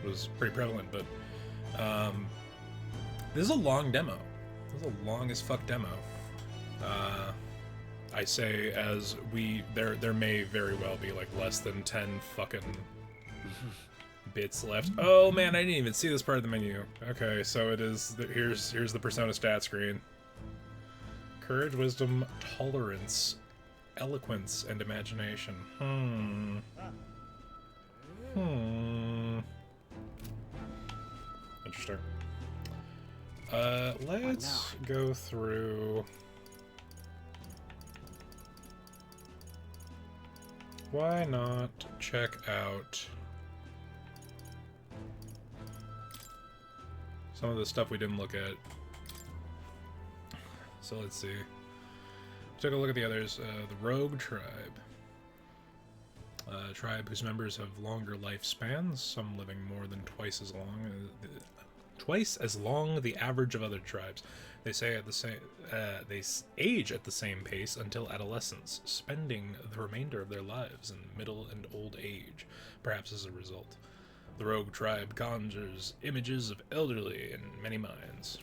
was pretty prevalent, but this is a long demo. This is a long as fuck demo. I say as there may very well be like less than 10 fucking bits left. Oh man, I didn't even see this part of the menu. Okay, so it is here's the Persona stat screen. Courage, wisdom, tolerance, eloquence, and imagination. Interesting. Let's go through. Why not check out some of the stuff we didn't look at? So let's see. Took a look at the others. The Rogue Tribe. A tribe whose members have longer lifespans, some living more than twice as long the average of other tribes. They say at the same they age at the same pace until adolescence, spending the remainder of their lives in middle and old age. Perhaps as a result, the Rogue Tribe conjures images of elderly in many minds.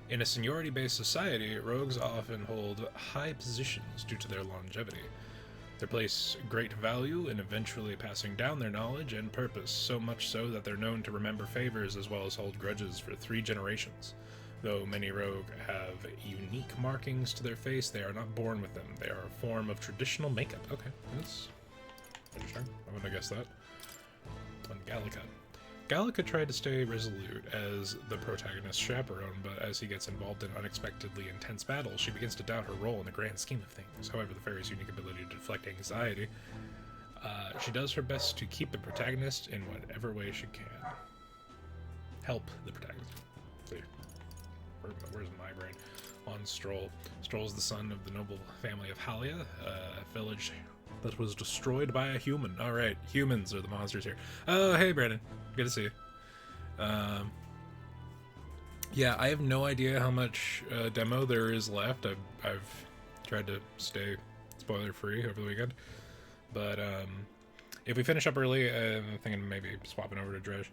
In a seniority-based society, rogues often hold high positions due to their longevity. They place great value in eventually passing down their knowledge and purpose, so much so that they're known to remember favors as well as hold grudges for 3 generations. Though many rogue have unique markings to their face, they are not born with them. They are a form of traditional makeup. Okay, that's interesting. I wouldn't have guessed that. On Gallica. Gallica tried to stay resolute as the protagonist's chaperone, but as he gets involved in unexpectedly intense battles, she begins to doubt her role in the grand scheme of things. However, the fairy's unique ability to deflect anxiety, she does her best to keep the protagonist in whatever way she can. Help the protagonist. See, where's my brain? On Stroll. Stroll is the son of the noble family of Halia, a village that was destroyed by a human. Alright, humans are the monsters here. Oh, hey Brandon. Good to see you. Yeah, I have no idea how much demo there is left. I've tried to stay spoiler free over the weekend. But if we finish up early, I'm thinking maybe swapping over to Dredge.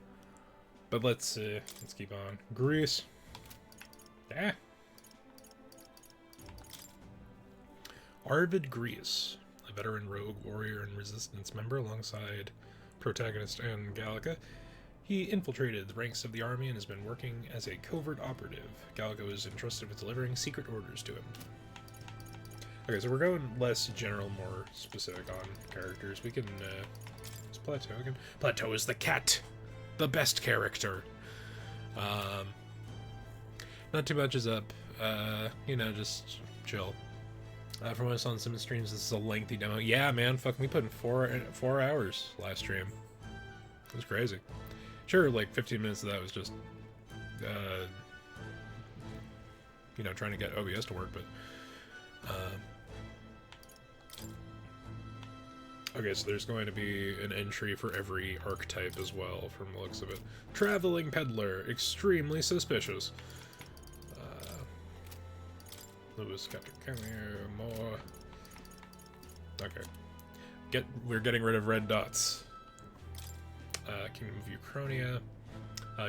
But let's keep on. Greece. Yeah. Arvid Grease, a veteran rogue warrior and resistance member alongside protagonist and Gallica. He infiltrated the ranks of the army and has been working as a covert operative. Gallica was entrusted with delivering secret orders to him. Okay, so we're going less general, more specific on characters. We can, it's Plateau again. Plateau is the cat! The best character! Not too much is up. You know, just chill. From what I saw on some streams, this is a lengthy demo. Yeah, man, fucking we put in 4 hours last stream. It was crazy. Sure, like 15 minutes of that was just, you know, trying to get OBS to work, but, okay, so there's going to be an entry for every archetype as well, from the looks of it. Traveling Peddler, extremely suspicious. Lewis, Captain Cameo, more. Okay. We're getting rid of red dots. Kingdom of Uchronia.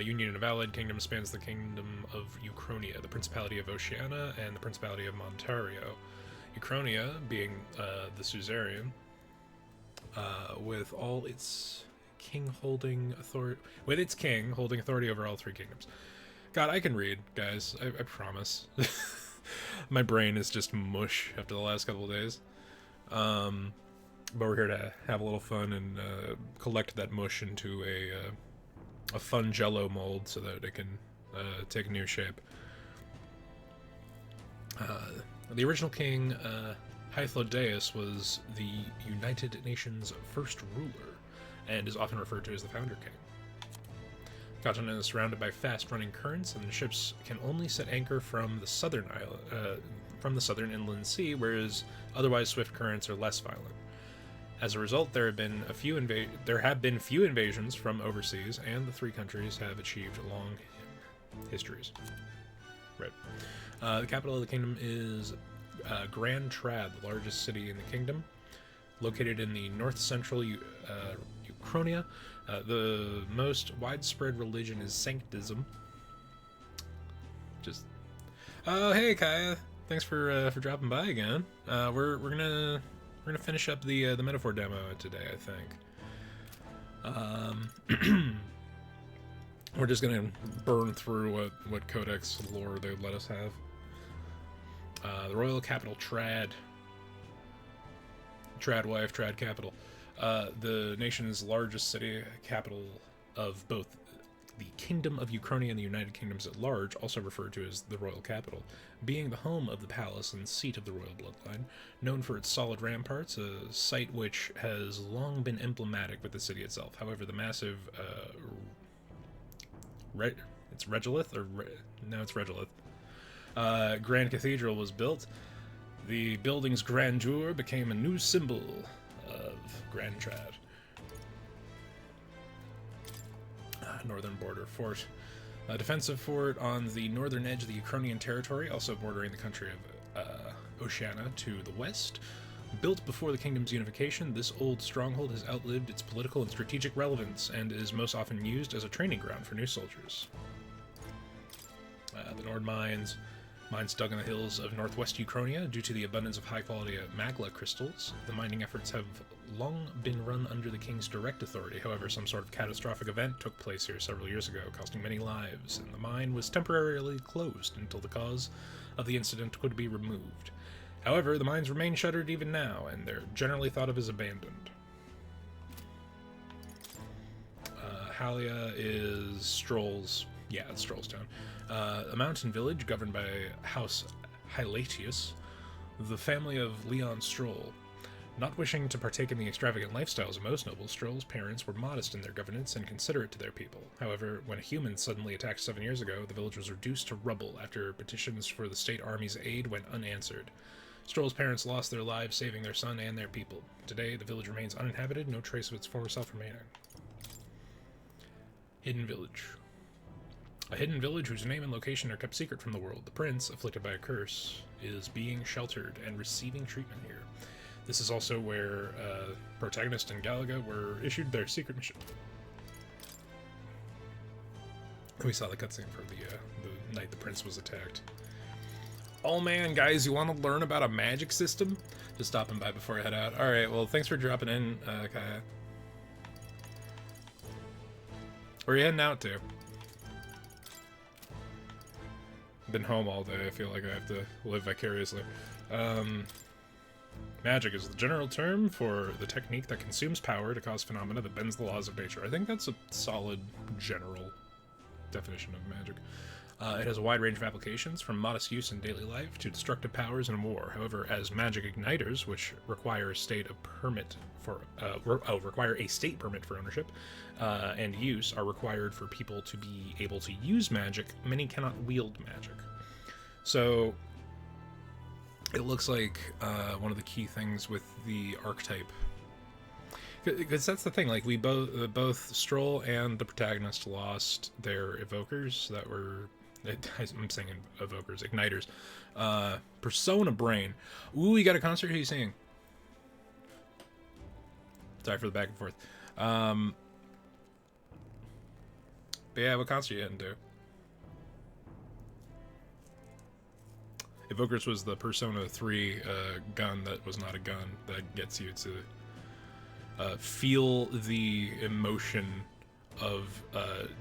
Union of Allied Kingdom spans the Kingdom of Uchronia, the Principality of Oceania, and the Principality of Montario. Uchronia being the suzerain, with all its king holding authority, with its king holding authority over all 3 kingdoms. God, I can read, guys. I promise. My brain is just mush after the last couple of days. But we're here to have a little fun and collect that mush into a fun jello mold so that it can take a new shape. The original king, Hythlodaeus, was the United Nations' first ruler and is often referred to as the Founder King. The continent is surrounded by fast-running currents, and the ships can only set anchor from the southern southern inland sea, whereas otherwise swift currents are less violent. As a result, there have been few invasions from overseas, and the 3 countries have achieved long histories. Right. The capital of the kingdom is Grand Trad, the largest city in the kingdom, located in the north-central Uchronia. The most widespread religion is Sanctism. Just oh hey Kaya, thanks for dropping by again. We're gonna finish up the metaphor demo today, I think. We're just gonna burn through what codex lore they let us have. The royal capital Trad wife, Trad capital. The nation's largest city, capital of both the Kingdom of Uchronia and the United Kingdoms at large, also referred to as the royal capital, being the home of the palace and seat of the royal bloodline, known for its solid ramparts, a site which has long been emblematic with the city itself. However, the massive it's Regolith, no, it's Regolith. Grand Cathedral was built. The building's grandeur became a new symbol of Grand Trad. Northern border fort. A defensive fort on the northern edge of the Uchronian territory, also bordering the country of Oceania to the west. Built before the kingdom's unification, this old stronghold has outlived its political and strategic relevance and is most often used as a training ground for new soldiers. The Nord Mines dug in the hills of northwest Uchronia due to the abundance of high-quality magla crystals. The mining efforts have long been run under the king's direct authority. However, some sort of catastrophic event took place here several years ago, costing many lives, and the mine was temporarily closed until the cause of the incident could be removed. However, the mines remain shuttered even now, and they're generally thought of as abandoned. Halia is Stroll's... yeah, it's Stroll's town. A mountain village governed by House Hylatius, the family of Leon Stroll. Not wishing to partake in the extravagant lifestyles of most nobles, Stroll's parents were modest in their governance and considerate to their people. However, when a human suddenly attacked 7 years ago, the village was reduced to rubble after petitions for the state army's aid went unanswered. Stroll's parents lost their lives saving their son and their people. Today, the village remains uninhabited, no trace of its former self remaining. Hidden Village. A hidden village whose name and location are kept secret from the world. The prince, afflicted by a curse, is being sheltered and receiving treatment here. This is also where Protagonist and Galaga were issued their secret mission. We saw the cutscene for the night the prince was attacked. Oh man, guys, you want to learn about a magic system? Just stopping by before I head out. Alright, well, thanks for dropping in, Kaya. Where are you heading out to? Been home all day. I feel like I have to live vicariously. Magic is the general term for the technique that consumes power to cause phenomena that bends the laws of nature. I think that's a solid general definition of magic. It has a wide range of applications, from modest use in daily life to destructive powers in war. However, as magic igniters, which require a state permit for ownership and use, are required for people to be able to use magic, many cannot wield magic. So it looks like one of the key things with the archetype, because that's the thing, like we both Stroll and the protagonist lost their evokers that were, I'm saying evokers, igniters. Persona Brain. Ooh, you got a concert? Who are you singing? Sorry for the back and forth. But yeah, what concert you into? Evokers was the Persona 3 gun that was not a gun that gets you to feel the emotion of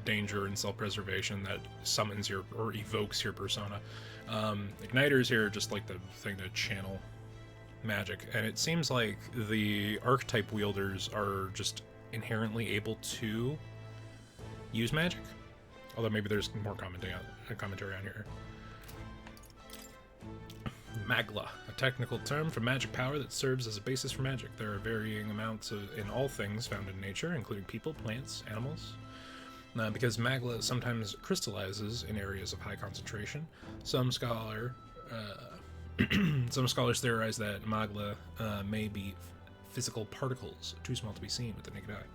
danger and self-preservation that summons your or evokes your persona. Igniters here are just like the thing to channel magic, and it seems like the archetype wielders are just inherently able to use magic, although maybe there's more commentary on here. Magla, a technical term for magic power that serves as a basis for magic. There are varying amounts in all things found in nature, including people, plants, animals. Because magla sometimes crystallizes in areas of high concentration, some scholars theorize that magla may be physical particles too small to be seen with the naked eye.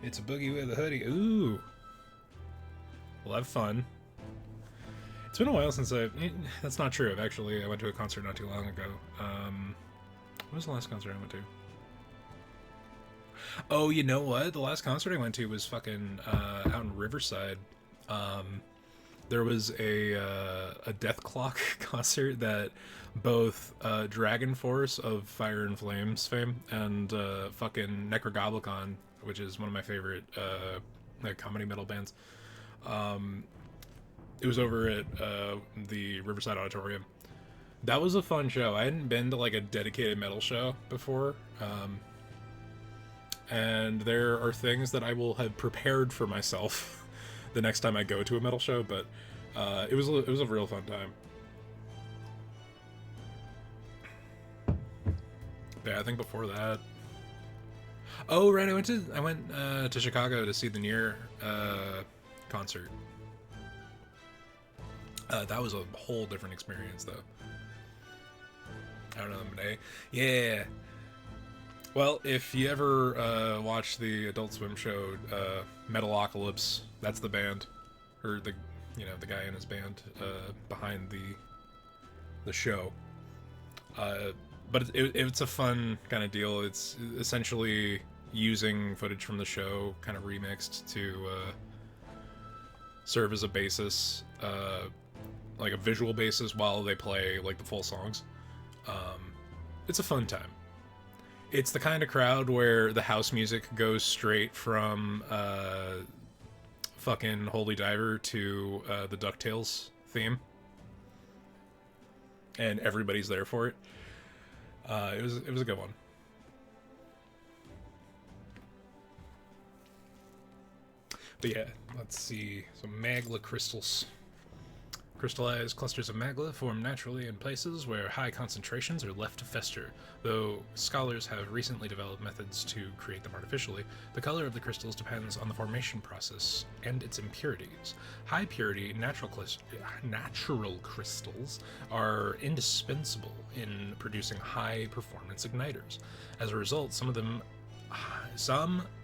It's a boogie with a hoodie. Ooh. We'll have fun. It's been a while since that's not true. I went to a concert not too long ago. What was the last concert I went to? Oh, you know what? The last concert I went to was fucking out in Riverside. There was a Death Clock concert that both Dragon Force of Fire and Flames fame and fucking Necrogoblicon, which is one of my favorite like comedy metal bands. It was over at the Riverside Auditorium. That was a fun show. I hadn't been to like a dedicated metal show before. And there are things that I will have prepared for myself the next time I go to a metal show, but it was a real fun time. Yeah, I think before that. Oh right, I went to Chicago to see the Near concert. That was a whole different experience though. I don't know, Monet. Yeah. Well, if you ever watch the Adult Swim show Metalocalypse, that's the band, or the guy in his band behind the show. But it's a fun kind of deal. It's essentially using footage from the show, kind of remixed to serve as a basis, like a visual basis, while they play like the full songs. It's a fun time. It's the kind of crowd where the house music goes straight from fucking Holy Diver to the DuckTales theme, and everybody's there for it. It was a good one. But yeah, let's see some magla crystals. Crystallized clusters of magla form naturally in places where high concentrations are left to fester. Though scholars have recently developed methods to create them artificially, the color of the crystals depends on the formation process and its impurities. High purity natural crystals are indispensable in producing high performance igniters. As a result, some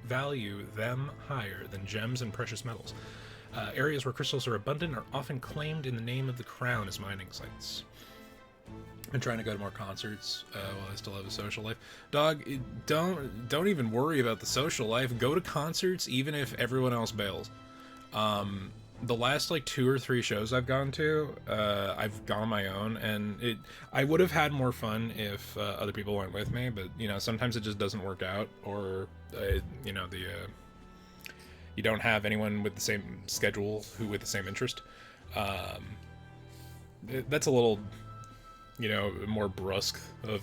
value them higher than gems and precious metals. Areas where crystals are abundant are often claimed in the name of the crown as mining sites. Been trying to go to more concerts while I still have a social life. Dog, don't even worry about the social life. Go to concerts even if everyone else bails. The last like 2 or 3 shows I've gone to, I've gone on my own, and I would have had more fun if other people went with me, but sometimes it just doesn't work out, or you don't have anyone with the same schedule with the same interest. That's a little, more brusque of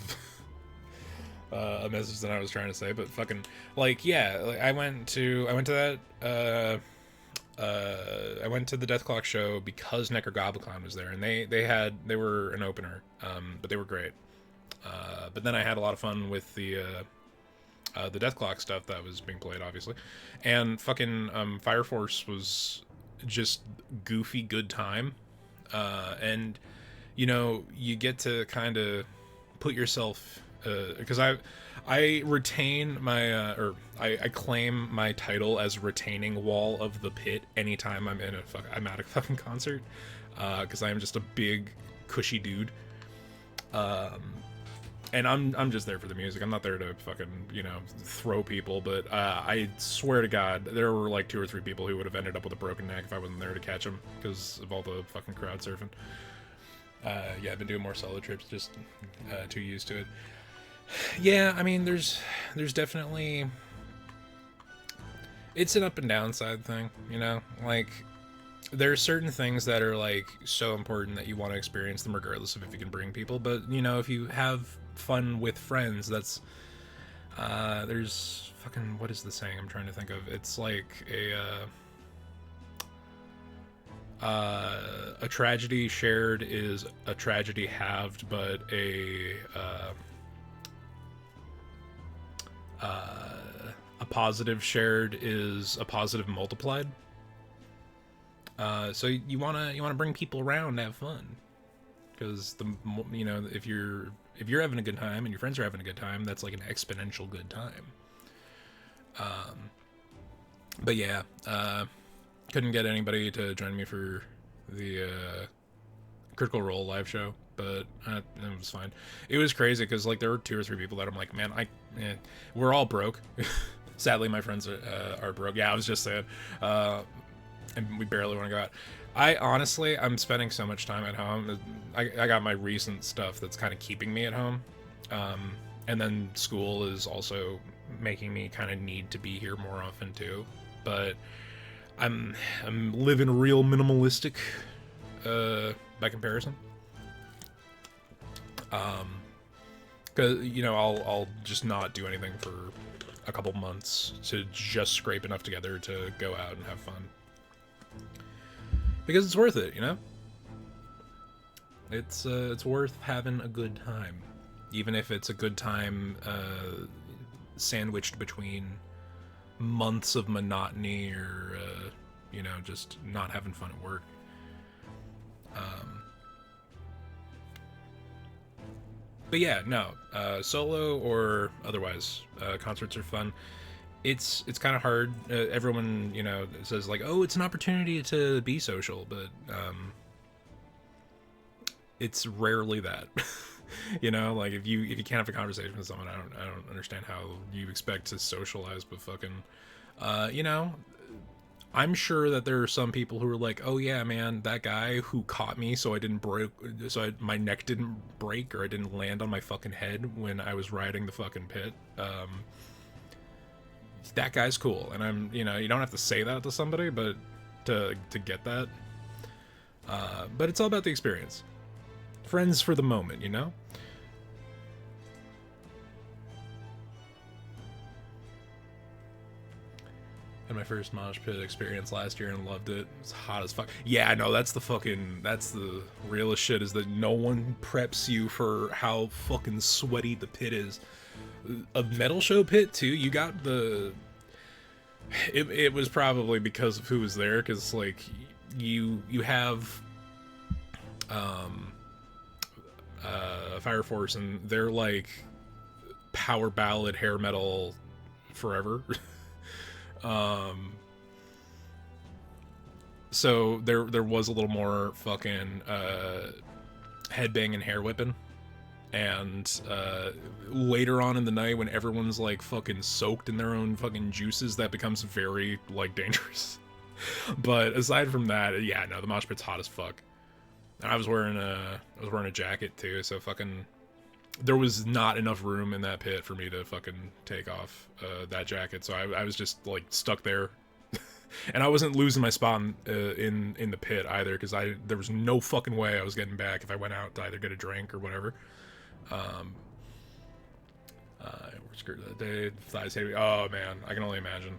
a message than I was trying to say, but fucking I went to that. I went to the Death Clock show because Necrogoblicon was there, and they were an opener, but they were great. But then I had a lot of fun with the Death Clock stuff that was being played, obviously, and fucking Fire Force was just goofy good time, and you get to kind of put yourself, because I retain my I claim my title as retaining wall of the pit anytime I'm at a fucking concert, because I am just a big cushy dude. And I'm just there for the music. I'm not there to fucking, throw people, but I swear to God, there were like 2 or 3 people who would have ended up with a broken neck if I wasn't there to catch them because of all the fucking crowd surfing. Yeah, I've been doing more solo trips, just too used to it. Yeah, I mean, there's definitely... It's an up and down side thing, Like, there are certain things that are, like, so important that you want to experience them regardless of if you can bring people. But, if you have fun with friends, that's... there's fucking... What is the saying I'm trying to think of? It's like a tragedy shared is a tragedy halved, but a positive shared is a positive multiplied. So you wanna bring people around and have fun, because if you're having a good time and your friends are having a good time, that's like an exponential good time. But yeah, couldn't get anybody to join me for the Critical Role live show, but it was fine. It was crazy because like there were 2 or 3 people that I'm like, man, we're all broke. Sadly, my friends are broke. Yeah, I was just saying, and we barely want to go out. I'm spending so much time at home. I got my recent stuff that's kind of keeping me at home, and then school is also making me kind of need to be here more often too. But I'm living real minimalistic by comparison. Because I'll just not do anything for a couple months to just scrape enough together to go out and have fun. Because it's worth it, It's worth having a good time, even if it's a good time sandwiched between months of monotony or just not having fun at work. But yeah, no, solo or otherwise, concerts are fun. It's kind of hard. Everyone, says like, oh, it's an opportunity to be social, but it's rarely that. Like if you can't have a conversation with someone, I don't understand how you expect to socialize. But fucking, I'm sure that there are some people who are like, oh yeah, man, that guy who caught me so my neck didn't break or I didn't land on my fucking head when I was riding the fucking pit. That guy's cool, and you don't have to say that to somebody, but to get that. But it's all about the experience. Friends for the moment, Had my first mosh pit experience last year and loved it. It's hot as fuck. Yeah, no, that's the realest shit, is that no one preps you for how fucking sweaty the pit is. A metal show pit too, you got it was probably because of who was there, because like you have Fire Force, and they're like power ballad hair metal forever. So there was a little more fucking headbang and hair whipping, and later on in the night when everyone's like fucking soaked in their own fucking juices, that becomes very like dangerous. But aside from that, yeah, no, the mosh pit's hot as fuck. And I was wearing a jacket too, so fucking there was not enough room in that pit for me to fucking take off that jacket, so I was just like stuck there. And I wasn't losing my spot in the pit either, because there was no fucking way I was getting back if I went out to either get a drink or whatever. We're screwed that day. Thighs heavy. Oh man, I can only imagine.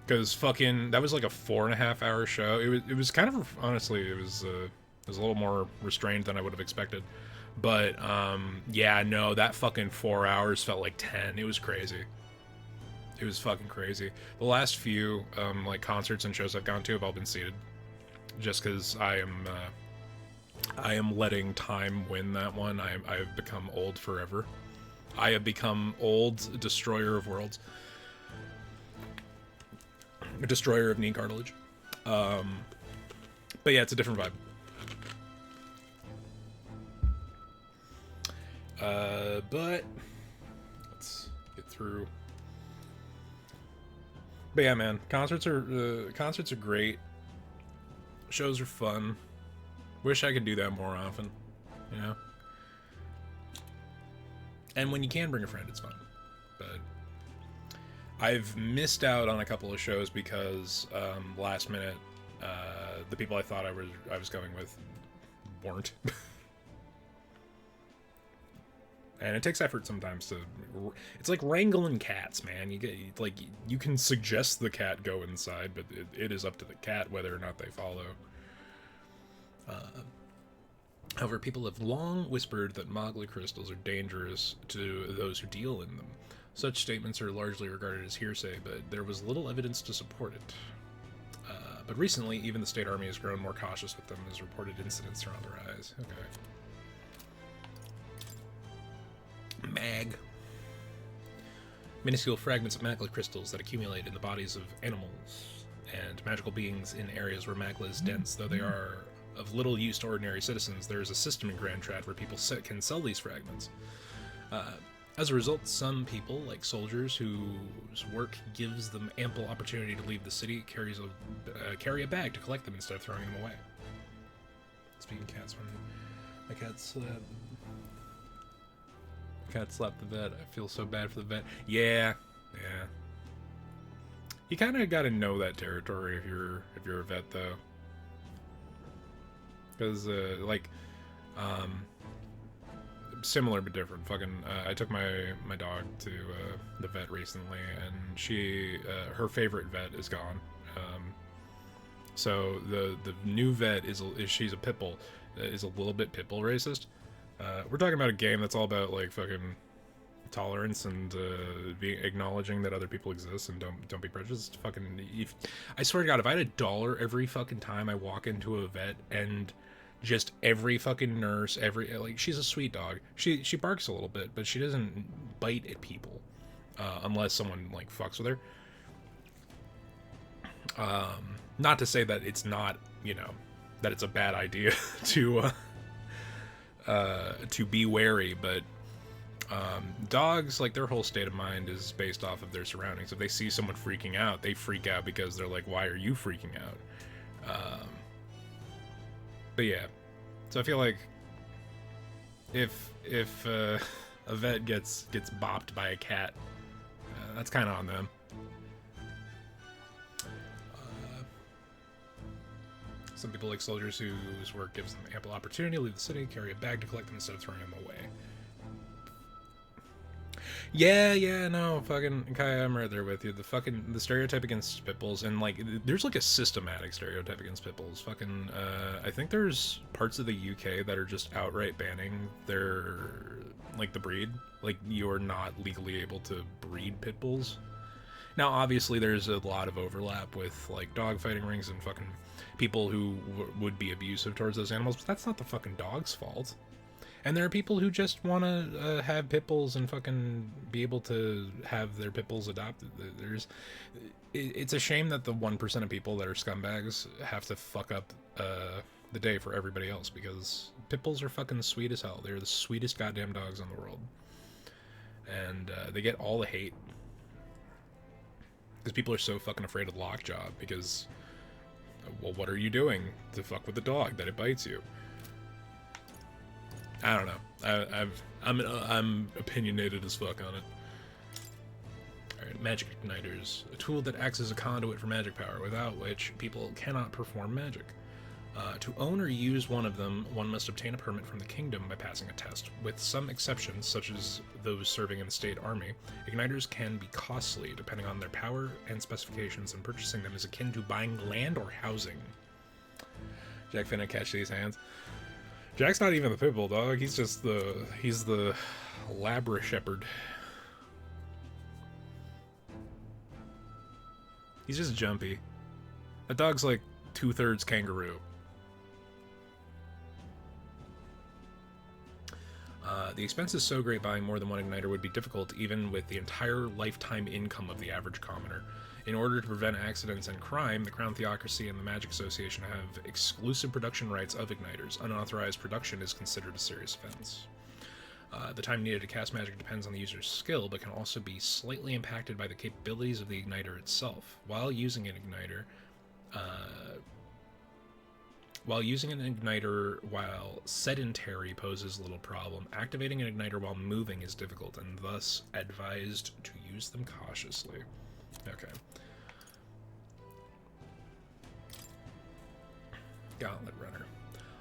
Because fucking that was like a 4.5 hour show. It was kind of, honestly, it was a little more restrained than I would have expected. But yeah, no, that fucking 4 hours felt like 10. It was crazy. It was fucking crazy. The last few like concerts and shows I've gone to have all been seated, just because I am letting time win that one. I have become old forever. I have become old destroyer of worlds, a destroyer of knee cartilage. But yeah, it's a different vibe. But let's get through. But yeah, man, concerts are great. Shows are fun. Wish I could do that more often, And when you can bring a friend, it's fun. But I've missed out on a couple of shows because last minute, the people I thought I was going with weren't. And it takes effort sometimes to. It's like wrangling cats, man. You can suggest the cat go inside, but it is up to the cat whether or not they follow. However, people have long whispered that Mogli crystals are dangerous to those who deal in them. Such statements are largely regarded as hearsay, but there was little evidence to support it. But recently, even the state army has grown more cautious with them, as reported incidents are on the rise. Okay. Mag. Minuscule fragments of magla crystals that accumulate in the bodies of animals and magical beings in areas where magla is dense. Though they are of little use to ordinary citizens, there is a system in Grand Trad where people can sell these fragments. As a result, some people, like soldiers whose work gives them ample opportunity to leave the city, carry a bag to collect them instead of throwing them away. Speaking of cats, when my cat slapped the vet, I feel so bad for the vet. Yeah. You kind of got to know that territory if you're a vet, though, because similar but different. I took my dog to the vet recently, and her favorite vet is gone. So the new vet she's a pit bull, is a little bit pit bull racist. We're talking about a game that's all about like fucking tolerance and acknowledging that other people exist and don't be prejudiced. I swear to God, if I had $1 every fucking time I walk into a vet, and just every fucking nurse, she's a sweet dog. She barks a little bit, but she doesn't bite at people unless someone like fucks with her. Not to say that it's not, that it's a bad idea to be wary, but dogs, like, their whole state of mind is based off of their surroundings. If they see someone freaking out, they freak out because they're like, why are you freaking out? But yeah, so I feel like if a vet gets bopped by a cat, that's kind of on them. Some people, like soldiers whose work gives them ample opportunity to leave the city, carry a bag to collect them instead of throwing them away. Yeah, no, fucking Kai, I'm right there with you. The stereotype against pit bulls, and like, there's like a systematic stereotype against pit bulls. I think there's parts of the UK that are just outright banning the breed. Like, you're not legally able to breed pit bulls. Now, obviously, there's a lot of overlap with like dog fighting rings and fucking people who would be abusive towards those animals, but that's not the fucking dog's fault. And there are people who just want to have pit bulls and fucking be able to have their pit bulls adopted. It's a shame that the 1% of people that are scumbags have to fuck up the day for everybody else, because pit bulls are fucking sweet as hell. They're the sweetest goddamn dogs in the world. And they get all the hate. Because people are so fucking afraid of lockjaw, because, well, what are you doing to fuck with the dog that it bites you? I don't know. I'm opinionated as fuck on it. Alright, magic igniters. A tool that acts as a conduit for magic power, without which people cannot perform magic. To own or use one of them, one must obtain a permit from the kingdom by passing a test. With some exceptions, such as those serving in the state army, igniters can be costly depending on their power and specifications, and purchasing them is akin to buying land or housing. Jack finna catch these hands. Jack's not even the pit bull dog, he's the Labra shepherd. He's just jumpy. That dog's like 2/3 kangaroo. The expense is so great buying more than one igniter would be difficult even with the entire lifetime income of the average commoner. In order to prevent accidents and crime, the Crown Theocracy and the Magic Association have exclusive production rights of igniters. Unauthorized production is considered a serious offense. The time needed to cast magic depends on the user's skill, but can also be slightly impacted by the capabilities of the igniter itself. While using an igniter while sedentary poses little problem, activating an igniter while moving is difficult, and thus advised to use them cautiously. Okay. Gauntlet Runner.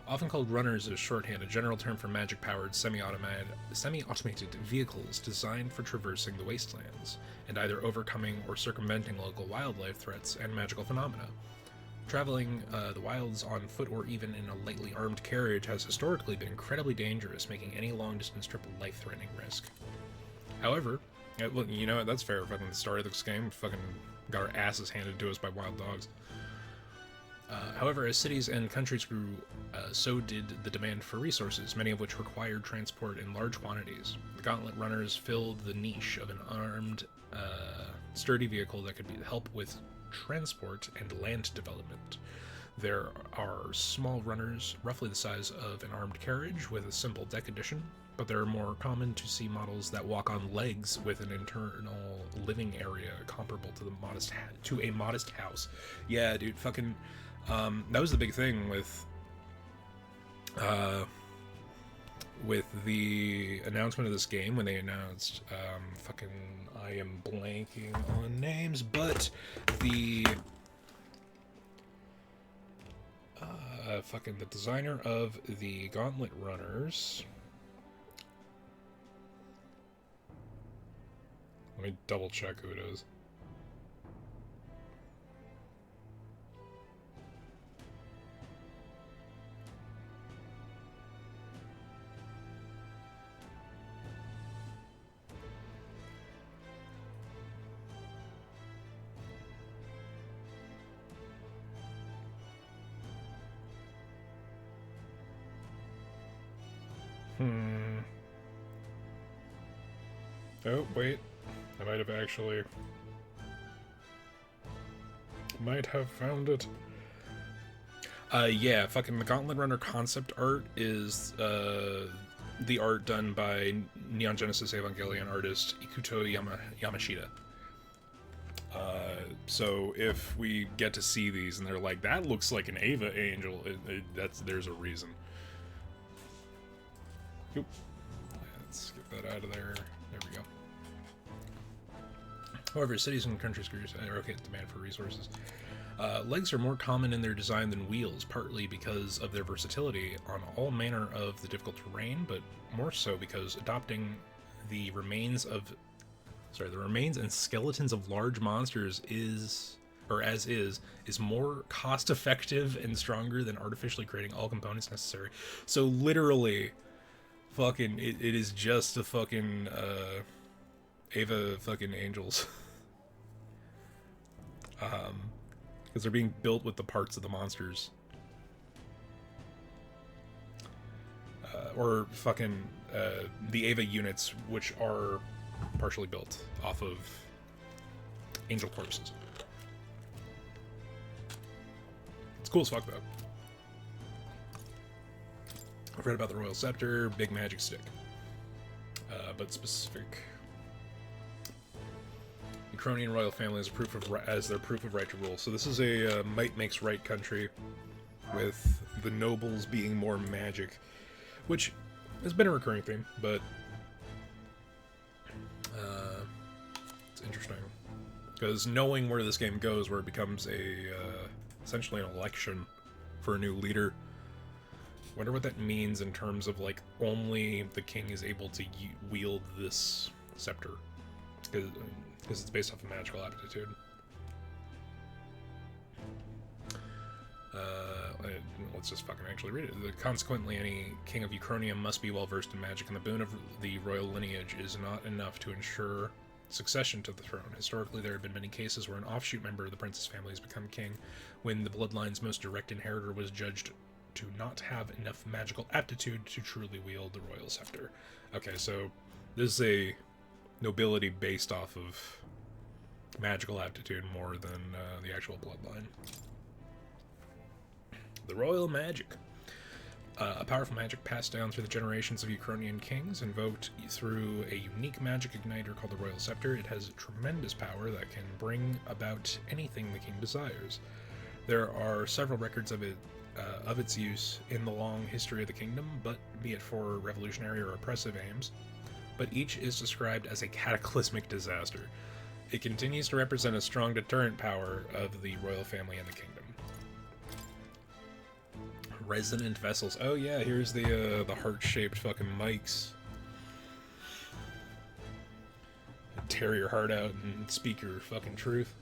Often called runners as shorthand, a general term for magic-powered semi-automated vehicles designed for traversing the wastelands, and either overcoming or circumventing local wildlife threats and magical phenomena. Traveling the wilds on foot or even in a lightly armed carriage has historically been incredibly dangerous, making any long-distance trip a life-threatening risk. However, well, you know what, that's fair. Fucking the story of this game, fucking got our asses handed to us by wild dogs. However, as cities and countries grew, so did the demand for resources, many of which required transport in large quantities. The Gauntlet Runners filled the niche of an armed, sturdy vehicle that could help with transport and land development. There are small runners, roughly the size of an armed carriage, with a simple deck addition. but they're more common to see models that walk on legs with an internal living area comparable to a modest house. Yeah, dude, fucking that was the big thing with the announcement of this game when they announced fucking I am blanking on names, but the fucking the designer of the Gauntlet Runners. Let me double check who it is. Oh, wait. I might have actually... might have found it. Yeah, fucking the Gauntlet Runner concept art is, the art done by Neon Genesis Evangelion artist Ikuto Yamashita. So if we get to see these and they're like, that looks like an Eva angel, there's a reason. Oop. Let's get that out of there. There we go. However, cities and countries okay, demand for resources. Legs are more common in their design than wheels, partly because of their versatility on all manner of the difficult terrain, but more so because adopting the remains and skeletons of large monsters is more cost effective and stronger than artificially creating all components necessary. So literally, fucking, it is just a fucking Eva fucking angels. Because they're being built with the parts of the monsters. Or fucking the Eva units, which are partially built off of angel corpses. It's cool as fuck, though. I've read about the Royal Scepter, big magic stick. But specific... Ukrainian royal family as their proof of right to rule. So this is a might makes right country, with the nobles being more magic, which has been a recurring theme, but it's interesting because knowing where this game goes, where it becomes essentially an election for a new leader. Wonder what that means in terms of like only the king is able to wield this scepter, because it's based off of magical aptitude. Let's just fucking actually read it. Consequently, any king of Ukrainian must be well versed in magic, and the boon of the royal lineage is not enough to ensure succession to the throne. Historically, there have been many cases where an offshoot member of the princess family has become king, when the bloodline's most direct inheritor was judged to not have enough magical aptitude to truly wield the royal scepter. Okay, so this is a nobility based off of magical aptitude more than the actual bloodline. The royal magic. A powerful magic passed down through the generations of Ukrainian kings, invoked through a unique magic igniter called the Royal Scepter. It has tremendous power that can bring about anything the king desires. There are several records of its use in the long history of the kingdom, but be it for revolutionary or oppressive aims, but each is described as a cataclysmic disaster. It continues to represent a strong deterrent power of the royal family and the kingdom. Resonant vessels. Oh yeah, here's the heart-shaped fucking mics. Tear your heart out and speak your fucking truth.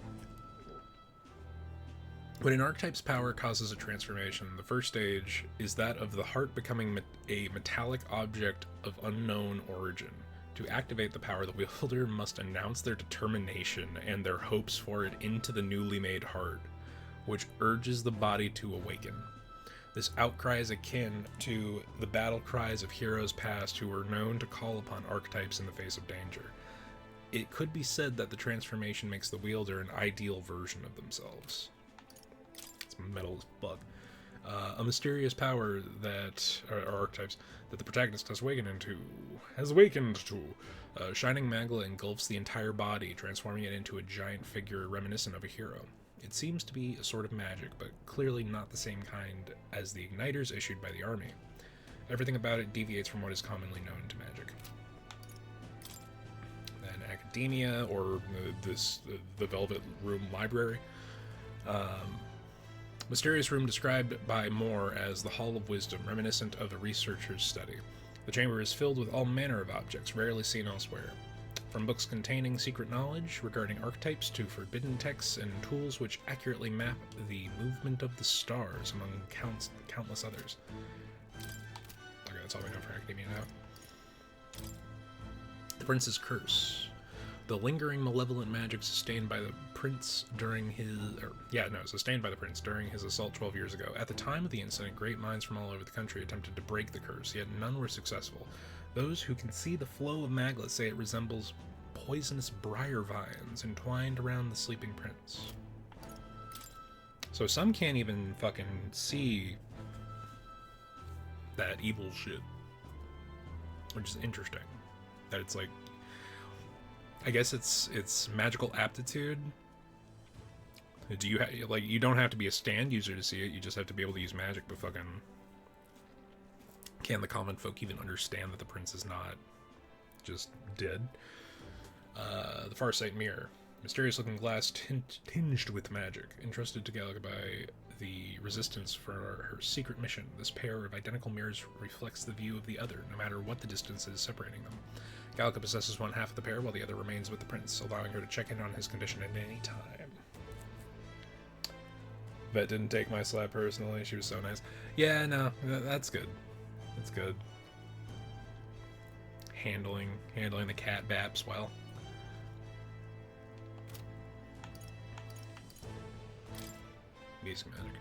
When an archetype's power causes a transformation, the first stage is that of the heart becoming a metallic object of unknown origin. To activate the power, the wielder must announce their determination and their hopes for it into the newly made heart, which urges the body to awaken. This outcry is akin to the battle cries of heroes past who were known to call upon archetypes in the face of danger. It could be said that the transformation makes the wielder an ideal version of themselves. It's metal as fuck. A mysterious power that, or archetypes, that the protagonist has awakened to. Shining Magla engulfs the entire body, transforming it into a giant figure reminiscent of a hero. It seems to be a sort of magic, but clearly not the same kind as the igniters issued by the army. Everything about it deviates from what is commonly known to magic. Then Academia, or the Velvet Room Library. Mysterious room described by Moore as the Hall of Wisdom, reminiscent of a researcher's study. The chamber is filled with all manner of objects rarely seen elsewhere, from books containing secret knowledge regarding archetypes to forbidden texts and tools which accurately map the movement of the stars, among countless others. Okay, that's all we know for Academia now. The Prince's Curse. The lingering malevolent magic sustained by the prince during his assault 12 years ago. At the time of the incident, great minds from all over the country attempted to break the curse, yet none were successful. Those who can see the flow of Magla say it resembles poisonous briar vines entwined around the sleeping prince. So some can't even fucking see that evil shit, which is interesting. That it's like, I guess it's magical aptitude. Do you you don't have to be a stand user to see it, you just have to be able to use magic, but fucking can the common folk even understand that the prince is not just dead? The Farsight Mirror. Mysterious looking glass tinged with magic, entrusted to Gallica by the Resistance for her secret mission. This pair of identical mirrors reflects the view of the other, no matter what the distance is separating them. Gallica possesses one half of the pair, while the other remains with the prince, allowing her to check in on his condition at any time. Vet didn't take my slap personally, she was so nice. Yeah, no, that's good. That's good. Handling the cat baps well. Basic magic.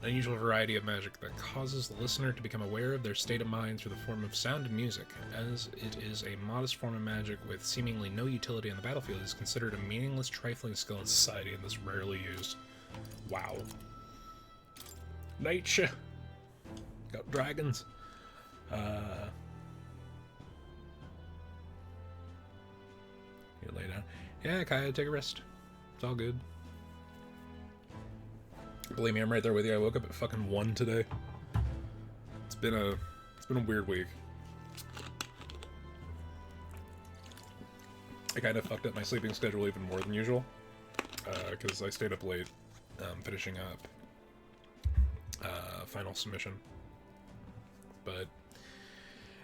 An unusual variety of magic that causes the listener to become aware of their state of mind through the form of sound and music. As it is a modest form of magic with seemingly no utility on the battlefield, it is considered a meaningless, trifling skill in society, and this rarely used. Wow. Nature. Got dragons. You lay down. Yeah, Kaya, take a rest. It's all good. Believe me, I'm right there with you. I woke up at fucking 1 today. It's been a weird week. I kind of fucked up my sleeping schedule even more than usual, because I stayed up late finishing up final submission. But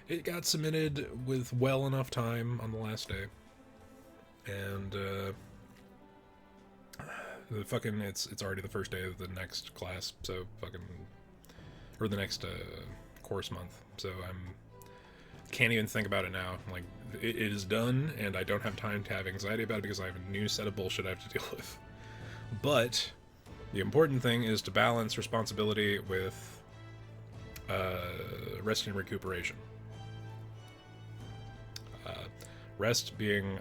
it got submitted with well enough time on the last day, and the fucking it's already the first day of the next class, so fucking, or the next course month, so can't even think about it now. Like, it is done, and I don't have time to have anxiety about it because I have a new set of bullshit I have to deal with. But the important thing is to balance responsibility with rest and recuperation. Rest being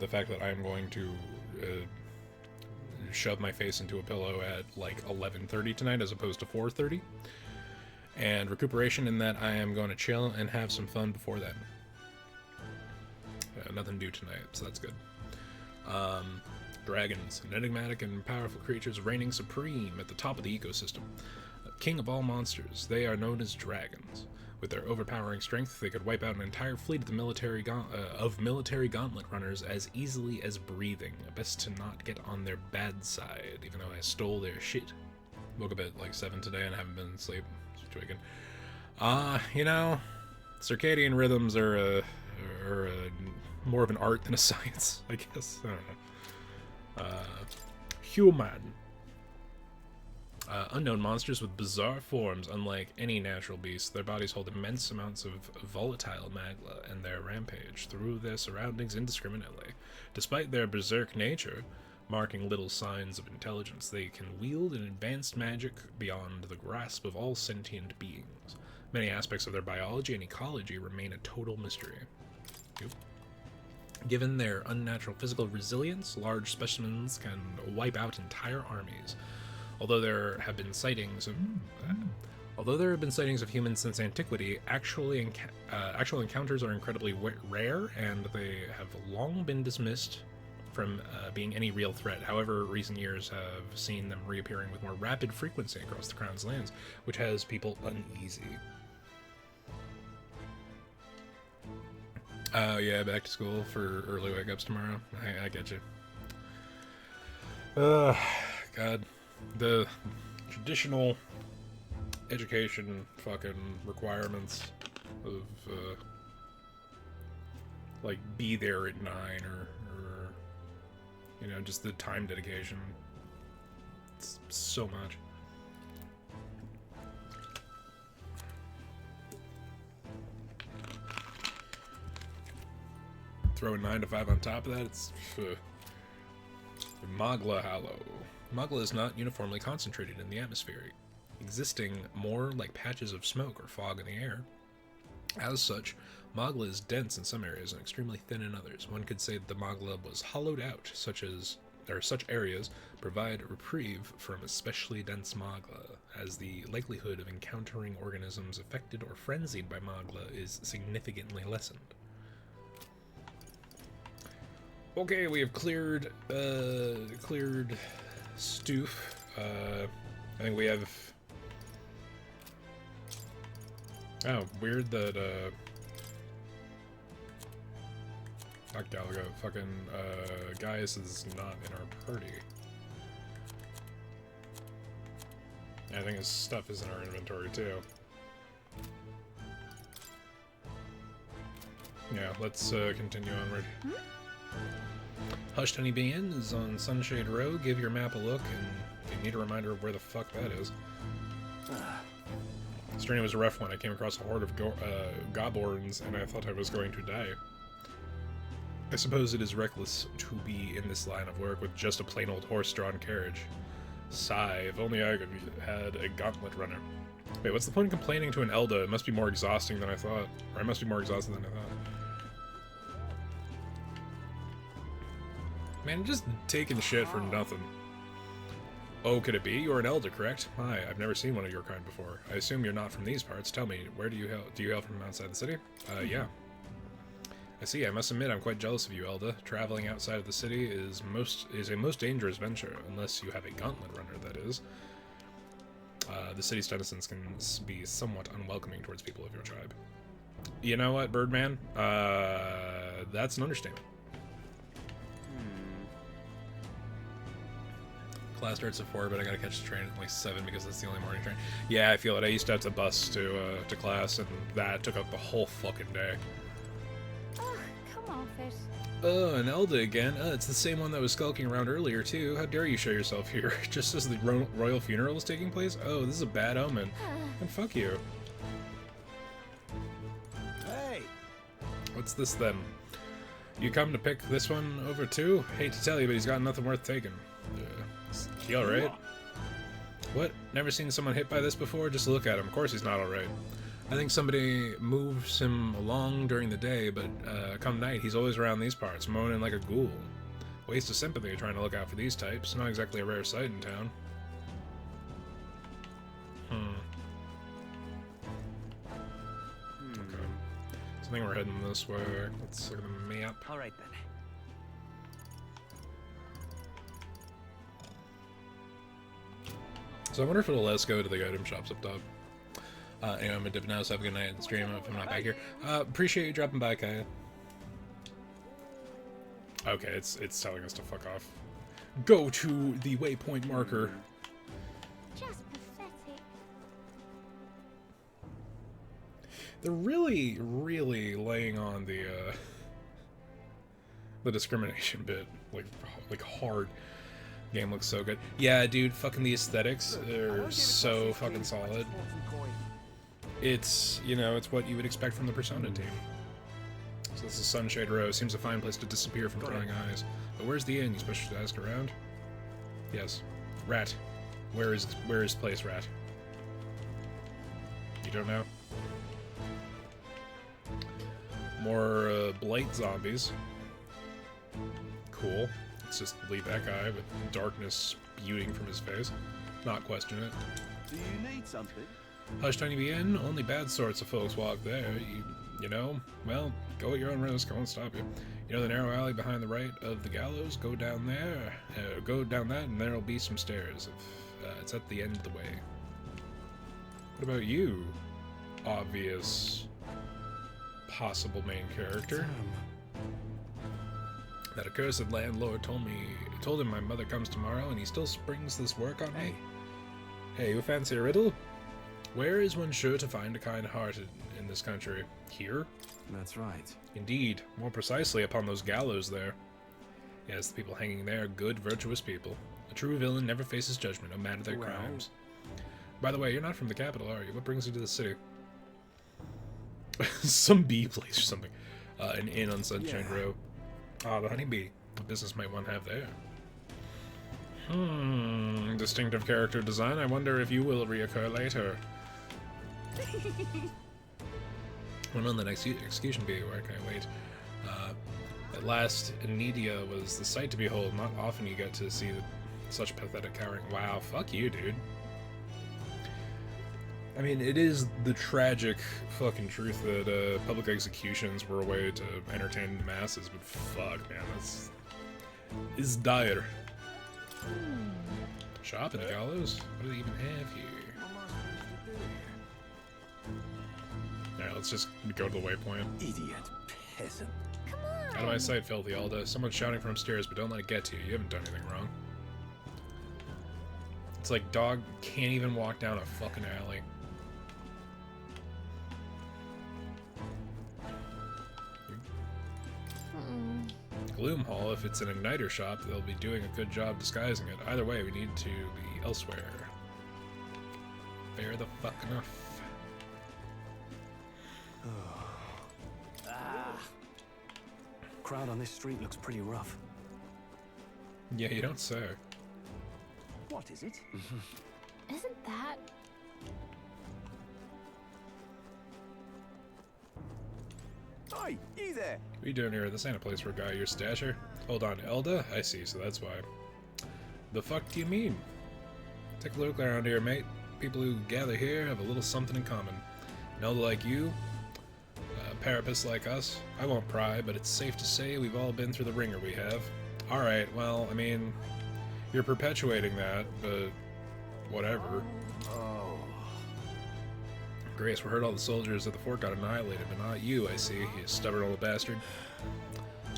the fact that I'm going to shove my face into a pillow at like 11:30 tonight as opposed to 4:30, and recuperation in that I am going to chill and have some fun before then. Nothing due tonight, so that's good. Dragons, an enigmatic and powerful creatures reigning supreme at the top of the ecosystem. King of all monsters, they are known as dragons. With their overpowering strength, they could wipe out an entire fleet of the military gauntlet runners as easily as breathing. Best to not get on their bad side, even though I stole their shit. Woke up at like 7 today and haven't been asleep. You know, circadian rhythms are more of an art than a science, I guess. I don't know. Human. Unknown monsters with bizarre forms, unlike any natural beast. Their bodies hold immense amounts of volatile magla, and their rampage through their surroundings indiscriminately. Despite their berserk nature, marking little signs of intelligence, they can wield an advanced magic beyond the grasp of all sentient beings. Many aspects of their biology and ecology remain a total mystery. Yep. Given their unnatural physical resilience, large specimens can wipe out entire armies. Although there have been sightings of Although there have been sightings of humans since antiquity, actual encounters are incredibly rare, and they have long been dismissed from being any real threat. However, recent years have seen them reappearing with more rapid frequency across the Crown's lands, which has people uneasy. Yeah, back to school for early wake-ups tomorrow. I get you. God. The traditional education fucking requirements of, like, be there at 9 or, you know, just the time dedication. It's so much. Throw a 9 to 5 on top of that, it's... Magla Hollow. Magla is not uniformly concentrated in the atmosphere, existing more like patches of smoke or fog in the air. As such, Magla is dense in some areas and extremely thin in others. One could say that the Magla was hollowed out, such areas provide reprieve from especially dense Magla, as the likelihood of encountering organisms affected or frenzied by Magla is significantly lessened. Okay, we have cleared Stoof. I think we have... Oh, weird that, not Galaga, fucking, Gaius is not in our party. I think his stuff is in our inventory, too. Yeah, let's, continue onward. Hushed Honeybee Inn is on Sunshade Row. Give your map a look, and if you need a reminder of where the fuck that is. This journey was a rough one. I came across a horde of goblins, and I thought I was going to die. I suppose it is reckless to be in this line of work with just a plain old horse-drawn carriage. Sigh, if only I could had a gauntlet runner. Wait, what's the point of complaining to an Elda? It must be more exhausting than I thought. Or I must be more exhausted than I thought. Man, just taking shit for nothing. Oh, could it be? You're an Elder, correct? Hi, I've never seen one of your kind before. I assume you're not from these parts. Tell me, where do you hail from outside the city? Yeah. I see, I must admit I'm quite jealous of you, Elda. Traveling outside of the city is a most dangerous venture, unless you have a gauntlet runner, that is. The city's denizens can be somewhat unwelcoming towards people of your tribe. You know what, Birdman? That's an understatement. Class starts at 4, but I gotta catch the train at like 7 because that's the only morning train. Yeah, I feel it. I used to have to bus to class, and that took up the whole fucking day. Ugh, come off it. An Elda again. It's the same one that was skulking around earlier, too. How dare you show yourself here, just as the royal funeral is taking place? Oh, this is a bad omen. And fuck you. Hey! What's this, then? You come to pick this one over, too? Hate to tell you, but he's got nothing worth taking. Is he alright? What? Never seen someone hit by this before? Just look at him. Of course he's not alright. I think somebody moves him along during the day, but come night, he's always around these parts, moaning like a ghoul. Waste of sympathy trying to look out for these types. Not exactly a rare sight in town. Okay. So I think we're heading this way. Let's look at the map. Alright then. So I wonder if it'll let us go to the item shops up top. Anyway, I'm gonna dip now, so have a good night and stream if I'm not back here. Appreciate you dropping by, Kaya. Okay, it's telling us to fuck off. Go to the waypoint marker. Just pathetic. They're really, really laying on the discrimination bit, like hard. Game looks so good. Yeah, dude, fucking the aesthetics are so fucking solid. It's, you know, it's what you would expect from the Persona team. So this is Sunshade Row. Seems a fine place to disappear from prying eyes. But where's the inn? You supposed to ask around? Yes. Rat. Where is place, Rat? You don't know? More Blight zombies. Cool. Let's just leave that guy with darkness spewing from his face. Not question it. Do you need something? Hush, tiny bien. Only bad sorts of folks walk there. You know? Well, go at your own risk. I won't stop you. You know the narrow alley behind the right of the gallows? Go down there. Go down that, and there'll be some stairs. It's at the end of the way. What about you? Obvious possible main character. That accursed landlord told him my mother comes tomorrow, and he still springs this work on me. Hey, you fancy a riddle? Where is one sure to find a kind heart in this country? Here? That's right. Indeed, more precisely upon those gallows there. Yes, the people hanging there are good, virtuous people. A true villain never faces judgment, no matter their crimes. By the way, you're not from the capital, are you? What brings you to the city? Some bee place or something. An inn on Sunshine Row. Ah, the honeybee. What business might one have there? Distinctive character design. I wonder if you will reoccur later. When will the next execution be? Where can I wait? At last, Anidia was the sight to behold. Not often you get to see such pathetic cowering. Wow, fuck you, dude. I mean, it is the tragic fucking truth that public executions were a way to entertain the masses, but fuck, man, it's dire. Shop in the gallows? What do they even have here? Alright, let's just go to the waypoint. Idiot peasant. Come on. Out of my sight, filthy Alda. Someone's shouting from upstairs, but don't let it get to you. You haven't done anything wrong. It's like dog can't even walk down a fucking alley. Gloom Hall, if it's an igniter shop, they'll be doing a good job disguising it. Either way, we need to be elsewhere. Fair the fuck enough. Crowd on this street looks pretty rough. Yeah, you don't say. What is it? Isn't that... Hi, you there? What are you doing here? This ain't a place for a guy your stature. Hold on, Elda? I see, so that's why. The fuck do you mean? Take a look around here, mate. People who gather here have a little something in common. An Elda like you, parapists like us. I won't pry, but it's safe to say we've all been through the ringer we have. Alright, well, I mean, you're perpetuating that, but whatever. Oh. Grace, we heard all the soldiers at the fort got annihilated, but not you, I see, you stubborn old bastard.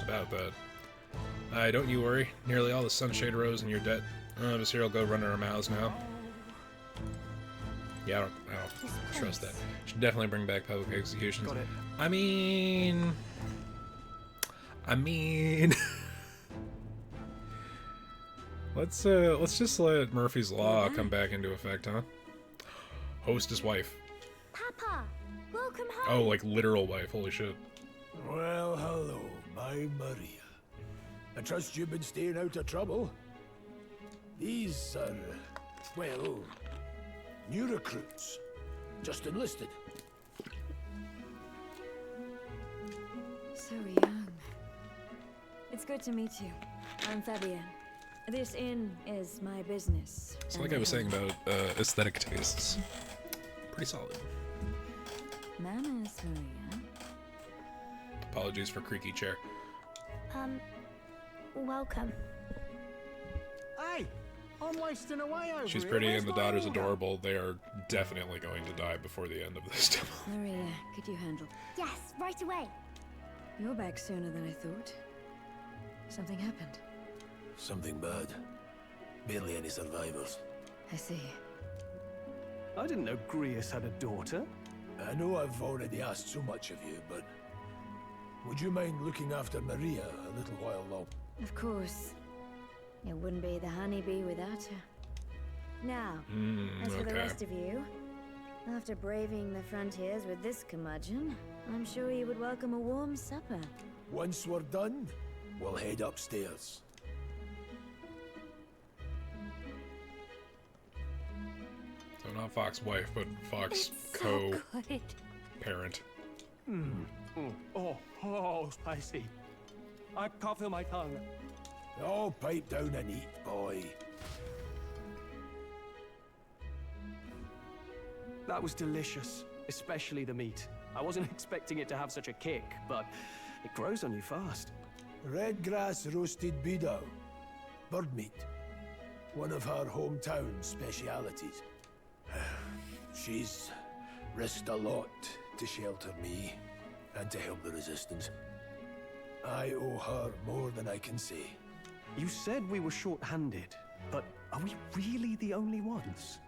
About that. Don't you worry. Nearly all the Sunshade Rows in your debt. This here will go running our mouths now. Yeah, I don't trust that. Should definitely bring back public executions. Got it. I mean... Let's just let Murphy's Law come back into effect, huh? Host his wife. Papa, welcome Oh, home. like literal wife. Holy shit. Well, hello, my Maria. I trust you've been staying out of trouble. These are, well, new recruits. Just enlisted. So young. It's good to meet you. I'm Fabienne. This inn is my business. It's like I was saying about aesthetic tastes. Pretty solid. Manners, Maria. Apologies for creaky chair. Welcome. Aye, I'm wasting away over She's here. pretty Where's and the my daughter's order? adorable. They are definitely going to die before the end of this demo. Maria, could you handle? Yes, right away. You're back sooner than I thought. Something happened. Something bad. Barely any survivors. I see. I didn't know Grius had a daughter. I know I've already asked so much of you, but would you mind looking after Maria a little while longer? Of course. It wouldn't be the honeybee without her. Now, as for the Okay. rest of you, after braving the frontiers with this curmudgeon, I'm sure you would welcome a warm supper. Once we're done, we'll head upstairs. So not Fox wife, but Fox It's so good. co-parent. Oh, spicy. I can't feel my tongue. Oh, pipe down and eat, boy. That was delicious, especially the meat. I wasn't expecting it to have such a kick, but it grows on you fast. Red grass roasted bidao. Bird meat. One of her hometown specialities. She's risked a lot to shelter me and to help the resistance. I owe her more than I can say. You said we were short-handed, but are we really the only ones?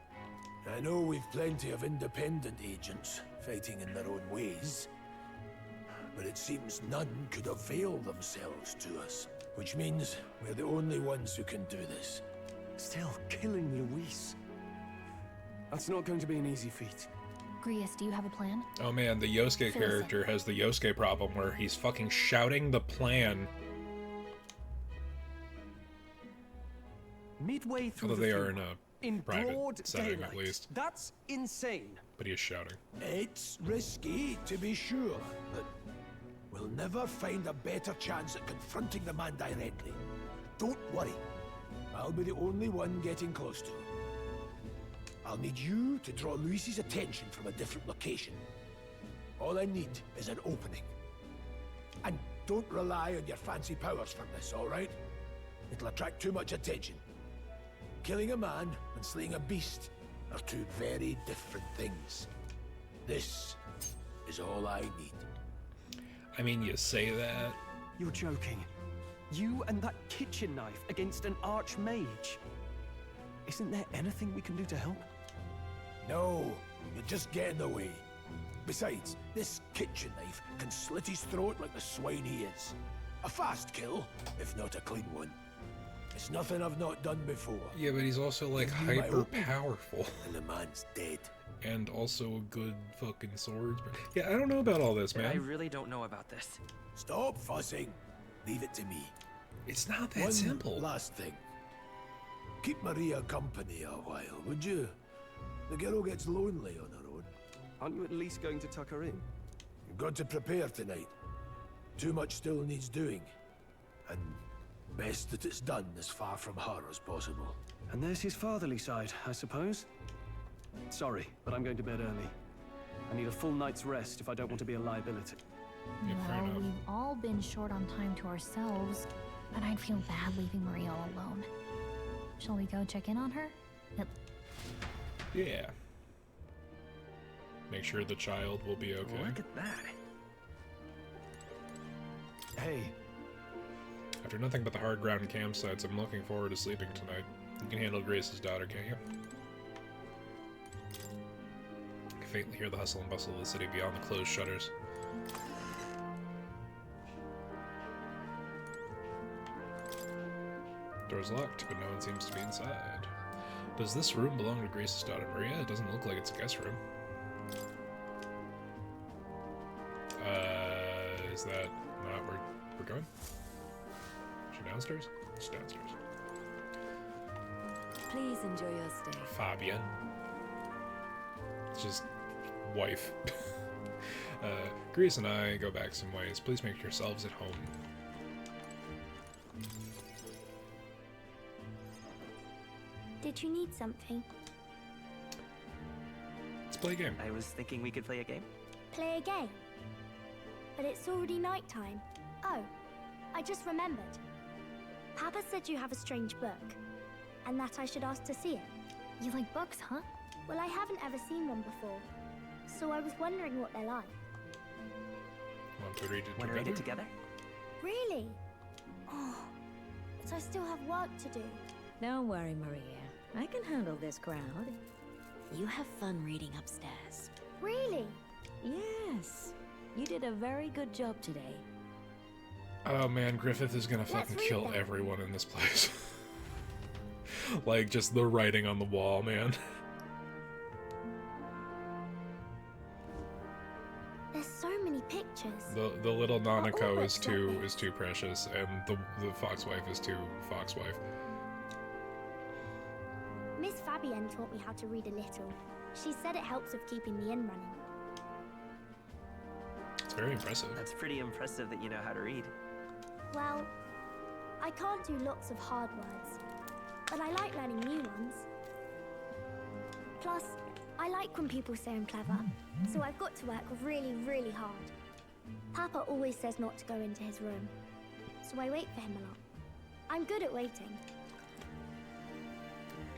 I know we've plenty of independent agents fighting in their own ways, but it seems none could avail themselves to us, which means we're the only ones who can do this. Still, killing Luis. That's not going to be an easy feat. Grius, do you have a plan? Oh man, the Yosuke character has the Yosuke problem where he's fucking shouting the plan. Midway through Although the they are in field, a in private broad setting, daylight. at least. That's insane. But he is shouting. It's risky, to be sure, but we'll never find a better chance at confronting the man directly. Don't worry. I'll be the only one getting close to him. I'll need you to draw Luis's attention from a different location. All I need is an opening. And don't rely on your fancy powers for this, all right? It'll attract too much attention. Killing a man and slaying a beast are two very different things. This is all I need. I mean, you say that. You're joking. You and that kitchen knife against an archmage. Isn't there anything we can do to help? No, you're just getting away. Besides, this kitchen knife can slit his throat like the swine he is. A fast kill, if not a clean one. It's nothing I've not done before. Yeah, but he's also like Give me my hyper opening, powerful. and the man's dead. And also a good fucking swordsman. Yeah, I don't know about all this, I man. really don't know about this. Stop fussing. Leave it to me. It's not that One simple. last thing. Keep Maria company a while, would you? The girl gets lonely on her own. Aren't you at least going to tuck her in? You've got to prepare tonight. Too much still needs doing. And best that it's done as far from her as possible. And there's his fatherly side, I suppose. Sorry, but I'm going to bed early. I need a full night's rest if I don't want to be a liability. Yeah, fair Well, enough. we've all been short on time to ourselves, but I'd feel bad leaving Maria all alone. Shall we go check in on her? Yeah. Make sure the child will be okay. Look at that. Hey, After nothing but the hard ground campsites, I'm looking forward to sleeping tonight. You can handle Grace's daughter, can't you? I can faintly hear the hustle and bustle of the city beyond the closed shutters. Door's locked, but no one seems to be inside. Does this room belong to Grace's daughter Maria? It doesn't look like it's a guest room. Is that not where we're going? Is she downstairs? She's downstairs. Please enjoy your stay. Fabian. It's just wife. Grease and I go back some ways. Please make yourselves at home. Did you need something? Let's play a game. I was thinking we could play a game. Play a game? But it's already nighttime. Oh, I just remembered. Papa said you have a strange book, and that I should ask to see it. You like books, huh? Well, I haven't ever seen one before, so I was wondering what they're like. Want to read it Want to read it together? Really? Oh, but I still have work to do. Don't worry, Maria. I can handle this crowd. You have fun reading upstairs. Really? Yes. You did a very good job today. Oh man, Griffith is gonna Let's fucking read kill that. everyone in this place. Like, just the writing on the wall, man. There's so many pictures. The little Nanako all is too books like is too precious, and the foxwife is too foxwife. Miss Fabienne taught me how to read a little. She said it helps with keeping the inn running. It's very impressive. That's pretty impressive that you know how to read. Well, I can't do lots of hard words, but I like learning new ones. Plus, I like when people say I'm clever, so I've got to work really, really hard. Papa always says not to go into his room, so I wait for him a lot. I'm good at waiting.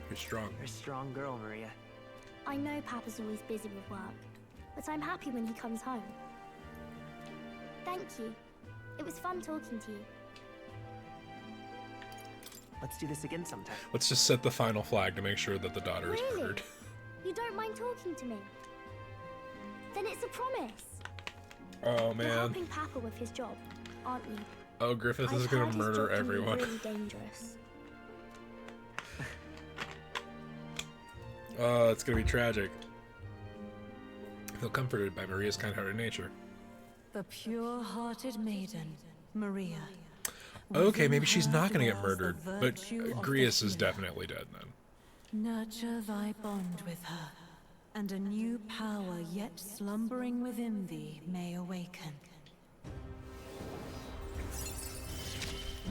You're strong. You're a strong girl, Maria. I know Papa's always busy with work, but I'm happy when he comes home. Thank you. It was fun talking to you. Let's do this again sometime. Let's just set the final flag to make sure that the daughter is Really? murdered. You don't mind talking to me? Then it's a promise. Oh You're man. helping Papa with his job, aren't you? Oh, Griffith I've is gonna heard his murder job can be everyone. Really dangerous. Oh, it's gonna be tragic. I feel comforted by Maria's kind-hearted nature. The pure-hearted maiden, Maria. Okay, Within maybe she's her not gonna get dwells the murdered, but virtue of the Grius is healer. definitely dead then. Nurture thy bond with her, and a new power yet slumbering within thee may awaken.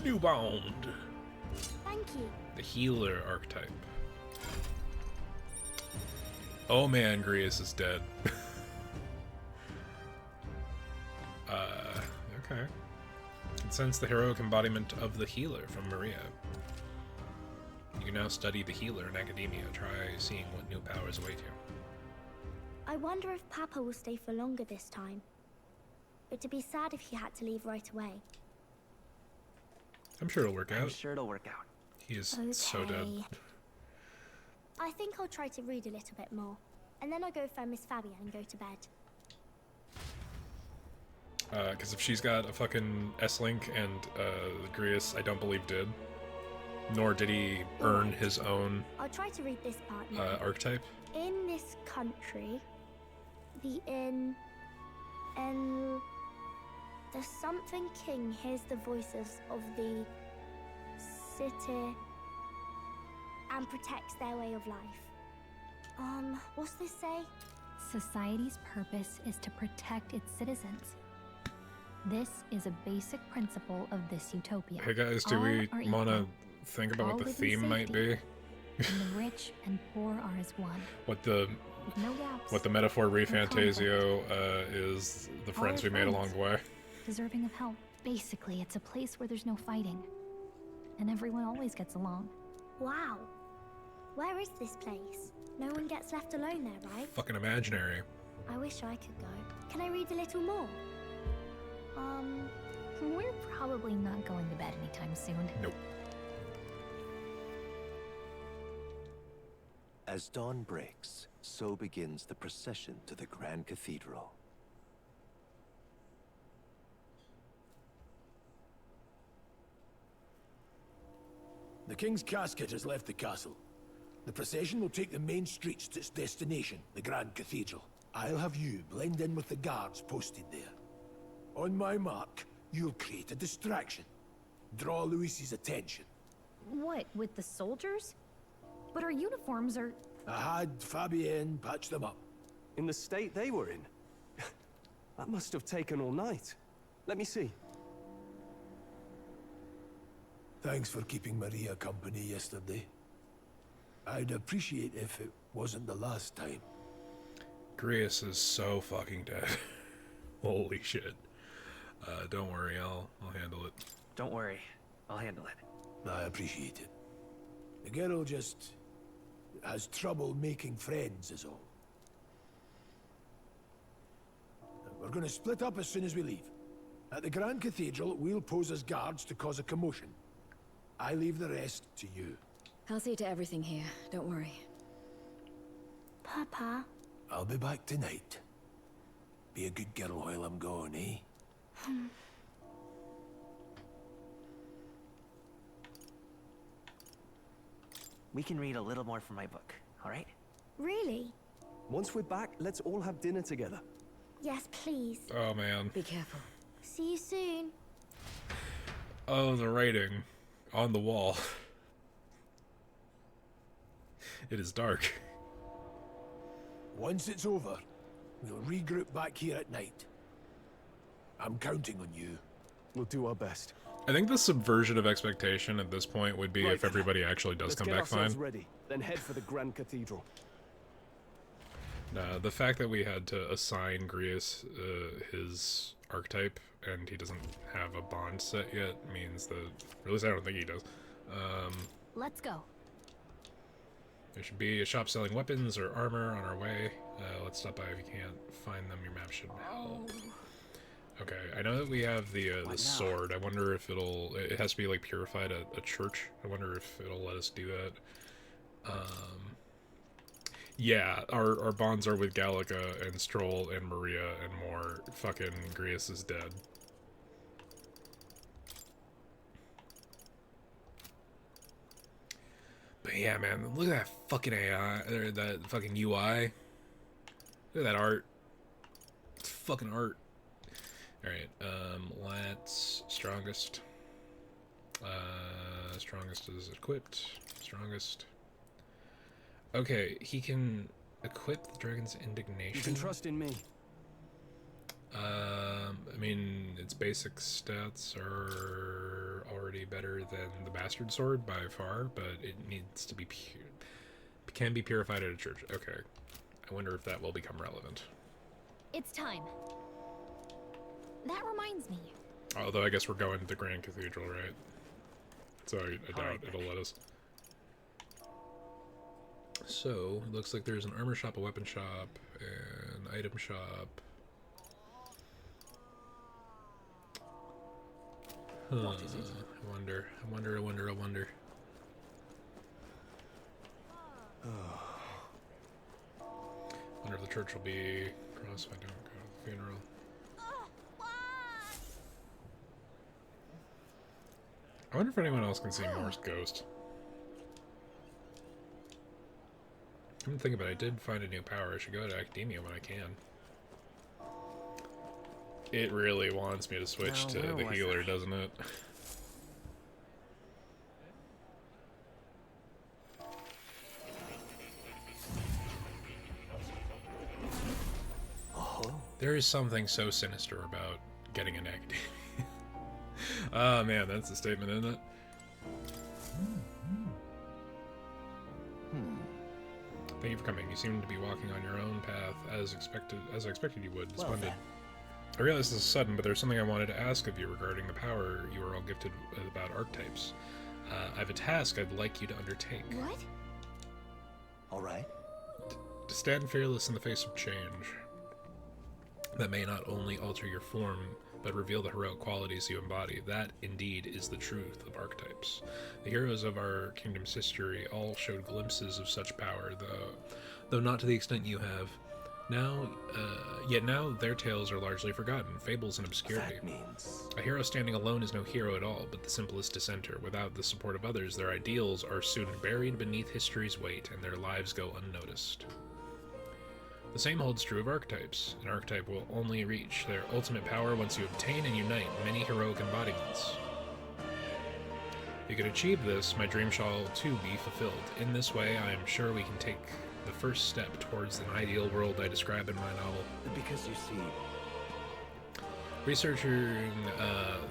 New bond. Thank you. The healer archetype. Oh man, Grius is dead. Okay. Can sense the heroic embodiment of the healer from Maria. You can now study the healer in academia. Try seeing what new powers await you. I wonder if Papa will stay for longer this time. It'd be sad if he had to leave right away. I'm sure it'll work I'm out. sure it'll work out. He is so dead. Okay. I think I'll try to read a little bit more, and then I'll go find Miss Fabian and go to bed. Because if she's got a fucking S-Link and Grius, I don't believe did. Nor did he earn his own I'll try to read this part now. archetype. In this country, the something king hears the voices of the city and protects their way of life. What's this say? Society's purpose is to protect its citizens. This is a basic principle of this utopia. Hey guys, do All we are want to equal. think about All what the live in theme might be? And the rich and poor are as one, What the with no gaps. what the metaphor re No conflict. Fantasio is the friends are we made along friends. the way. Deserving of help. Basically, it's a place where there's no fighting, and everyone always gets along. Wow. Where is this place? No one gets left alone there, right? Fucking imaginary. I wish I could go. Can I read a little more? We're probably not going to bed anytime soon. Nope. As dawn breaks, so begins the procession to the Grand Cathedral. The king's casket has left the castle. The procession will take the main streets to its destination, the Grand Cathedral. I'll have you blend in with the guards posted there. On my mark, you'll create a distraction. Draw Luis's attention. What, with the soldiers? But our uniforms are... I had Fabienne patch them up. In the state they were in? That must have taken all night. Let me see. Thanks for keeping Maria company yesterday. I'd appreciate if it wasn't the last time. Grius is so fucking dead. Holy shit. Don't worry, I'll handle it. Don't worry. I'll handle it. I appreciate it. The girl just has trouble making friends is all. We're gonna split up as soon as we leave. At the Grand Cathedral, we'll pose as guards to cause a commotion. I leave the rest to you. I'll see to everything here. Don't worry. Papa, I'll be back tonight. Be a good girl while I'm gone, eh? We can read a little more from my book, all right? really? Once we're back, let's all have dinner together. Yes, please. Oh man. Be careful. See you soon. Oh, the writing on the wall. It is dark. Once it's over, we'll regroup back here at night. I'm counting on you. We'll do our best. I think the subversion of expectation at this point would be Right. if everybody actually does Let's come get back ourselves fine. ready, then head for the Grand Cathedral. Nah, the fact that we had to assign Grius his archetype and he doesn't have a bond set yet means that, or at least I don't think he does. Let's go. There should be a shop selling weapons or armor on our way. Let's stop by if you can't find them. Your map should help. Okay, I know that we have the sword. I wonder if it has to be like purified at a church. I wonder if it'll let us do that. Yeah, our bonds are with Gallica and Stroll and Maria and more. Fucking Grius is dead. But yeah, man, look at that fucking AI, or that fucking UI. Look at that art. It's fucking art. Alright, let's... Strongest. Strongest is equipped. Strongest. Okay, he can equip the Dragon's Indignation. You can trust in me. I mean, its basic stats are already better than the Bastard Sword by far, but it needs to be can be purified at a church. Okay. I wonder if that will become relevant. It's time. That reminds me. Although I guess we're going to the Grand Cathedral, right? So I doubt it'll let us. So, it looks like there's an armor shop, a weapon shop, an item shop. Huh. I wonder. Wonder if the church will be crossed if I don't go to the funeral. I wonder if anyone else can see Morse Ghost. I'm thinking about it. I did find a new power. I should go to Academia when I can. It really wants me to switch to the healer, doesn't it? There is something so sinister about getting an Academia. Oh man, that's a statement, isn't it? Thank you for coming. You seem to be walking on your own path as I expected you would. Splendid. I realize this is sudden, but there's something I wanted to ask of you regarding the power you were all gifted about archetypes. I have a task I'd like you to undertake. What? All right. To stand fearless in the face of change. That may not only alter your form, but reveal the heroic qualities you embody. That, indeed, is the truth of archetypes. The heroes of our kingdom's history all showed glimpses of such power, though not to the extent you have. Yet now their tales are largely forgotten, fables and obscurity. That means... A hero standing alone is no hero at all, but the simplest dissenter. Without the support of others, their ideals are soon buried beneath history's weight, and their lives go unnoticed. The same holds true of archetypes. An archetype will only reach their ultimate power once you obtain and unite many heroic embodiments. If you can achieve this, my dream shall too be fulfilled. In this way, I am sure we can take the first step towards an ideal world I describe in my novel. Because you see... Researching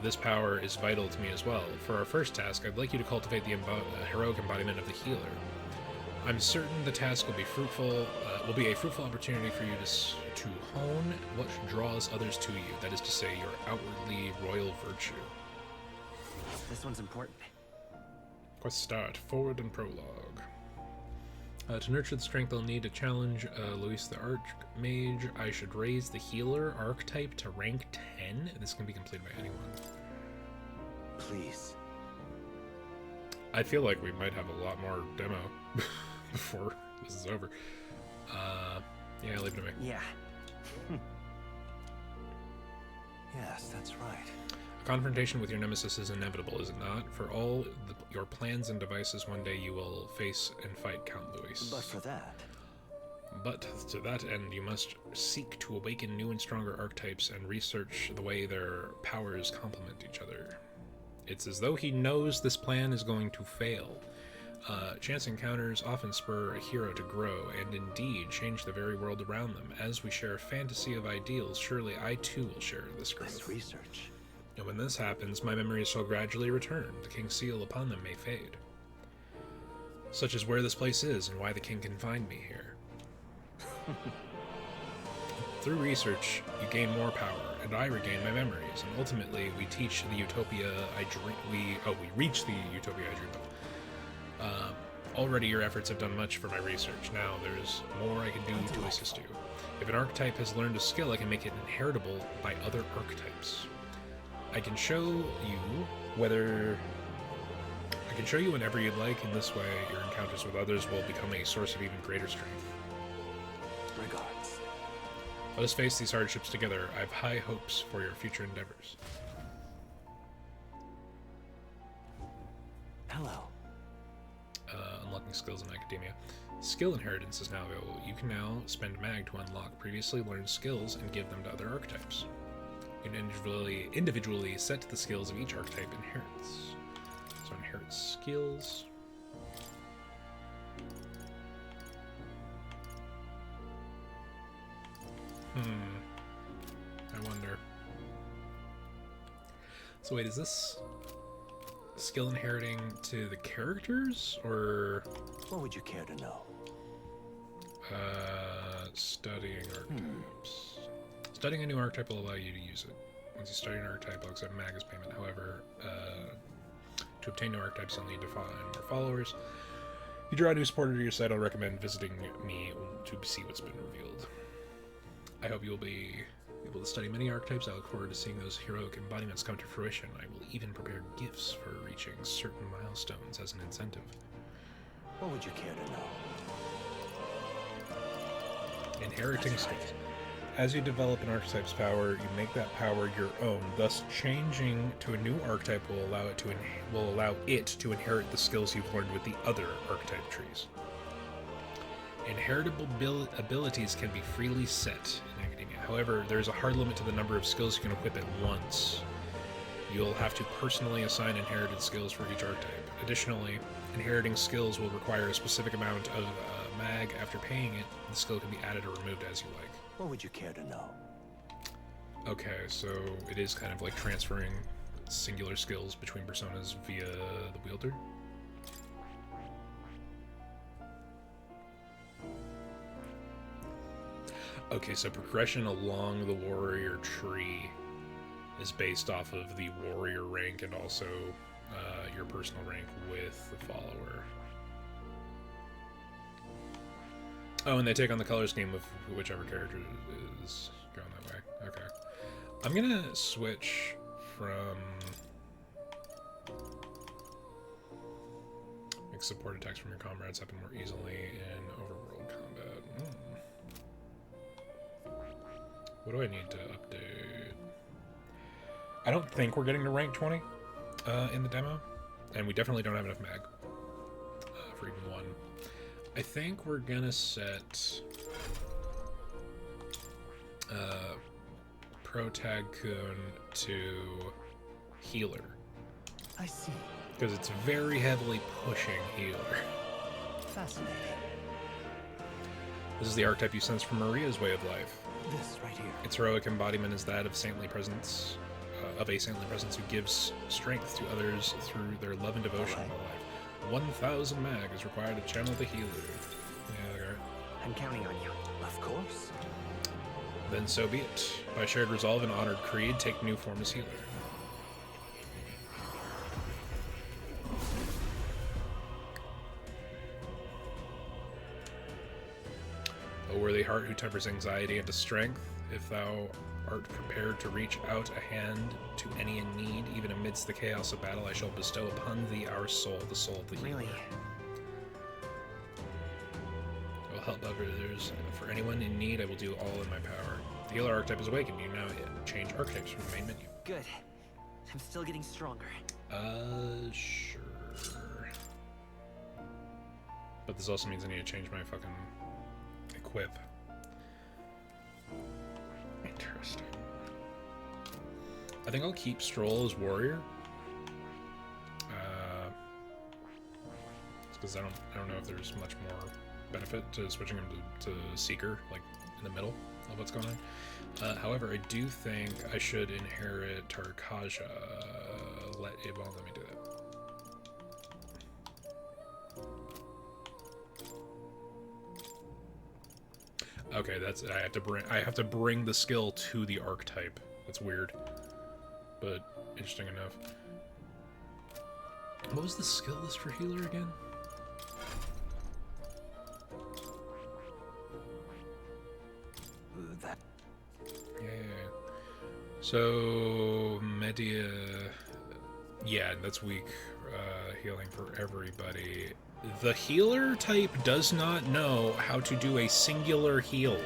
this power is vital to me as well. For our first task, I'd like you to cultivate the heroic embodiment of the healer. I'm certain the task will be a fruitful opportunity for you to hone what draws others to you. That is to say, your outwardly royal virtue. This one's important. Quest start. Forward and prologue. To nurture the strength I'll need to challenge Luis the Archmage, I should raise the healer archetype to rank 10. This can be completed by anyone. Please. I feel like we might have a lot more demo before this is over. Yeah, leave it to me. Yeah. Yes, that's right. A confrontation with your nemesis is inevitable, is it not? For all your plans and devices, one day you will face and fight Count Luis. But for that... But to that end, you must seek to awaken new and stronger archetypes and research the way their powers complement each other. It's as though he knows this plan is going to fail. Chance encounters often spur a hero to grow, and indeed change the very world around them. As we share a fantasy of ideals, surely I too will share this growth. This research. And when this happens, my memories shall gradually return. The king's seal upon them may fade. Such is where this place is, and why the king can find me here. Through research, you gain more power, and I regain my memories, and ultimately we teach the utopia I dream. We reach the utopia I dream of. Already, your efforts have done much for my research. Now there's more I can do to assist you. If an archetype has learned a skill, I can make it inheritable by other archetypes. I can show you whenever you'd like. In this way, your encounters with others will become a source of even greater strength. Regards. Let us face these hardships together. I have high hopes for your future endeavors. Hello. Unlocking skills in academia. Skill inheritance is now available. You can now spend mag to unlock previously learned skills and give them to other archetypes. You can individually set the skills of each archetype inherits. So inherit skills. I wonder. So wait, is this skill inheriting to the characters, or What would you care to know? studying archetypes? Studying a new archetype will allow you to use it. Once you study an archetype, you'll accept mag as payment. However, to obtain new archetypes, you'll need to find more followers. If you draw a new supporter to your site, I'll recommend visiting me to see what's been revealed. I hope you'll be able to study many archetypes. I look forward to seeing those heroic embodiments come to fruition. I will even prepare gifts for reaching certain milestones as an incentive. What would you care to know? Inheriting skills. As you develop an archetype's power, you make that power your own. Thus, changing to a new archetype will allow it to inherit the skills you've learned with the other archetype trees. Inheritable abilities can be freely set in academia. However, there is a hard limit to the number of skills you can equip at once. You'll have to personally assign inherited skills for each archetype. Additionally, inheriting skills will require a specific amount of mag. After paying it, the skill can be added or removed as you like. What would you care to know? Okay, so it is kind of like transferring singular skills between personas via the wielder. Okay, so progression along the warrior tree is based off of the warrior rank and also your personal rank with the follower. Oh, and they take on the color scheme of whichever character is going that way. Okay. I'm gonna switch from... Make support attacks from your comrades happen more easily in overworld combat. What do I need to update? I don't think we're getting to rank 20 in the demo, and we definitely don't have enough mag for even one. I think we're gonna set Pro Tag Kun to healer. I see. Because it's very heavily pushing healer. Fascinating. This is the archetype you sense from Maria's way of life. This right here. Its heroic embodiment is that of saintly presence, of a saintly presence who gives strength to others through their love and devotion to life. 1,000 mag is required to channel the healer. Yeah, okay. I'm counting on you. Of course. Then so be it. By shared resolve and honored creed, take new form as healer. O worthy heart who tempers anxiety into strength, if thou art prepared to reach out a hand to any in need, even amidst the chaos of battle, I shall bestow upon thee our soul, the soul of the healer. Really? I will help others. For anyone in need, I will do all in my power. The healer archetype is awakened. You now change archetypes from the main menu. Good. I'm still getting stronger. Sure. But this also means I need to change my fucking equip. Interesting. I think I'll keep Stroll as warrior. Because I don't know if there's much more benefit to switching him to Seeker, like in the middle of what's going on. However, I do think I should inherit Tarkaja. It won't let me do that. Okay, that's I have to bring the skill to the archetype. That's weird, but interesting enough. What was the skill list for healer again? That. Yeah. So Media, yeah, that's weak. Healing for everybody. The healer type does not know how to do a singular heal.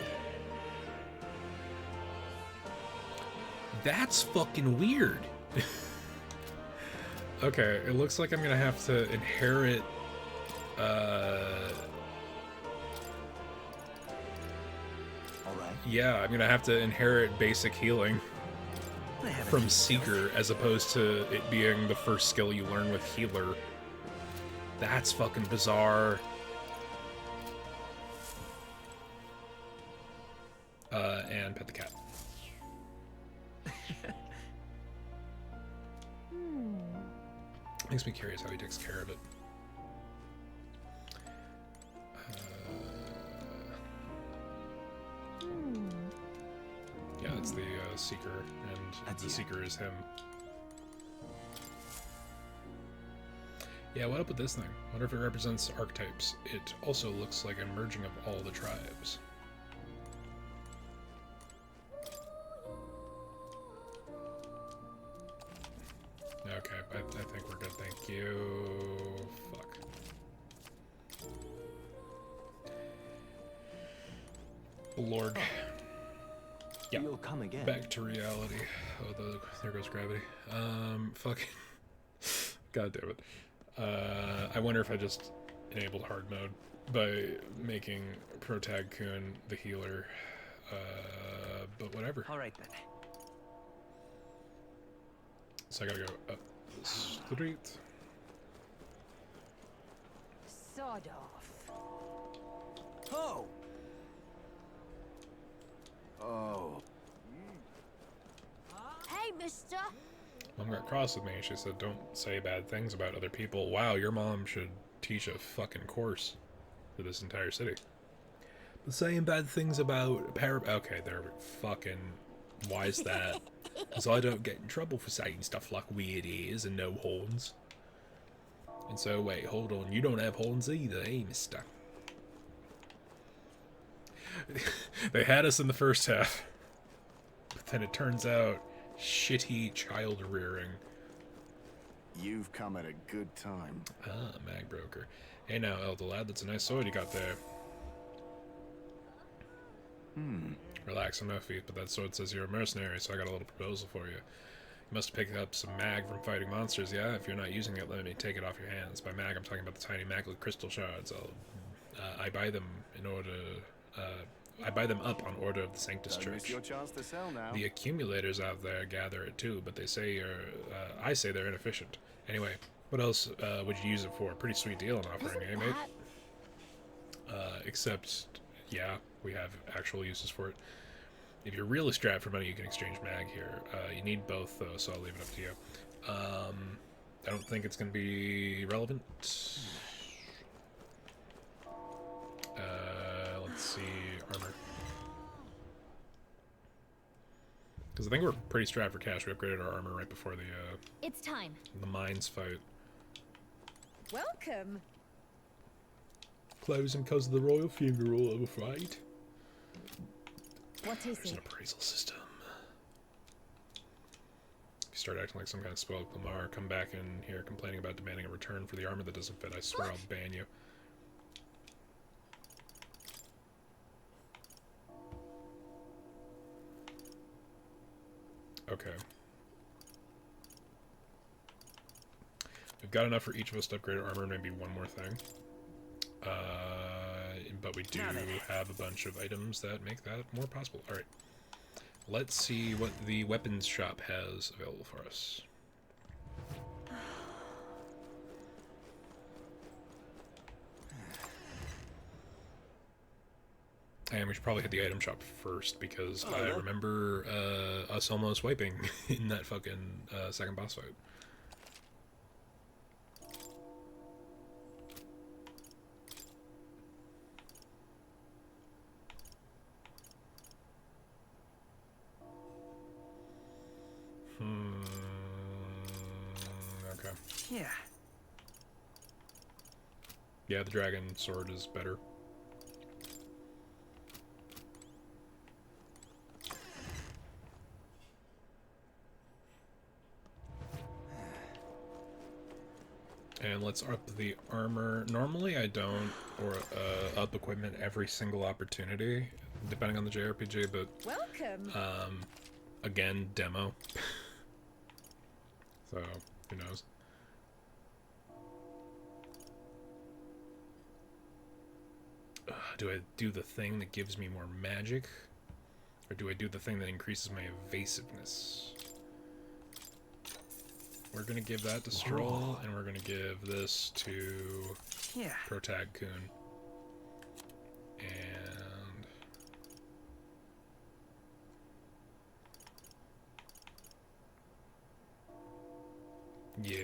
That's fucking weird. Okay, it looks like I'm gonna have to inherit yeah, I'm gonna have to inherit basic healing from Seeker as opposed to it being the first skill you learn with Healer. That's fucking bizarre. And pet the cat. Makes me curious how he takes care of it. Yeah, it's the Seeker, and the Seeker is him. Yeah, what up with this thing? Wonder if it represents archetypes. It also looks like a merging of all the tribes. Okay, I think we're good, thank you. Fuck. Lord. Yeah. You'll come again. Back to reality. Oh, there goes gravity. Fucking. God damn it. I wonder if I just enabled hard mode by making Protag Kun the healer. But whatever. Alright then. So I gotta go up the street. Sawed off. Oh! Oh. Hey, mister. Mom got cross with me. She said, don't say bad things about other people. Wow, your mom should teach a fucking course for this entire city. But saying bad things about okay, there we fucking... Why is that? So I don't get in trouble for saying stuff like weird ears and no horns. And so, wait, hold on. You don't have horns either, eh, mister? They had us in the first half. But then it turns out, shitty child rearing. You've come at a good time. Ah, mag broker. Hey now, elder lad, that's a nice sword you got there. Relax, I'm no thief, but that sword says you're a mercenary, so I got a little proposal for you. You must have picked up some mag from fighting monsters, yeah? If you're not using it, let me take it off your hands. By mag, I'm talking about the tiny maglet crystal shards. I buy them in order... I buy them up on order of the Sanctus Church. Miss your chance to sell now. The accumulators out there gather it too, but they say I say they're inefficient. Anyway, what else would you use it for? Pretty sweet deal I'm offering, eh, mate? Except, yeah, we have actual uses for it. If you're really strapped for money, you can exchange mag here. You need both, though, so I'll leave it up to you. I don't think it's going to be relevant. Let's see, armor. Because I think we're pretty strapped for cash. We upgraded our armor right before It's time. the mines fight. Welcome. Closing because of the royal funeral, I'm afraid. What is There's an it? appraisal system. You start acting like some kind of spoiled Lamar, come back in here complaining about demanding a return for the armor that doesn't fit. I swear I'll ban you. Okay. We've got enough for each of us to upgrade our armor, maybe one more thing. But we do have a bunch of items that make that more possible. Alright. Let's see what the weapons shop has available for us. And we should probably hit the item shop first, because I remember us almost wiping in that fucking second boss fight. Yeah. Yeah, the dragon sword is better. And let's up the armor. Normally I don't, or up equipment every single opportunity, depending on the JRPG, but Welcome. Again, demo. So, who knows? Do I do the thing that gives me more magic? Or do I do the thing that increases my evasiveness? We're gonna give that to Stroll, and we're gonna give this to Protag Kun. And yeah,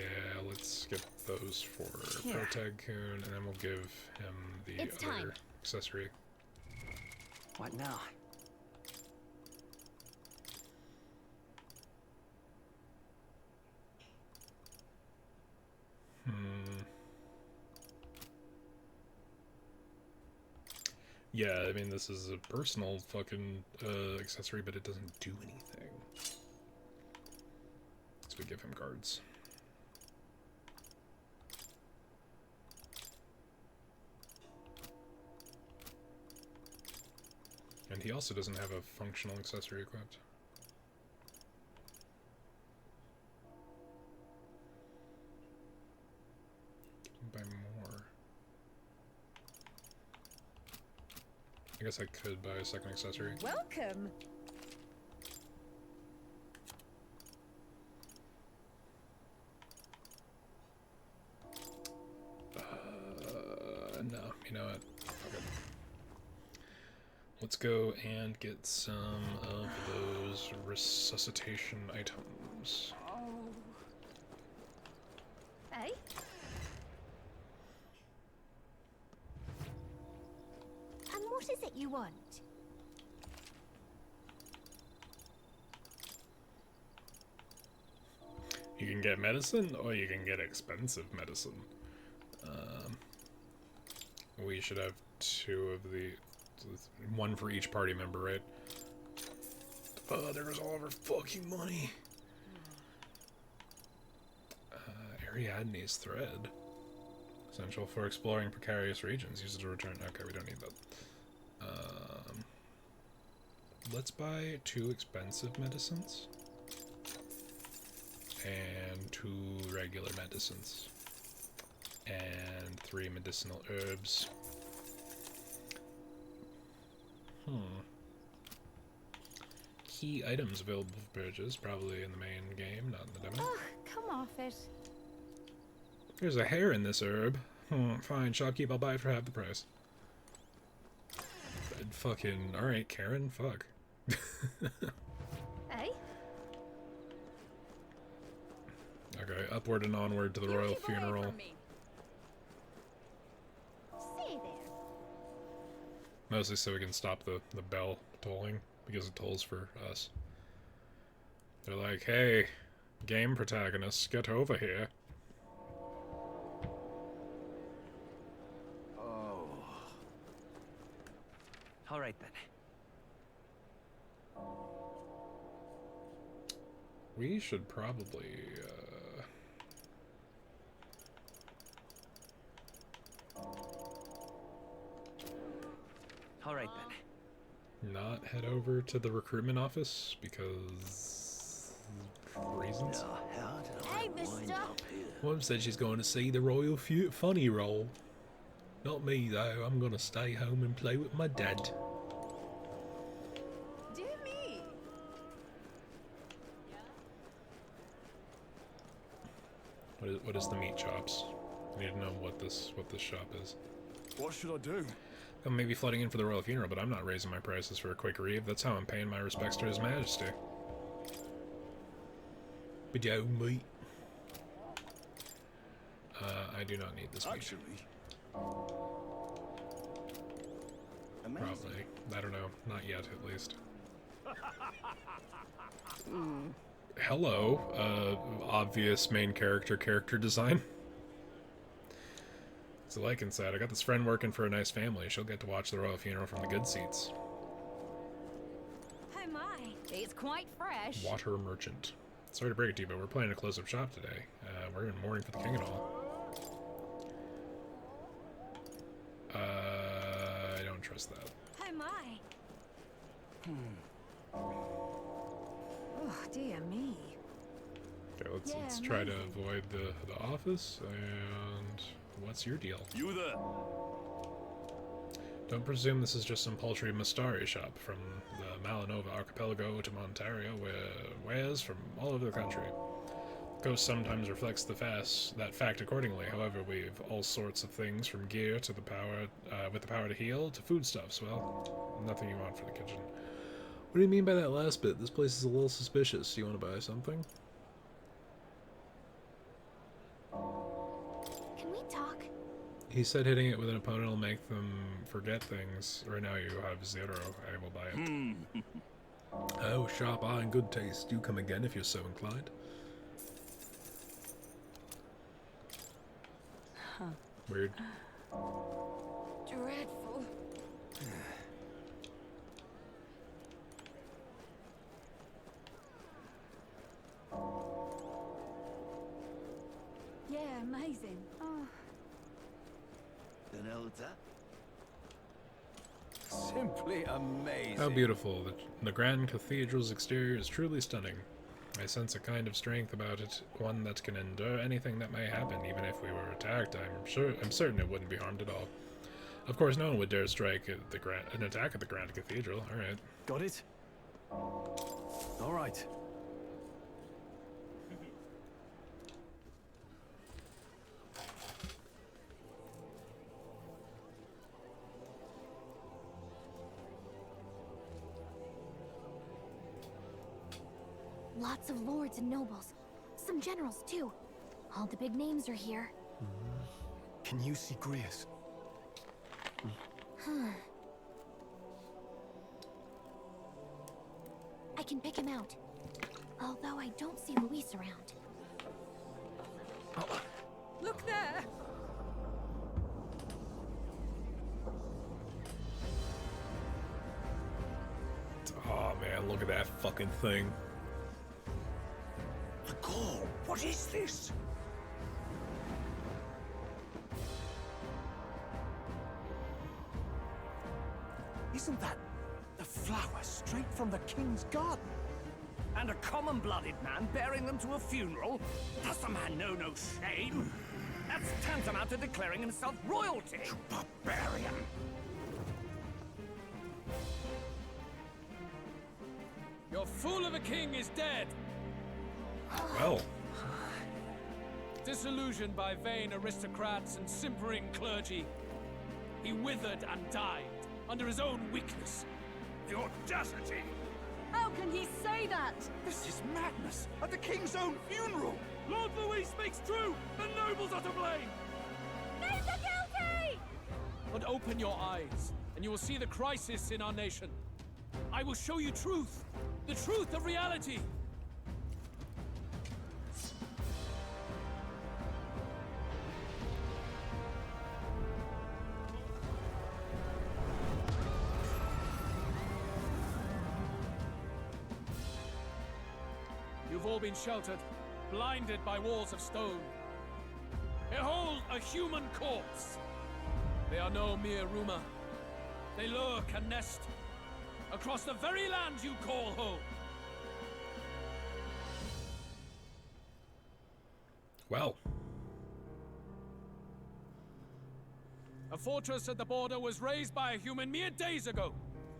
let's skip those for Protag Kun, and then we'll give him the other accessory. What now? Yeah, I mean, this is a personal fucking accessory, but it doesn't do anything. So we give him cards. And he also doesn't have a functional accessory equipped. Buy more. I guess I could buy a second accessory. Welcome. No, you know what? Okay. Let's go and get some of those resuscitation items. Hey? And what is it you want? You can get medicine, or you can get expensive medicine. We should have two of the... one for each party member, right? Oh, there goes all of our fucking money. Ariadne's thread. Essential for exploring precarious regions. Use it to return... Okay, we don't need that. Let's buy 2 expensive medicines. And 2 regular medicines. And 3 medicinal herbs. Key items available for purchase, probably in the main game, not in the demo. Oh, come off it. There's a hair in this herb. Fine, shopkeep, I'll buy it for half the price. Fucking, alright, Karen, fuck. Hey? Okay, upward and onward to the royal funeral. See there. Mostly so we can stop the bell tolling, because it tolls for us. They're like, hey, game protagonists, get over here. Oh. All right then. We should probably, All right then. not head over to the recruitment office, because... reasons? Hey, mister! Mom said she's going to see the Royal Funny Roll. Not me, though. I'm going to stay home and play with my dad. Do me. What is the meat chops? I need to know what this shop is. What should I do? I may be flooding in for the royal funeral, but I'm not raising my prices for a quick reeve. That's how I'm paying my respects to His Majesty. But yo, meat. I do not need this meat. Actually, Probably. I don't know. Not yet, at least. hello, obvious main character design. So like inside, I got this friend working for a nice family. She'll get to watch the royal funeral from the good seats. Oh my, it's quite fresh. Water merchant. Sorry to break it to you, but we're playing a close-up shop today. We're in mourning for the king and all. I don't trust that. Oh my. Oh dear me. Okay, let's Yeah, try to amazing. avoid the office. And what's your deal? You there? Don't presume this is just some paltry Mastari shop from the Malinova archipelago to Montario, where wares from all over the country. Coast sometimes reflects that fact accordingly. However, we've all sorts of things from gear to the power, with the power to heal, to foodstuffs. Well, nothing you want for the kitchen. What do you mean by that last bit? This place is a little suspicious. You want to buy something? Can we talk? He said hitting it with an opponent will make them forget things. Right now you have 0. I will buy it. Oh, sharp eye and good taste. Do come again if you're so inclined. Weird. Dreadful. Yeah, amazing. Oh. Simply amazing. How beautiful. The Grand Cathedral's exterior is truly stunning. I sense a kind of strength about it, one that can endure anything that may happen, even if we were attacked. I'm certain it wouldn't be harmed at all. Of course, no one would dare strike at an attack at the Grand Cathedral. All right. Got it? All right. Lots of lords and nobles. Some generals, too. All the big names are here. Can you see Grius? I can pick him out. Although I don't see Luis around. Look there! Oh man, look at that fucking thing. The call. What is this? Isn't that the flower straight from the king's garden? And a common-blooded man bearing them to a funeral? Does the man know no shame? That's tantamount to declaring himself royalty. You barbarian! Your fool of a king is dead, Well, disillusioned by vain aristocrats and simpering clergy. He withered and died under his own weakness. The audacity! How can he say that? This is madness! At the king's own funeral! Lord Louis speaks true! The nobles are to blame! Names are guilty! But open your eyes, and you will see the crisis in our nation. I will show you truth! The truth of reality! You've all been sheltered, blinded by walls of stone. Behold a human corpse! They are no mere rumor. They lurk and nest across the very land you call home. well. A fortress at the border was raised by a human mere days ago.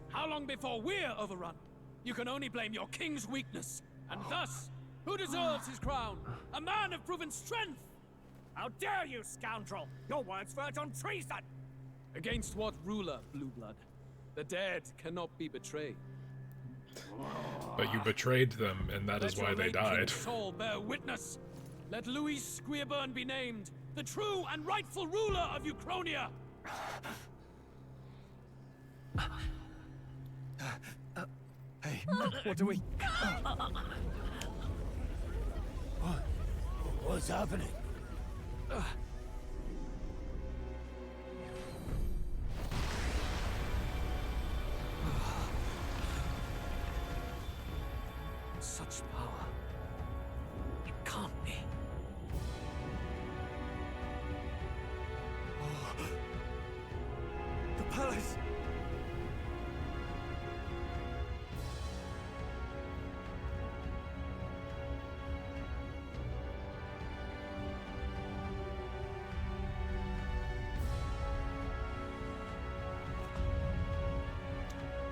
How long before we're overrun? You can only blame your king's weakness. And thus, who deserves his crown? A man of proven strength! How dare you, scoundrel! Your words verge on treason! Against what ruler, Blue Blood? The dead cannot be betrayed. But you betrayed them, and that is Let why your they late died. king's soul bear witness. Let Louis Squeerburn be named, the true and rightful ruler of Uchronia. Hey, what do we... What's happening? Such power. It can't be. The palace!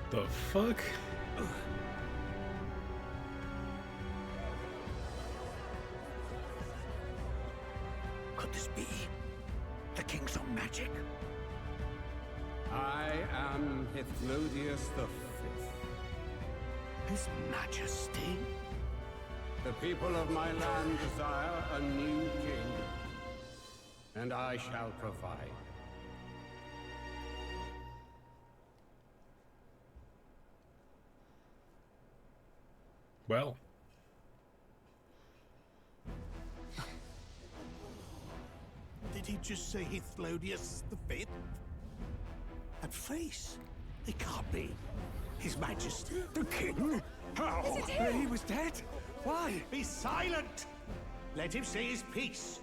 The fuck? Could this be the king's own magic? I am Hythlodius the Fifth. His Majesty? The people of my land desire a new king, and I shall provide. Well. Did he just say Hythlodius the Fifth? That face? It can't be. His Majesty, the King? How? Is it him? He was dead? Why? Be silent! Let him say his piece.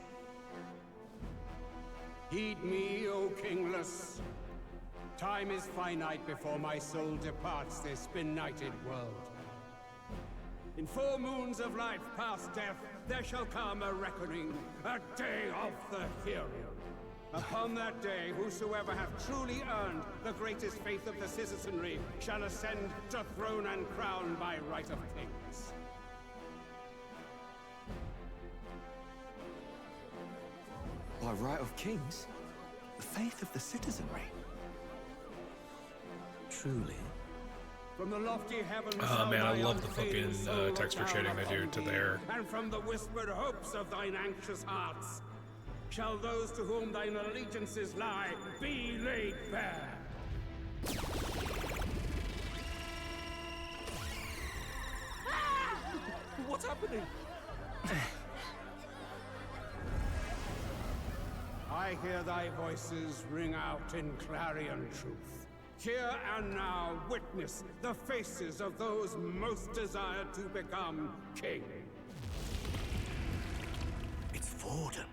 Heed me, O kingless. Time is finite before my soul departs this benighted world. In 4 moons of life past death, there shall come a reckoning, a day of the hero. Upon that day, whosoever hath truly earned the greatest faith of the citizenry shall ascend to throne and crown by right of kings. By right of kings? The faith of the citizenry? Truly? From the lofty heavens, Oh man, I love the unfading fucking soul texture down shading they do upon to thee, there. and from the whispered hopes of thine anxious hearts, shall those to whom thine allegiances lie be laid bare. What's happening? I hear thy voices ring out in clarion truth. Here and now witness the faces of those most desired to become king. It's Forden.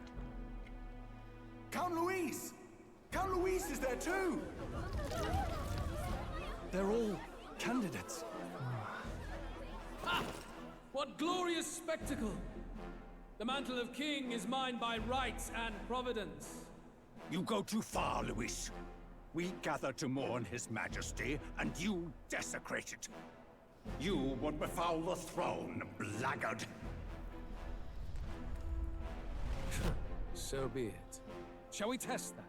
Count Louise! Count Louise is there too! They're all candidates. Ah! What glorious spectacle! The mantle of king is mine by rights and providence. You go too far, Louis. We gather to mourn His Majesty, and you desecrate it. You would befoul the throne, blackguard. So be it. Shall we test that?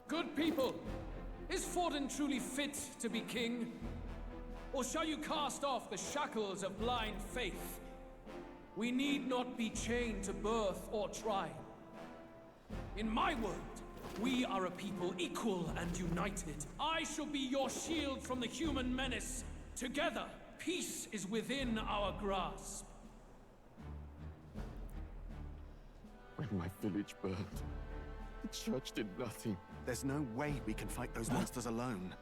Good people, is Forden truly fit to be king? Or shall you cast off the shackles of blind faith? We need not be chained to birth or tribe. In my world, we are a people equal and united. I shall be your shield from the human menace. Together, peace is within our grasp. When my village burned, the church did nothing. There's no way we can fight those monsters alone.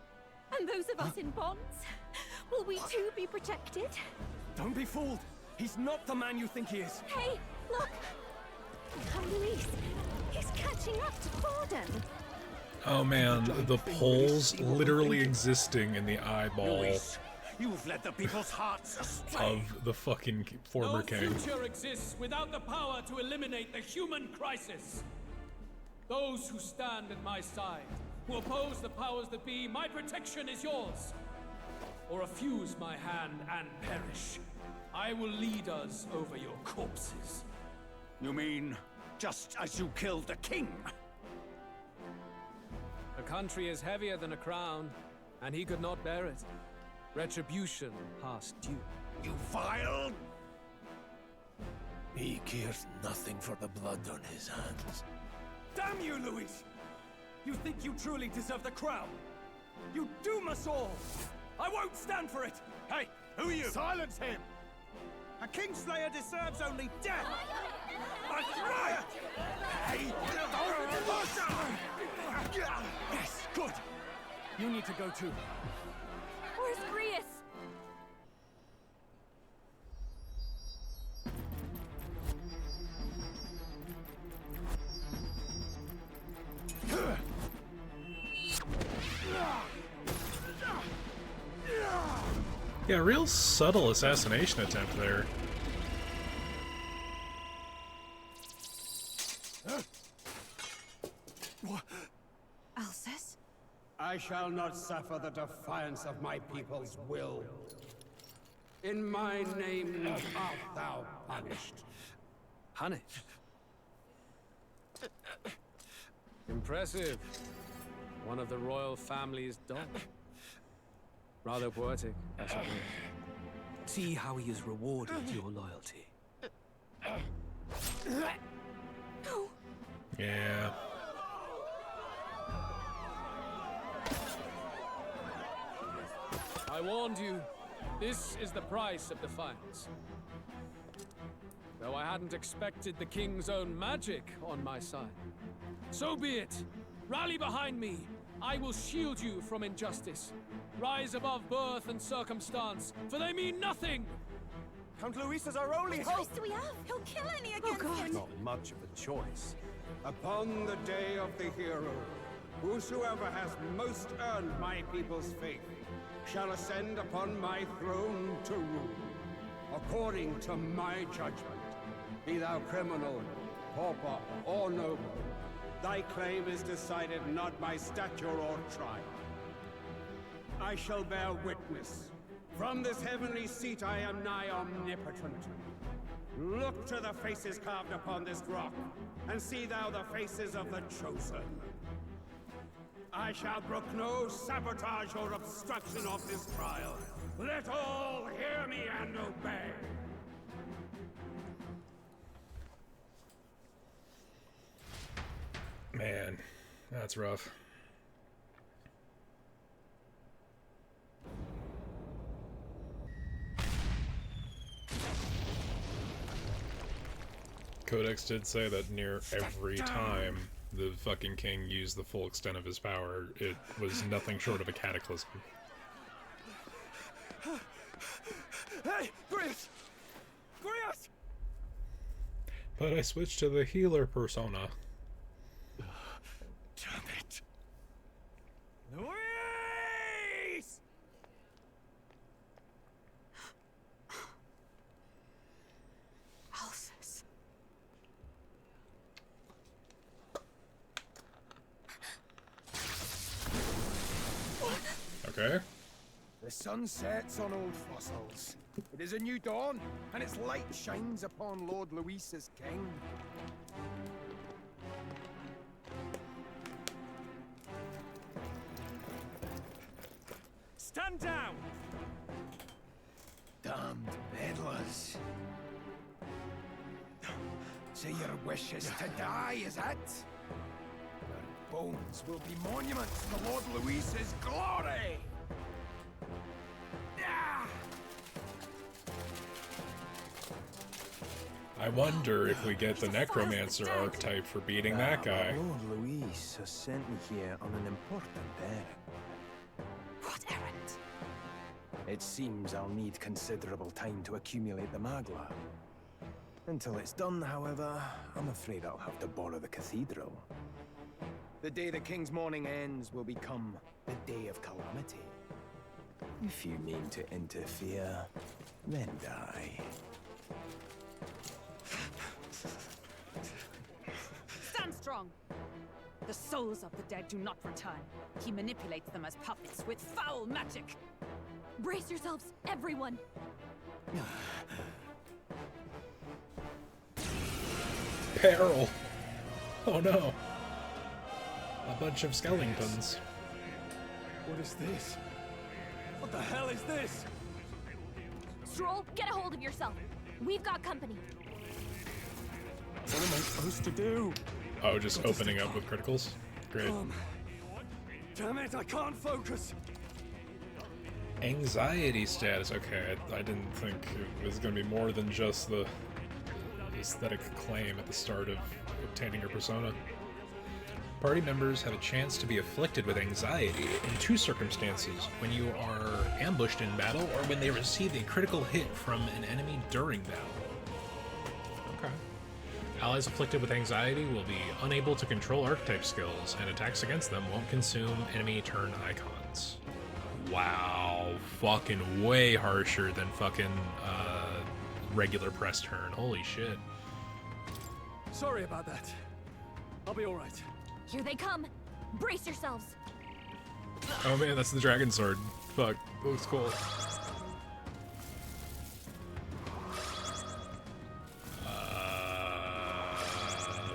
And those of us in bonds? Will we too be protected? Don't be fooled! He's not the man you think he is! Hey, look! Come, Luis. He's catching up to Forden. Oh man, the poles literally existing in the eyeball Louis, you've led the people's hearts astray. of the fucking former No king. future exists without the power to eliminate the human crisis. Those who stand at my side, who oppose the powers that be, my protection is yours. Or refuse my hand and perish. I will lead us over your corpses. You mean, just as you killed the king? A country is heavier than a crown, and he could not bear it. Retribution past due. You vile! He cares nothing for the blood on his hands. Damn you, Luis! You think you truly deserve the crown? You doom us all! I won't stand for it! Hey, who are you? Silence him! A Kingslayer deserves only death! That's right! Hey! Yes, good! You need to go too. Where's Grius? Yeah, real subtle assassination attempt there. Alcest? I shall not suffer the defiance of my people's will. In my name art thou punished. Punished? Impressive. One of the royal family's dog. Rather poetic, I suppose. See how he has rewarded your loyalty. Yeah. I warned you. This is the price of defiance. Though I hadn't expected the king's own magic on my side. So be it. Rally behind me. I will shield you from injustice. Rise above birth and circumstance, for they mean nothing! Count Luis is our only What choice do we have? He'll kill any against him. Not much of a choice. Upon the day of the hero, whosoever has most earned my people's faith shall ascend upon my throne to rule, according to my judgment. Be thou criminal, pauper, or noble, thy claim is decided not by stature or trial. I shall bear witness. From this heavenly seat I am nigh omnipotent. Look to the faces carved upon this rock, and see thou the faces of the chosen. I shall brook no sabotage or obstruction of this trial. Let all hear me and obey. Man, that's rough. Codex did say that near every time the fucking king used the full extent of his power, it was nothing short of a cataclysm. Hey, Grius! Grius! But I switched to the healer persona. Damn it. Luis! Alcest. Okay. The sun sets on old fossils. It is a new dawn, and its light shines upon Lord Luis as king. Stand down! Damned meddlers. So your wish is to die, is it? Your bones will be monuments to Lord Luis's glory! Ah! I wonder if we get the Necromancer archetype for beating that guy. Lord Luis has sent me here on an important errand. What errand? It seems I'll need considerable time to accumulate the Magla. Until it's done, however, I'm afraid I'll have to borrow the cathedral. The day the King's morning ends will become the day of calamity. If you mean to interfere, then die. Stand strong! The souls of the dead do not return. He manipulates them as puppets with foul magic! Brace yourselves, everyone! Peril! Oh no! A bunch of skeletons. What is this? What the hell is this? Stroll, get a hold of yourself. We've got company. What am I supposed to do? Oh, just opening up with criticals? Great. Damn it, I can't focus! Anxiety status. Okay, I didn't think it was going to be more than just the aesthetic claim at the start of obtaining your persona. Party members have a chance to be afflicted with anxiety in two circumstances: when you are ambushed in battle or when they receive a critical hit from an enemy during battle. Okay. Allies afflicted with anxiety will be unable to control archetype skills, and attacks against them won't consume enemy turn icons. Wow. Fucking way harsher than fucking regular press turn. Holy shit. Sorry about that. I'll be alright. Here they come. Brace yourselves. Oh man, that's the dragon sword. Fuck, that looks cool.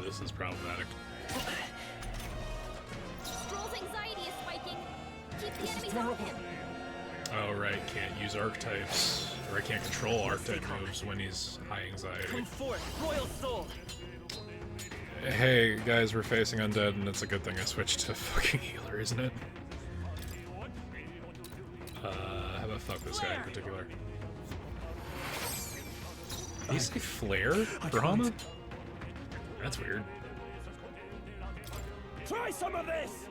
This is problematic. Stroll's anxiety is spiking. Keep the enemies off him. Oh right, can't use archetypes, or I can't control archetype moves when he's high anxiety. Come forth, Royal Soul! Hey guys, we're facing undead, and it's a good thing I switched to fucking healer, isn't it? How about fuck this guy in particular? Did he say flare? Brahma? That's weird. Try some of this!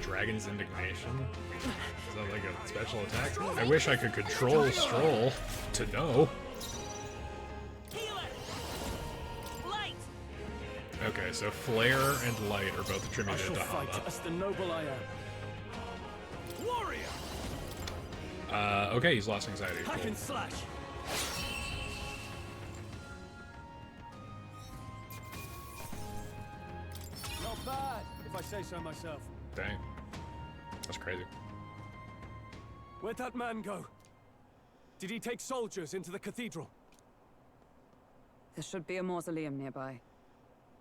Dragon's Indignation? Is that like a special attack? I wish I could control Stroll to know. Okay, so Flare and Light are both attributed to Hama. As the noble I am. Warrior! Okay, he's lost anxiety. Hack Cool. and slash! Not bad, if I say so myself. Dang. That's crazy. Where'd that man go? Did he take soldiers into the cathedral? There should be a mausoleum nearby.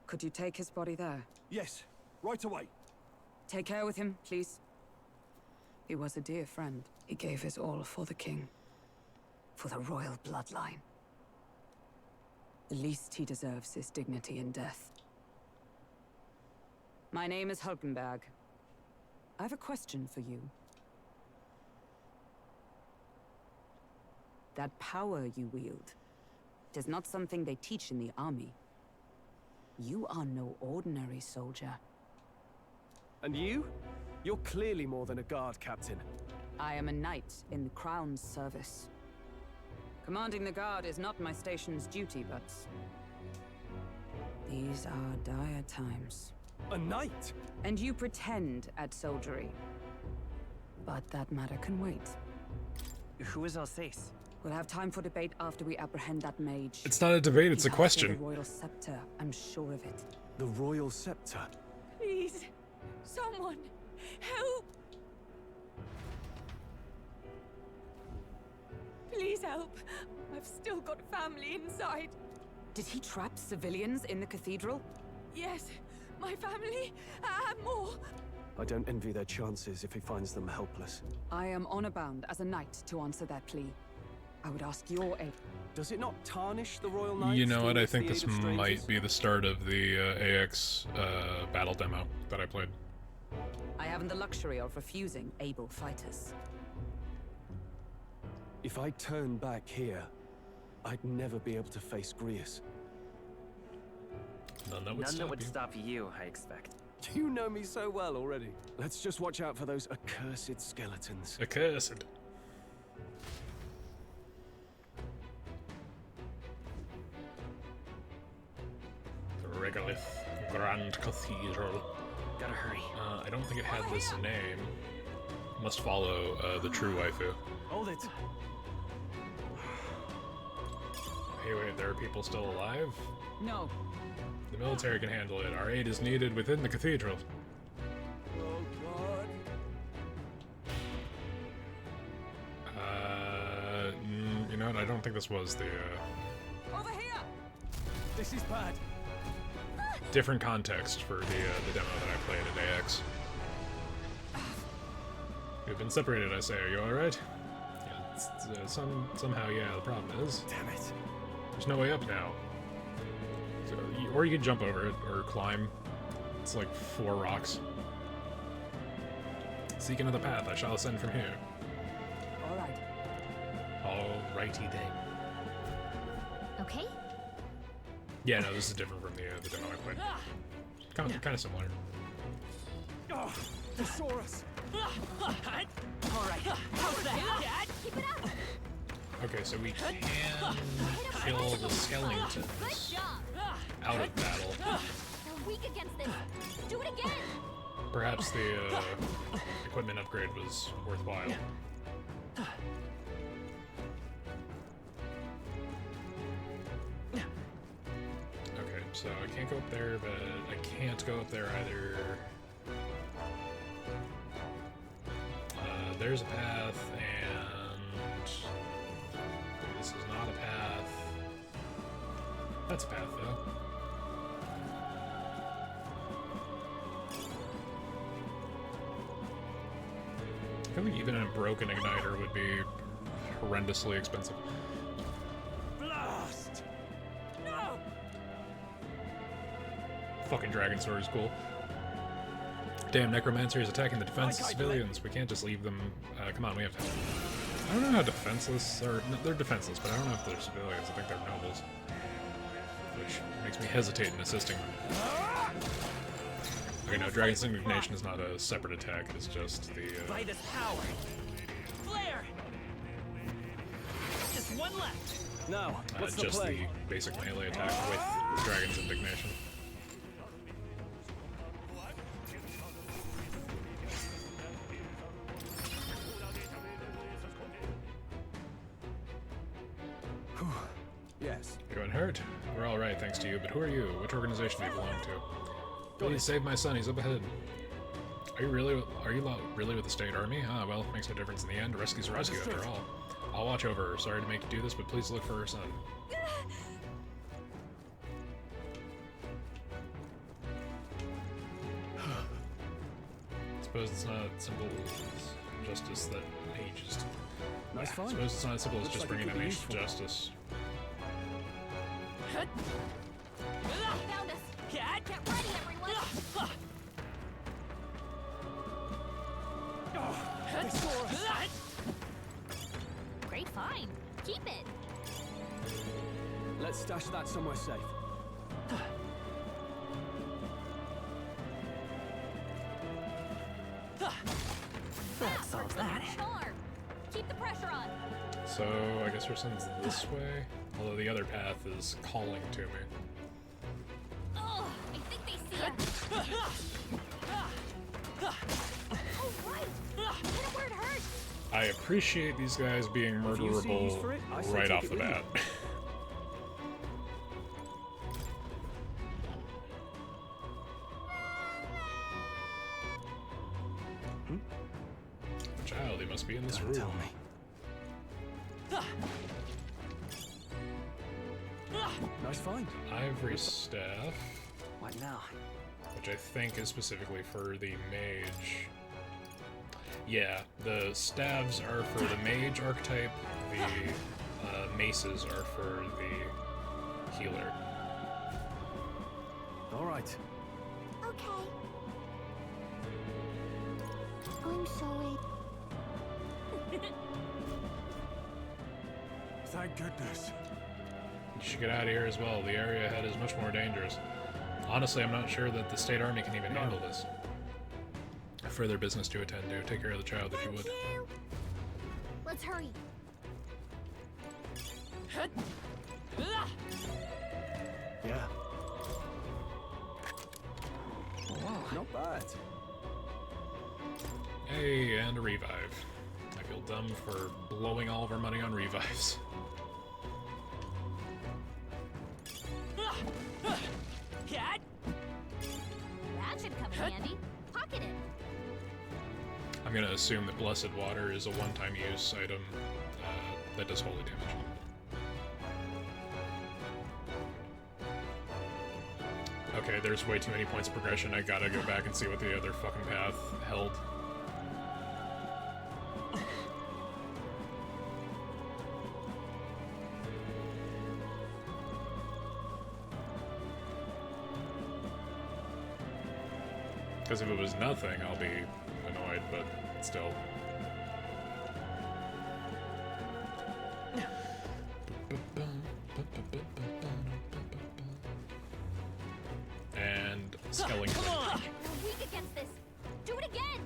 Could you take his body there? Yes, right away. Take care with him, please. He was a dear friend. He gave his all for the king. For the royal bloodline. The least he deserves is dignity in death. My name is Hulkenberg. I have a question for you. That power you wield, it is not something they teach in the army. You are no ordinary soldier. And you? You're clearly more than a guard captain. I am a knight in the Crown's service. Commanding the guard is not my station's duty, but... these are dire times. A knight? And you pretend at soldiery. But that matter can wait. Who is Alsace? We'll have time for debate after we apprehend that mage. It's not a debate, it's a He has question. The royal scepter, I'm sure of it. The royal scepter? Please, someone, help! Please help. I've still got family inside. Did he trap civilians in the cathedral? Yes, my family, and more. I don't envy their chances if he finds them helpless. I am honor bound as a knight to answer that plea. I would ask your aid. Does it not tarnish the royal knights? You know what, I think the this aid of strangers? might be the start of the AX battle demo that I played. I haven't the luxury of refusing able fighters. If I turn back here, I'd never be able to face Grius. None None that would stop you, I expect. You know me so well already. Let's just watch out for those accursed skeletons. Accursed. The Regolith Grand Cathedral. Gotta hurry. I don't think it had this name. Must follow the true waifu. Hold it. Hey, wait, there are people still alive? No. The military can handle it. Our aid is needed within the cathedral. Oh, God. You know what? I don't think this was the, Over here! This is bad. different context for the demo that I played at AX. We've been separated, I say. Are you alright? Yeah, somehow, yeah, the problem is... Damn it. There's no way up now. So, or you can jump over it, or climb. It's like 4 rocks. Seek another path, I shall ascend from here. All right. Alrighty then. Okay? Yeah, no, this is different from the demo I played. Kind of similar. Oh, Thesaurus! Alright, how's that? Keep it up! Okay, so we can kill the skeletons out of battle. They're weak against this. Do it again. Perhaps the equipment upgrade was worthwhile. Okay, so I can't go up there, but I can't go up there either. There's a path, and this is not a path. That's a path, though. I feel like even a broken igniter would be horrendously expensive. Blast! No! Fucking Dragon Sword is cool. Damn, Necromancer is attacking the defenseless civilians. We can't just leave them. Come on, we have to. I don't know how defenseless, or no, they're defenseless, but I don't know if they're civilians. I think they're nobles, which makes me hesitate in assisting them. Okay, no, Dragon's Indignation is not a separate attack. It's just the. By this power. Flare! Just one left. No, what's the just play? the basic melee attack with Dragon's Indignation. Yes. You're unhurt. We're all right, thanks to you. But who are you? Which organization do you belong to? Please save my son. He's up ahead. Are you really with the state army? Ah, well, makes no difference in the end. Rescue's a rescue after all. I'll watch over her. Sorry to make you do this, but please look for her son. Suppose it's not simple as justice that ages. Nice find. Suppose it's not as simple as Looks just like it bringing could an be age to useful. justice. Found us. Get ready, everyone. Great find. Keep it. Let's stash that somewhere safe. That solves that. Charm. Keep the pressure on. So I guess our son's this way, although the other path is calling to me. Oh, I think they see us. Oh, right. Hit it where it hurts. I appreciate these guys being If you see use for murderable it, I say right take off it the with you. bat. Child, he must be in this room. Tell me. Nice find. Ivory staff, What now? which I think is specifically for the mage. Yeah, the staves are for the mage archetype, the maces are for the healer. All right. Okay. I'm sorry. Thank goodness. You should get out of here as well. The area ahead is much more dangerous. Honestly, I'm not sure that the state army can even handle this. Further business to attend to. Take care of the child if you would. Let's hurry. Yeah. Not bad. Hey, and a revive. I feel dumb for blowing all of our money on revives. Cat? That should come in handy. Pocket it. I'm gonna assume that Blessed Water is a one-time use item that does holy damage. Okay, there's way too many points of progression. I gotta go back and see what the other fucking path held. Because if it was nothing, I'll be annoyed, but still. And skeleton. Come on! We're weak against this. Do it again!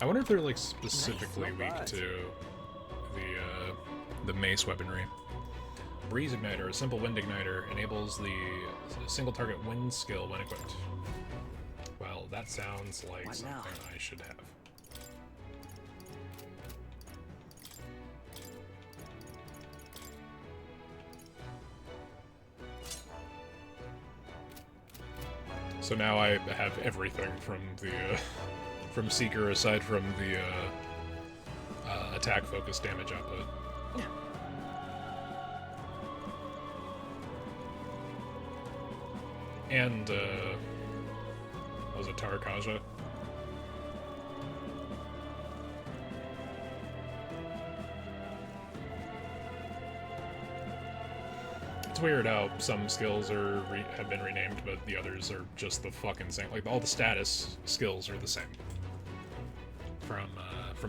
I wonder if they're like specifically weak to the mace weaponry. Breeze Igniter, a simple wind igniter, enables the single target wind skill when equipped. Well, that sounds like something I should have. So now I have everything from the from Seeker aside from the attack focus damage output. And was it Tarakaja? It's weird how some skills are have been renamed, but the others are just the fucking same. Like all the status skills are the same from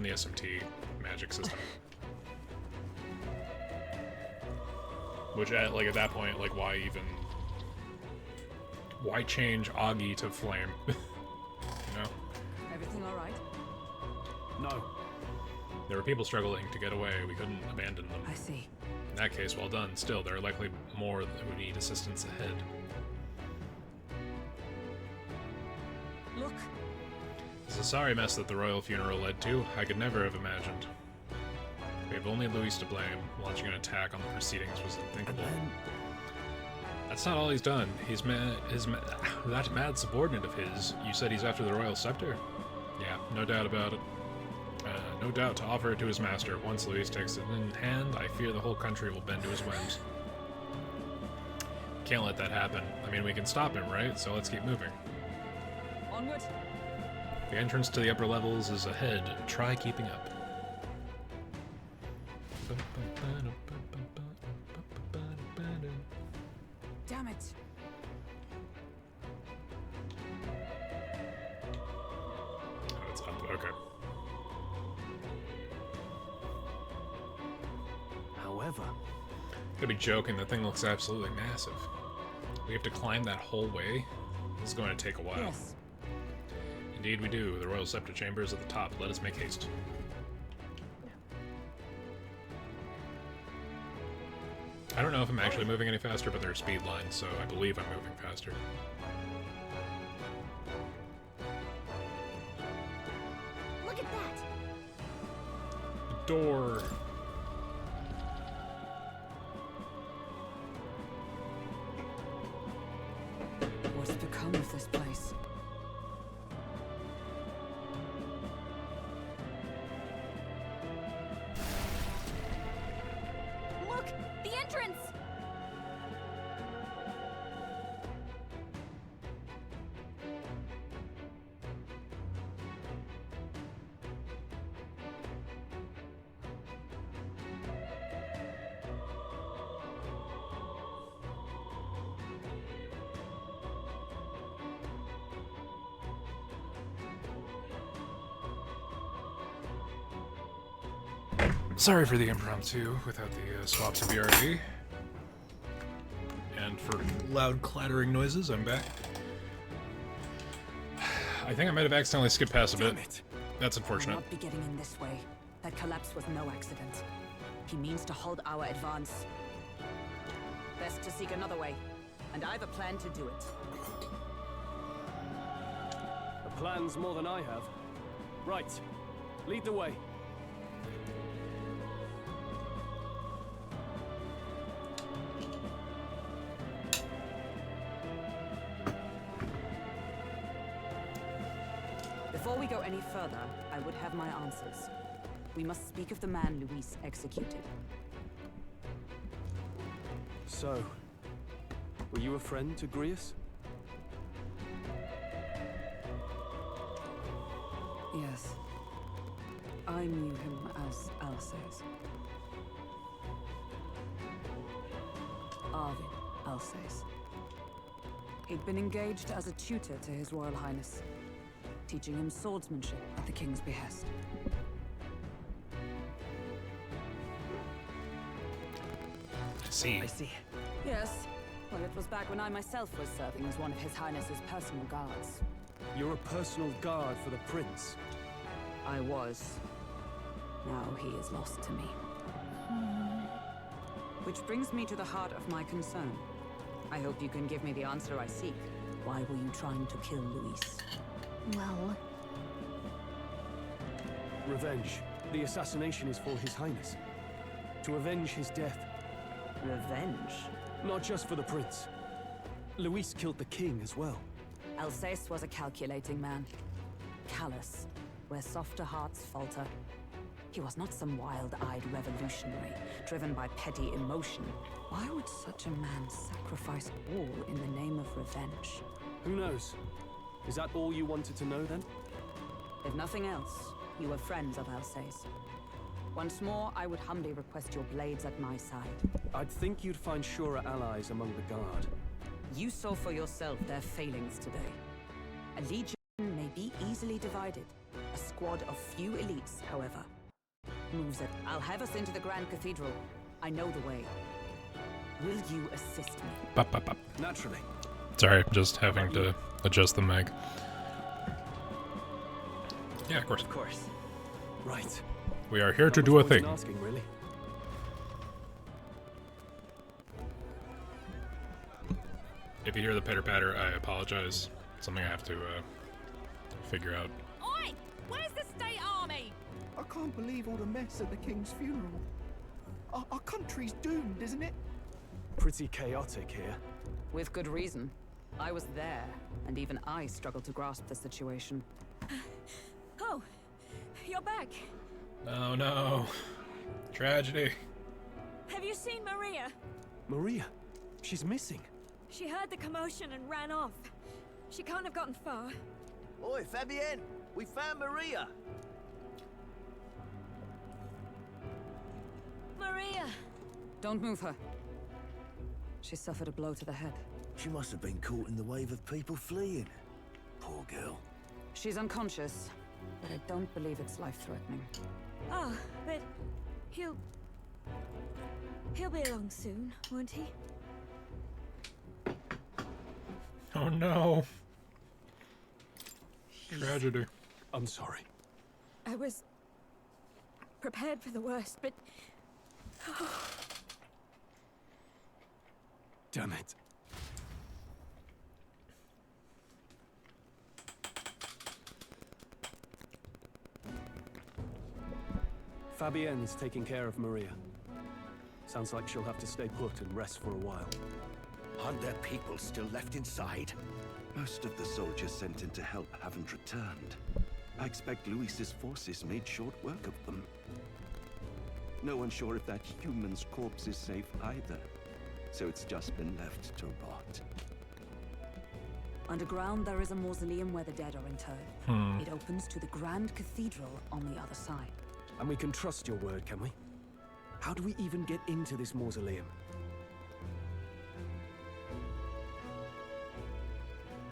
the SMT magic system. Which at that point, like why change Augie to flame? You know? Everything all right? No. There were people struggling to get away. We couldn't abandon them. I see. In that case, well done. Still, there are likely more who need assistance ahead. Look. It's a sorry mess that the royal funeral led to. I could never have imagined. We have only Luis to blame. Launching an attack on the proceedings was unthinkable. That's not all he's done. He's that mad subordinate of his. You said he's after the royal scepter? Yeah, no doubt about it. No doubt to offer it to his master. Once Luis takes it in hand, I fear the whole country will bend to his whims. Can't let that happen. I mean, we can stop him, right? So let's keep moving. Onward. The entrance to the upper levels is ahead. Try keeping up. Damn it. Oh, it's up. Okay. However, Gotta be joking. That thing looks absolutely massive. We have to climb that whole way. This is going to take a while. Yes. Indeed, we do. The royal scepter chamber is at the top. Let us make haste. I don't know if I'm actually moving any faster, but there are speed lines, so I believe I'm moving faster. Look at that! The door! What's become of this place? Look! The entrance! Sorry for the impromptu without the swaps of BRB. And for loud clattering noises, I'm back. I think I might have accidentally skipped past a bit. That's unfortunate. I'll not be getting in this way. That collapse was no accident. He means to halt our advance. Best to seek another way. And I've a plan to do it. A plan's more than I have. Right. Lead the way. Before we go any further, I would have my answers. We must speak of the man Luis executed. So, were you a friend to Grius? Yes. I knew him as Alsace. Arvin Alsace. He'd been engaged as a tutor to His Royal Highness, teaching him swordsmanship at the king's behest. I see. I see. Yes. Well, it was back when I myself was serving as one of His Highness's personal guards. You're a personal guard for the prince. I was. Now he is lost to me. Which brings me to the heart of my concern. I hope you can give me the answer I seek. Why were you trying to kill Luis? Well, Revenge. The assassination is for His Highness. To avenge his death. Revenge? Not just for the prince. Luis killed the king as well. Alsace was a calculating man. Callous, where softer hearts falter. He was not some wild-eyed revolutionary, driven by petty emotion. Why would such a man sacrifice all in the name of revenge? Who knows? Is that all you wanted to know then? If nothing else, you were friends of Alsace. Once more, I would humbly request your blades at my side. I'd think you'd find surer allies among the guard. You saw for yourself their failings today. A legion may be easily divided. A squad of few elites, however. Moves it. I'll have us into the Grand Cathedral. I know the way. Will you assist me? Bop, bop, bop. Naturally. Sorry, just having to adjust the mic. Yeah, of course. Of course. Right. We are here to do a thing. Asking, really. If you hear the pitter-patter, I apologize. It's something I have to figure out. Oi! Where's the state army? I can't believe all the mess at the king's funeral. Our country's doomed, isn't it? Pretty chaotic here. With good reason. I was there, and even I struggled to grasp the situation. Oh, you're back. Oh no. Tragedy. Have you seen Maria? Maria? She's missing. She heard the commotion and ran off. She can't have gotten far. Oi, Fabienne! We found Maria! Maria! Don't move her. She suffered a blow to the head. She must have been caught in the wave of people fleeing. Poor girl. She's unconscious, but I don't believe it's life-threatening. Oh, but he'll be along soon, won't he? Oh no. Tragedy. I'm sorry. I was prepared for the worst, but... Damn it. Fabienne's taking care of Maria. Sounds like she'll have to stay put and rest for a while. Aren't there people still left inside? Most of the soldiers sent in to help haven't returned. I expect Luis's forces made short work of them. No one's sure if that human's corpse is safe either, so it's just been left to rot. Underground, there is a mausoleum where the dead are interred. It opens to the Grand Cathedral on the other side. And we can trust your word, can we? How do we even get into this mausoleum?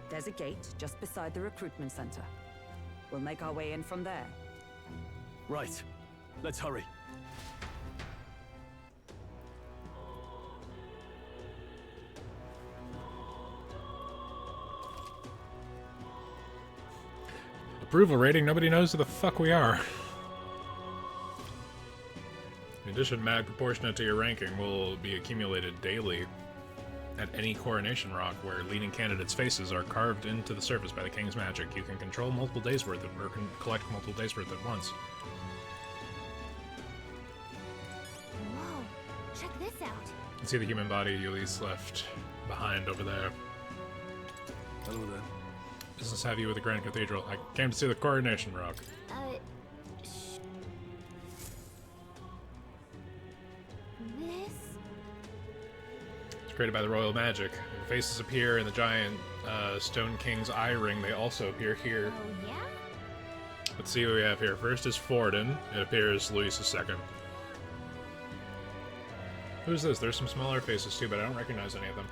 There's a gate just beside the recruitment center. We'll make our way in from there. Right. Let's hurry. Approval rating, nobody knows who the fuck we are. In addition, mag proportionate to your ranking will be accumulated daily at any coronation rock where leading candidates' faces are carved into the surface by the king's magic. You can control multiple days worth or can collect multiple days worth at once. Whoa, check this out. You can see the human body Ulysses left behind over there. Hello there. Business have you with the Grand Cathedral. I came to see the coronation rock. This? It's created by the royal magic. The faces appear in the giant Stone King's eye ring. They also appear here. Oh, yeah? Let's see what we have here. First is Forden. It appears Luis is second. Who's this? There's some smaller faces too, but I don't recognize any of them.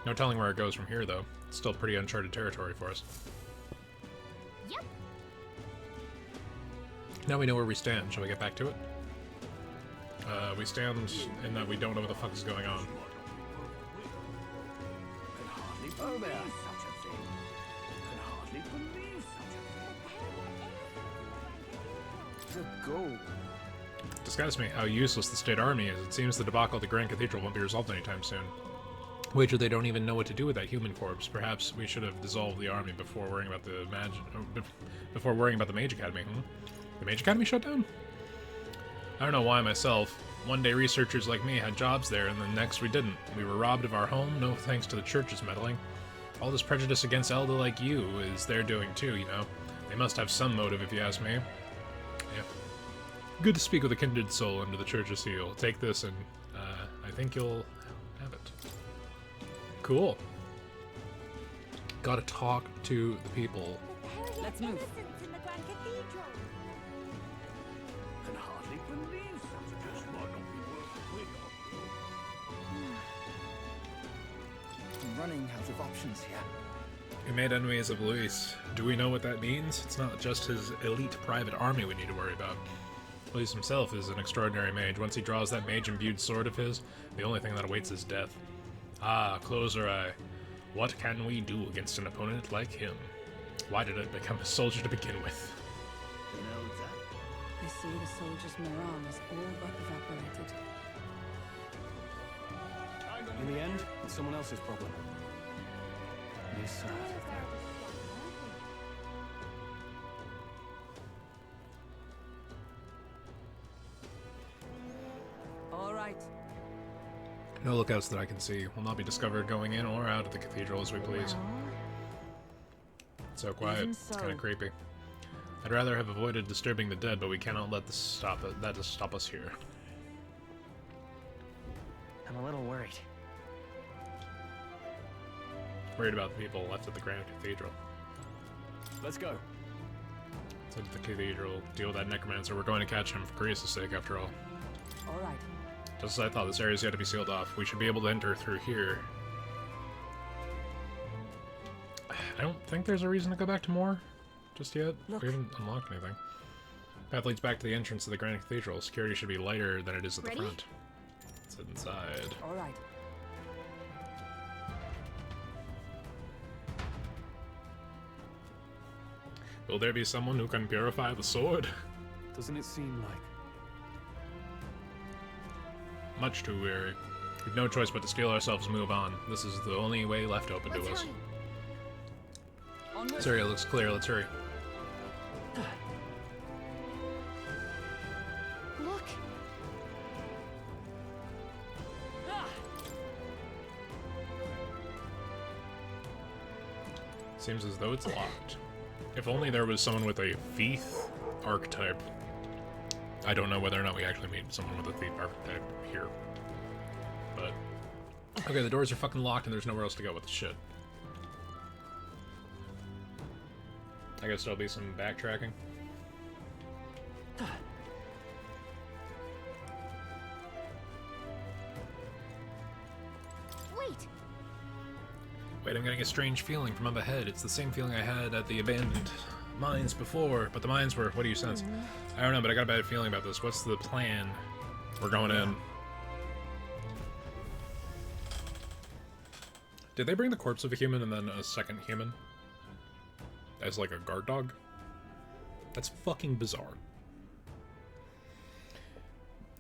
No telling where it goes from here, though. It's still pretty uncharted territory for us. Yep. Now we know where we stand. Shall we get back to it? We stand in that we don't know what the fuck is going on. Oh, there. Such a thing. Can hardly believe such a thing. The gold. Disgusts me how useless the state army is. It seems the debacle at the Grand Cathedral won't be resolved anytime soon. Wager they don't even know what to do with that human corpse. Perhaps we should have dissolved the army before worrying about the Mage Academy. The Mage Academy shut down? I don't know why myself. One day researchers like me had jobs there, and the next we didn't. We were robbed of our home, no thanks to the church's meddling. All this prejudice against Elda like you is their doing too, you know. They must have some motive, if you ask me. Yeah. Good to speak with a kindred soul under the church's seal. Take this, and I think you'll have it. Cool. Gotta talk to the people. Let's move. Can hardly believe such a just might not be worth the win. I'm running out of options here. We made enemies of Luis. Do we know what that means? It's not just his elite private army we need to worry about. Luis himself is an extraordinary mage. Once he draws that mage-imbued sword of his, the only thing that awaits is death. Ah, close our eye. What can we do against an opponent like him? Why did I become a soldier to begin with? I see the soldier's morale is all but evaporated. In the end, it's someone else's problem. You're sad. All right. No lookouts that I can see. Will not be discovered going in or out of the cathedral as we please. It's so quiet. It's kind of creepy. I'd rather have avoided disturbing the dead, but we cannot let this stop us here. I'm a little worried. Worried about the people left at the Grand Cathedral. Let's go. Let's head to the cathedral, deal with that necromancer. We're going to catch him for Grease's sake, after all. All right. Just as I thought, this area's got to be sealed off. We should be able to enter through here. I don't think there's a reason to go back to Moore just yet. Look. We haven't unlocked anything. Path leads back to the entrance of the Grand Cathedral. Security should be lighter than it is at the front. Let's head inside. All right. Will there be someone who can purify the sword? Doesn't it seem like? Much too weary. We've no choice but to steel ourselves and move on. This is the only way left open to us. This area looks clear. Let's hurry. Look. Seems as though it's locked. If only there was someone with a thief archetype. I don't know whether or not we actually meet someone with a thief archetype here. But okay, the doors are fucking locked and there's nowhere else to go. What the shit? I guess there'll be some backtracking. Wait, I'm getting a strange feeling from up ahead. It's the same feeling I had at the abandoned mines before, but the mines were... What do you sense? I don't know, but I got a bad feeling about this. What's the plan? We're going in. Did they bring the corpse of a human and then a second human? As like a guard dog? That's fucking bizarre.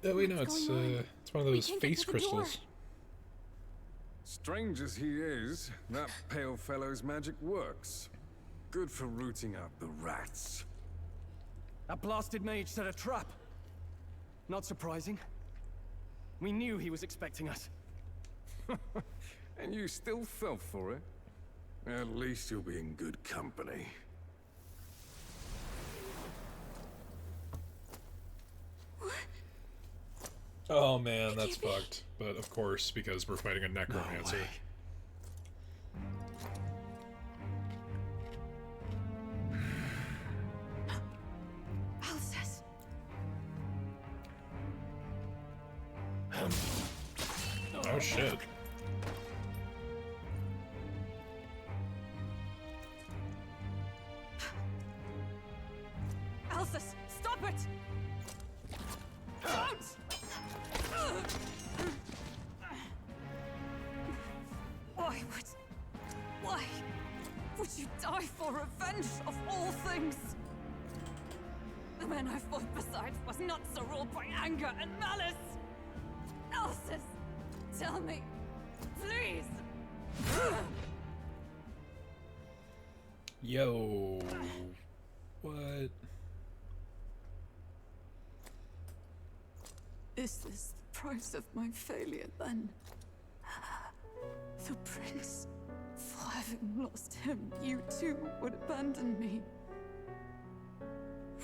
Oh wait, no, it's one of those face crystals. Strange as he is, that pale fellow's magic works. Good for rooting out the rats. That blasted mage set a trap. Not surprising. We knew he was expecting us. And you still fell for it? At least you'll be in good company. Oh man, that's fucked. But of course, because we're fighting a necromancer. Alsace. Oh shit. Alsus, stop it! Don't! Why would you die for revenge of all things? The men I fought beside was not so ruled by anger and malice. Alsus, tell me, please. Yo. What? Is this the price of my failure, then? The prince, for having lost him, you too would abandon me.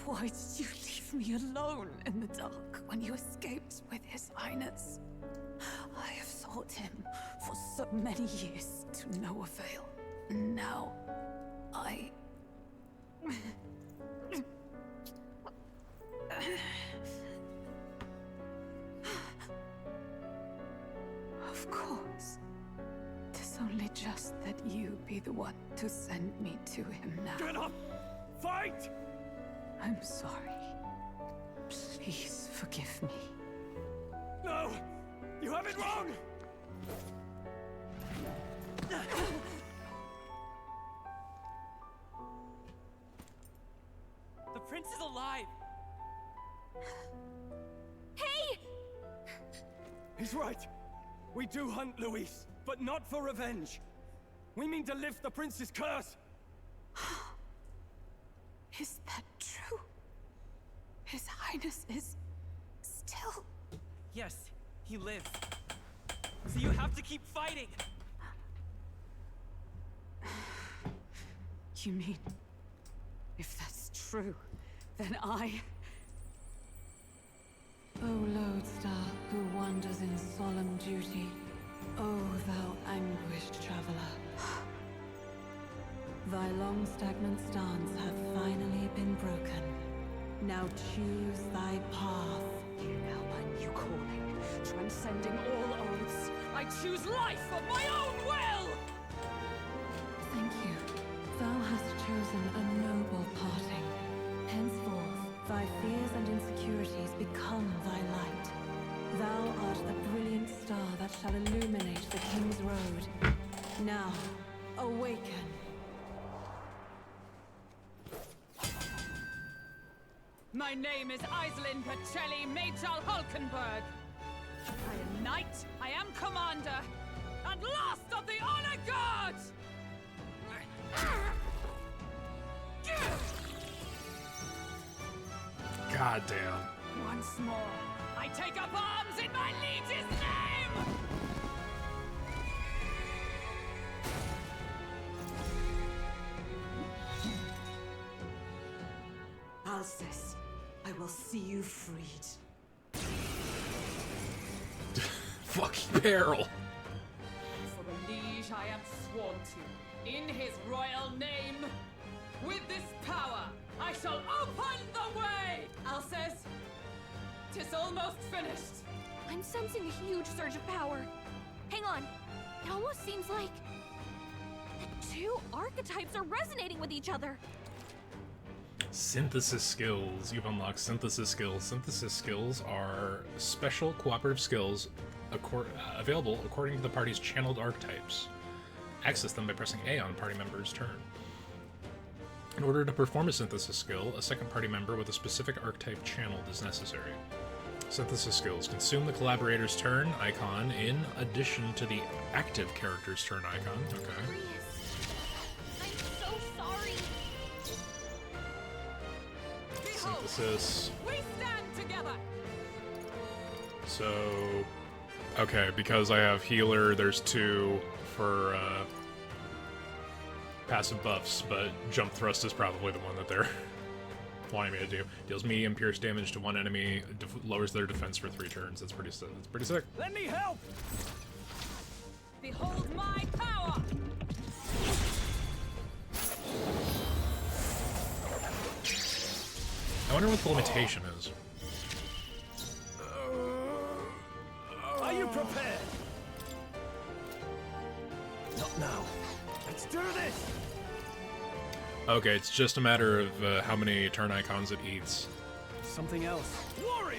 Why did you leave me alone in the dark when you escaped with his highness? I have sought him for so many years to no avail. And now, Of course. 'Tis only just that you be the one to send me to him now. Get up! Fight! I'm sorry. Please forgive me. No! You have it wrong! The prince is alive! Hey! He's right. We do hunt Luis, but not for revenge. We mean to lift the prince's curse. Is that true? His highness is still... Yes, he lives. So you have to keep fighting! You mean, if that's true, then I... O lodestar who wanders in solemn duty, O thou anguished traveler. Thy long stagnant stance hath finally been broken. Now choose thy path. Now my new calling, transcending all oaths, I choose life of my own will! Thank you. Thou hast chosen a noble parting. Henceforth, thy fears and insecurities become thy light. Thou art the brilliant star that shall illuminate the King's Road. Now, awaken. My name is Iselin Pacelli Majal Hulkenberg. I am knight, I am commander, and last of the Honor Guard! God damn. Once more, I take up arms in my liege's name! Alsus, I will see you freed. Fucking peril. For the liege I am sworn to, in his royal name. With this power, I shall open the way! Alsus, 'tis almost finished. I'm sensing a huge surge of power. Hang on. It almost seems like the two archetypes are resonating with each other. Synthesis skills. You've unlocked synthesis skills. Synthesis skills are special cooperative skills available according to the party's channeled archetypes. Access them by pressing A on a party member's turn. In order to perform a synthesis skill, a second party member with a specific archetype channeled is necessary. Synthesis skills consume the collaborator's turn icon in addition to the active character's turn icon. Okay. I'm so sorry. Synthesis. We stand together. So, okay, because I have healer, there's 2 for passive buffs, but jump thrust is probably the one that they're wanting me to do. Deals medium pierce damage to one enemy, lowers their defense for 3 turns. That's pretty sick. Let me help! Behold my power! I wonder what the limitation is. Are you prepared? Not now. Let's do this! Okay, it's just a matter of how many turn icons it eats. Something else. Warrior!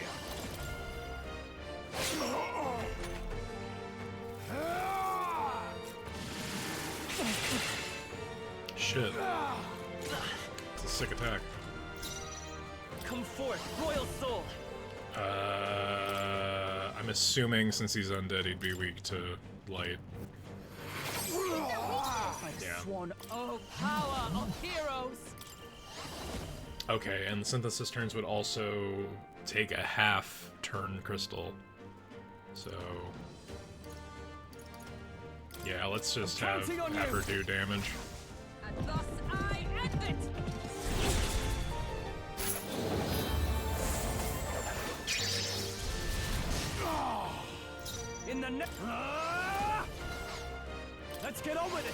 Shit. It's a sick attack. Come forth, royal soul. I'm assuming since he's undead, he'd be weak to light. Yeah. Sworn, oh power of heroes! Okay, and the synthesis turns would also take a half turn crystal. So yeah, let's just have her do damage. And thus I end it! In the let's get on with it.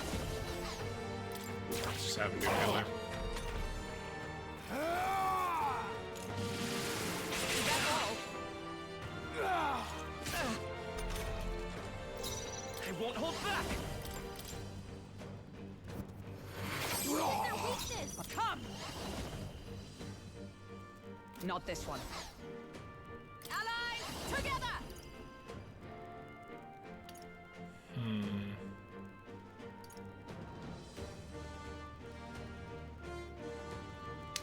Let's just have him do melee. I won't hold back. Come! Not this one. Allies, together!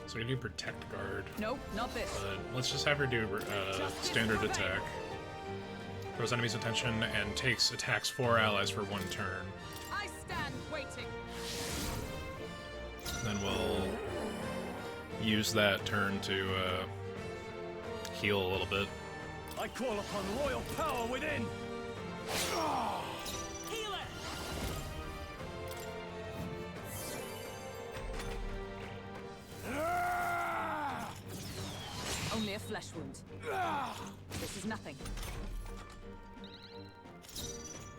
So we do protect guard. Nope, not this. But let's just have her do standard attack. Throws enemies' attention and takes attacks 4 allies for 1 turn. I stand waiting. Then we'll use that turn to heal a little bit. I call upon royal power within. Healer! Only a flesh wound. This is nothing.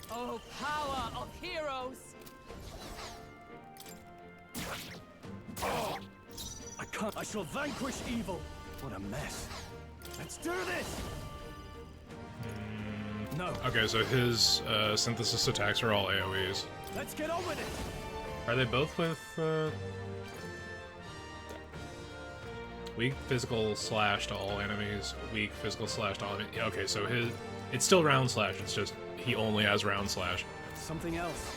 Oh power of heroes! I can't. I shall vanquish evil. What a mess. Let's do this. No. Okay, so his synthesis attacks are all AoEs. Let's get on with it. Are they both with weak physical slash to all enemies, weak physical slash to all enemies? Okay, so it's still round slash, it's just he only has round slash. Something else.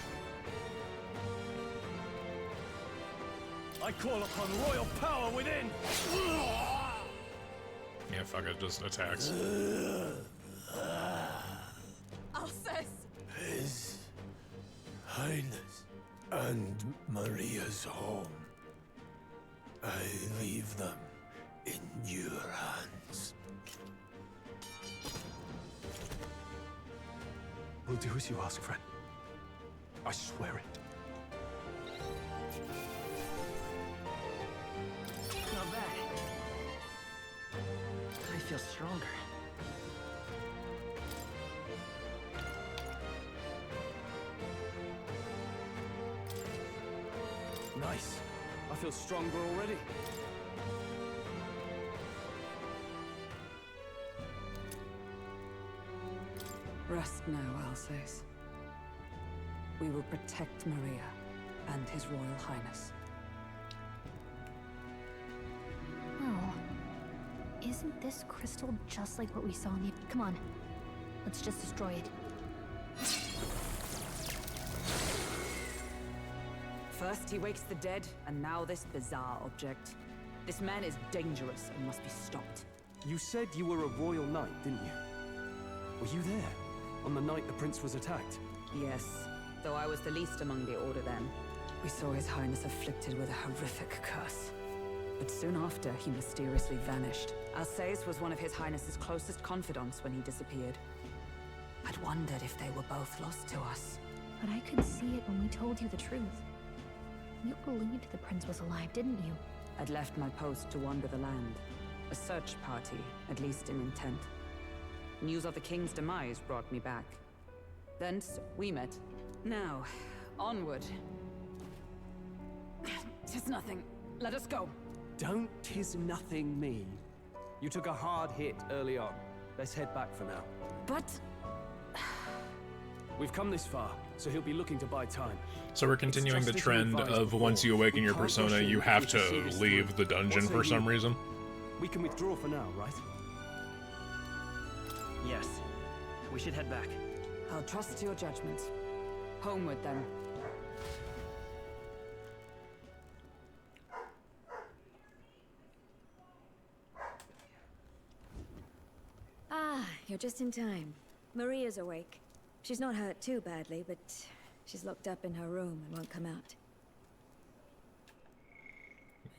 I call upon royal power within. Yeah, fuck it, just attacks. Alcest! His Highness and Maria's home. I leave them in your hands. We'll do as you ask, friend. I swear it. Not bad. I feel stronger. Nice. I feel stronger already. Rest now, Alsace. We will protect Maria and His Royal Highness. Oh. Isn't this crystal just like what we saw in the... Come on. Let's just destroy it. First he wakes the dead, and now this bizarre object. This man is dangerous and must be stopped. You said you were a royal knight, didn't you? Were you there? On the night the prince was attacked? Yes, though I was the least among the Order then. We saw His Highness afflicted with a horrific curse. But soon after, he mysteriously vanished. Alsace was one of His Highness's closest confidants when he disappeared. I'd wondered if they were both lost to us. But I could see it when we told you the truth. You believed the prince was alive, didn't you? I'd left my post to wander the land. A search party, at least in intent. News of the king's demise brought me back. Thence, we met. Now, onward. 'Tis nothing. Let us go. Don't "'tis nothing" me. You took a hard hit early on. Let's head back for now. But... We've come this far, so he'll be looking to buy time. So we're continuing the just as you trend advised of before. once you awaken We your can't rush persona, in you if have we should see to this leave through. the dungeon What say for some you? reason. We can withdraw for now, right? Yes. We should head back. I'll trust your judgment. Homeward, then. Ah, you're just in time. Maria's awake. She's not hurt too badly, but she's locked up in her room and won't come out.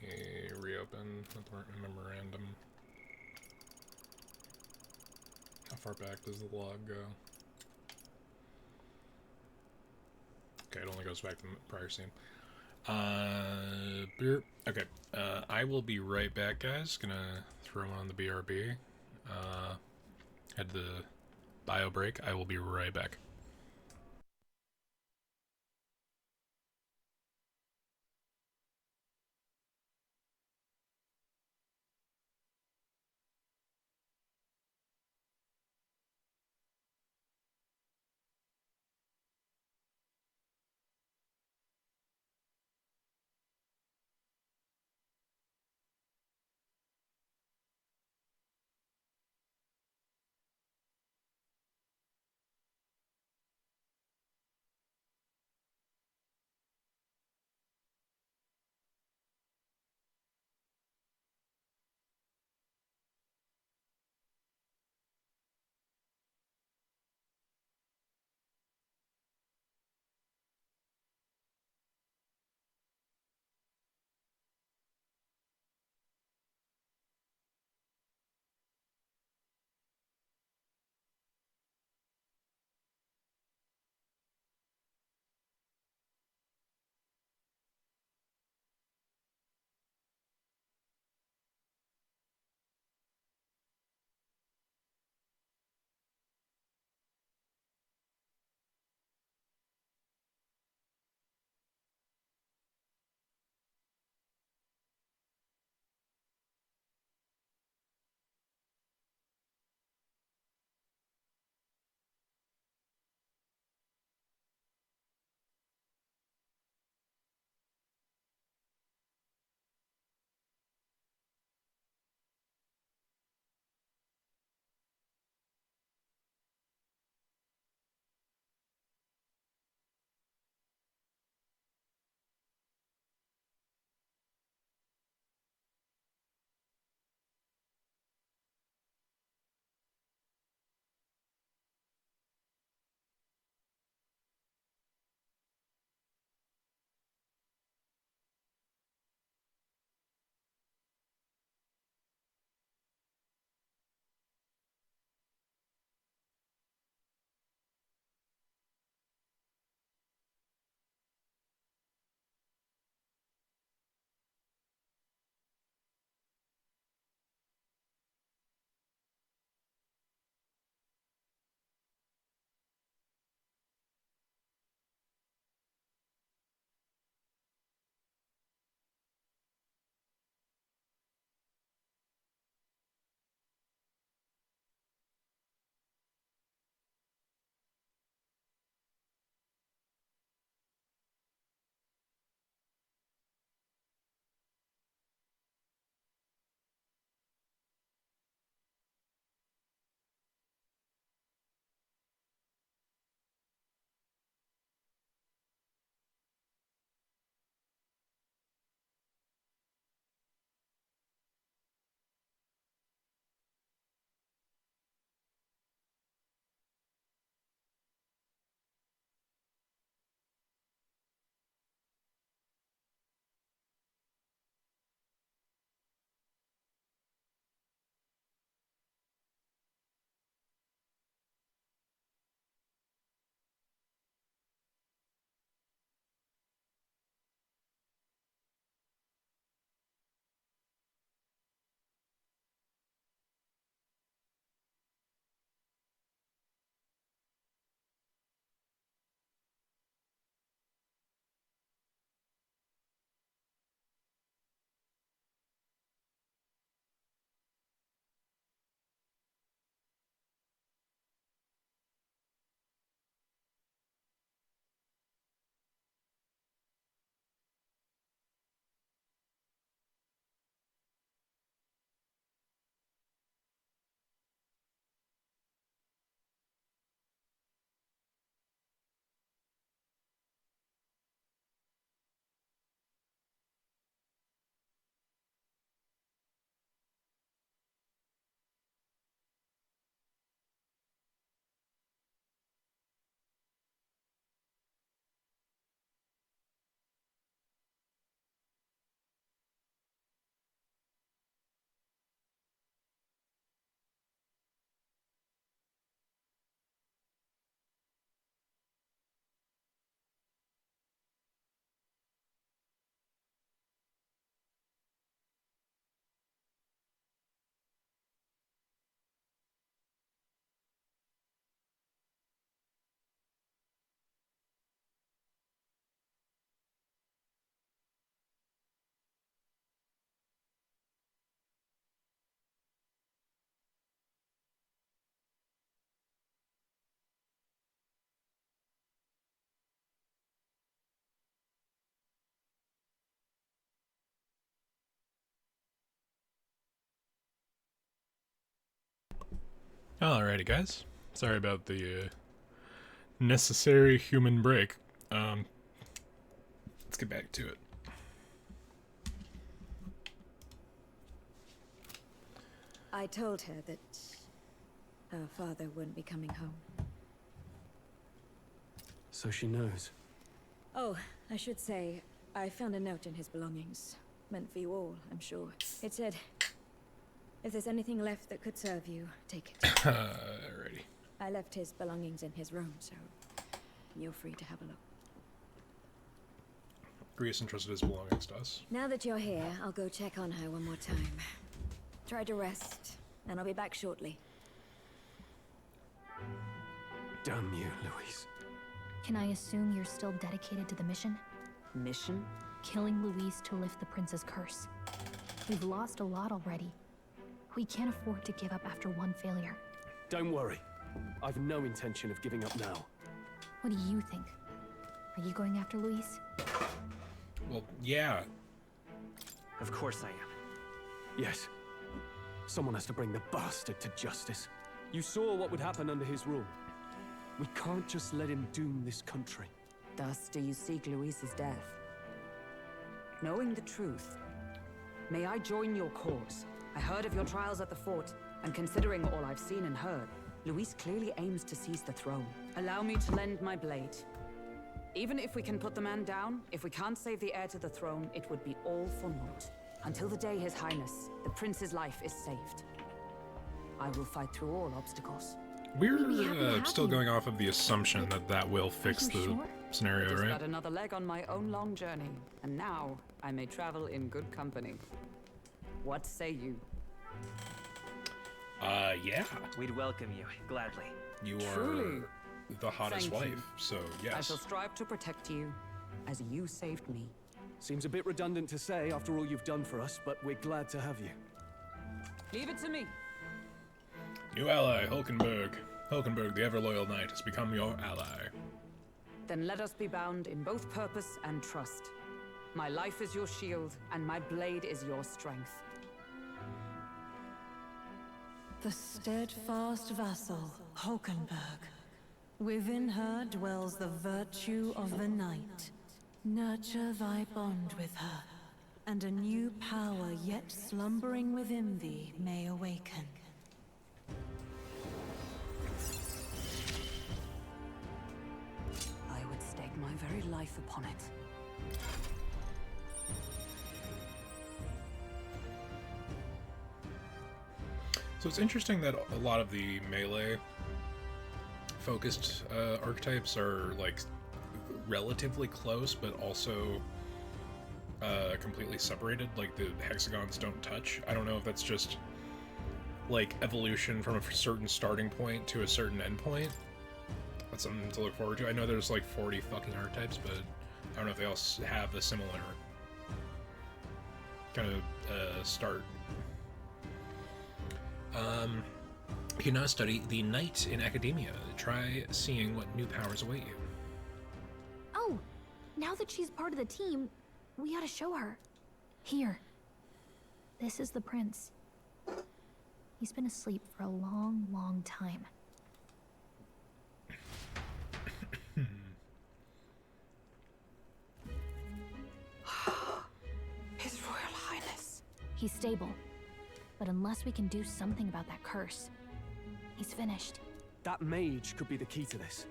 Let me reopen the memorandum. How far back does the log go? Okay, it only goes back to the prior scene. Okay, I will be right back, guys. Gonna throw on the BRB. Head to the bio break. I will be right back. Alrighty, guys. Sorry about the necessary human break. Let's get back to it. I told her that her father wouldn't be coming home. So she knows. Oh, I should say, I found a note in his belongings. Meant for you all, I'm sure. It said, if there's anything left that could serve you, take it. Alrighty. I left his belongings in his room, so you're free to have a look. Grease entrusted his belongings to us. Now that you're here, I'll go check on her one more time. Try to rest, and I'll be back shortly. Damn you, Louise. Can I assume you're still dedicated to the mission? Mission? Killing Louise to lift the prince's curse. We've lost a lot already. We can't afford to give up after one failure. Don't worry. I've no intention of giving up now. What do you think? Are you going after Louise? Well, yeah. Of course I am. Yes. Someone has to bring the bastard to justice. You saw what would happen under his rule. We can't just let him doom this country. Thus do you seek Louise's death? Knowing the truth, may I join your cause? I heard of your trials at the fort, and considering all I've seen and heard, Louise clearly aims to seize the throne. Allow me to lend my blade. Even if we can put the man down, if we can't save the heir to the throne, it would be all for naught. Until the day His Highness, the prince's life is saved. I will fight through all obstacles. We're still going off of the assumption that that will fix the scenario, Just right? got another leg on my own long journey, and now I may travel in good company. What say you? Yeah. We'd welcome you, gladly. You are Truly. the hottest Thank you. wife, so I yes. shall strive to protect you, as you saved me. Seems a bit redundant to say after all you've done for us, but we're glad to have you. Leave it to me. New ally, Hulkenberg. Hulkenberg, the ever-loyal knight, has become your ally. Then let us be bound in both purpose and trust. My life is your shield, and my blade is your strength. The steadfast vassal, Hulkenberg. Within her dwells the virtue of the knight. Nurture thy bond with her, and a new power yet slumbering within thee may awaken. I would stake my very life upon it. So it's interesting that a lot of the melee focused archetypes are like relatively close, but also completely separated. Like the hexagons don't touch. I don't know if that's just like evolution from a certain starting point to a certain end point. That's something to look forward to. I know there's like 40 fucking archetypes, but I don't know if they all have a similar kind of start. You can now study the Knight in Academia. Try seeing what new powers await you. Oh, now that she's part of the team, we ought to show her. Here. This is the prince. He's been asleep for a long, long time. His Royal Highness. He's stable. But unless we can do something about that curse, he's finished. That mage could be the key to this.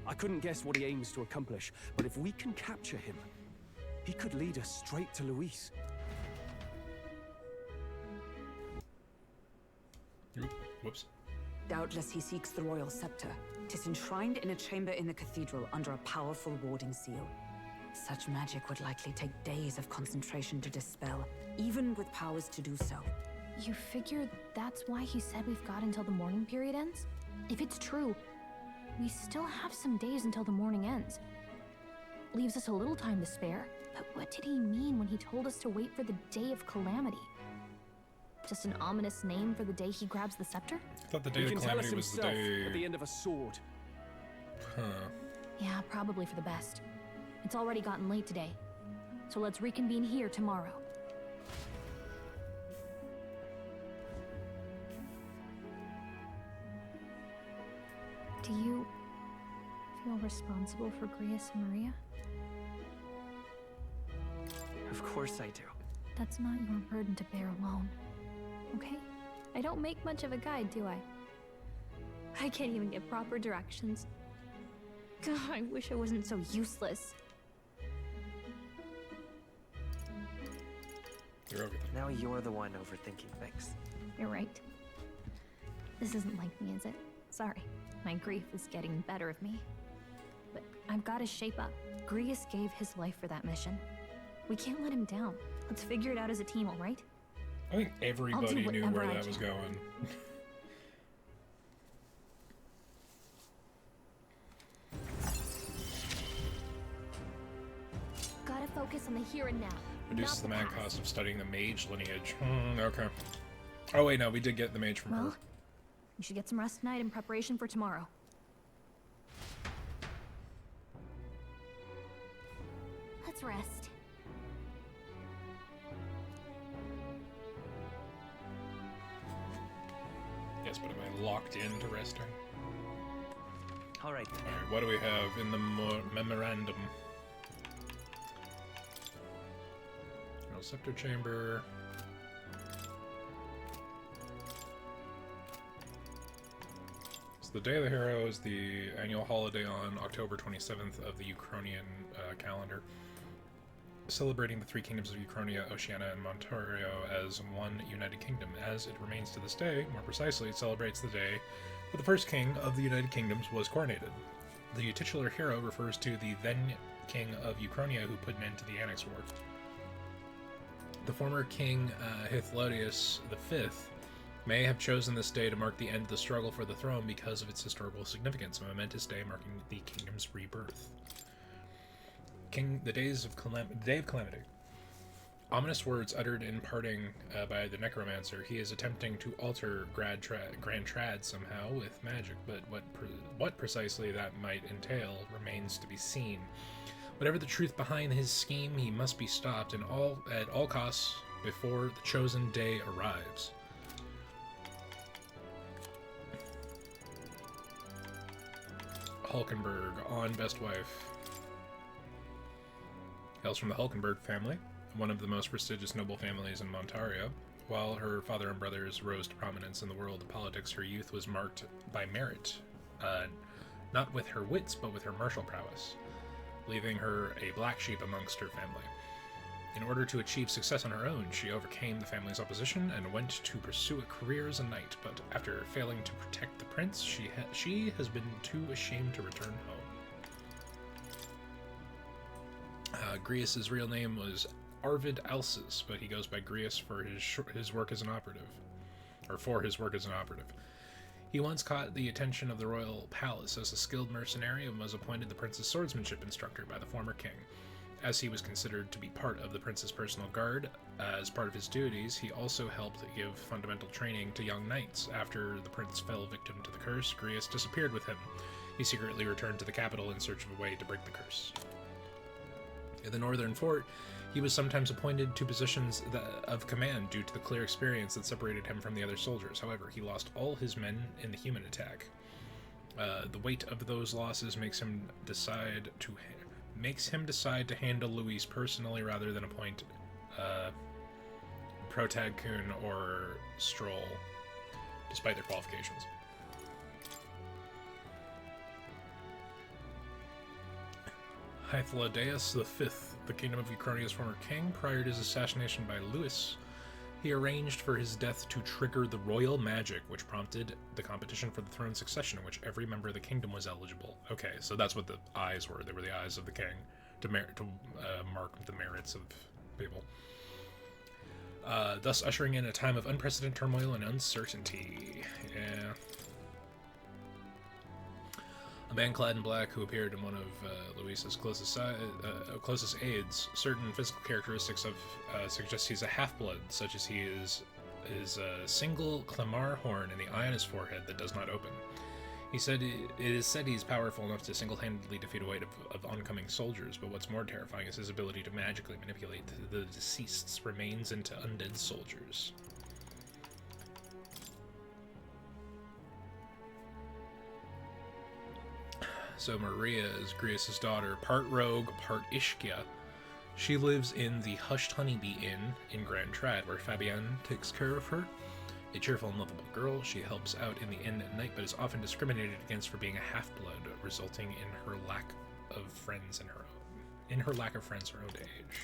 I couldn't guess what he aims to accomplish, but if we can capture him, he could lead us straight to Louise. Whoops. Doubtless he seeks the royal scepter. 'Tis enshrined in a chamber in the cathedral under a powerful warding seal. Such magic would likely take days of concentration to dispel, even with powers to do so. You figure that's why he said we've got until the mourning period ends? If it's true, we still have some days until the mourning ends. Leaves us a little time to spare, but what did he mean when he told us to wait for the day of calamity? Just an ominous name for the day he grabs the scepter? I thought the day of calamity was the day... at the end of a sword. Huh. Yeah, probably for the best. It's already gotten late today, so let's reconvene here tomorrow. Do you feel responsible for Grius and Maria? Of course I do. That's not your burden to bear alone, okay? I don't make much of a guide, do I? I can't even give proper directions. God, I wish I wasn't so useless. Now you're the one overthinking things. You're right. This isn't like me, is it? Sorry. My grief is getting the better of me. But I've got to shape up. Grius gave his life for that mission. We can't let him down. Let's figure it out as a team, all right? I think everybody knew where that was going. Gotta focus on the here and now. Reduces the mad cost of studying the mage lineage. Okay. Oh wait, no, we did get the mage from her. You should get some rest tonight in preparation for tomorrow. Let's rest. Yes, but am I locked into resting? Alright. Alright, what do we have in the memorandum? No scepter chamber. So the Day of the Hero is the annual holiday on October 27th of the Ukrainian calendar, celebrating the three kingdoms of Ukrainia, Oceania, and Montario as one united kingdom. As it remains to this day, more precisely, it celebrates the day that the first king of the United Kingdoms was coronated. The titular hero refers to the then king of Ukrainia who put an end to the Annex War. The former king Hythlodaeus V may have chosen this day to mark the end of the struggle for the throne because of its historical significance, a momentous day marking the kingdom's rebirth. The day of calamity. Ominous words uttered in parting by the necromancer. He is attempting to alter Grand Trad somehow with magic, but what precisely that might entail remains to be seen. Whatever the truth behind his scheme, he must be stopped at all costs before the chosen day arrives. Hulkenberg on Best Wife. Hails from the Hulkenberg family, one of the most prestigious noble families in Montario. While her father and brothers rose to prominence in the world of politics, her youth was marked by merit, not with her wits, but with her martial prowess, leaving her a black sheep amongst her family. In order to achieve success on her own, she overcame the family's opposition and went to pursue a career as a knight, but after failing to protect the prince, she has been too ashamed to return home. Grius's real name was Arvid Alsis, but he goes by Grius for his work as an operative, or for his work as an operative. He once caught the attention of the royal palace as a skilled mercenary and was appointed the prince's swordsmanship instructor by the former king. As he was considered to be part of the prince's personal guard, as part of his duties, he also helped give fundamental training to young knights. After the prince fell victim to the curse, Grius disappeared with him. He secretly returned to the capital in search of a way to break the curse. In the northern fort, he was sometimes appointed to positions of command due to the clear experience that separated him from the other soldiers. However, he lost all his men in the human attack. The weight of those losses makes him decide to handle Louis personally rather than appoint Protag Kun or Stroll, despite their qualifications. Hythlodaeus V, the kingdom of Ukrainia's former king, prior to his assassination by Louis, he arranged for his death to trigger the royal magic, which prompted the competition for the throne succession, in which every member of the kingdom was eligible. Okay, so that's what the eyes were. They were the eyes of the king to mark the merits of people. Thus ushering in a time of unprecedented turmoil and uncertainty. Yeah. A man clad in black who appeared in one of Louis's closest aides. Certain physical characteristics suggest he's a half-blood, such as he is a single Clamar horn in the eye on his forehead that does not open. It is said he's powerful enough to single-handedly defeat a weight of oncoming soldiers, but what's more terrifying is his ability to magically manipulate the deceased's remains into undead soldiers. So Maria is Grius' daughter, part rogue, part Ishkia. She lives in the Hushed Honeybee Inn in Grand Trad, where Fabienne takes care of her. A cheerful and lovable girl, she helps out in the inn at night, but is often discriminated against for being a half-blood, resulting in her lack of friends her own age.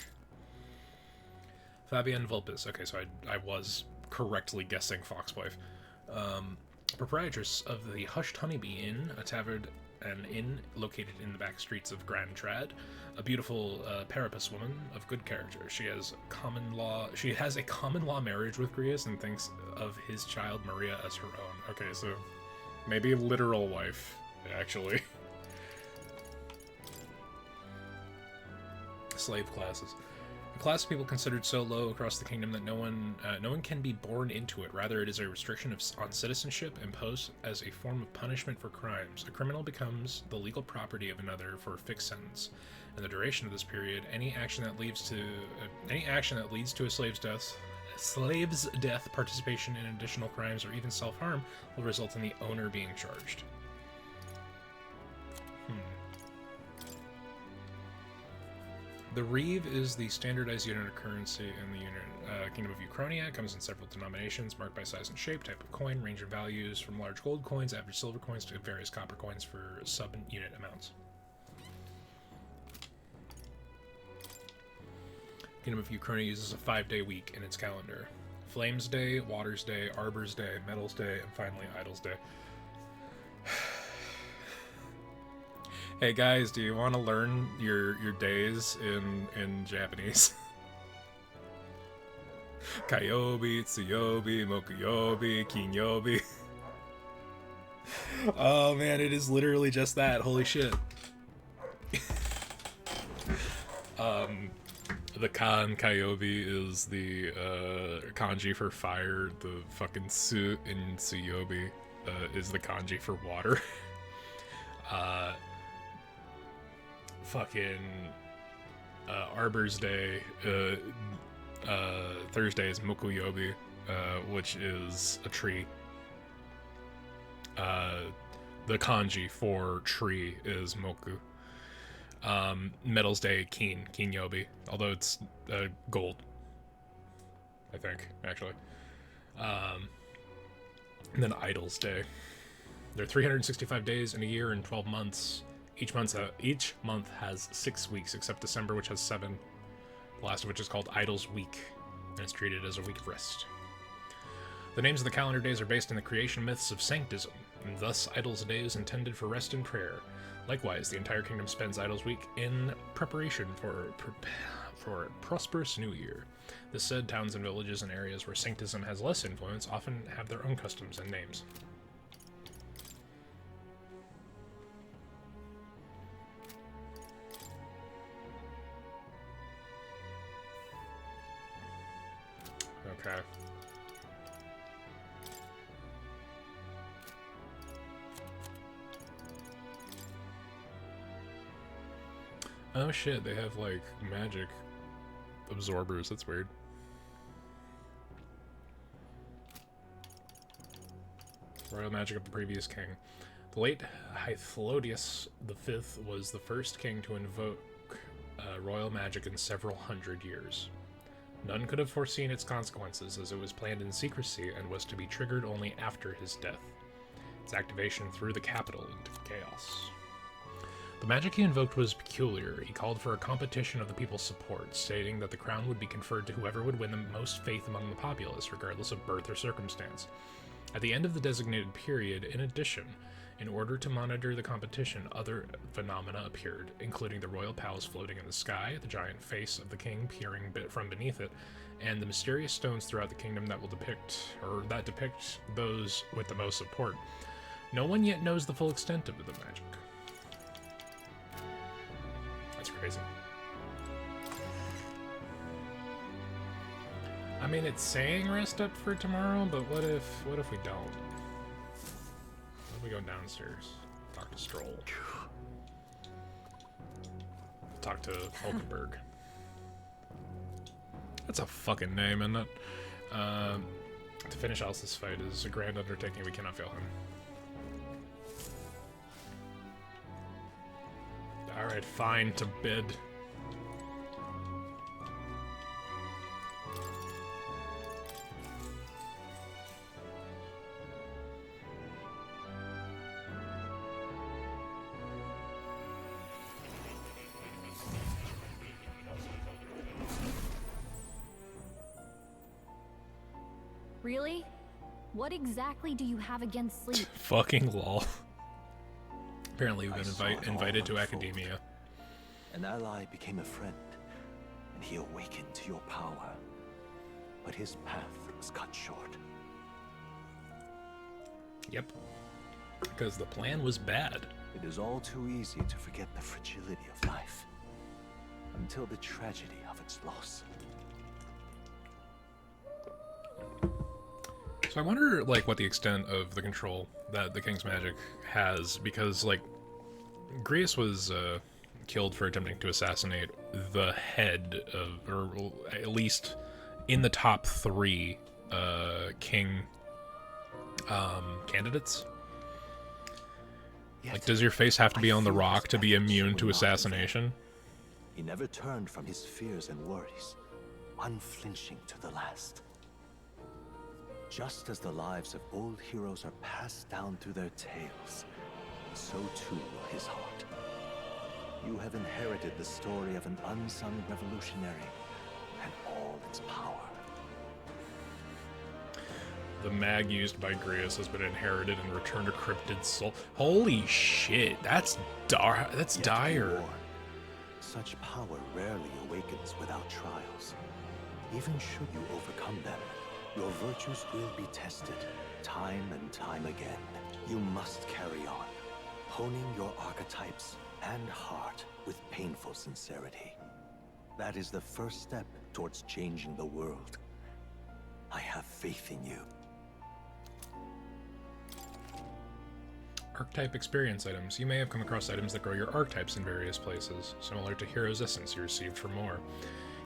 Fabienne Vulpes. Okay, so I was correctly guessing Foxwife. Proprietress of the Hushed Honeybee Inn, an inn located in the back streets of Grand Trad. A beautiful Parapus woman of good character. She has a common law marriage with Grius and thinks of his child Maria as her own. Okay, so maybe literal wife, actually. Slave classes. A class of people considered so low across the kingdom that no one can be born into it. Rather, it is a restriction on citizenship imposed as a form of punishment for crimes. A criminal becomes the legal property of another for a fixed sentence. In the duration of this period, any action that leads to a slave's death, participation in additional crimes, or even self-harm will result in the owner being charged. The Reeve is the standardized unit of currency in the Kingdom of Uchronia. It comes in several denominations, marked by size and shape, type of coin, range of values, from large gold coins, average silver coins, to various copper coins for sub-unit amounts. Kingdom of Uchronia uses a 5-day week in its calendar. Flames Day, Waters Day, Arbor's Day, Metals Day, and finally Idol's Day. Hey guys, do you want to learn your days in Japanese? Kayobi, Tsuyobi, Mokuyobi, Kinyobi. Oh man, it is literally just that. Holy shit. The Kayobi is the kanji for fire. The fucking Su in Tsuyobi is the kanji for water. Fucking Arbor's Day, Thursday is Mokuyobi, which is a tree. The kanji for tree is Moku. Metals Day, Kinyobi, although it's gold, I think, actually. And then Idol's Day. There are 365 days in a year and 12 months. Each month has 6 weeks, except December, which has 7. The last of which is called Idol's Week, and it's treated as a week of rest. The names of the calendar days are based on the creation myths of Sanctism, and thus Idol's Day is intended for rest and prayer. Likewise, the entire kingdom spends Idol's Week in preparation for a prosperous new year. The said towns and villages and areas where Sanctism has less influence often have their own customs and names. Okay. Oh shit, they have like magic absorbers, that's weird. Royal magic of the previous king. The late Hythlodius V was the first king to invoke royal magic in several hundred years. None could have foreseen its consequences, as it was planned in secrecy and was to be triggered only after his death. Its activation threw the capital into chaos. The magic he invoked was peculiar. He called for a competition of the people's support, stating that the crown would be conferred to whoever would win the most faith among the populace, regardless of birth or circumstance. At the end of the designated period, in addition, in order to monitor the competition, other phenomena appeared, including the royal palace floating in the sky, the giant face of the king peering from beneath it, and the mysterious stones throughout the kingdom that depict those with the most support. No one yet knows the full extent of the magic. That's crazy. I mean, it's saying rest up for tomorrow, but what if we don't? We go downstairs, talk to Stroll, talk to Hulkenberg. That's a fucking name, isn't it? To finish Alice's fight is a grand undertaking. We cannot fail him. Alright, fine, to bed. Really? What exactly do you have against sleep? Fucking lol. Apparently you've I been saw it all invited to unfold. academia. An ally became a friend, and he awakened to your power. But his path was cut short. Yep. Because the plan was bad. It is all too easy to forget the fragility of life, until the tragedy of its loss. So I wonder, like, what the extent of the control that the King's Magic has, because, like, Grius was killed for attempting to assassinate the head of, or at least in the top 3 King candidates. Like, does your face have to be on the rock to be immune to assassination? He never turned from his fears and worries, unflinching to the last. Just as the lives of old heroes are passed down through their tales, so too will his heart. You have inherited the story of an unsung revolutionary and all its power. The mag used by Grius has been inherited and returned to Cryptid Soul. Holy shit, that's dire. War. Such power rarely awakens without trials. Even should you overcome them, your virtues will be tested, time and time again. You must carry on, honing your archetypes and heart with painful sincerity. That is the first step towards changing the world. I have faith in you. Archetype experience items. You may have come across items that grow your archetypes in various places, similar to Hero's Essence you received for more.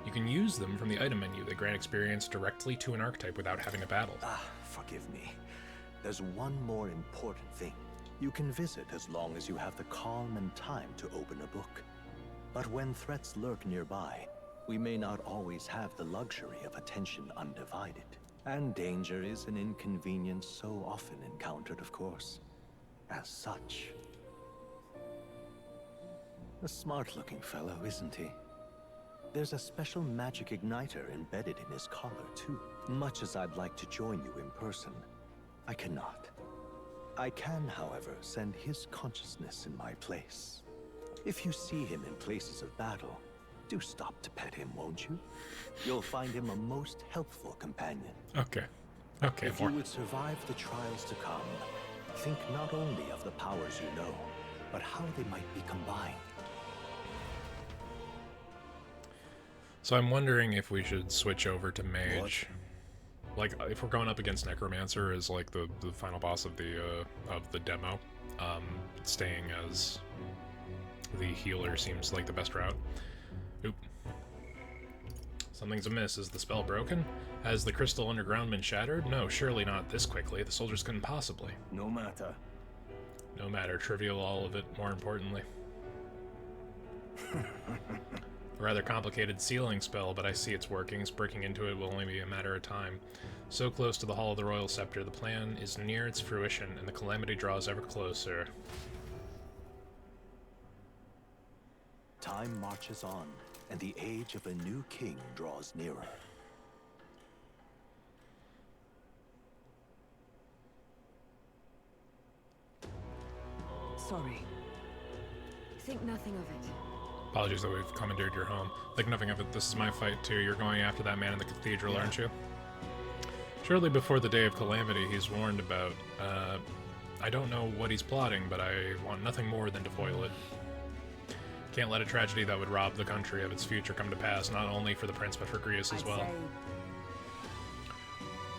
You can use them from the item menu that grant experience directly to an archetype without having to battle. Forgive me. There's one more important thing. You can visit as long as you have the calm and time to open a book. But when threats lurk nearby, we may not always have the luxury of attention undivided. And danger is an inconvenience so often encountered, of course. As such. A smart-looking fellow, isn't he? There's a special magic igniter embedded in his collar, too. Much as I'd like to join you in person, I cannot. I can, however, send his consciousness in my place. If you see him in places of battle, do stop to pet him, won't you? You'll find him a most helpful companion. Okay. Okay, if you would survive the trials to come, think not only of the powers you know, but how they might be combined. So I'm wondering if we should switch over to Mage. Like, if we're going up against Necromancer as like the final boss of the demo, staying as the healer seems like the best route. Oop. Something's amiss. Is the spell broken? Has the crystal underground been shattered? No, surely not this quickly. The soldiers couldn't possibly. No matter. No matter. Trivial all of it, more importantly. A rather complicated sealing spell, but I see its workings. Breaking into it will only be a matter of time. So close to the Hall of the Royal Scepter, the plan is near its fruition, and the calamity draws ever closer. Time marches on, and the age of a new king draws nearer. Sorry. Think nothing of it. Apologies that we've commandeered your home. Think nothing of it. This is my fight, too. You're going after that man in the cathedral, aren't you? Shortly before the day of calamity, he's warned about. I don't know what he's plotting, but I want nothing more than to foil it. Can't let a tragedy that would rob the country of its future come to pass, not only for the prince, but for Grius as well.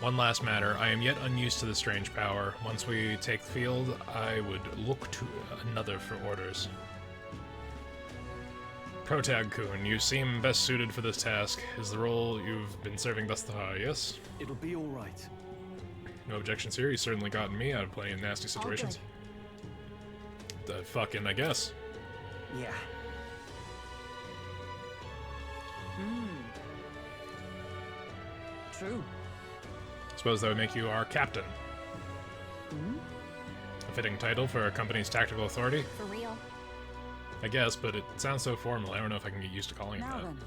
One last matter. I am yet unused to this strange power. Once we take the field, I would look to another for orders. Protag-kun, you seem best suited for this task. Is the role you've been serving thus far, yes? It'll be all right. No objections here. You've certainly gotten me out of plenty of nasty situations. The fucking, I guess. Yeah, True. Suppose that would make you our captain. Hmm? A fitting title for a company's tactical authority? For real. I guess, but it sounds so formal, I don't know if I can get used to calling it Now that. then.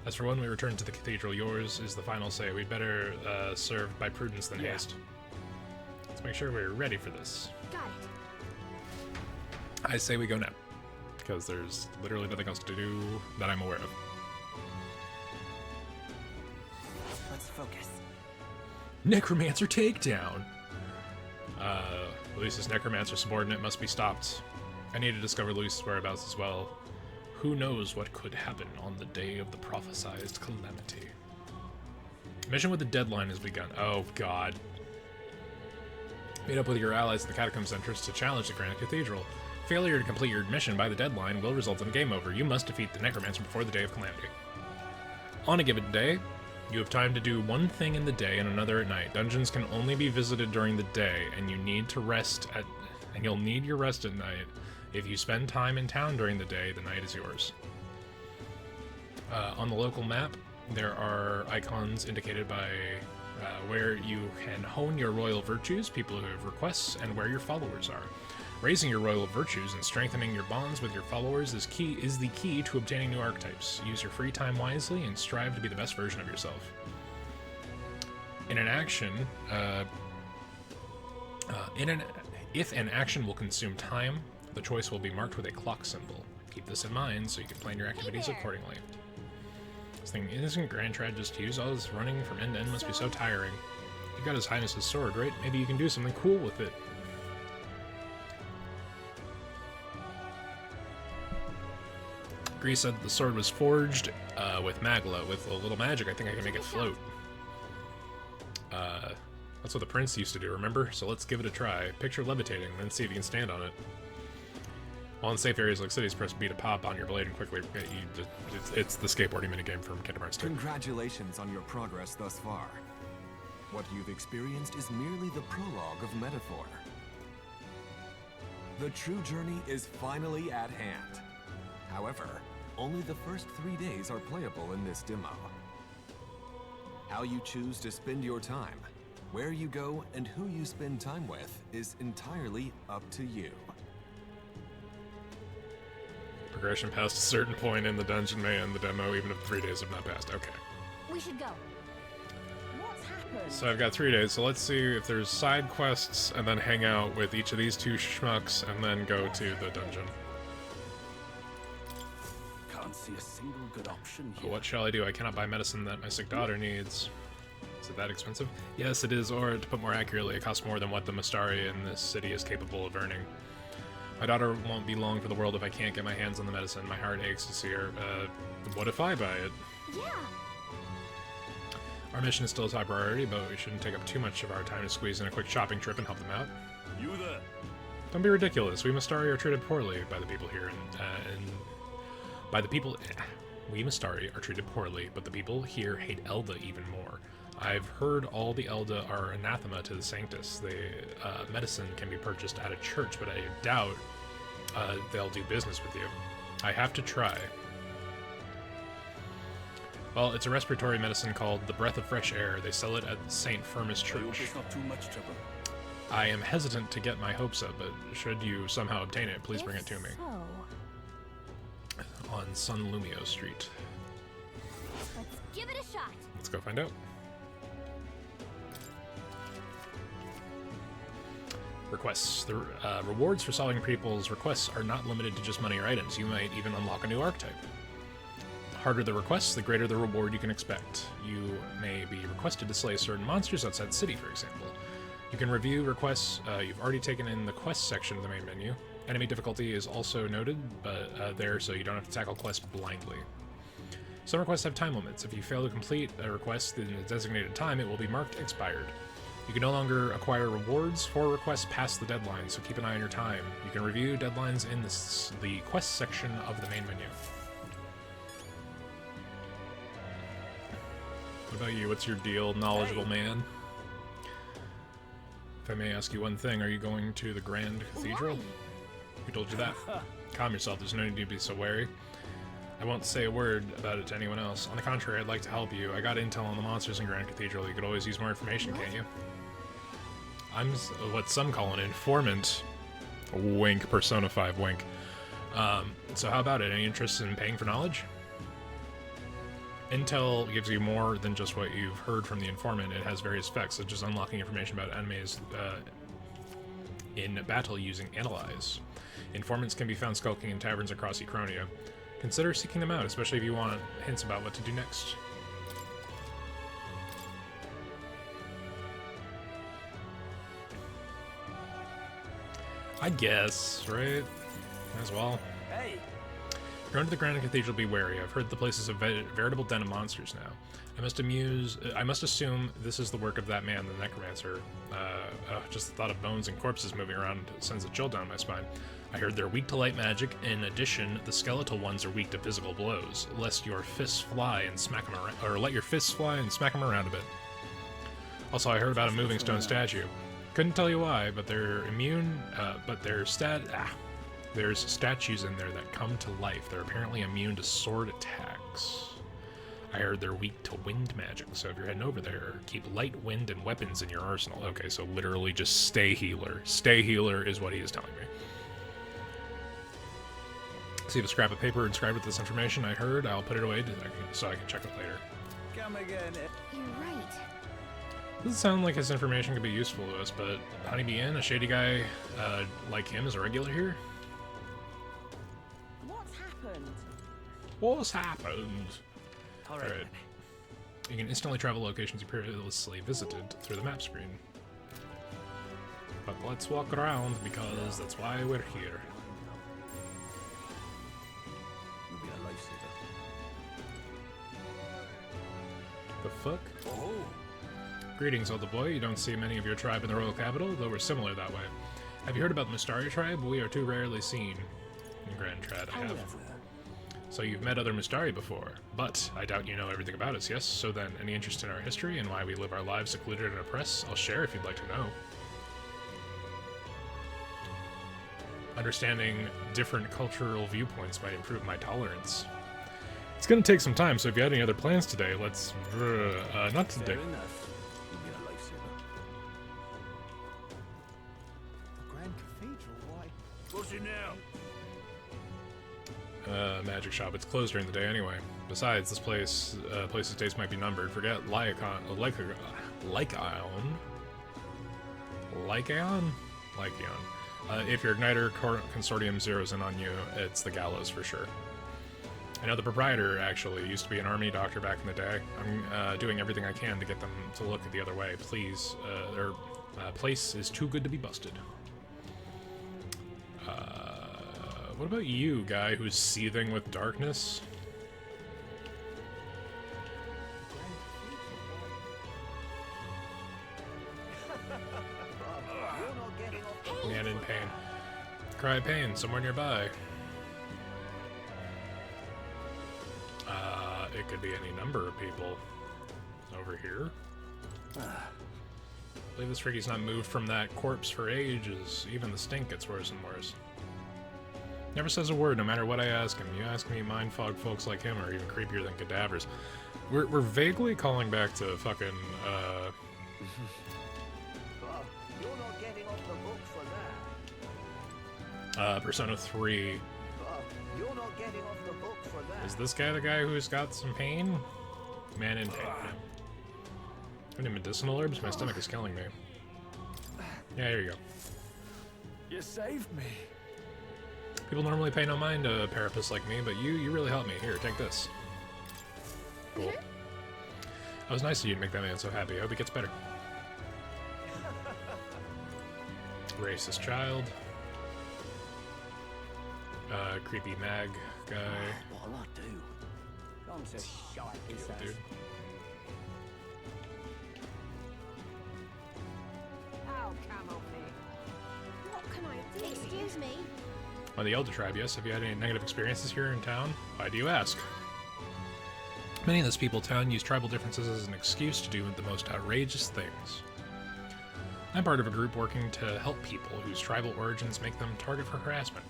As for when we return to the cathedral, yours is the final say. We'd better serve by prudence than haste. Let's make sure we're ready for this. Got it. I say we go now, because there's literally nothing else to do that I'm aware of. Let's focus. Necromancer takedown! Luis's necromancer subordinate must be stopped. I need to discover Luis's whereabouts as well. Who knows what could happen on the day of the prophesied calamity. Mission with the deadline has begun. Oh god. Meet up with your allies at the Catacombs entrance to challenge the Grand Cathedral. Failure to complete your mission by the deadline will result in a game over. You must defeat the necromancer before the day of calamity. On a given day, you have time to do one thing in the day and another at night. Dungeons can only be visited during the day, and you'll need your rest at night. If you spend time in town during the day, the night is yours. On the local map, there are icons indicated by where you can hone your royal virtues, people who have requests, and where your followers are. Raising your royal virtues and strengthening your bonds with your followers is the key to obtaining new archetypes. Use your free time wisely and strive to be the best version of yourself. In an action, if an action will consume time, the choice will be marked with a clock symbol. Keep this in mind so you can plan your activities accordingly. This thing isn't Grand Trad just to use. All this running from end to end must be so tiring. You got His Highness's sword, right? Maybe you can do something cool with it. Grease said the sword was forged with magla. With a little magic, I think I can make it float. That's what the prince used to do, remember? So let's give it a try. Picture levitating, then see if you can stand on it. While in safe areas like cities, press B to pop on your blade and quickly it's the skateboarding minigame from Kingdom Hearts 2. Congratulations on your progress thus far. What you've experienced is merely the prologue of Metaphor. The true journey is finally at hand. However, only the first 3 days are playable in this demo. How you choose to spend your time, where you go, and who you spend time with is entirely up to you. Progression past a certain point in the dungeon may end the demo, even if 3 days have not passed. Okay. We should go. What's happened? So I've got 3 days, so let's see if there's side quests, and then hang out with each of these two schmucks, and then go to the dungeon. Can't see a single good option But here. what shall I do? I cannot buy medicine that my sick daughter needs. Is it that expensive? Yes, it is, or to put more accurately, it costs more than what the Mystari in this city is capable of earning. My daughter won't be long for the world if I can't get my hands on the medicine. My heart aches to see her. What if I buy it? Yeah. Our mission is still a top priority, but we shouldn't take up too much of our time to squeeze in a quick shopping trip and help them out. You there? Don't be ridiculous. We Mystari are treated poorly by the people here, we Mystari are treated poorly, but the people here hate Elda even more. I've heard all the Elda are anathema to the Sanctus. Medicine can be purchased at a church, but I doubt they'll do business with you. I have to try. Well, it's a respiratory medicine called the Breath of Fresh Air. They sell it at St. Firmus Church. It's not too much trouble. I am hesitant to get my hopes up, but should you somehow obtain it, please bring it to me. On Sun Lumio Street. Let's give it a shot. Let's go find out. Requests. The rewards for solving people's requests are not limited to just money or items. You might even unlock a new archetype. The harder the requests, the greater the reward you can expect. You may be requested to slay certain monsters outside the city, for example. You can review requests you've already taken in the quest section of the main menu. Enemy difficulty is also noted, but there, so you don't have to tackle quests blindly. Some requests have time limits. If you fail to complete a request in a designated time, it will be marked expired. You can no longer acquire rewards for requests past the deadline, so keep an eye on your time. You can review deadlines in the quest section of the main menu. What about you? What's your deal, knowledgeable man? If I may ask you one thing, are you going to the Grand Cathedral? Who told you that? Calm yourself, there's no need to be so wary. I won't say a word about it to anyone else. On the contrary, I'd like to help you. I got intel on the monsters in Grand Cathedral. You could always use more information, can't you? I'm what some call an informant. Wink, Persona 5 wink. So how about it? Any interest in paying for knowledge? Intel gives you more than just what you've heard from the informant. It has various effects, such as unlocking information about enemies in battle using Analyze. Informants can be found skulking in taverns across Econia. Consider seeking them out, especially if you want hints about what to do next. I guess, right? As well. Hey! Going to the Grand Cathedral, be wary. I've heard the place is a veritable den of monsters now. I must assume this is the work of that man, the necromancer. Just the thought of bones and corpses moving around sends a chill down my spine. I heard they're weak to light magic. In addition, the skeletal ones are weak to physical blows. Lest your fists fly and smack them around, or let your fists fly and smack them around a bit. Also, I heard about a moving stone statue. Couldn't tell you why, but they're immune. There's statues in there that come to life. They're apparently immune to sword attacks. I heard they're weak to wind magic, so if you're heading over there, keep light, wind, and weapons in your arsenal. Okay, so literally just stay healer. Stay healer is what he is telling me. See if a scrap of paper inscribed with this information I heard. I'll put it away so I can check it later. Come again. You're right. Doesn't sound like his information could be useful to us, but Honeybee Inn, a shady guy like him, is a regular here? What's happened? What's happened? All right. You can instantly travel locations you previously visited through the map screen. But let's walk around because that's why we're here. You'll be a lifesaver. The fuck? Oh. Greetings, old boy. You don't see many of your tribe in the royal capital, though we're similar that way. Have you heard about the Mystari tribe? We are too rarely seen in Grand Trad. I have. So you've met other Mystari before, but I doubt you know everything about us, yes? So then, any interest in our history and why we live our lives secluded and oppressed? I'll share if you'd like to know. Understanding different cultural viewpoints might improve my tolerance. It's gonna take some time, so if you had any other plans today, let's... not today. Fair enough. You'll be a lifesaver. The Grand Cathedral, why? What's it now? Magic shop. It's closed during the day anyway. Besides, this place's days might be numbered. Forget Lycaon. If your Igniter Consortium zeroes in on you, it's the gallows for sure. I know the proprietor, actually, used to be an army doctor back in the day. I'm doing everything I can to get them to look the other way. Please, their place is too good to be busted. What about you, guy who's seething with darkness? Man in pain. Cry of pain, somewhere nearby. It could be any number of people. Over here? I believe this Ricky's not moved from that corpse for ages. Even the stink gets worse and worse. Never says a word, no matter what I ask him. You ask me, mind-fog folks like him are even creepier than cadavers. We're vaguely calling back to fucking, You're not getting off the book for that. Persona 3. You're not getting off the book for that. Is this guy the guy who's got some pain? Man in pain. Any medicinal herbs? My stomach is killing me. Yeah, here you go. You saved me. People normally pay no mind to parapists like me, but you really helped me. Here, take this. Cool. That was nice of you to make that man so happy. I hope he gets better. Racist child. Creepy mag guy. What'll I do? Gone to shite, he says. Dude. Oh, come on, me. What can I do? Excuse me? On the Elder Tribe, yes. Have you had any negative experiences here in town? Why do you ask? Many of those people in town use tribal differences as an excuse to do the most outrageous things. I'm part of a group working to help people whose tribal origins make them target for harassment.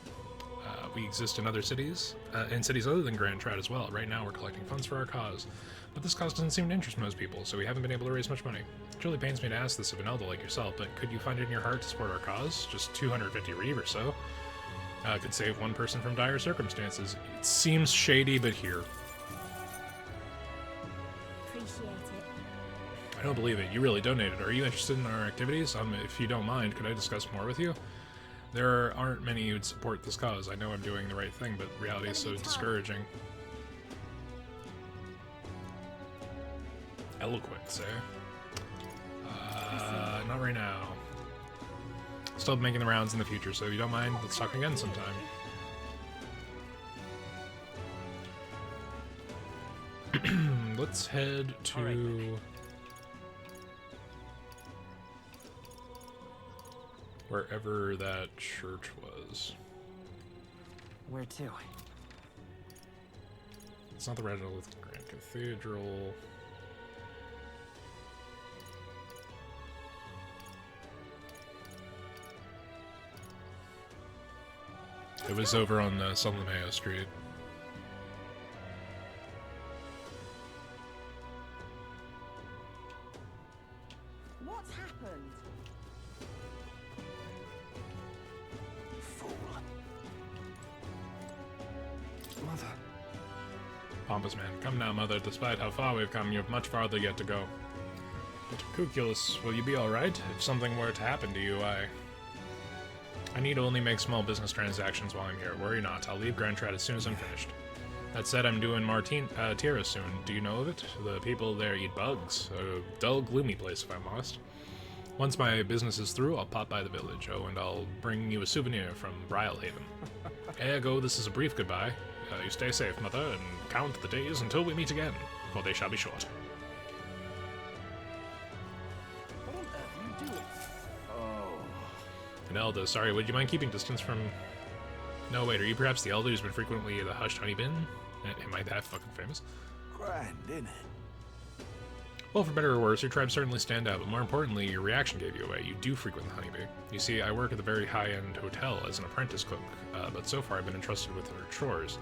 we exist in other cities, in cities other than Grand Trad as well. Right now we're collecting funds for our cause, but this cause doesn't seem to interest most people, so we haven't been able to raise much money. It truly pains me to ask this of an elder like yourself, but could you find it in your heart to support our cause? Just 250 reeve or so. Could save one person from dire circumstances. It seems shady, but here. Appreciate it. I don't believe it. You really donated. Are you interested in our activities? If you don't mind, could I discuss more with you? There aren't many who'd support this cause. I know I'm doing the right thing, but reality is so discouraging. Eloquence, eh? Not right now. Still making the rounds in the future, so if you don't mind, let's talk again sometime. Let's head to... wherever that church was. Where to? It's not the Reginald Grand Cathedral. It was over on Solomeo Street. What's happened? Fool. Mother. Pompous man. Come now, mother. Despite how far we've come, you have much farther yet to go. But Cuculus, will you be alright? If something were to happen to you, I need to only make small business transactions while I'm here. Worry not. I'll leave Grand Trad as soon as I'm finished. That said, I'm doing Tira soon. Do you know of it? The people there eat bugs. A dull, gloomy place if I'm honest. Once my business is through, I'll pop by the village. Oh, and I'll bring you a souvenir from Brylehaven. Ergo, this is a brief goodbye. You stay safe, mother, and count the days until we meet again, for they shall be short. What on earth are you doing? Oh. An elder, sorry, would you mind keeping distance from... No, wait, are you perhaps the elder who's been frequently the Hushed Honey Bin? Am I that fucking famous? Grand, innit? Well, for better or worse, your tribes certainly stand out, but more importantly, your reaction gave you away. You do frequent the Honeybee. You see, I work at the very high-end hotel as an apprentice cook, but so far I've been entrusted with her chores.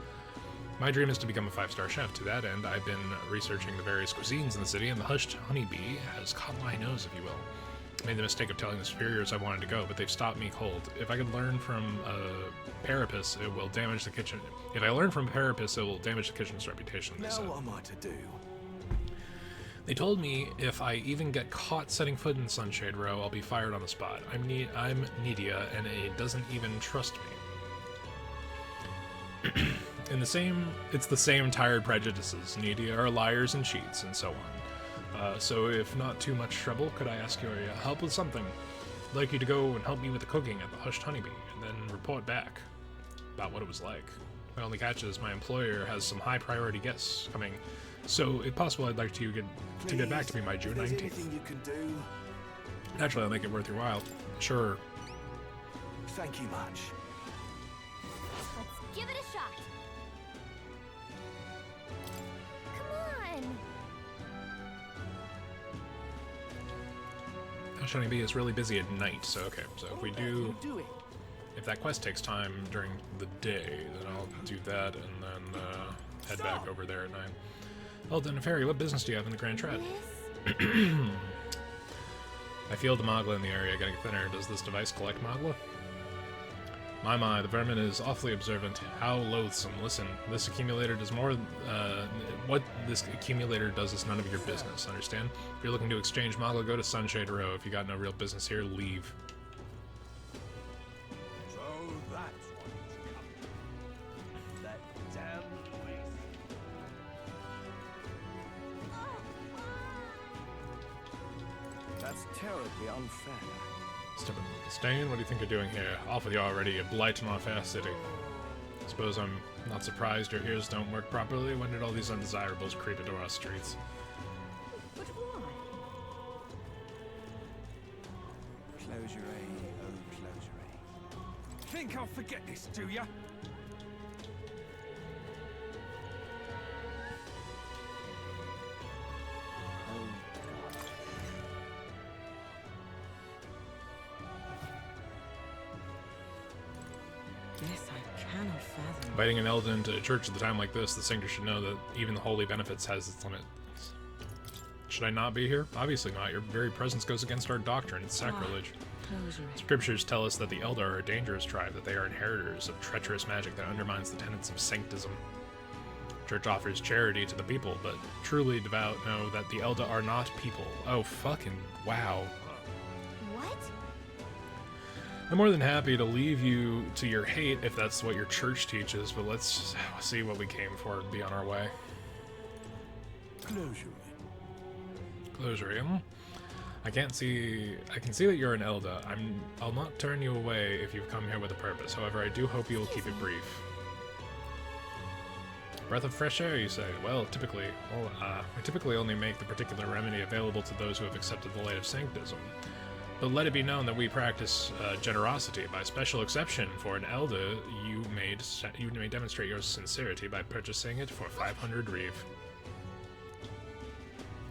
My dream is to become a 5-star chef. To that end, I've been researching the various cuisines in the city, and the Hushed Honeybee has caught my nose, if you will. I made the mistake of telling the superiors I wanted to go, but they've stopped me cold. If I could learn from a Parapus, it will damage the kitchen. If I learn from Parapus, it will damage the kitchen's reputation. Now what am I to do? They told me if I even get caught setting foot in Sunshade Row, I'll be fired on the spot. I'm Nidia, and it doesn't even trust me. It's the same tired prejudices. Nidia are liars and cheats, and so on. So if not too much trouble, could I ask your help with something? I'd like you to go and help me with the cooking at the Hushed Honeybee, and then report back about what it was like. My only catch is my employer has some high priority guests coming, so if possible, I'd like to get back to me by June 19th. Anything you can do? Naturally, I'll make it worth your while. Sure. Thank you much. Let's give it a shot. Come on. Hushed Honeybee is really busy at night, so okay. So if we do... If that quest takes time during the day, then I'll do that and then head back over there at 9. Eldon Fairy, what business do you have in the Grand Trad? I feel the Mogla in the area getting thinner. Does this device collect Mogla? My, the vermin is awfully observant. How loathsome. Listen, this accumulator does more... what this accumulator does is none of your business, understand? If you're looking to exchange Mogla, go to Sunshade Row. If you got no real business here, leave. So that's what's coming. That damn Luis. That's terribly unfair. Stubborn Stain, what do you think you're doing here? Off with you already, a blight on our fair city. Suppose I'm not surprised your ears don't work properly. When did all these undesirables creep into our streets? But why? Closure, oh closure. Think I'll forget this, do ya? This I cannot fathom. Inviting an Elder into a church at a time like this, the sanctor should know that even the holy benefits has its limits. Should I not be here? Obviously not. Your very presence goes against our doctrine. It's sacrilege. Scriptures tell us that the Elder are a dangerous tribe, that they are inheritors of treacherous magic that undermines the tenets of sanctism. Church offers charity to the people, but truly devout know that the Elder are not people. Oh, fucking wow. What? I'm more than happy to leave you to your hate if that's what your church teaches, but let's see what we came for and be on our way. Closure. I can see that you're an Elder. I'll not turn you away if you've come here with a purpose. However, I do hope you will keep it brief. Breath of fresh air, you say? Well, we typically only make the particular remedy available to those who have accepted the light of sanctism. But let it be known that we practice generosity. By special exception, for an Elder, you may demonstrate your sincerity by purchasing it for 500 reeve.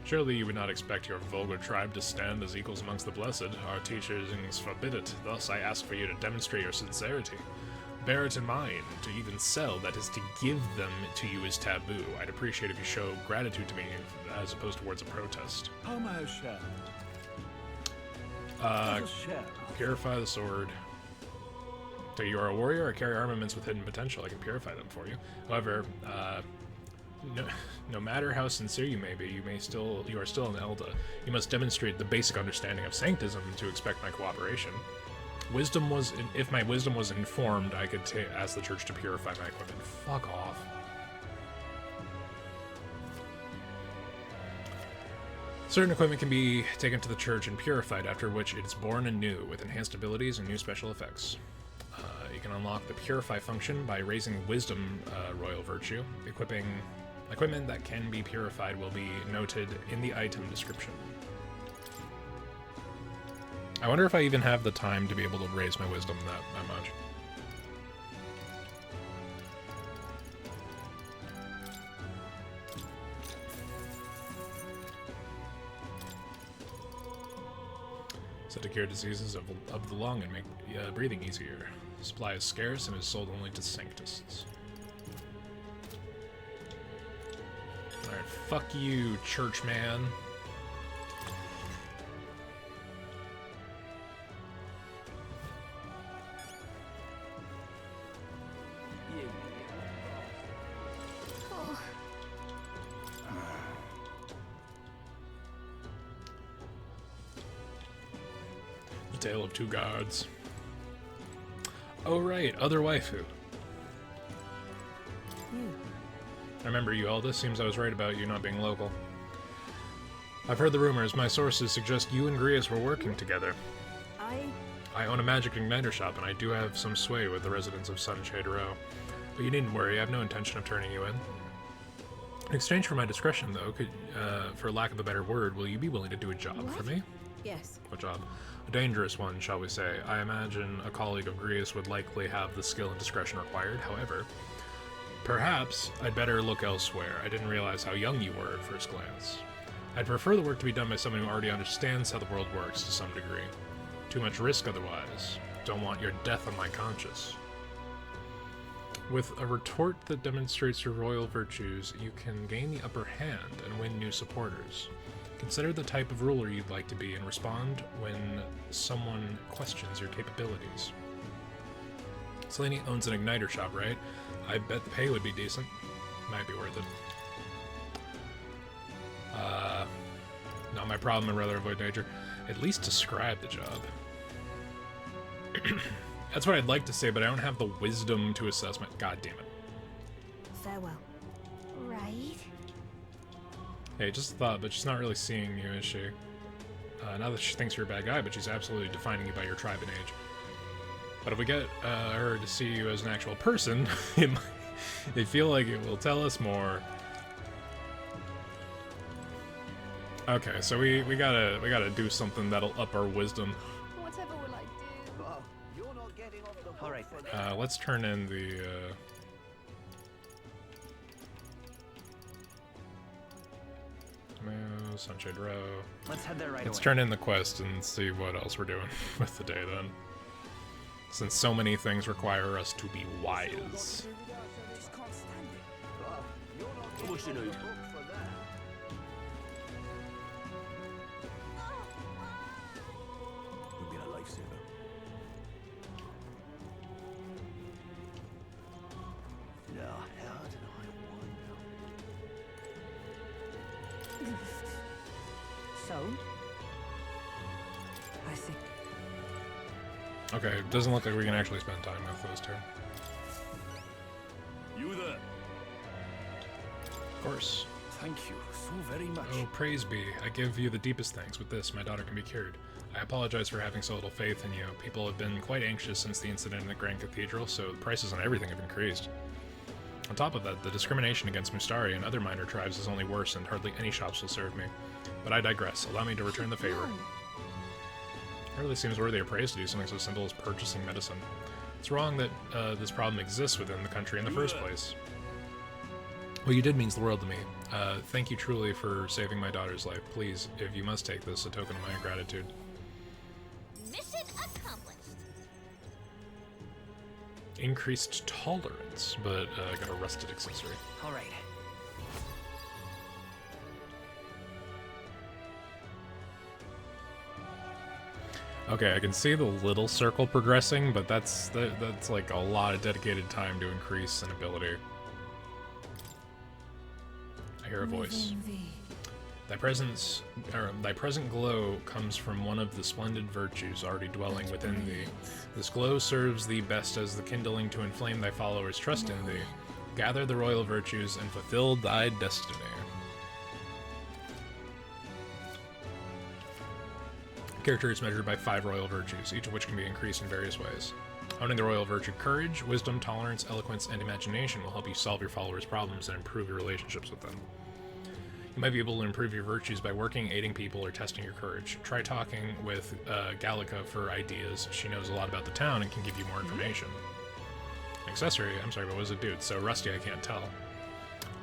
Surely you would not expect your vulgar tribe to stand as equals amongst the blessed. Our teachings forbid it. Thus I ask for you to demonstrate your sincerity. Bear it in mind. To even sell, that is to give them to you, is taboo. I'd appreciate if you show gratitude to me as opposed to words of protest. Purify the sword. So you are a warrior. I carry armaments with hidden potential. I can purify them for you. However, no matter how sincere you may be, you are still an Elder. You must demonstrate the basic understanding of sanctism to expect my cooperation. If my wisdom was informed, I could ask the church to purify my equipment. Fuck off. Certain equipment can be taken to the church and purified, after which it is born anew with enhanced abilities and new special effects. You can unlock the purify function by raising wisdom royal virtue. Equipment that can be purified will be noted in the item description. I wonder if I even have the time to be able to raise my wisdom that much. Said to cure diseases of the lung and make breathing easier. Supply is scarce and is sold only to sanctists. Alright, fuck you, church man. Tale of two gods. Oh right, other waifu. I remember you, Aldous. Seems I was right about you not being local. I've heard the rumors. My sources suggest you and Grius were working together. I own a magic igniter shop, and I do have some sway with the residents of Sunshade Row. But you needn't worry, I have no intention of turning you in. In exchange for my discretion, though, for lack of a better word, will you be willing to do a job for me? Yes. What job? A dangerous one, shall we say. I imagine a colleague of Grius would likely have the skill and discretion required. However, perhaps I'd better look elsewhere. I didn't realize how young you were at first glance. I'd prefer the work to be done by someone who already understands how the world works to some degree. Too much risk otherwise. Don't want your death on my conscience. With a retort that demonstrates your royal virtues, you can gain the upper hand and win new supporters. Consider the type of ruler you'd like to be and respond when someone questions your capabilities. Selene owns an igniter shop, right? I bet the pay would be decent. Might be worth it. Not my problem, I'd rather avoid nature. At least describe the job. That's what I'd like to say, but I don't have the wisdom to assess my... God damn it. Farewell. Right? Hey, just a thought, but she's not really seeing you, is she? Not that she thinks you're a bad guy, but she's absolutely defining you by your tribe and age. But if we get her to see you as an actual person, they feel like it will tell us more. Okay, so we gotta do something that'll up our wisdom. Whatever will I do? Oh, you're not getting off the All right. Let's turn in the. Sunshade Row. Let's head there right Let's away. turn in the quest and see what else we're doing with the day then. since so many things require us to be wise. What's you need? You'll be a lifesaver. Now, how did I wonder? So? I think... Okay, it doesn't look like we can actually spend time with those two. You there? Of course. Thank you so very much. Oh, praise be. I give you the deepest thanks. With this, my daughter can be cured. I apologize for having so little faith in you. People have been quite anxious since the incident in the Grand Cathedral, so the prices on everything have increased. On top of that, the discrimination against Mustari and other minor tribes is only worse, and hardly any shops will serve me. But I digress. Allow me to return the favor. It really seems worthy of praise to do something so simple as purchasing medicine. It's wrong that this problem exists within the country in the first place. What you did means the world to me. Thank you truly for saving my daughter's life. Please, if you must take this, a token of my gratitude. Mission accomplished. Increased tolerance, but I got a rusted accessory. All right. Okay, I can see the little circle progressing, but that's like a lot of dedicated time to increase an ability. I hear a voice. Thy present glow comes from one of the splendid virtues already dwelling within thee. This glow serves thee best as the kindling to inflame thy followers' trust in thee. Gather the royal virtues and fulfill thy destiny. Character is measured by 5 royal virtues, each of which can be increased in various ways. Owning the royal virtue courage, wisdom, tolerance, eloquence, and imagination will help you solve your followers' problems and improve your relationships with them. You might be able to improve your virtues by working, aiding people, or testing your courage. Try talking with Gallica for ideas. She knows a lot about the town and can give you more information. Accessory, I'm sorry, but what does it do? It's so rusty I can't tell.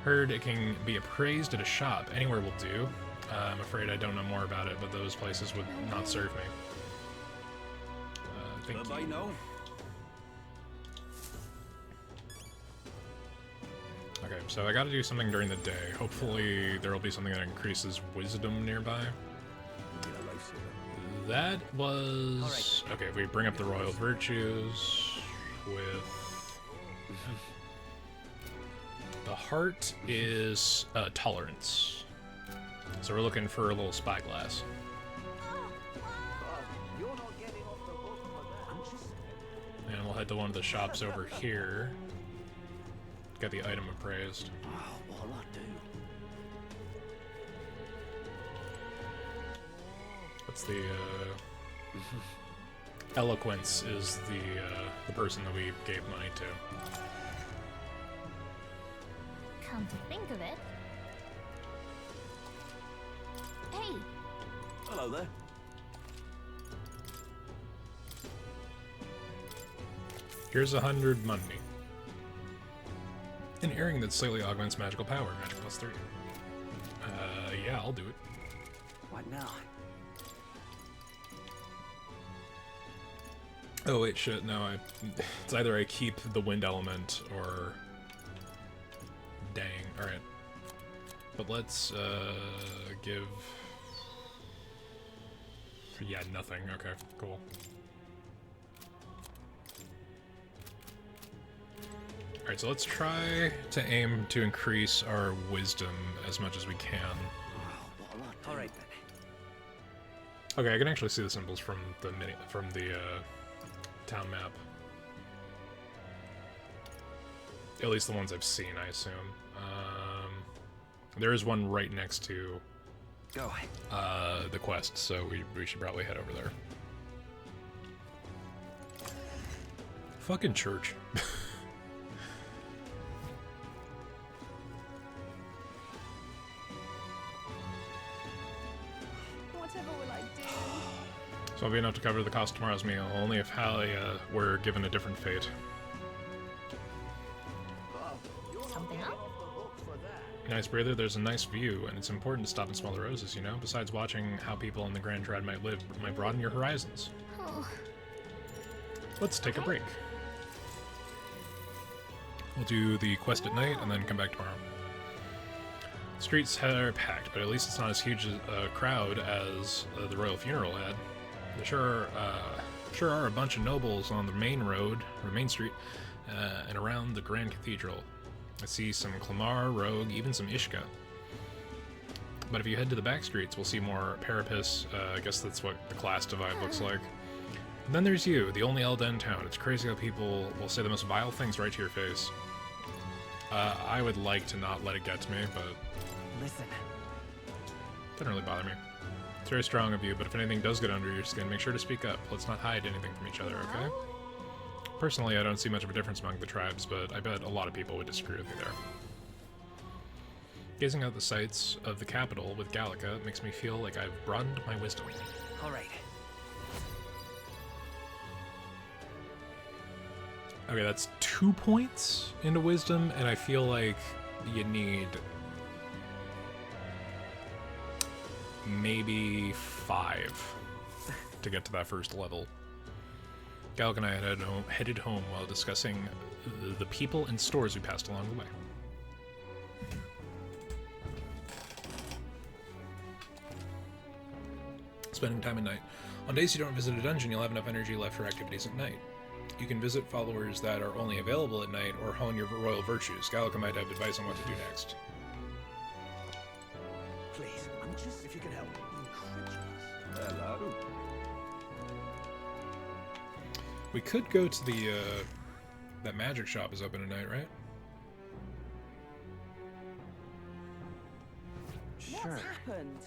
Heard it can be appraised at a shop. Anywhere will do. I'm afraid I don't know more about it, but those places would not serve me. Thank you. No. Okay, so I gotta do something during the day. Hopefully there will be something that increases wisdom nearby. That was... Okay, if we bring up the royal virtues with... The heart is tolerance. So we're looking for a little spyglass. And we'll head to one of the shops over here. Got the item appraised. What'll I do? What's the eloquence is the person that we gave money to. Come to think of it. Hey! Hello there. Here's 100 money. An earring that slightly augments magical power, magic +3. Yeah, I'll do it. What now? Oh wait, shit, no, it's either I keep the wind element or... Dang, alright. But let's, give... Yeah, nothing, okay, cool. Alright, so let's try to aim to increase our wisdom as much as we can. Alright then. Okay, I can actually see the symbols from the town map. At least the ones I've seen, I assume. There is one right next to the quest, so we should probably head over there. Fucking church. Whatever will I do? So I'll be enough to cover the cost of tomorrow's meal, only if Halia were given a different fate. Something up? Nice breather, there's a nice view, and it's important to stop and smell the roses, you know? Besides watching how people in the Grand Trad might live, might broaden your horizons. Oh. let's take a break. We'll do the quest at night and then come back tomorrow. Streets are packed, but at least it's not as huge a crowd as the royal funeral had. There sure are a bunch of nobles on the main road, or main street, and around the Grand Cathedral. I see some Clamar, Rogue, even some Ishka. But if you head to the back streets, we'll see more Parapus. I guess that's what the class divide looks like. And then there's you, the only Elda in town. It's crazy how people will say the most vile things right to your face. I would like to not let it get to me, but... Listen. Doesn't really bother me. It's very strong of you, but if anything does get under your skin, make sure to speak up. Let's not hide anything from each other, okay? Personally, I don't see much of a difference among the tribes, but I bet a lot of people would disagree with me there. Gazing out the sights of the capital with Gallica makes me feel like I've broadened my wisdom. All right. Okay, that's 2 points into wisdom, and I feel like you need maybe 5 to get to that first level. Gallic and I headed home while discussing the people and stores we passed along the way. Spending time at night. On days you don't visit a dungeon, you'll have enough energy left for activities at night. You can visit followers that are only available at night or hone your royal virtues. Gallica might have advice on what to do next. Please, I'm just if you can help. Hello. We could go to the, that magic shop is open at night, right? Sure. What's happened?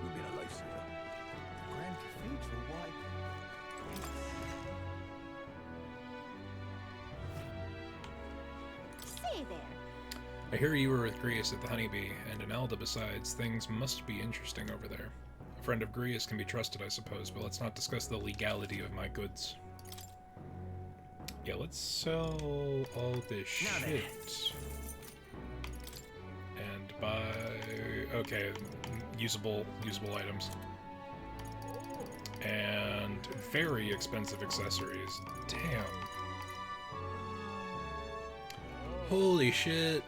You've been a lifesaver. The Grand Cathedral, why? Say there. I hear you were with Grius at the Honeybee, and in Elda besides. Things must be interesting over there. A friend of Grius can be trusted, I suppose, but let's not discuss the legality of my goods. Yeah, let's sell all this shit. And buy... okay, usable items. And very expensive accessories. Damn. Holy shit.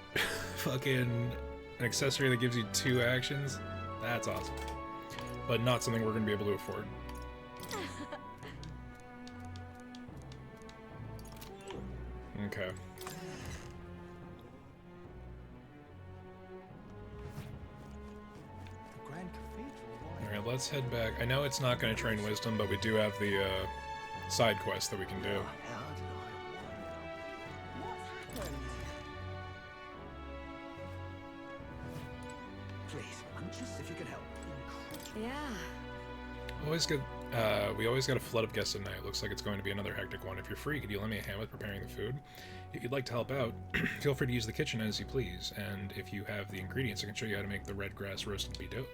Fucking an accessory that gives you 2 actions? That's awesome. But not something we're going to be able to afford. Okay. The Grand Cathedral, why? Alright, let's head back. I know it's not going to train wisdom, but we do have the side quest that we can do. Please, I'm just if you can help. Yeah. We always got a flood of guests at night. Looks like it's going to be another hectic one. If you're free, could you lend me a hand with preparing the food? If you'd like to help out, feel free to use the kitchen as you please. And if you have the ingredients, I can show you how to make the red grass roasted beet dough.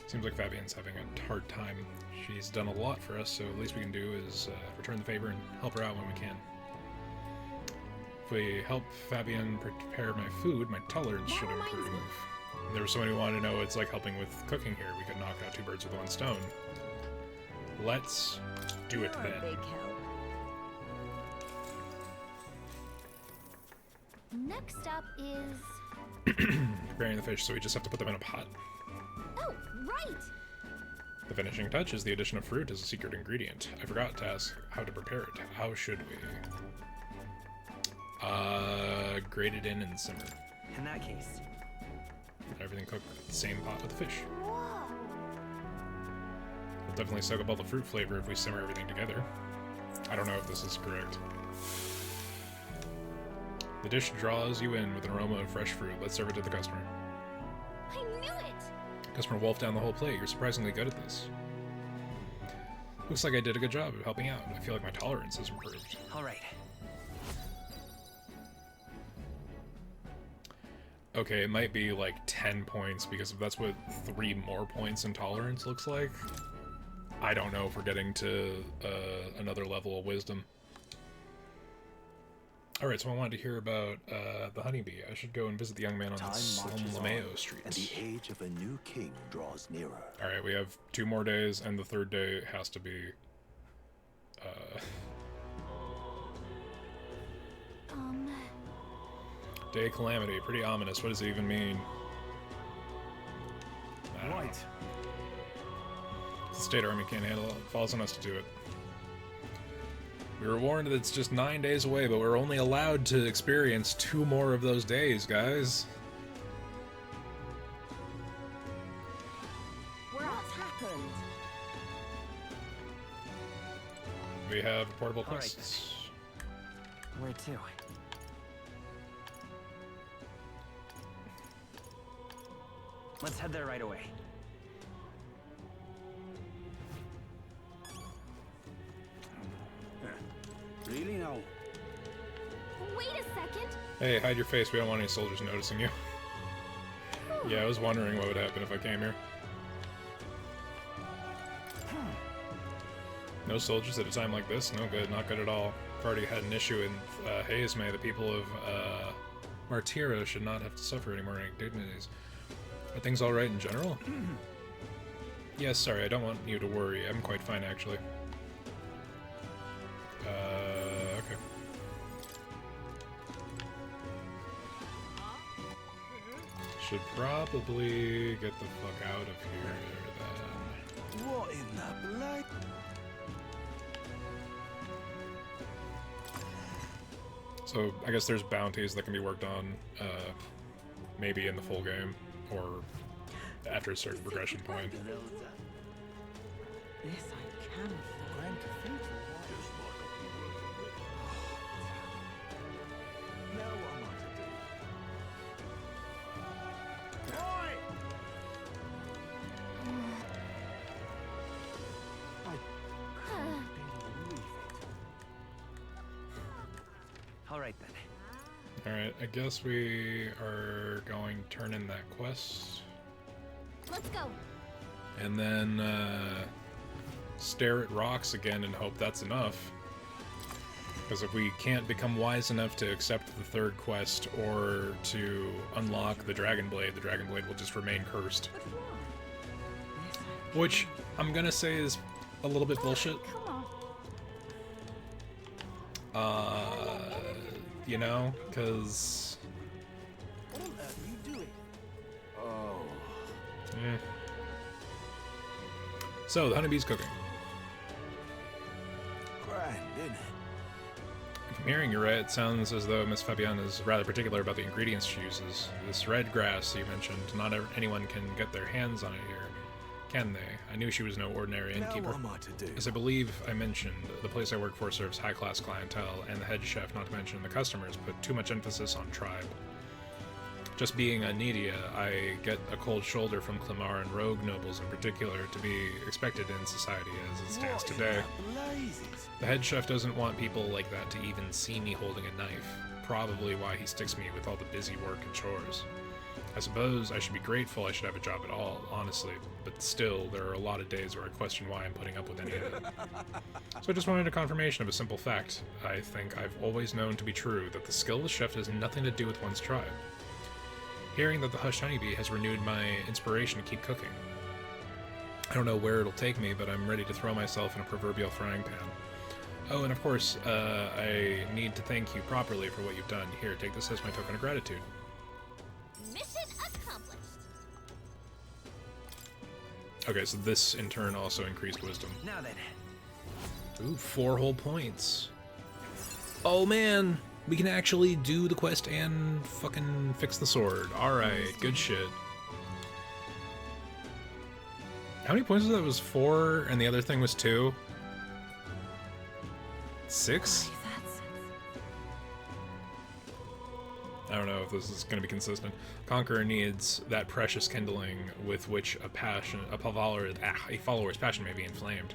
Seems like Fabian's having a hard time. She's done a lot for us, so the least we can do is return the favor and help her out when we can. If we help Fabian prepare my food, my tolerance should improve. There was someone who wanted to know what it's like helping with cooking here. We could knock out 2 birds with 1 stone. Let's do it then. Big help. Next up is... Preparing the fish, so we just have to put them in a pot. Oh, right! The finishing touch is the addition of fruit as a secret ingredient. I forgot to ask how to prepare it. How should we? Grate it in and simmer. In that case. Everything cooked in the same pot with the fish. We'll definitely soak up all the fruit flavor if we simmer everything together. I don't know if this is correct. The dish draws you in with an aroma of fresh fruit. Let's serve it to the customer. I knew it! Customer wolfed down the whole plate. You're surprisingly good at this. Looks like I did a good job of helping out. I feel like my tolerance has improved. All right. Okay, it might be like 10 points because if that's what 3 more points in tolerance looks like, I don't know if we're getting to another level of wisdom. Alright, so I wanted to hear about the honeybee. I should go and visit the young man on Time marches on, Slumlameo Street. and the age of a new king draws nearer. Alright, we have 2 more days, and the 3rd day has to be... Day Calamity. Pretty ominous. What does it even mean? Right. The state army can't handle it. It falls on us to do it. We were warned that it's just 9 days away, but we're only allowed to experience 2 more of those days, guys. What's happened? We have portable quests. Where to? Let's head there right away. Really now? Wait a second. Hey, hide your face. We don't want any soldiers noticing you. Yeah, I was wondering what would happen if I came here. No soldiers at a time like this? No good. Not good at all. I've already had an issue in Hayesmay. The people of Martira should not have to suffer any more indignities. Are things alright in general? Yes, sorry. I don't want you to worry. I'm quite fine, actually. Okay. Should probably get the fuck out of here then. What in the blood? So, I guess there's bounties that can be worked on, maybe in the full game, or after a certain progression point. This I cannot grant a fate. Now what am I to do? Alright then. Alright, I guess we are going to turn in that quest. Let's go. And then, stare at rocks again and hope that's enough. Because if we can't become wise enough to accept the 3rd quest or to unlock the Dragon Blade will just remain cursed. Which, I'm gonna say is a little bit bullshit. You know, because... What on earth are you doing? Oh. Yeah. So, the honeybee's cooking. Grand, isn't it? If I'm hearing you right, it sounds as though Miss Fabienne is rather particular about the ingredients she uses. This red grass you mentioned, not anyone can get their hands on it here, can they? I knew she was no ordinary innkeeper. Now what am I to do? As I believe I mentioned, the place I work for serves high-class clientele, and the head chef, not to mention the customers, put too much emphasis on tribe. Just being a Nidia, I get a cold shoulder from Clamar and rogue nobles in particular, to be expected in society as it stands today. The head chef doesn't want people like that to even see me holding a knife, probably why he sticks me with all the busy work and chores. I suppose I should be grateful I should have a job at all, honestly, but still, there are a lot of days where I question why I'm putting up with any of it. So I just wanted a confirmation of a simple fact. I think I've always known to be true, that the skill of the chef has nothing to do with one's tribe. Hearing that the Hushed Honeybee has renewed my inspiration to keep cooking. I don't know where it'll take me, but I'm ready to throw myself in a proverbial frying pan. Oh, and of course, I need to thank you properly for what you've done. Here, take this as my token of gratitude. Mission accomplished. Okay, so this in turn also increased wisdom. Now then. Ooh, 4 whole points. Oh man, we can actually do the quest and fucking fix the sword. Alright, good shit. How many points was that? It was 4 and the other thing was 2? 6? I don't know if this is going to be consistent. Conqueror needs that precious kindling with which a follower's passion may be inflamed.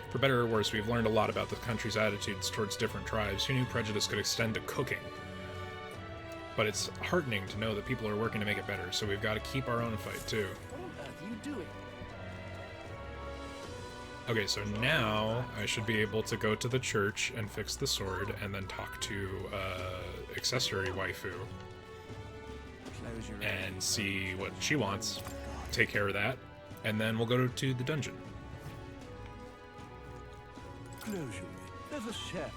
For better or worse, we've learned a lot about the country's attitudes towards different tribes. Who knew prejudice could extend to cooking? But it's heartening to know that people are working to make it better, so we've got to keep our own fight, too. What on earth are you doing? Okay, so now I should be able to go to the church and fix the sword, and then talk to accessory waifu and see what she wants. Take care of that, and then we'll go to the dungeon. Close your eyes. Let us share.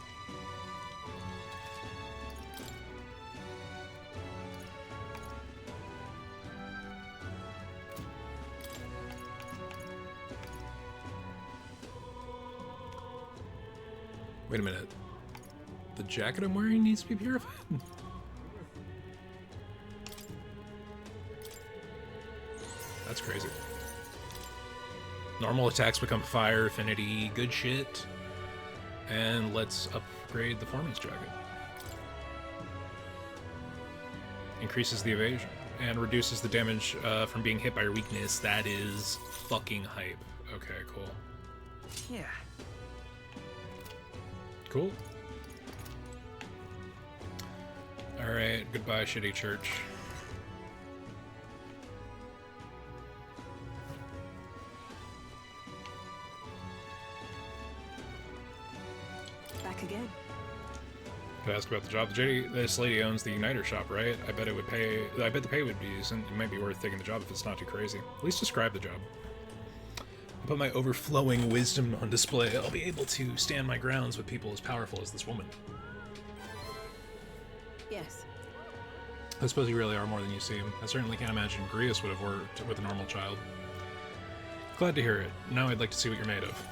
Wait a minute. The jacket I'm wearing needs to be purified? That's crazy. Normal attacks become fire, affinity, good shit. And let's upgrade the foreman's jacket. Increases the evasion and reduces the damage from being hit by your weakness. That is fucking hype. Okay, cool. Yeah. Cool. Alright, goodbye, shitty church. Back again. Could I ask about the job? This lady owns the Uniter shop, right? I bet it would pay. I bet the pay would be decent. It might be worth taking the job if it's not too crazy. At least describe the job. I put my overflowing wisdom on display. I'll be able to stand my grounds with people as powerful as this woman. Yes. I suppose you really are more than you seem. I certainly can't imagine Grius would have worked with a normal child. Glad to hear it. Now I'd like to see what you're made of.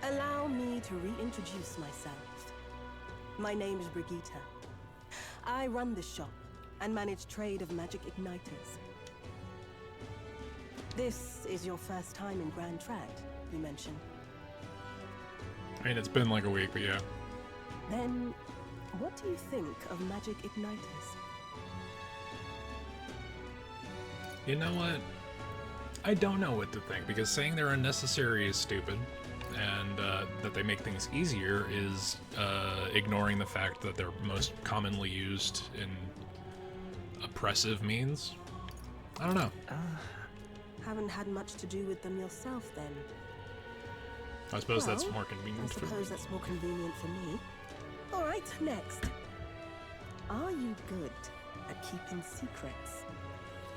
Allow me to reintroduce myself. My name is Brigitte. I run this shop and manage trade of magic igniters. This is your first time in Grand Tract, you mentioned. I mean, it's been like a week, but yeah. Then, what do you think of magic igniters? You know what? I don't know what to think, because saying they're unnecessary is stupid, and that they make things easier is ignoring the fact that they're most commonly used in oppressive means. I don't know. Haven't had much to do with them yourself, then? I suppose that's Well, more convenient I for me. suppose that's more convenient for me. All right, next. Are you good at keeping secrets?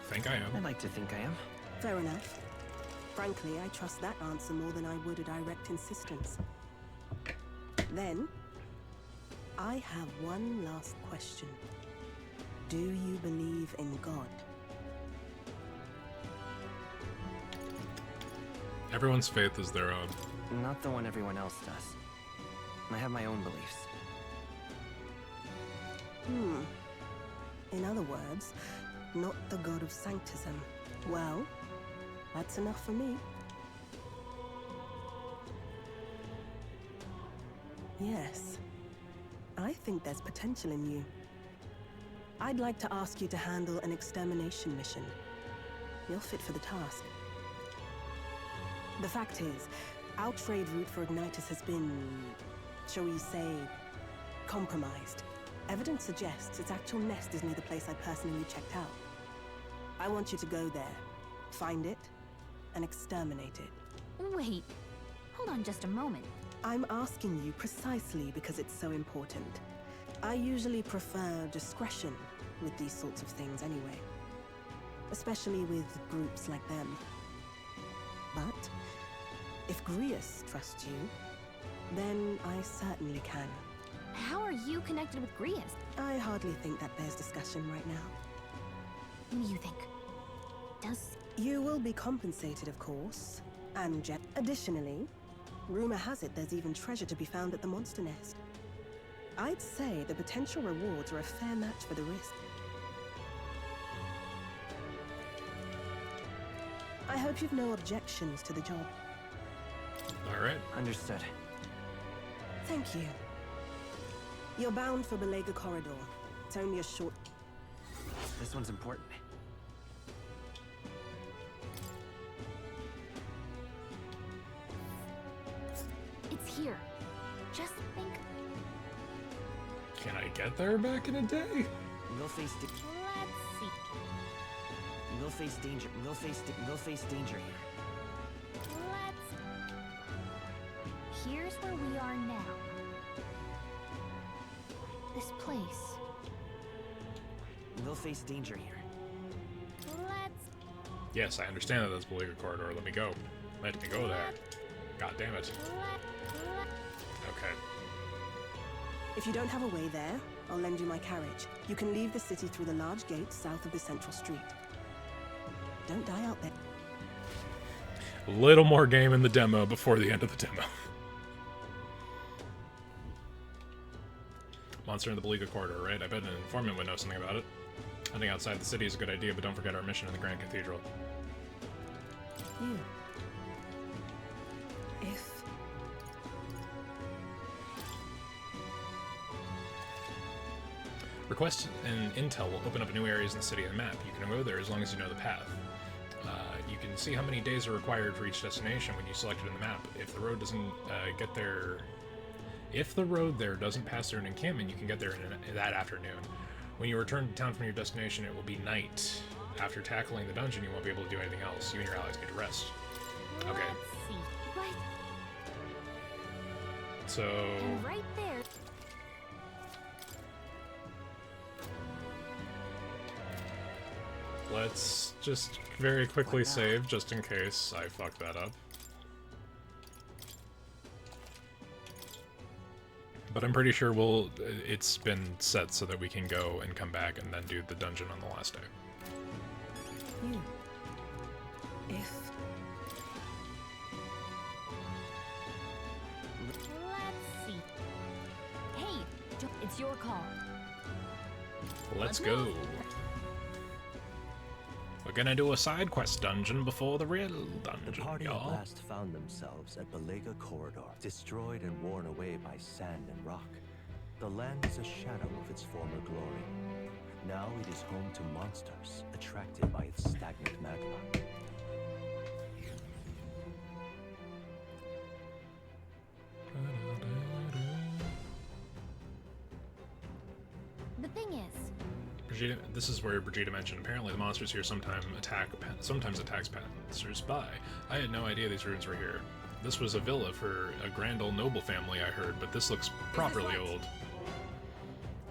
Think I am. I'd like to think I am. Fair enough. Frankly, I trust that answer more than I would a direct insistence. Then, I have one last question. Do you believe in God? Everyone's faith is their own. Not the one everyone else does. I have my own beliefs. In other words, not the god of sanctism. Well, that's enough for me. Yes. I think there's potential in you. I'd like to ask you to handle an extermination mission. You're fit for the task. The fact is, our trade route for Ignitus has been, shall we say, compromised. Evidence suggests its actual nest is near the place I personally checked out. I want you to go there, find it, and exterminate it. Wait, hold on just a moment. I'm asking you precisely because it's so important. I usually prefer discretion with these sorts of things anyway. Especially with groups like them. But if Grius trusts you, then I certainly can. How are you connected with Grius? I hardly think that bears discussion right now. What do you think? Does... You will be compensated, of course. And additionally, rumor has it there's even treasure to be found at the monster nest. I'd say the potential rewards are a fair match for the risk. I hope you've no objections to the job. All right. Understood. Thank you. You're bound for Belega Corridor. It's only a short... This one's important. It's here. Just think... Can I get there back in a day? We'll face... Let's see. We'll We'll face danger. We'll face danger here. Here's where we are now. This place. We'll face danger here. Yes, I understand that that's the legal corridor. Let me go. Let me go there. God damn it. Okay. If you don't have a way there, I'll lend you my carriage. You can leave the city through the large gate south of the central street. Don't die out there. A little more game in the demo before the end of the demo. Monster in the Beleaguered Corridor, right? I bet an informant would know something about it. Hunting outside the city is a good idea, but don't forget our mission in the Grand Cathedral. You. If... Request an intel will open up new areas in the city and map. You can go there as long as you know the path. You can see how many days are required for each destination when you select it in the map. If the road doesn't get there... If the road there doesn't pass through an encampment, you can get there in that afternoon. When you return to town from your destination, it will be night. After tackling the dungeon, you won't be able to do anything else. You and your allies get to rest. Okay. Let's see. Right. So... And right there. Let's just very quickly save, just in case I fuck that up. But I'm pretty sure it's been set so that we can go and come back and then do the dungeon on the last day. You. If... Let's see. Hey, it's your call. Let's go. We're gonna do a side quest dungeon before the real dungeon, The party at y'all. last found themselves at Beleaguered Corridor, destroyed and worn away by sand and rock. The land is a shadow of its former glory. Now it is home to monsters, attracted by its stagnant magma. The thing is, Brigitte, this is where Brigitte mentioned. Apparently, the monsters here sometimes attacks passers-by. I had no idea these ruins were here. This was a villa for a grand old noble family, I heard, but this looks properly old.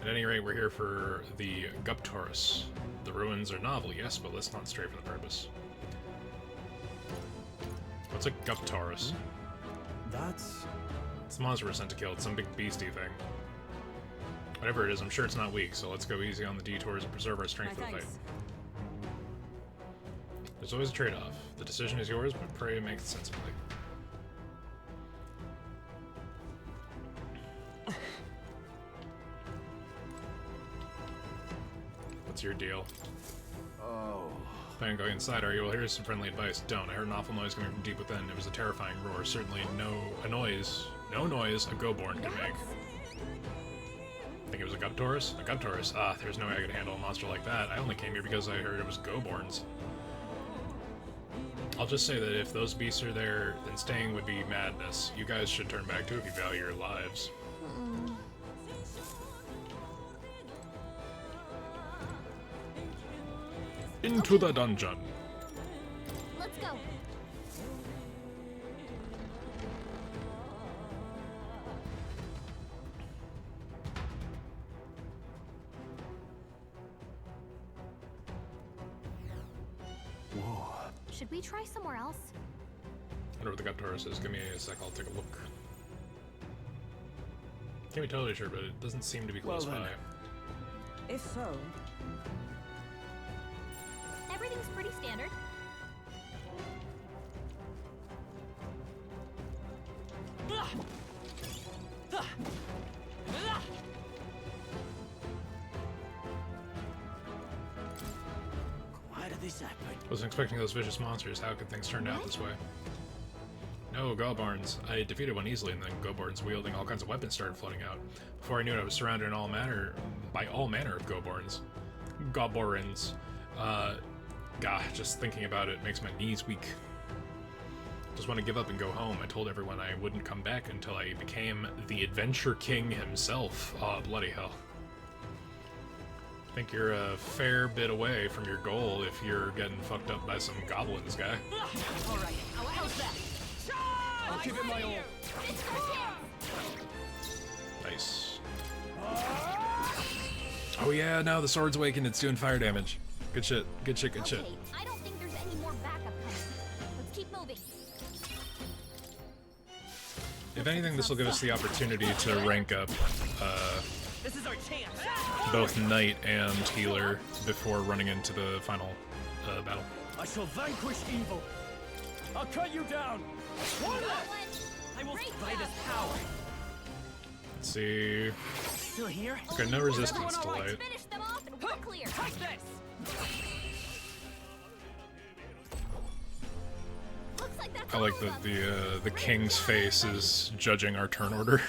At any rate, we're here for the Guptaurus. The ruins are novel, yes, but let's not stray from the purpose. What's a Guptaurus? It's the monster we're sent to kill. It's some big beastie thing. Whatever it is, I'm sure it's not weak, so let's go easy on the detours and preserve our strength for the fight. There's always a trade-off. The decision is yours, but pray make it sensibly. What's your deal? Oh. Plan on going inside, are you? Well, here's some friendly advice. Don't. I heard an awful noise coming from deep within. It was a terrifying roar. Certainly no noise a Go-born can make. I think it was a Guptaurus? A Guptaurus. Ah, there's no way I could handle a monster like that. I only came here because I heard it was Go-borns. I'll just say that if those beasts are there, then staying would be madness. You guys should turn back too if you value your lives. Into the dungeon. let's go. Whoa. Should we try somewhere else? I wonder what the Guptaurus is. Give me a sec, I'll take a look. Can't be totally sure, but it doesn't seem to be close by. If so... Everything's pretty standard. Why did this happen? Wasn't expecting those vicious monsters. How could things turn out this way? No, Goborns. I defeated one easily, and then Goborns wielding all kinds of weapons started floating out. Before I knew it, I was surrounded by all manner of Goborns. Goborins. God, just thinking about it makes my knees weak. Just want to give up and go home. I told everyone I wouldn't come back until I became the Adventure King himself. Oh, bloody hell. think you're a fair bit away from your goal if you're getting fucked up by some goblins guy. Alright, how's that? I'll give it my all. Nice. Oh yeah, now the sword's awakened, it's doing fire damage. Good shit, good shit, good shit. I don't think there's any more backup coming. Let's keep moving. If anything, this will give us the opportunity to rank up This is our chance. both knight and healer before running into the final battle. I shall vanquish evil. I'll cut you down. I will by this power. Let's see. Still here? Okay, no resistance to light. Finish them off and we're clear. Take this. Looks like that's I like that the king's face is judging our turn order.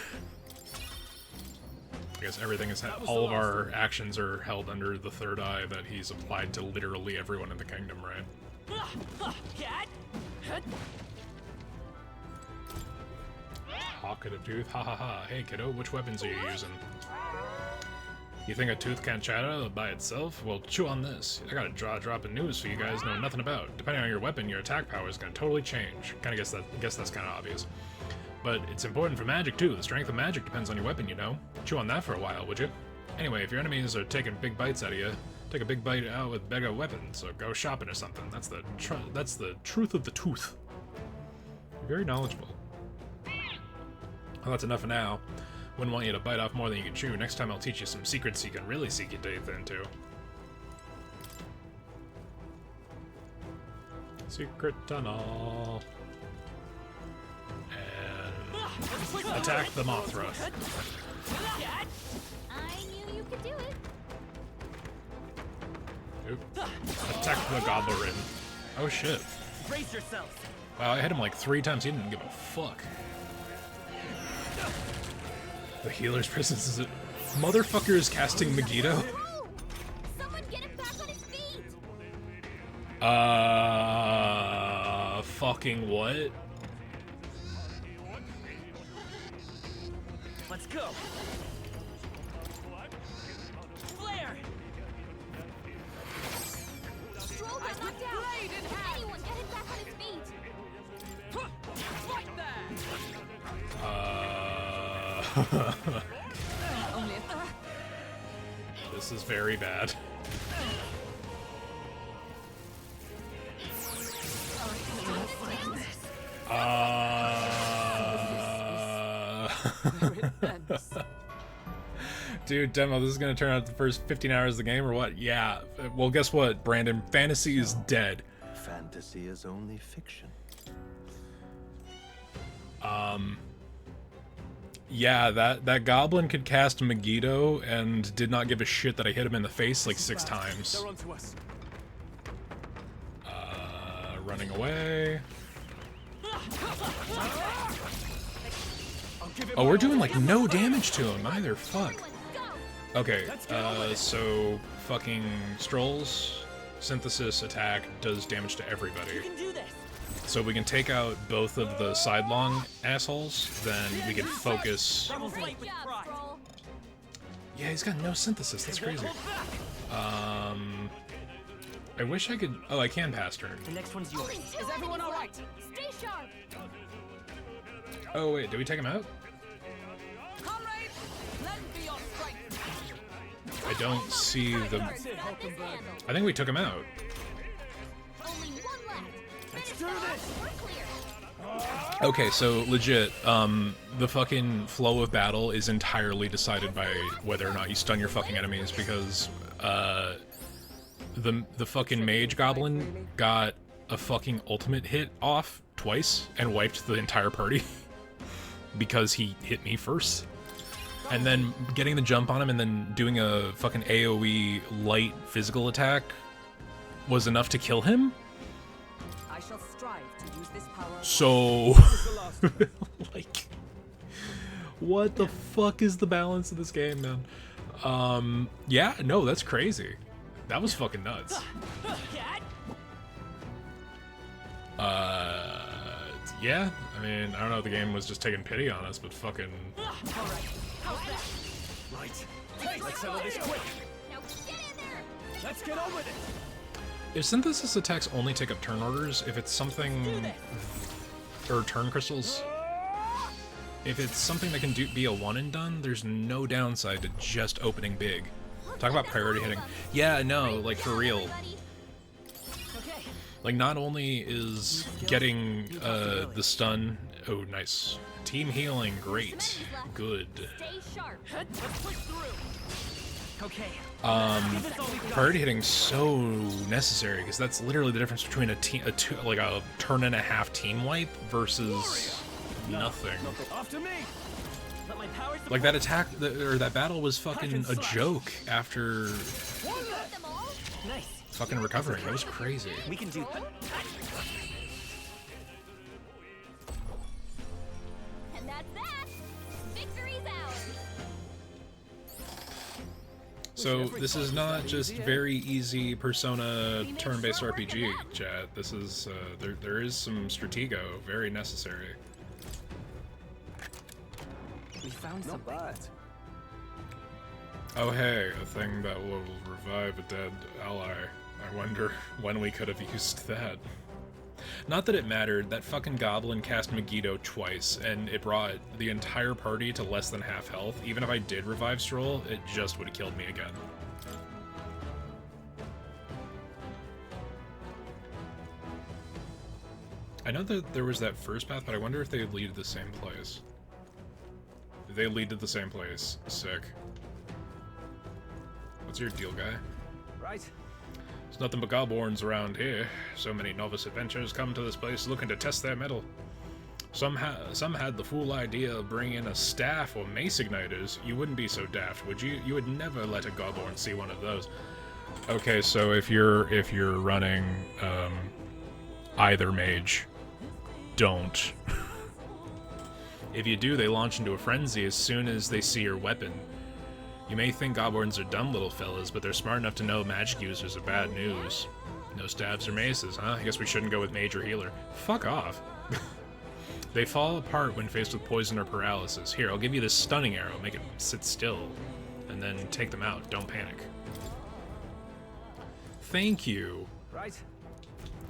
I guess everything is all of our actions are held under the third eye that he's applied to literally everyone in the kingdom, right? Hawk at a tooth, ha ha ha. Hey kiddo, which weapons are you using? You think a tooth can't chatter by itself? Well, chew on this. I got a drop of news for you guys know nothing about. Depending on your weapon, your attack power is gonna totally change. Guess that's kind of obvious. But it's important for magic too. The strength of magic depends on your weapon, you know. Chew on that for a while, would you? Anyway, if your enemies are taking big bites out of you, take a big bite out with bigger weapons, or go shopping or something. That's the truth of the tooth. You're very knowledgeable. Well, that's enough for now. Wouldn't want you to bite off more than you can chew. Next time I'll teach you some secrets you can really sink your teeth into. Secret tunnel. And attack the Mothra. I knew you could do it. Oop. Attack the Goblin. Oh shit. Brace yourselves. Wow, I hit him like 3 times. He didn't give a fuck. The healer's presence is it. Motherfucker is casting Megiddo. Someone get him back on his feet. Fucking what? Let's go. Flare. Stroll got knocked out. Anyone get him back on his feet. Like that. This is very bad. Dude, demo, this is gonna turn out the first 15 hours of the game or what? Yeah. Well, guess what, Brandon? Fantasy is dead. Fantasy is only fiction. Yeah, that goblin could cast Megiddo and did not give a shit that I hit him in the face like 6 times. Running away. Oh, we're doing like no damage to him either. Fuck. Okay, so fucking Stroll's synthesis attack does damage to everybody. So if we can take out both of the sidelong assholes, then we can focus. Yeah, he's got no synthesis. That's crazy. I wish I could. Oh, I can pass turn. The next one's yours. Is everyone all right? Stay sharp. Oh wait, did we take him out? Comrades, lend me your strength. I don't see the. I think we took him out. Only one left. Let's do this. We're clear. Okay, so legit, the fucking flow of battle is entirely decided by whether or not you stun your fucking enemies, because the fucking mage goblin got a fucking ultimate hit off twice and wiped the entire party because he hit me first. And then getting the jump on him and then doing a fucking AoE light physical attack was enough to kill him? I shall strive to use this power. So, like, what the fuck is the balance of this game, man? Yeah, no, that's crazy. That was fucking nuts. Yeah, I mean, I don't know if the game was just taking pity on us, but fucking... Right. Let's settle this quick. Now get in there Let's get on with it. If synthesis attacks only take up turn orders, if it's something... or turn crystals... If it's something that can be a one and done, there's no downside to just opening big. Talk about priority hitting. Yeah, no, like for real. Like not only is getting the stun, oh nice. Team healing, great. Good. Priority hitting so necessary because that's literally the difference between a turn and a half team wipe versus nothing. Like that attack or that battle was fucking a joke after fucking recovering. That was crazy. We can do that. And that's that. Victory's ours. So this is not just very easy Persona turn-based RPG, chat. This is there is some stratego very necessary. We found something. Not bad. Oh hey, a thing that will revive a dead ally. I wonder when we could have used that. Not that it mattered, that fucking goblin cast Megiddo twice, and it brought the entire party to less than half health. Even if I did revive Stroll, it just would have killed me again. I know that there was that first path, but I wonder if they lead to the same place. If they lead to the same place, sick. What's your deal, guy? Right. There's nothing but goblins around here. So many novice adventurers come to this place looking to test their mettle. Some had the fool idea of bringing in a staff or mace igniters. You wouldn't be so daft, would you? You would never let a goblin see one of those. Okay, so if you're running either mage, don't. If you do, they launch into a frenzy as soon as they see your weapon. You may think goblins are dumb little fellas, but they're smart enough to know magic users are bad news. No stabs or maces, huh? I guess we shouldn't go with mage or healer. Fuck off. They fall apart when faced with poison or paralysis. Here, I'll give you this stunning arrow, make it sit still, and then take them out. Don't panic. Thank you. Right.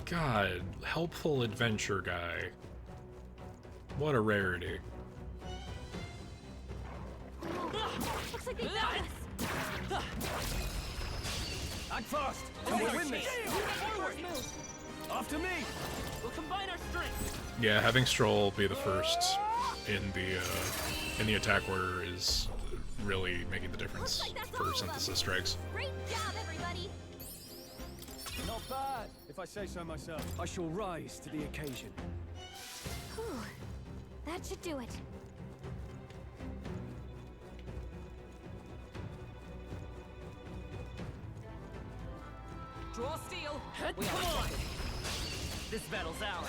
God, helpful adventure guy. What a rarity. Looks like they found us. Act fast. And we'll win this. After me. We'll combine our strength. Yeah, having Stroll be the first in the attack order is really making the difference for synthesis strikes. Great job, everybody. Not bad, if I say so myself. I shall rise to the occasion. Whew. That should do it. Draw steel. We are on. This battle's ours.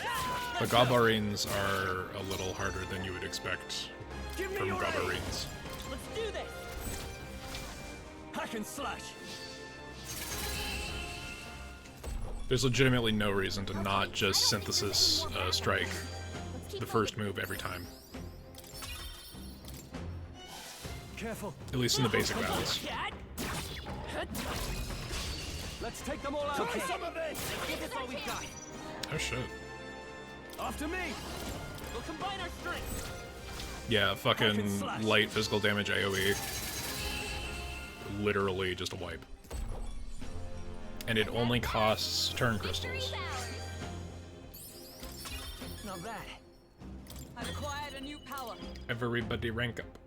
The Goblins are a little harder than you would expect from Goblins. Let's do this. Hack and slash. There's legitimately no reason to not just synthesis strike the first move every time. Careful. At least in the basic battles. Let's take them all out. Okay. Some of this. Give us all we've got. Oh shit. After me. We'll combine our strength. Yeah, fucking light physical damage AoE. Literally just a wipe. And it only costs turn crystals. Not bad. I've acquired a new power. Everybody rank up.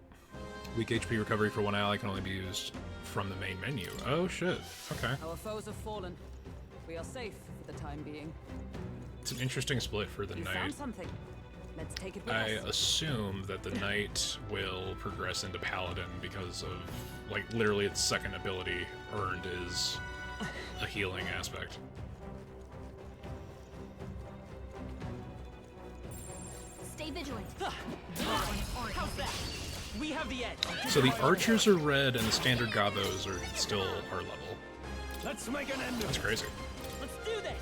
Weak HP recovery for one ally can only be used from the main menu. Oh shit, okay. Our foes have fallen. We are safe for the time being. It's an interesting split for the You knight. found something. Let's take it with I us. assume that the knight will progress into paladin because of, like, literally its second ability earned is a healing aspect. Stay vigilant. How's that? We have the edge. So the archers are red and the standard gobos are still our level. Let's make an end of That's it. crazy. Let's do this.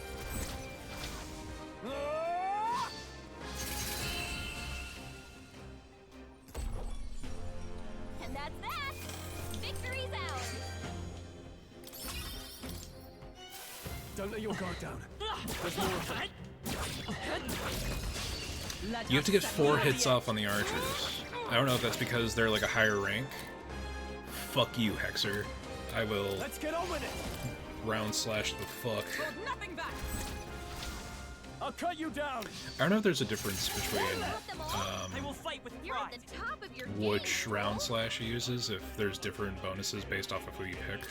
And that's that. Victory's ours. Don't let your guard down. There's more of them. You have to get 4 hits off on the archers. I don't know if that's because they're like a higher rank. Fuck you, Hexer. I will Let's get on with it. round slash the fuck. I'll cut you down. I don't know if there's a difference between I will fight with pride. which round slash he uses, if there's different bonuses based off of who you pick.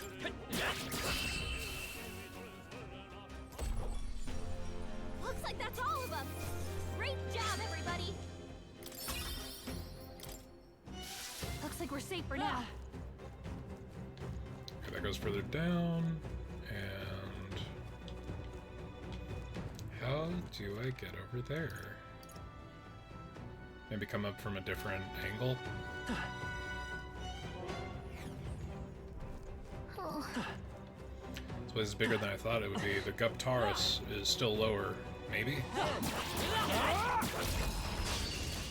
Looks like that's all of them. Great job, everybody. Looks like we're safe for now. Okay, that goes further down. And how do I get over there? Maybe come up from a different angle? This place is bigger than I thought it would be. The Guptaris is still lower. Maybe?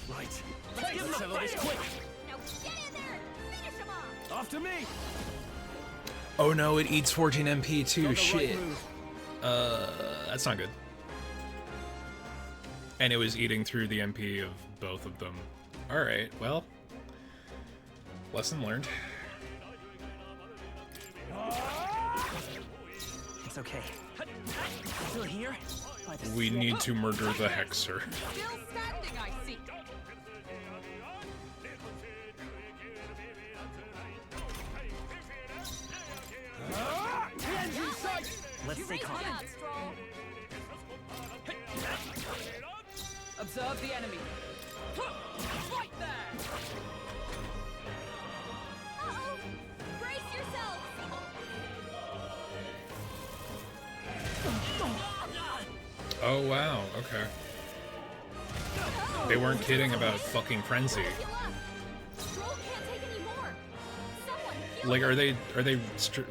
Right. Let's settle this quick. Now get in there. Finish him off. After me. Oh no, it eats 14 MP too. Got the Shit. right move. That's not good. And it was eating through the MP of both of them. Alright, well. Lesson learned. It's okay. Still here? We need to murder the Hexer. Still standing, I see. Let's stay calm. Observe the enemy. Right there. Uh-oh. Brace yourselves. Oh wow, okay. They weren't kidding about fucking frenzy. Stroll can't take any more. Someone heal Like, are they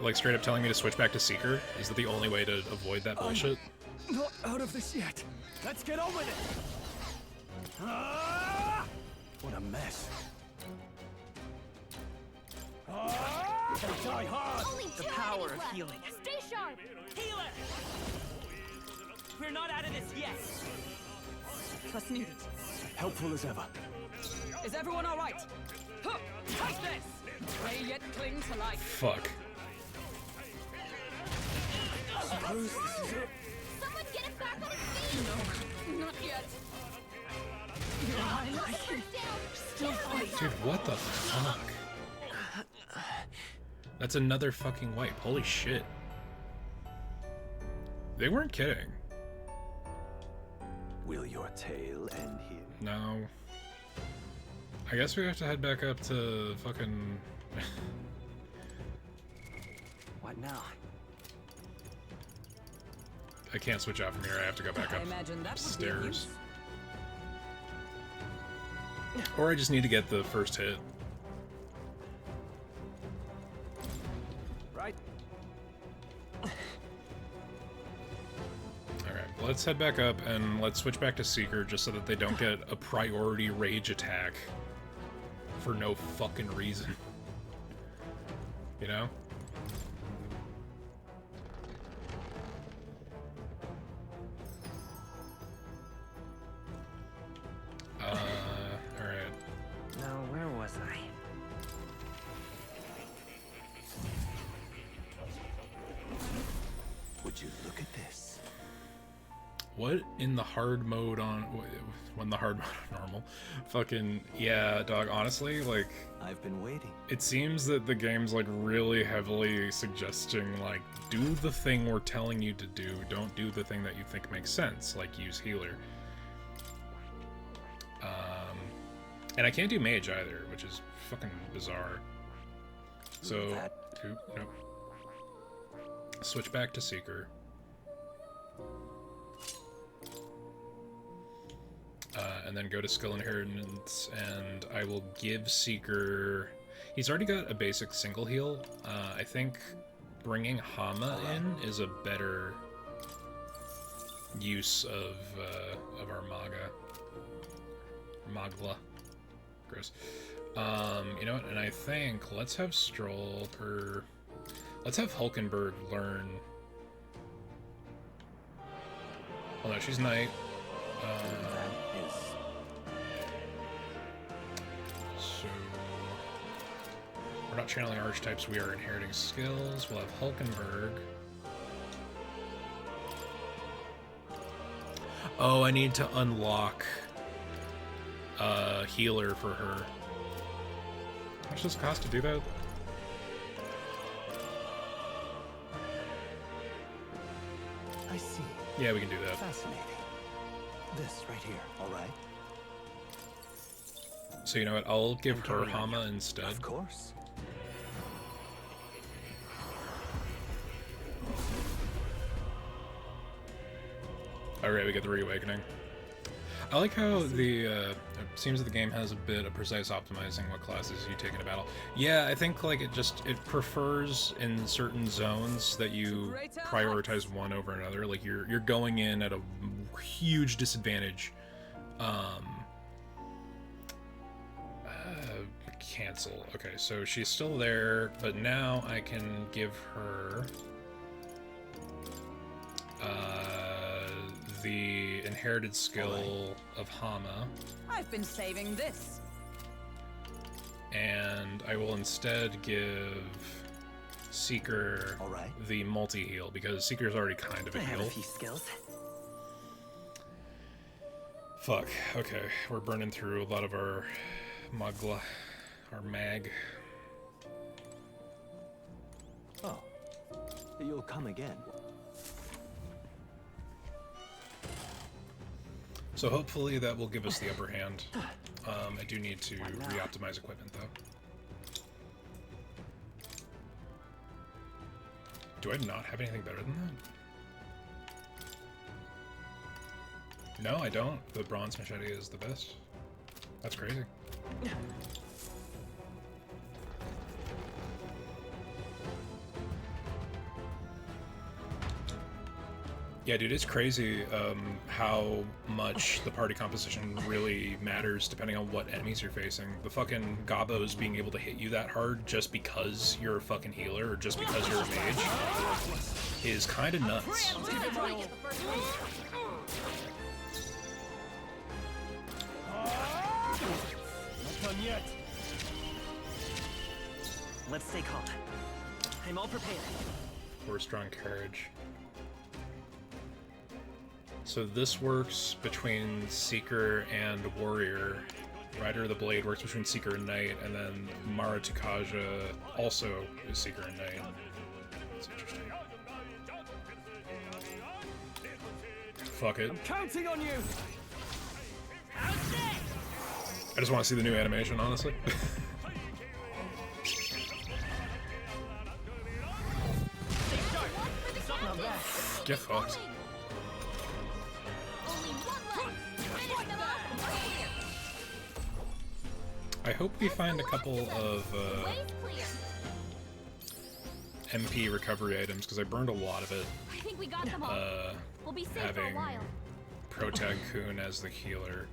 like straight up telling me to switch back to Seeker? Is that the only way to avoid that bullshit? Not out of this yet. Let's get on with it. What a mess. They die hard. Only The 2 power enemies of left. healing. Stay sharp. Healer! We're not out of this yet. Trust needed. Helpful as ever. Is everyone all right? Huh. Take this. May yet cling to life. Fuck. Suppose this is it. Someone get him back on his feet. No, not yet. Dude, what the fuck? That's another fucking wipe. Holy shit. They weren't kidding. Will your tale end here? No. I guess we have to head back up to fucking... What now? I can't switch out from here. I have to go back I imagine that would be of upstairs. use. Or I just need to get the first hit. Right. Alright, let's head back up and let's switch back to Seeker just so that they don't get a priority rage attack for no fucking reason. You know? Alright. Now, where was I? Would you look at this? What in the hard mode on... When the hard mode on normal? Fucking... Yeah, dog, honestly, like... I've been waiting. It seems that the game's, like, really heavily suggesting, like, do the thing we're telling you to do. Don't do the thing that you think makes sense, like use healer. And I can't do mage either, which is fucking bizarre. So... Oop, nope. Switch back to Seeker. And then go to Skill Inheritance, and I will give Seeker... He's already got a basic single heal. I think bringing Hama in is a better use of our Magla. Gross. You know what? And I think let's have Stroll, or let's have Hulkenberg learn Hold on, she's knight. So we're not channeling archetypes, we are inheriting skills. We'll have Hulkenberg. Oh, I need to unlock a healer for her. How much does it cost to do that? I see. Yeah, we can do that. Fascinating. This right here, all right? So you know what? I'll give her Hama instead. Of course. Alright, we get the Reawakening. I like how it seems that the game has a bit of precise optimizing what classes you take into battle. Yeah, I think like it prefers in certain zones that you prioritize one over another. Like you're going in at a huge disadvantage. Cancel. Okay, so she's still there, but now I can give her the inherited skill of Hama. I've been saving this. And I will instead give Seeker the multi-heal, because Seeker's already kind of a I have a heal. few skills. Fuck. Okay, we're burning through a lot of our magla, our mag. Oh, you'll come again. So hopefully that will give us the upper hand. I do need to re-optimize equipment though. Do I not have anything better than that? No, I don't. The bronze machete is the best. That's crazy. Yeah, dude, it's crazy how much the party composition really matters depending on what enemies you're facing. The fucking Gobos being able to hit you that hard just because you're a fucking healer or just because you're a mage is kind of nuts. Not done yet. Let's stay calm. I'm all prepared. Or strong courage. So this works between Seeker and Warrior. Rider of the Blade works between Seeker and Knight, and then Mara Tukaja also is Seeker and Knight. That's interesting. Fuck it. I'm counting on you. I just want to see the new animation, honestly. Get fucked. I hope we find a couple of MP recovery items, because I burned a lot of it. I think we got them all. We'll be safe for a Having while. Protag Kun as the healer.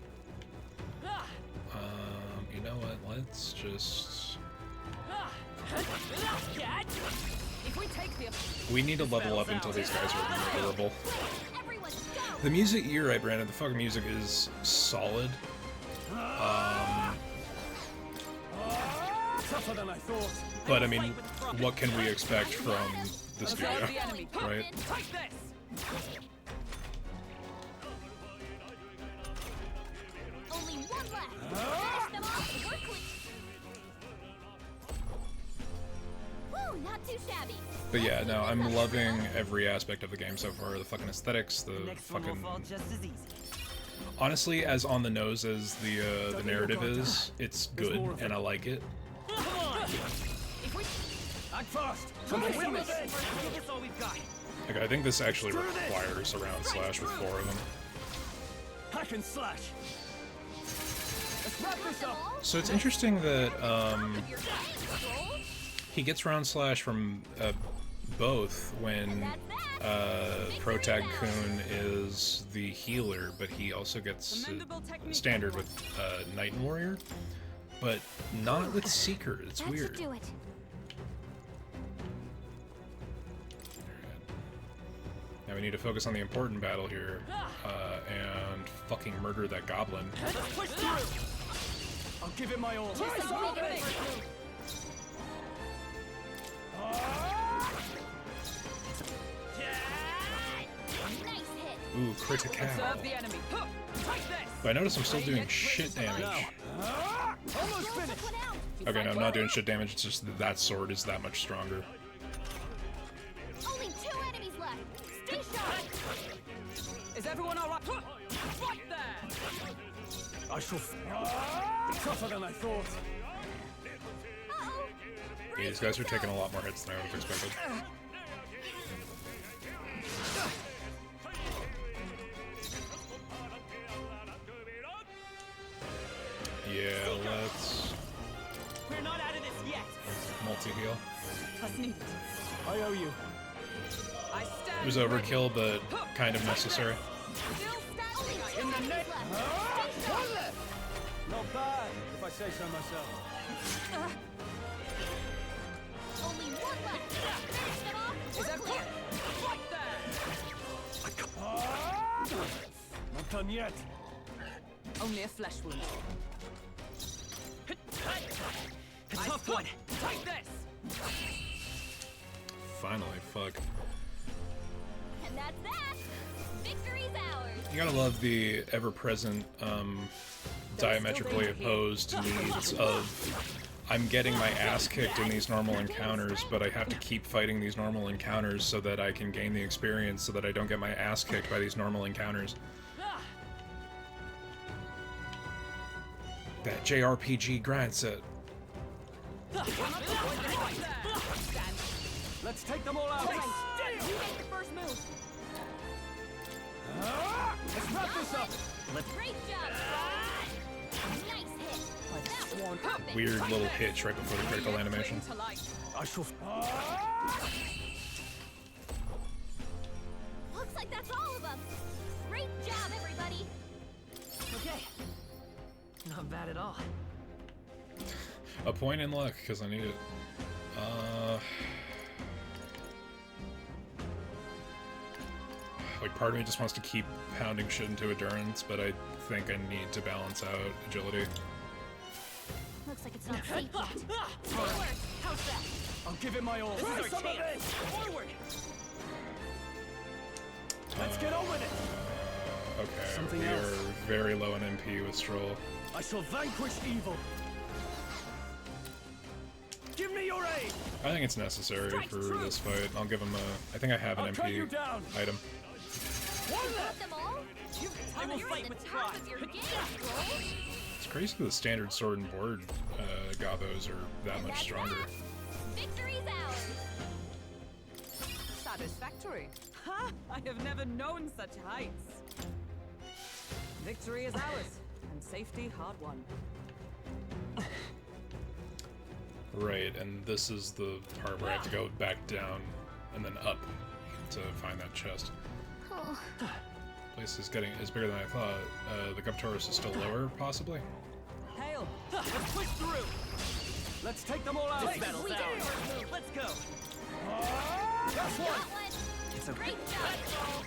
You know what? Let's just... We need to level up until these guys are durable. The music, you're right, Brandon. The fucking music is solid. Tougher than I thought. But I mean, what can we expect from the studio, right? Only one left. Finish them off. We're clean. Woo, not too shabby. But yeah, no, I'm loving every aspect of the game so far. The fucking aesthetics, the fucking... Honestly, as on the nose as the narrative is, it's good, and I like it. Act fast. Like, I think this actually requires a round slash with 4 of them. Hack and slash. Let's wrap this up. So it's interesting that he gets round slash from both when Protag Kun is the healer, but he also gets standard with Knight and Warrior, but not with Seeker. It's weird. Do it. Now we need to focus on the important battle here, and fucking murder that goblin. Push through. I'll give it my all. Ooh, critical. Observe the enemy. But I notice I'm still doing shit damage. Almost finished. Okay, no, I'm not doing shit damage, it's just that sword is that much stronger. Only 2 enemies left. Stay sharp. Is everyone all right? Right there. I shall. Tougher than I thought. Yeah, these guys are taking a lot more hits than I would have expected. Yeah, let's We're not out of this yet. multi-heal. I owe you. It was overkill, but kind of necessary. In the neck. Not bad, if I say so myself. Only 1 left. Finish them off. Is everyone right there? Not done yet. Only a flesh wound. A tough one. Take this. Finally, fuck. And that's that. Victory's ours. You gotta love the ever-present, diametrically opposed needs of I'm getting my ass kicked in these normal encounters, but I have to keep fighting these normal encounters so that I can gain the experience so that I don't get my ass kicked by these normal encounters. That JRPG grind set. Let's take them all out. You make the first move. Let's wrap this up. Great job. Nice hit. That was perfect. Weird little hitch right before the critical animation. I shall. Looks like that's all of them. Great job, everybody. Okay. Not bad at all. A point in luck, because I need it. Like, part of me just wants to keep pounding shit into endurance, but I think I need to balance out agility. Looks like it's not safe yet. Forward. How's that? I'll give it my all. This is our chance. Forward. Let's get on with it. Okay, Something we else. are very low on MP with Stroll. I shall vanquish evil. Give me your aid. I think it's necessary for this fight. I'll give him a... I think I have an I'll cut MP you down. item. Got them all? I will fight with pride. It's crazy that the standard sword and board Gabos are that much stronger. Victory's ours. Satisfactory. Ha! I have never known such heights. Victory is ours, and safety hard won. Right, and this is the part where I have to go back down and then up to find that chest. Oh. Place is bigger than I thought. The Guptaurus is still lower, possibly? Hail! Let's push through. Let's take them all out. This battle's ours. Let's go. That's one. It's okay. Great job.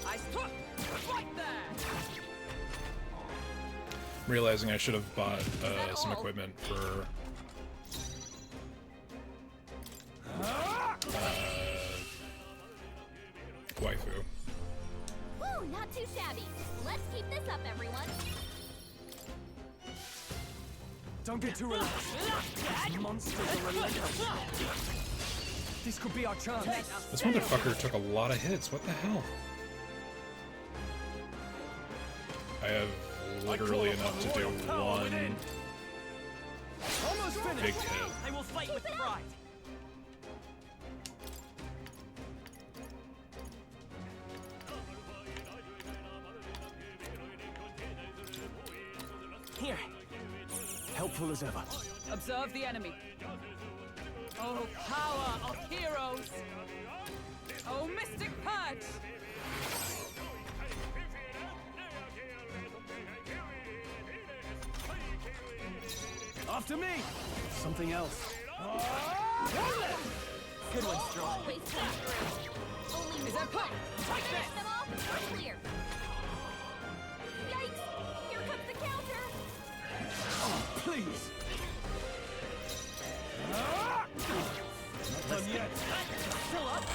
I struck right there. I'm realizing I should have bought some equipment for waifu. Woo, not too shabby. Let's keep this up, everyone. Don't get too relaxed. These monsters are relentless. This could be our chance. This motherfucker took a lot of hits. What the hell? I have literally enough to do one Almost finished. big hit. I will fight with pride. Here. Helpful as ever. Observe the enemy. Oh, power of heroes! Oh, mystic purge! After me. Something else. Good one, Straw. Always come through. Only Is that one put? left. Finish them off and we're clear. Yikes! Here comes the counter. Oh, please. Not done yet. Still up.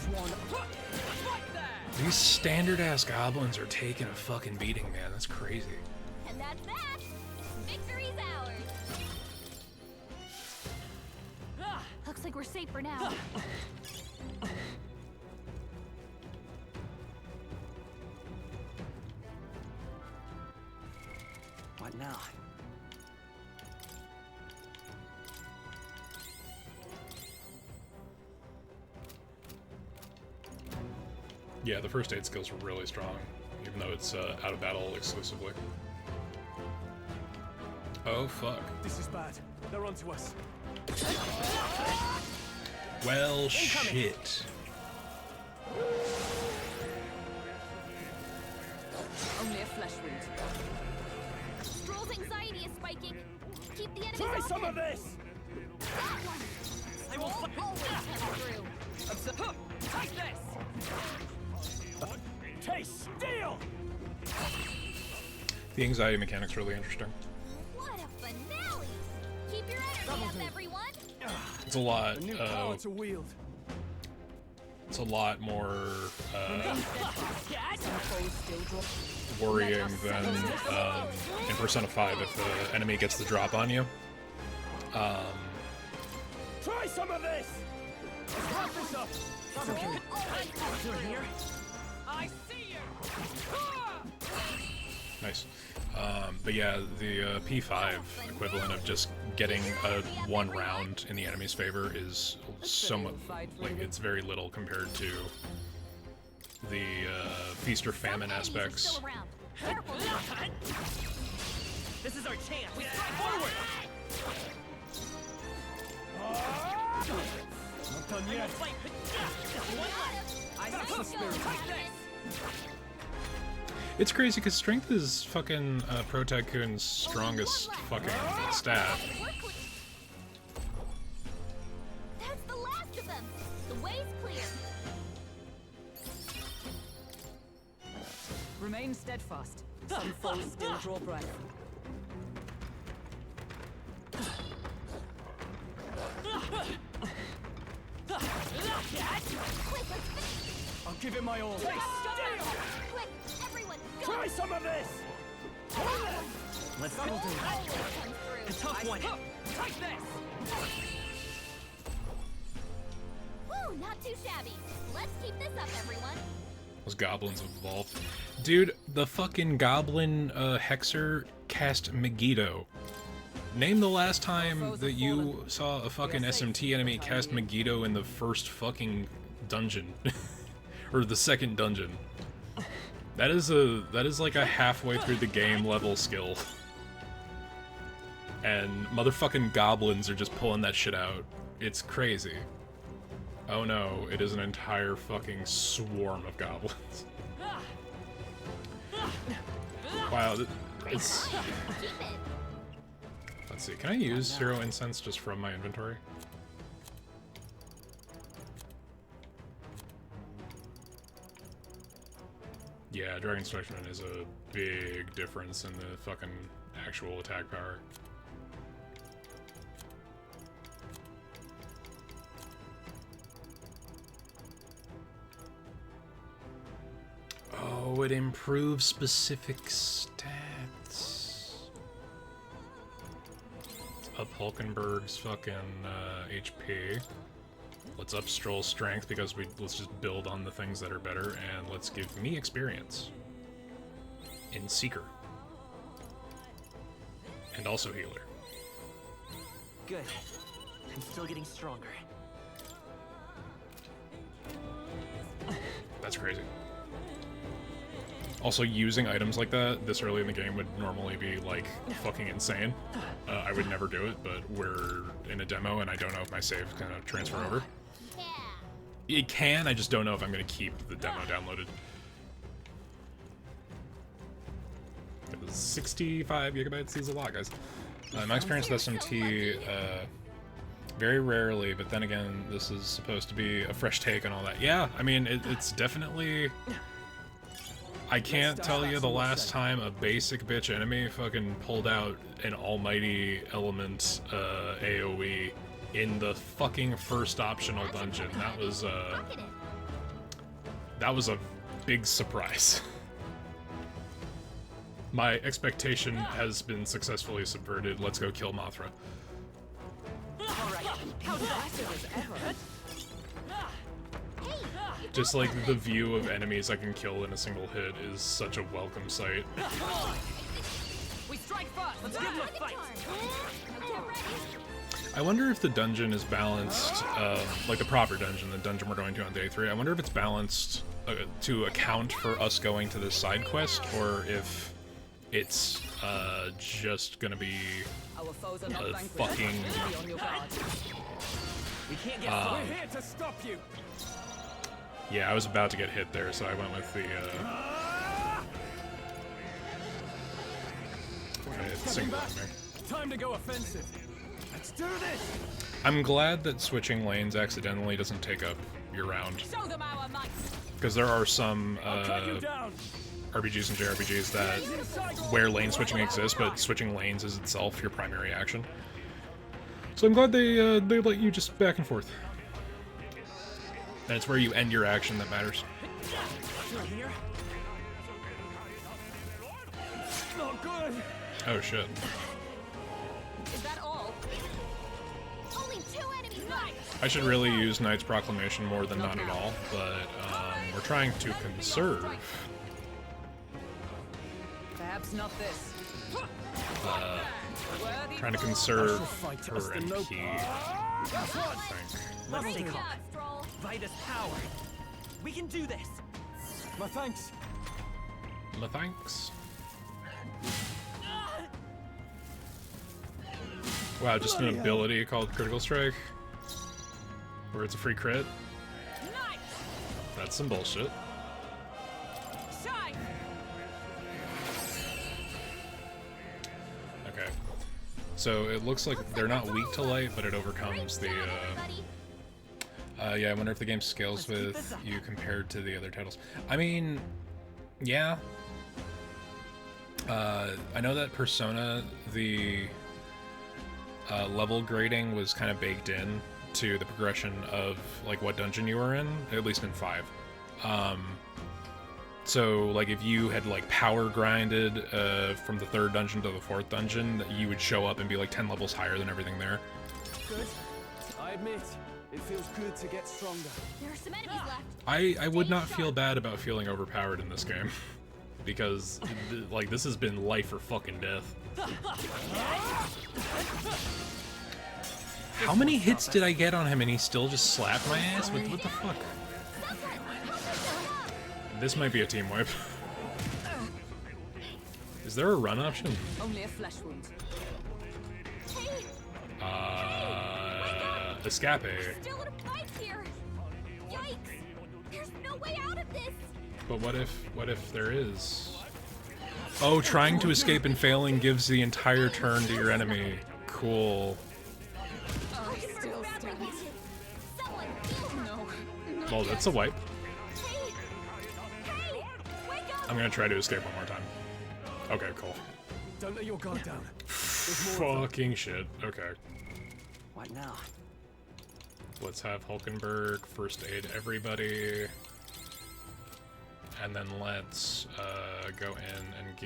Swan. Right there. These standard ass goblins are taking a fucking beating, man. That's crazy. And that's that. Victory's ours. Looks like we're safe for now. What now? Yeah, the first aid skills are really strong, even though it's out of battle exclusively. Oh fuck. This is bad. They're onto us. Well, shit. Only a flesh wound. Stroll's anxiety is spiking. Keep the enemies Try off some him. of this! That one. Stroll always comes through. Take this. Taste steel! The anxiety mechanic's really interesting. What a finale! Keep your energy up, everyone. It's a lot. A new power to wield. It's a lot more worrying than in Persona 5 if the enemy gets the drop on you. Try some of this! Let's wrap this up! You're here. I see you. Nice. But yeah, the P5 equivalent of just getting a one round in the enemy's favor is somewhat, like, it's very little compared to the feast or famine aspects. This is our chance. We strike forward. Not done yet. I see spirit. Take this. It's crazy because strength is fucking Pro Tycoon's strongest fucking stat. That's the last of them. The way's clear. Remain steadfast. Some foes still draw breath. I'll give it my all. Quick, everyone, go! Try some of this! Let's go. Always comes through. A tough one. Take this. Woo, not too shabby. Let's keep this up, everyone. Those goblins have evolved. Dude, the fucking goblin hexer cast Megiddo. Name the last time that you saw a fucking SMT enemy cast Megiddo in the first fucking dungeon. Or the second dungeon. That is like a halfway through the game level skill. And motherfucking goblins are just pulling that shit out. It's crazy. Oh no, it is an entire fucking swarm of goblins. Wow, it's... Let's see, can I use Hero Incense just from my inventory? Yeah, Dragon Specimen is a big difference in the fucking actual attack power. Oh, it improves specific stats. Let's up Hulkenberg's fucking HP. Let's up Stroll's strength because let's just build on the things that are better, and let's give me experience in Seeker. And also Healer. Good. I'm still getting stronger. That's crazy. Also, using items like that this early in the game would normally be, like, fucking insane. I would never do it, but we're in a demo and I don't know if my save's gonna transfer over. It can, I just don't know if I'm gonna keep the demo downloaded. It was 65 gigabytes is a lot, guys. My experience with SMT Very rarely, but then again, this is supposed to be a fresh take on all that. Yeah, I mean, it's definitely... I can't tell you the last time a basic bitch enemy fucking pulled out an almighty element AoE in the fucking first optional dungeon. That was a big surprise. My expectation has been successfully subverted. Let's go kill Mothra. Just like the view of enemies I can kill in a single hit is such a welcome sight. We strike first. Let's give them a fight. I wonder if the dungeon is balanced, like the proper dungeon, the dungeon we're going to on day 3. I wonder if it's balanced to account for us going to this side quest, or if it's just gonna be a fucking. We can't get we're here to stop you. Yeah, I was about to get hit there, so I went with the single there. Time to go offensive. Let's do this. I'm glad that switching lanes accidentally doesn't take up your round. Because there are some RPGs and JRPGs that where lane switching exists, but switching lanes is itself your primary action. So I'm glad they let you just back and forth. And it's where you end your action that matters. Not good. Oh shit. Is that all? Only 2 enemies left. I should really use Knight's Proclamation more than not at all, but we're trying to conserve. Perhaps not this. Trying to conserve her MP. I think. Vitus power. We can do this. My thanks. My thanks. Wow, just an ability called Critical Strike, where it's a free crit. That's some bullshit. Okay. So it looks like they're not weak to light, but it overcomes the. Yeah, I wonder if the game scales with you compared to the other titles. I mean, yeah. I know that Persona, the level grading was kind of baked in to the progression of like what dungeon you were in, at least in 5. So like if you had like power grinded from the 3rd dungeon to the 4th dungeon, you would show up and be like 10 levels higher than everything there. Good. I admit, it feels good to get stronger. There are some enemies left. I would not feel bad about feeling overpowered in this game. Because, like, this has been life or fucking death. How many hits did I get on him and he still just slapped my ass? What the fuck? This might be a team wipe. Is there a run option? Only a flesh wound. Escape. Still in a fight here. Yikes! There's no way out of this. But what if there is? Oh, trying to escape and failing gives the entire turn to your enemy. Cool. Well, that's a wipe. I'm gonna try to escape one more time. Okay, cool. Don't let your guard down. Fucking shit. Okay. What now? Let's have Hulkenberg first aid everybody. And then let's go in and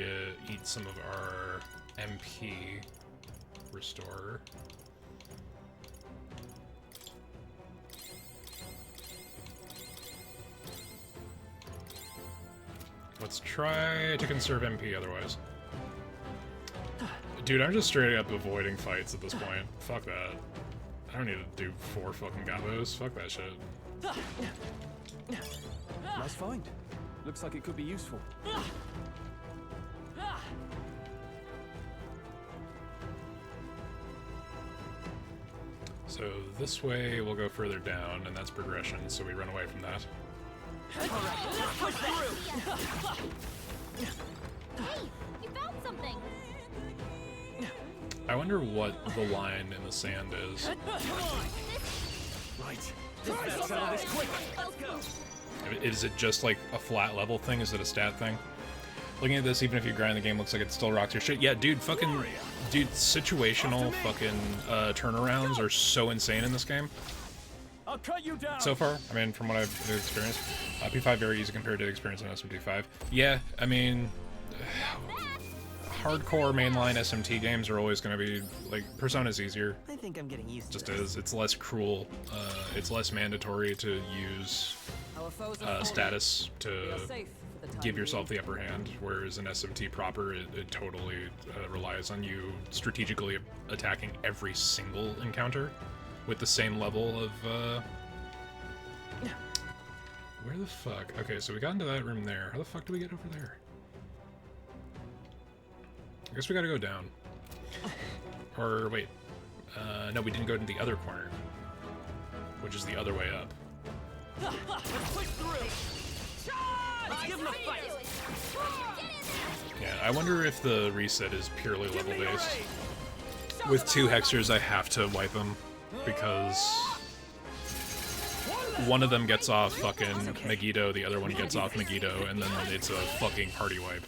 eat some of our MP restore. Let's try to conserve MP otherwise. Dude, I'm just straight up avoiding fights at this point. Fuck that. I don't need to do 4 fucking gabos. Fuck that shit. Nice find. Looks like it could be useful. So this way we'll go further down, and that's progression, so we run away from that. Hey, you found something. I wonder what the line in the sand is. Right. Let's settle this quick. Let's go. Is it just like a flat level thing? Is it a stat thing? Looking at this, even if you grind the game, looks like it still rocks your shit. Yeah, dude, dude, situational fucking turnarounds are so insane in this game. I'll cut you down. So far, I mean, from what I've experienced, P5 very easy compared to the experience in SMT5. Yeah, I mean, hardcore mainline SMT games are always going to be like Persona's easier. I think I'm getting used to Just is. It's less cruel. It's less mandatory to use status to give yourself the upper hand, whereas in SMT proper, it totally relies on you strategically attacking every single encounter with the same level of, where the fuck? Okay, so we got into that room there. How the fuck do we get over there? I guess we gotta go down. Or, wait. No, we didn't go to the other corner. Which is the other way up. Let's push through. Let's give him a fight. Yeah, I wonder if the reset is purely level based. With 2 Hexers, I have to wipe them because one of them gets off fucking Megiddo, the other one gets off Megiddo, and then it's a fucking party wipe.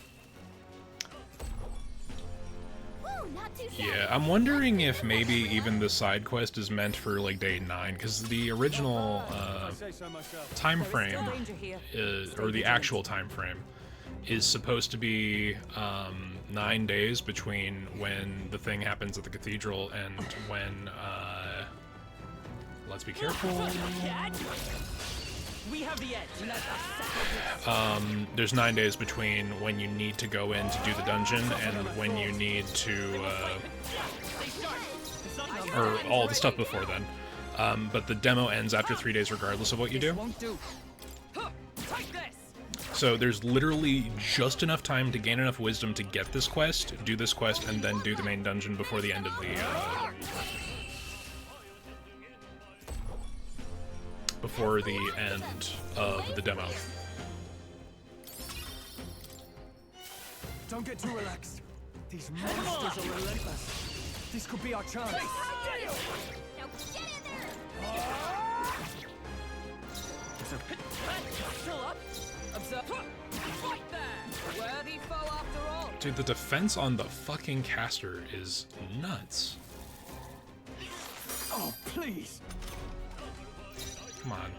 Yeah, I'm wondering if maybe even the side quest is meant for like day 9, because the original time frame, or the actual time frame, is supposed to be 9 days between when the thing happens at the cathedral and when, let's be careful. We have the edge. There's 9 days between when you need to go in to do the dungeon and when you need to, or all the stuff before then. But the demo ends after 3 days regardless of what you do. So there's literally just enough time to gain enough wisdom to get this quest, do this quest, and then do the main dungeon before the end of the, before the end of the demo. Don't get too relaxed. These monsters are relentless. This could be our chance. Dude, the defense on the fucking caster is nuts. Oh, please. Come on.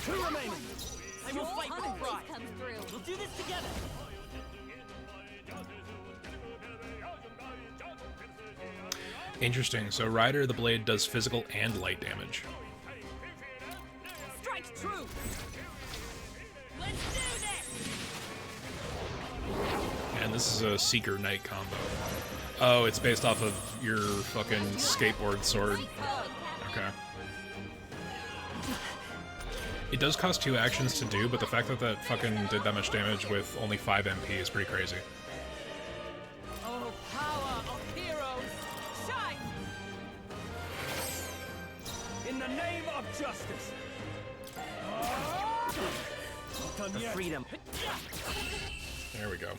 2 remaining. I will fight for the prize. We'll do this together. Interesting. So Rider the Blade does physical and light damage. Strike true. Let's do this. And this is a Seeker Knight combo. Oh, it's based off of your fucking skateboard sword. Okay. It does cost 2 actions to do, but the fact that that fucking did that much damage with only 5 MP is pretty crazy. Oh, power of heroes, shine! In the name of justice. The freedom. There we go.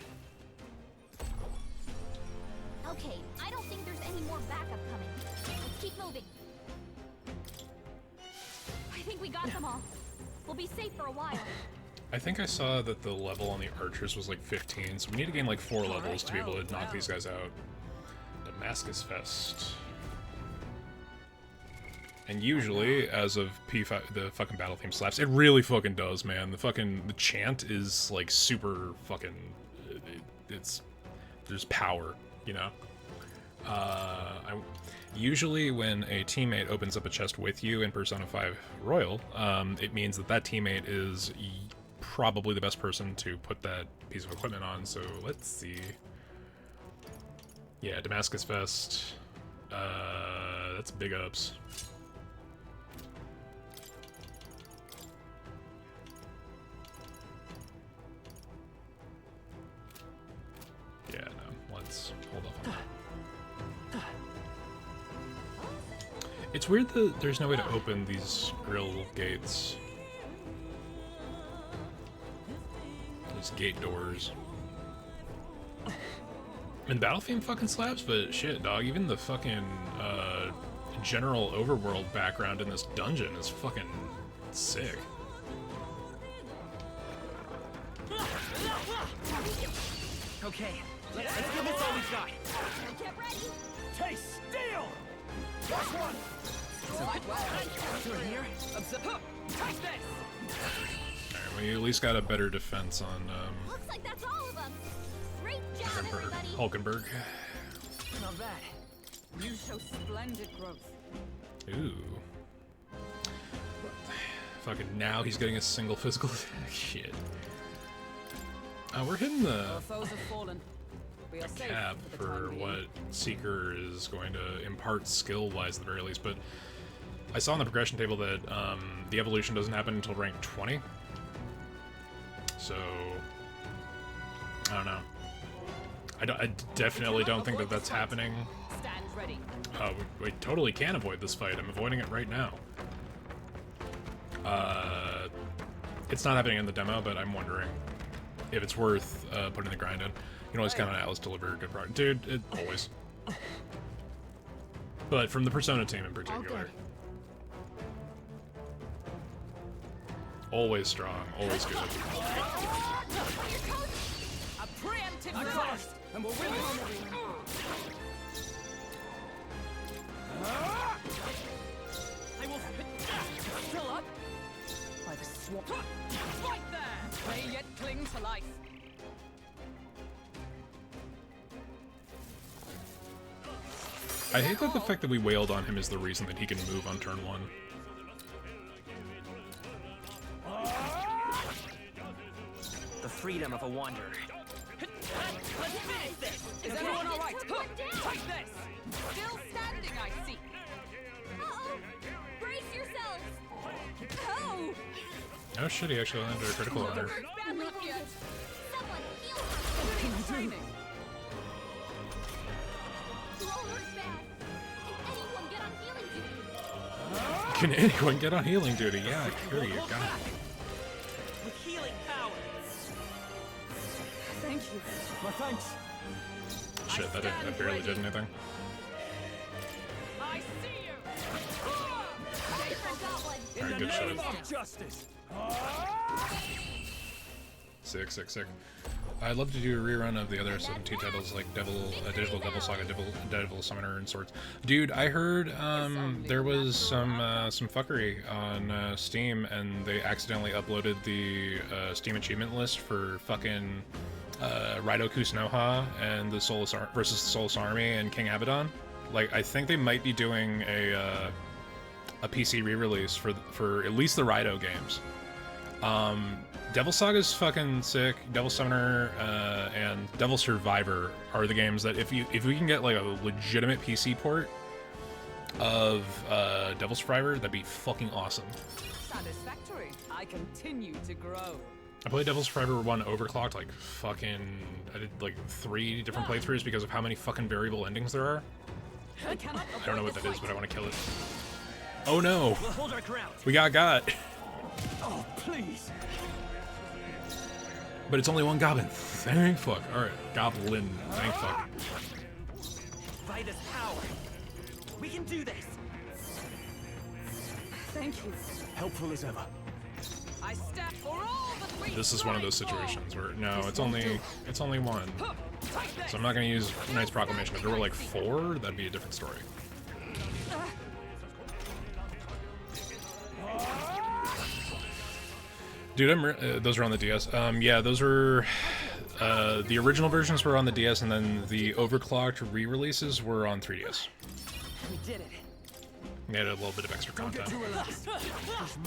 Okay, I don't think there's any more backup coming. Let's keep moving. I think we got them all. We'll be safe for a while. I think I saw that the level on the archers was like 15, so we need to gain like 4 levels to be able to knock these guys out. Damascus Fest. And usually, as of P5, the fucking battle theme slaps. It really fucking does, man. The chant is like super fucking, there's power, you know? Usually when a teammate opens up a chest with you in Persona 5 Royal, it means that that teammate is probably the best person to put that piece of equipment on, so let's see. Yeah, Damascus Fest. That's big ups. Yeah, no, let's hold off on that. It's weird that there's no way to open these grill gates. These gate doors. And Battle theme fucking slaps, but shit, dog, even the fucking general overworld background in this dungeon is fucking sick. Okay, let's give this all we've got. Get ready. Taste steel! Last one! Through here. Take this. Alright, we at least got a better defense on Looks like that's all of them. Great job, everybody. Hulkenberg. Not bad. You show splendid growth. Ooh. Fucking now he's getting a single physical attack. Shit. We're hitting the Our foes have fallen. We are safe cap the for time being. what Seeker is going to impart skill-wise at the very least, but I saw on the progression table that the evolution doesn't happen until rank 20. So, I don't know. I definitely don't think that that's happening. Stand ready. We totally can avoid this fight. I'm avoiding it right now. It's not happening in the demo, but I'm wondering if it's worth putting the grind in. You can always count on Alice to deliver a good product. Dude, always. But from the Persona team in particular. Always strong, always good. A preemptive blast. And we're winning. I will still up. By the swamp. Right there. May yet cling to life. I hate that the fact that we wailed on him is the reason that he can move on turn 1. The freedom of a wanderer. Let's finish this. Is everyone all right? Take this. Still standing, I see. Uh-oh. Brace yourselves. Oh. Oh shit, he actually landed a critical on her. Badly injured. Someone heal her. Training. You all hurt bad. Can anyone get on healing duty? Yeah, I hear you. God. With healing power. Thank you. My thanks. Shit, that barely did anything. I see you. Alright, good shit. Justice. Sick, sick, sick. I'd love to do a rerun of the other 17 titles like Digital Devil Saga, Devil Summoner, and sorts. Dude, I heard there was some fuckery on Steam, and they accidentally uploaded the Steam achievement list for fucking Raido Kusunoha and the Solus versus the Solus Army and King Abaddon. Like, I think they might be doing a PC re-release for at least the Raido games. Devil Saga's fucking sick. Devil Summoner and Devil Survivor are the games that if we can get like a legitimate PC port of Devil Survivor, that'd be fucking awesome. Satisfactory. I continue to grow. I played Devil Survivor 1 overclocked like fucking. I did like 3 different playthroughs because of how many fucking variable endings there are. I don't know what that is, but I want to kill it. Oh no! We'll hold our ground. We got. Oh please! But it's only one goblin. Thank fuck. Alright, goblin. Thank fuck. By this power, we can do this. Thank you. Helpful as ever. I stand for all that we This is one of those situations where no, it's only one. So I'm not gonna use Knight's Proclamation. If there were like 4, that'd be a different story. Dude, those are on the DS. Yeah, those were the original versions were on the DS, and then the overclocked re-releases were on 3DS. We did it. They had a little bit of extra content. These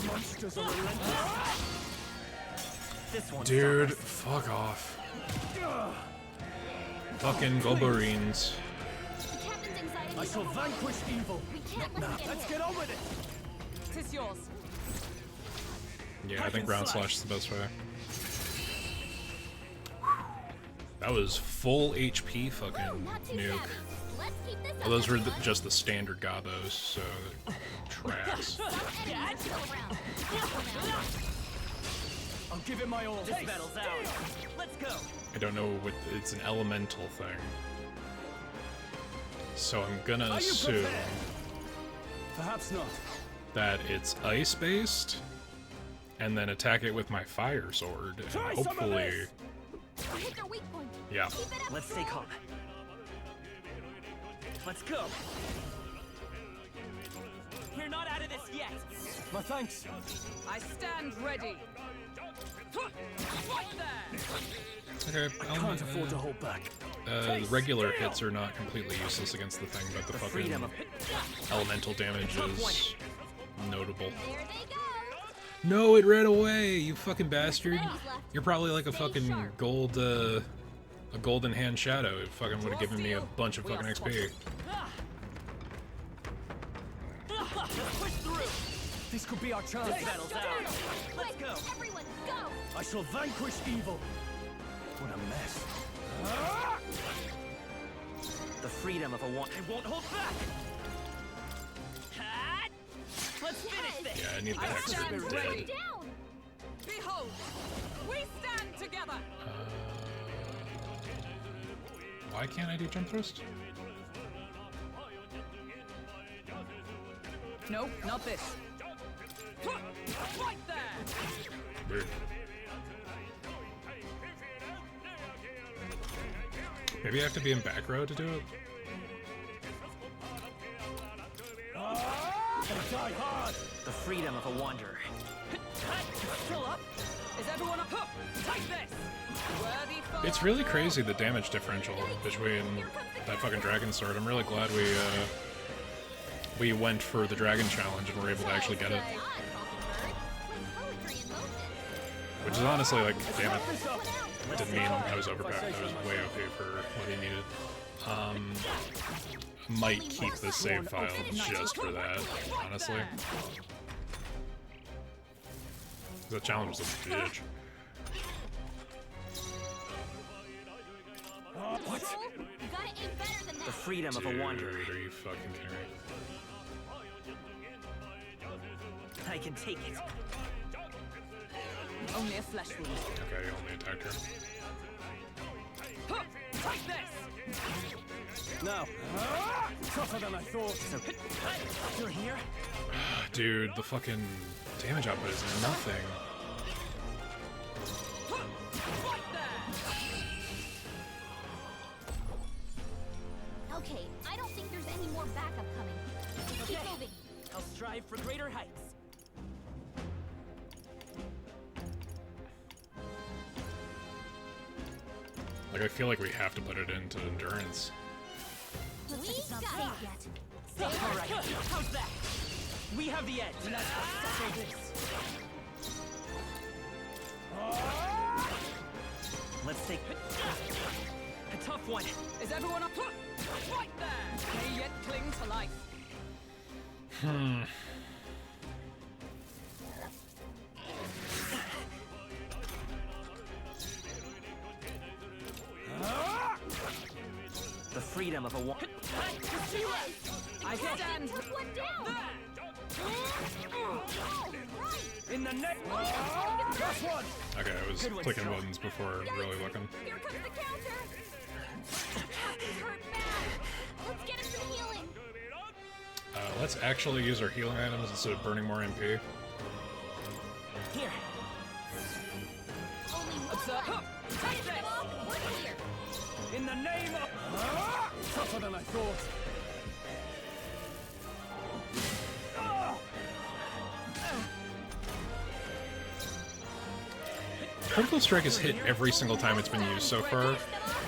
monsters are relentless. This one's Dude, fuck off. Fucking Golborines. I shall vanquish evil. Now, let's get on with it. Tis yours. Yeah, I think Ground Slash is the best way. That was full HP fucking nuke. Well, those were just the standard Gabos, so tracks. I'll give it my all. This battle's ours. Let's go. I don't know what it's an elemental thing. So I'm gonna assume Perhaps not. that it's ice-based, and then attack it with my fire sword, and hopefully... Hit their weak point. Yeah. Let's stay calm. Let's go. We're not out of this yet. My thanks. I stand ready. Right there. Okay, I can't afford to hold back. The regular hits are not completely useless against the thing, but the fucking elemental damage is notable. No, it ran away, you fucking bastard. You're probably like a fucking gold, a golden hand shadow. It fucking would have given me a bunch of fucking XP. This could be our chance. Battle's out. Let's go. Everyone, go. I shall vanquish evil. What a mess. The freedom of a want. I won't hold back. Let's finish this. Yeah, I need the hex to be dead. Behold, we stand together. Why can't I do jump thrust? Nope, not this. Right there. Weird. Maybe I have to be in back row to do it? Die hard. The freedom of a wanderer. Still up? Is everyone up? Take this. Worthy foe. It's really crazy the damage differential between that fucking dragon sword. I'm really glad we went for the dragon challenge and were able to actually get it. Which is honestly like, damn it. Didn't mean I was overpowered. I was way OP for what he needed. Might keep the save file just for that, honestly. The challenge was a bitch. What? The freedom of a wanderer. Dude, are you fucking kidding me? I can take it. Only a flesh wound. Okay, you only attacked her. Take this. Now. Tougher than I thought. You're here? Dude, the fucking damage output is nothing. Okay, I don't think there's any more backup coming. Keep moving. I'll strive for greater heights. Like, I feel like we have to put it into endurance. Looks like it's not safe yet. All right, how's that? We have the edge. Let's settle this. Let's take A tough one. Is everyone up? Right there. They yet cling to life. the freedom of a wanderer. I stand. One down. In the neck. Last one. Okay, I was clicking buttons before really looking. Here comes the counter. He's hurt bad. Let's get him some healing. Let's actually use our healing items instead of burning more MP. Here. Only one left. Finish them off. We're clear. In the name of... Tougher than I thought. Critical Strike has hit every single time it's been used so far,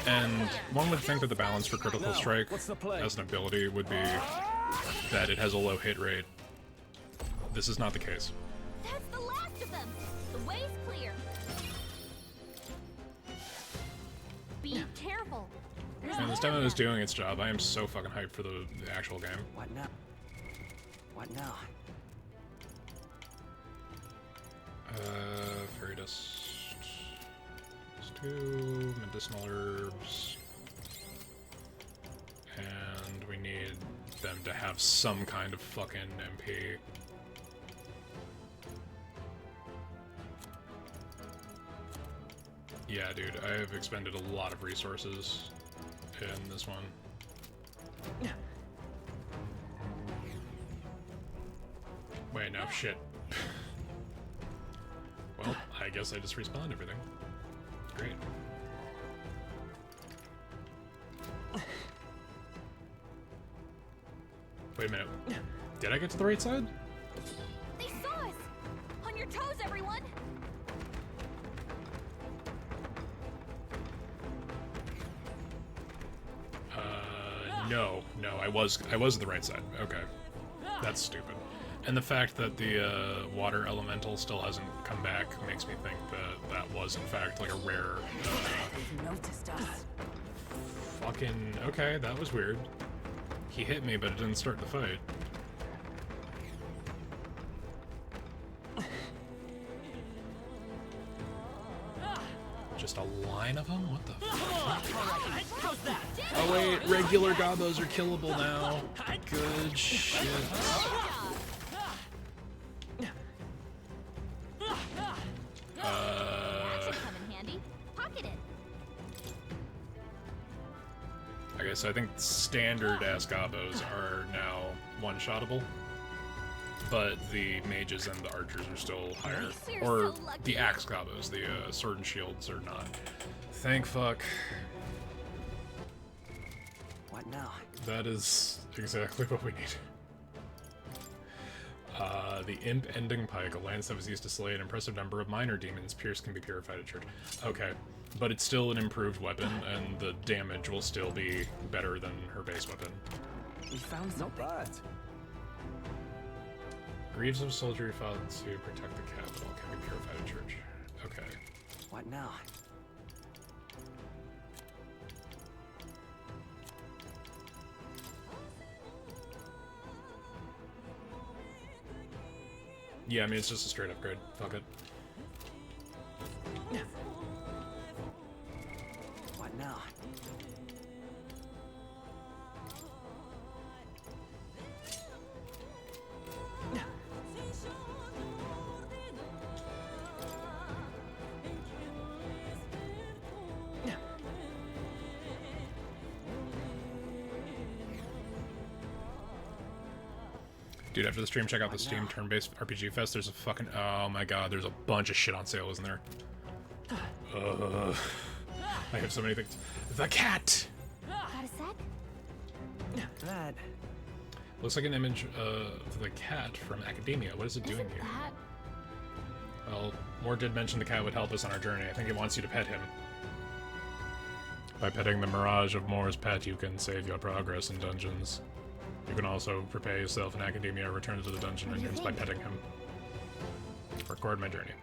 and one would think that the balance for Critical Strike as an ability would be that it has a low hit rate. This is not the case. That's the last of them. The way's clear. Be careful. And this demo is doing its job. I am so fucking hyped for the actual game. What now? What now? Fairy dust. There's 2 medicinal herbs. And we need them to have some kind of fucking MP. Yeah, dude, I have expended a lot of resources in this one. Alright, now shit. Well, I guess I just respawned everything. Great. Wait a minute. Did I get to the right side? They saw us! On your toes, everyone! No, I was on the right side. Okay. That's stupid. And the fact that the water elemental still hasn't come back makes me think that that was in fact like a rare. Noticed us. Fucking okay, that was weird. He hit me, but it didn't start the fight. Just a line of them? What the fuck? Oh wait, regular gobos are killable now. Good shit. Okay, so I think standard ass gobos are now one-shottable, but the mages and the archers are still higher. Or the axe gobos, the sword and shields are not. Thank fuck. What now? That is exactly what we need. The Imp Ending Pike, a lance that was used to slay an impressive number of minor demons. Pierce can be purified at church. Okay, but it's still an improved weapon, and the damage will still be better than her base weapon. We found something. Not bad. Greaves of soldiery fought to protect the capital can be purified at church. Okay. What now? Yeah, I mean, it's just a straight upgrade. Fuck it. What now? Dude, after the stream, check out the Steam turn-based RPG Fest. There's a fucking... Oh my god, there's a bunch of shit on sale, isn't there? I have so many things. The cat! Got a sec? That... Looks like an image of the cat from Academia. What is it doing here? Well, Mort did mention the cat would help us on our journey. I think it wants you to pet him. By petting the Mirage of Mor's pet, you can save your progress in dungeons. You can also prepare yourself in Academia or return to the dungeon entrance by petting him. Record my journey.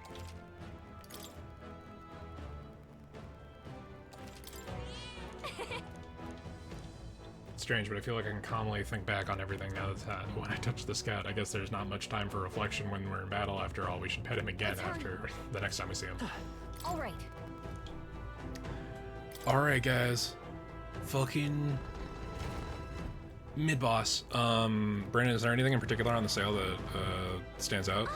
Strange, but I feel like I can calmly think back on everything now that's happened. When I touch this cat, I guess there's not much time for reflection when we're in battle. After all, we should pet him again after the next time we see him. All right. Alright, guys. Fucking... mid-boss. Brandon, is there anything in particular on the sale that stands out?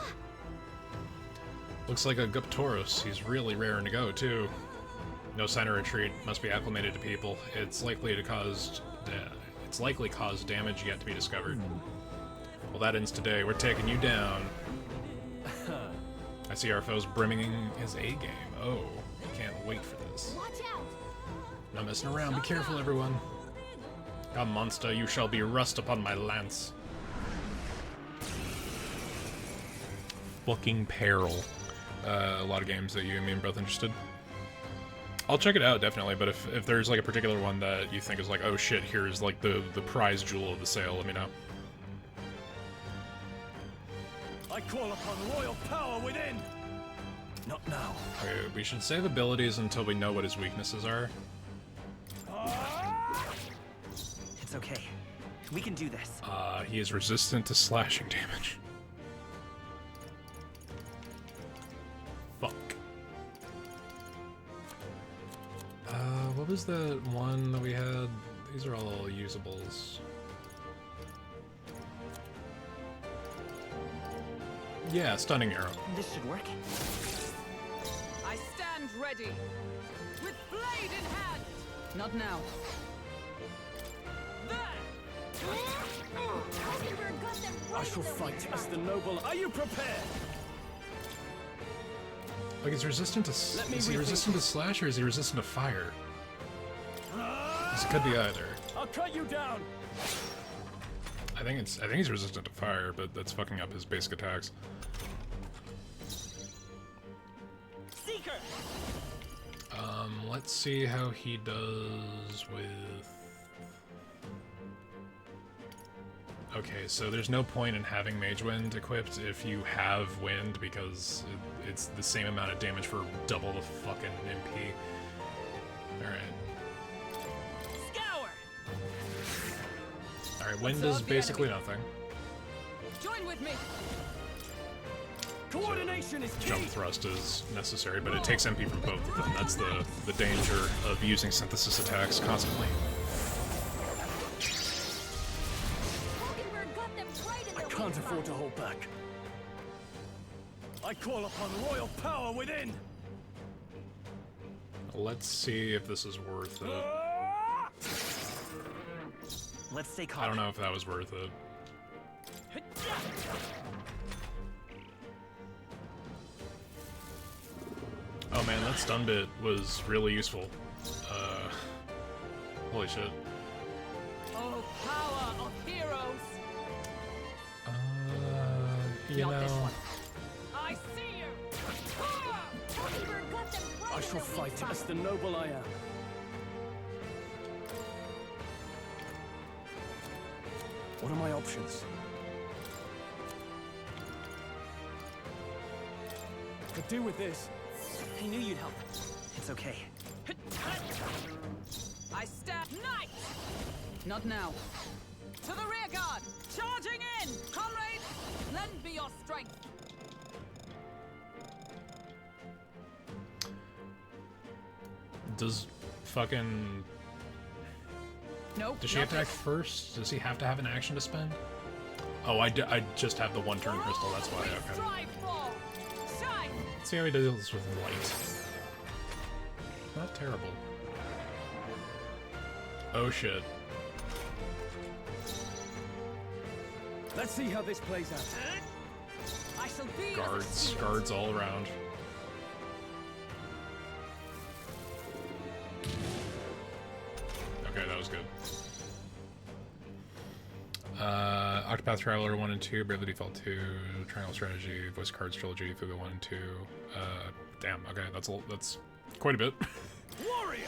Looks like a Guptoros. He's really raring to go, too. No sign of retreat. Must be acclimated to people. It's likely caused damage yet to be discovered. Well, that ends today. We're taking you down. I see our foes brimming his A-game. Oh, can't wait for this. Watch out! No messing around. Be careful, everyone. A monster, you shall be rust upon my lance. Fucking peril. A lot of games that you and me are both interested. I'll check it out, definitely, but if there's like a particular one that you think is like, oh shit, here's like the prize jewel of the sale, let me know. I call upon royal power within! Not now. Okay, we should save abilities until we know what his weaknesses are. It's okay. We can do this. He is resistant to slashing damage. Fuck. What was the one that we had? These are all usables. Yeah, stunning arrow. This should work. I stand ready, with blade in hand. Not now. I think we're good. I shall fight as the noble. Are you prepared? Like, is resistant to is he resistant to slash or is he resistant to fire? 'Cause it could be either. I'll cut you down. I think he's resistant to fire, but that's fucking up his basic attacks. Seeker. Let's see how he does with. Okay, so there's no point in having Mage Wind equipped if you have Wind because it's the same amount of damage for double the fucking MP. Alright. Scour. Alright, Wind does basically nothing. Join with me. Coordination is key. Jump thrust is necessary, but it takes MP from both of them. That's the danger of using synthesis attacks constantly. I can't afford to hold back. I call upon royal power within. Let's see if this is worth it. Let's stay calm. I don't know if that was worth it. Oh man, that stun bit was really useful. Holy shit. Oh, power of heroes. You Not this know... one. I see you. I shall fight as the noble I am. What are my options? Could do with this. I knew you'd help. It's okay. I stab knight. Not now. To the rear guard. Charging in. Comrades, lend me your strength. Does fucking... Nope. Does she attack first? Does he have to have an action to spend? Oh, I just have the one turn crystal, that's why, okay. Let's see how he deals with light. Not terrible. Oh shit. Let's see how this plays out. I shall be Guards all around. Okay, that was good. Octopath Traveler 1 and 2, Bravely Default 2, Triangle Strategy, Voice Cards Trilogy, Fuga 1 and 2. Damn, okay, that's quite a bit. Warrior!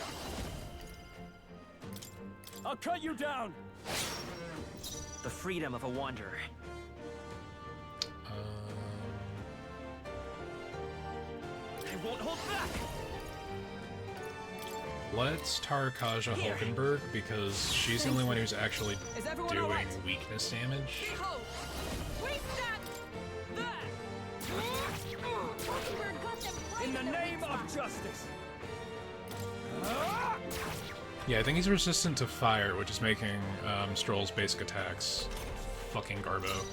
I'll cut you down! The freedom of a wanderer. I won't hold back. Let's Tarkaja Hulkenberg because she's the only one who's actually doing weakness damage. Behold, we stand there. In the name of justice. Yeah, I think he's resistant to fire, which is making Stroll's basic attacks fucking garbo.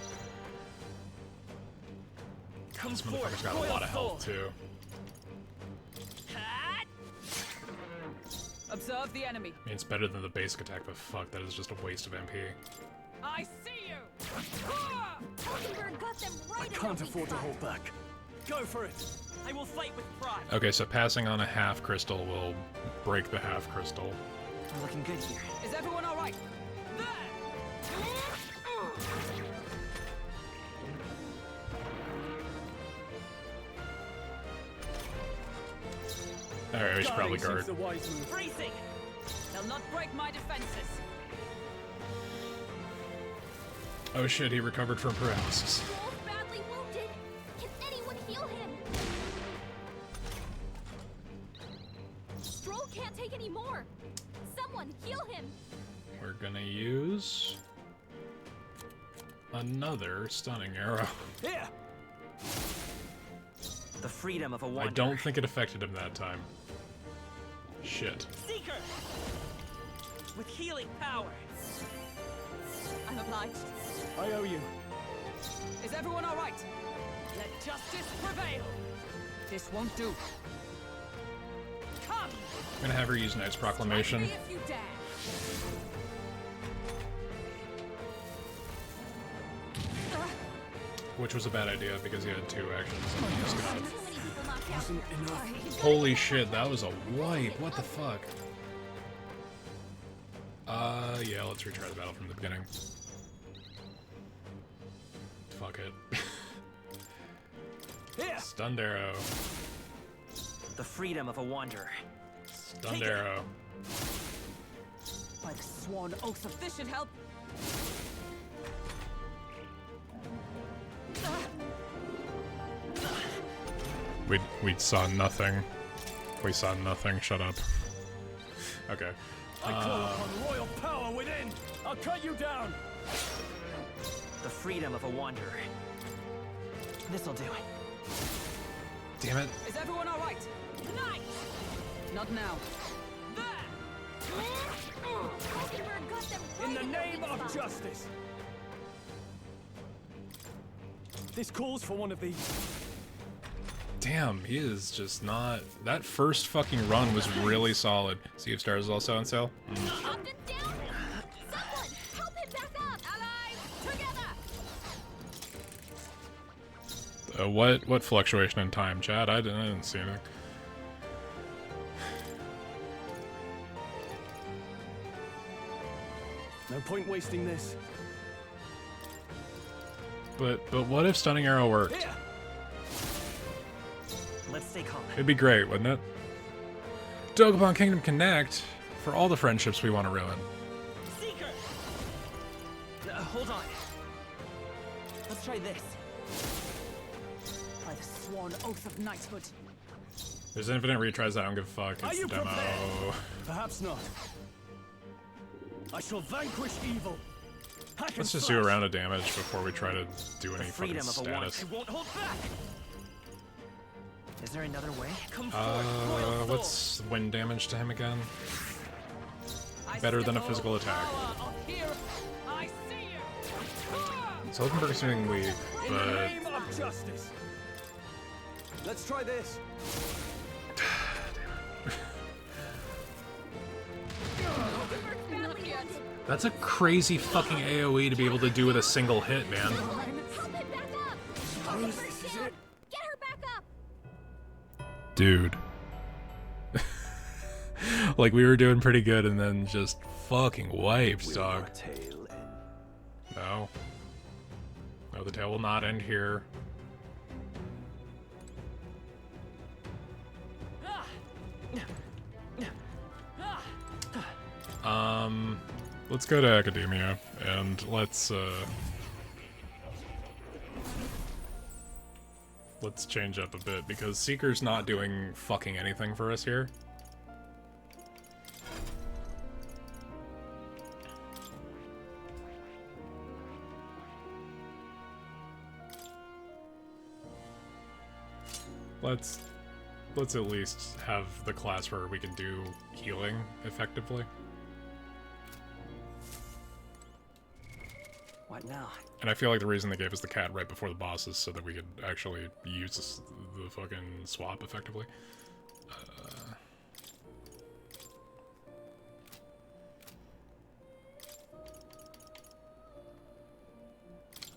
God, this motherfucker's got a lot of health too. Observe the enemy. I mean, it's better than the basic attack, but fuck, that is just a waste of MP. I see you. I can't afford to hold back. Go for it. I will fight with pride. Okay, so passing on a half crystal will break the half crystal. We're looking good here. Is everyone all right? Alright, we should probably guard. Freezing. They'll not break my defenses. Oh shit, he recovered from paralysis. Badly wounded. Can anyone heal him? Stroll can't take any more. Someone heal him. We're gonna use another stunning arrow. Here. The freedom of a wanderer. I don't think it affected him that time. Shit. Seeker. With healing power. I'm obliged. I owe you. Is everyone all right? Let justice prevail. This won't do. Come. I'm gonna have her use Knight's Proclamation. Strike me if you dare. Which was a bad idea because he had 2 actions. And he just got it. Wasn't enough. Holy shit, that was a wipe. What the fuck? Yeah, let's retry the battle from the beginning. Fuck it. Stunned arrow. The freedom of a wanderer. Stunned arrow. By the sworn oath of this should help. We saw nothing. We saw nothing. Shut up. Okay. I call upon royal power within. I'll cut you down. The freedom of a wanderer. This'll do it. Damn it. Is everyone all right? Tonight. Not now. In the name of justice. This calls for one of these. Damn, he is just not... That first fucking run was really solid. Sea of Stars is also on sale? What fluctuation in time, Chad? I didn't see anything. No point wasting this. But what if Stunning Arrow worked? Here. Let's stay calm. It'd be great, wouldn't it? Dokapon Kingdom Connect for all the friendships we want to ruin. Seeker. Hold on. Let's try this. By the sworn oath of knighthood. There's infinite retries. I don't give a fuck. It's the demo. Prepared? Perhaps not. I shall vanquish evil. Let's just do a round of damage before we try to do any fucking status. I won't hold back. Is there another way? Come forward. What's wind damage to him again? Better than a physical attack. So Hulkenberg's doing weak, In the but name of justice. Let's try this. that's a crazy fucking AoE to be able to do with a single hit, man. Dude. Like, we were doing pretty good and then just fucking wipes, dog. No. No, the tale will not end here. Let's go to Academia, and let's change up a bit, because Seeker's not doing fucking anything for us here. Let's at least have the class where we can do healing effectively. What now? And I feel like the reason they gave us the cat right before the boss is so that we could actually use the fucking swap effectively.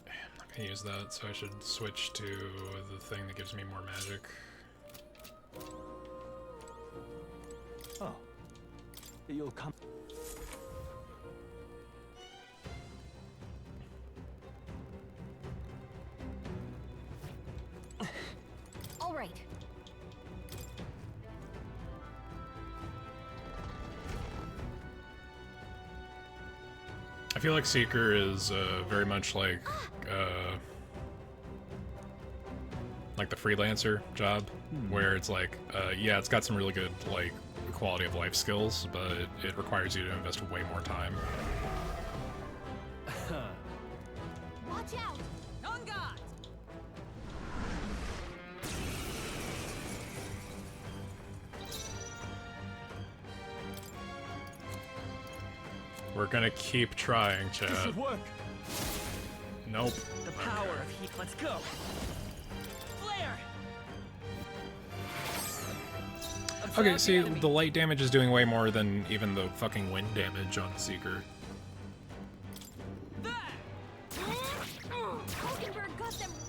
I'm not gonna use that, so I should switch to the thing that gives me more magic. Oh. You'll come. All right. I feel like Seeker is very much like the freelancer job, where it's like, yeah, it's got some really good like quality of life skills, but it requires you to invest way more time. Watch out! On guard! We're gonna keep trying, Chad. This should work. Nope. The power of heat. Let's go. Flare. Okay, see, the light damage is doing way more than even the fucking wind damage on Seeker.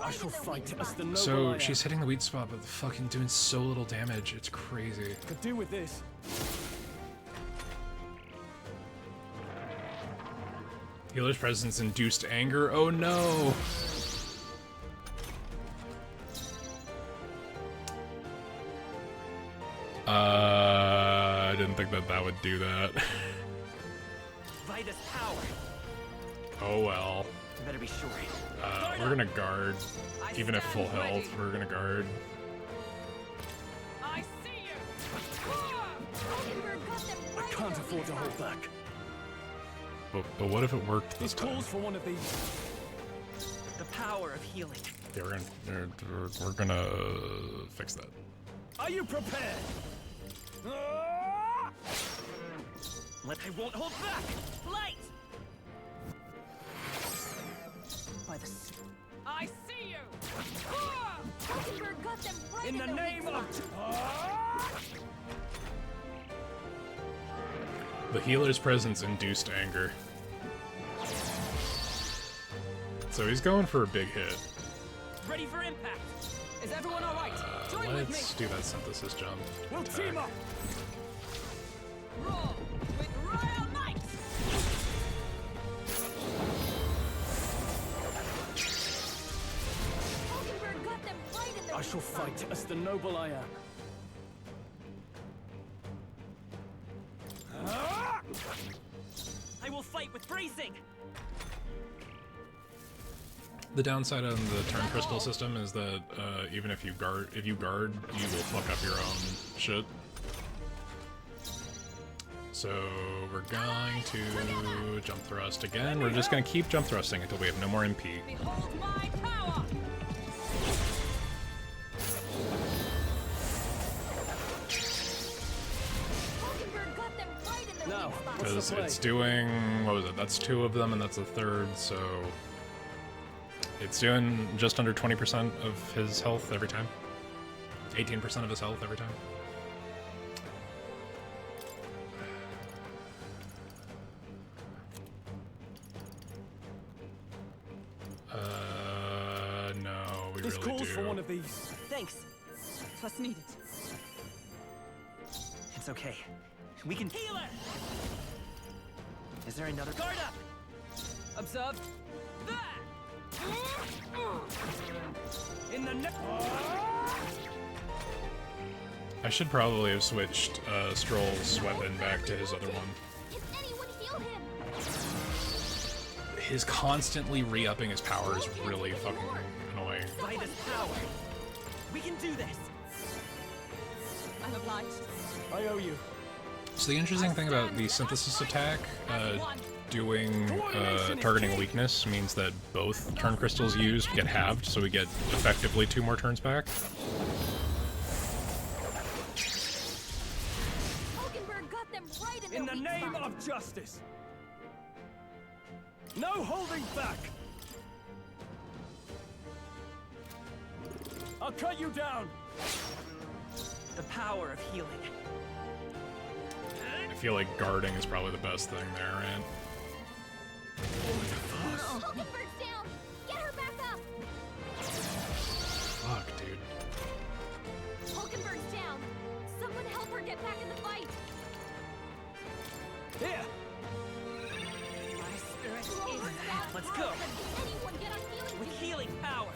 I shall fight as the noble I So am. she's hitting the weak spot, but fucking doing so little damage. It's crazy. Could do with this. Healer's presence induced anger. Oh no! I didn't think that that would do that. Vitus power. Oh well. You better be sure. We're gonna guard. Even at full health, we're gonna guard. I see you. I can't afford to hold back. But what if it worked this This time? calls for one of these. The power of healing. Yeah, we're gonna fix that. Are you prepared? I won't hold back. Light. By the I see you. got them right In the name of... The healer's presence induced anger. So he's going for a big hit. Ready for impact. Is everyone all right? Join with me. Let's do that synthesis jump. We'll attack. team up. Roll with royal might. got them right in the I shall fight as the noble I am. I will fight with bracing. The downside on the turn crystal system is that even if you guard, you will fuck up your own shit. So we're going to jump thrust again. We're just going to keep jump thrusting until we have no more MP. Behold my power. got them right in the Now, Because it's doing, what was it? That's 2 of them and that's a third, so it's doing just under 20% of his health every time. 18% of his health every time. No, we This really calls do. for one of these. Thanks. It's what's needed. It's okay. We can heal it. Is there another guard up? Observe. In the neck. I should probably have switched Stroll's weapon back to his other one. Anyone heal him? His constantly re-upping his power is really fucking annoying. Vitus power. We can do this. I'm obliged. I owe you. So the interesting thing about the synthesis attack, doing targeting a weakness means that both turn crystals used get halved, so we get effectively 2 more turns back. Got them right In the name of justice. No holding back. I'll cut you down. The power of healing. I feel like guarding is probably the best thing there, right? Hulkenberg's down. Get her back up. Fuck, dude. Hulkenberg's down. Someone help her get back in the fight. Here. My spirit is Let's go. Anyone get on healing? With healing power.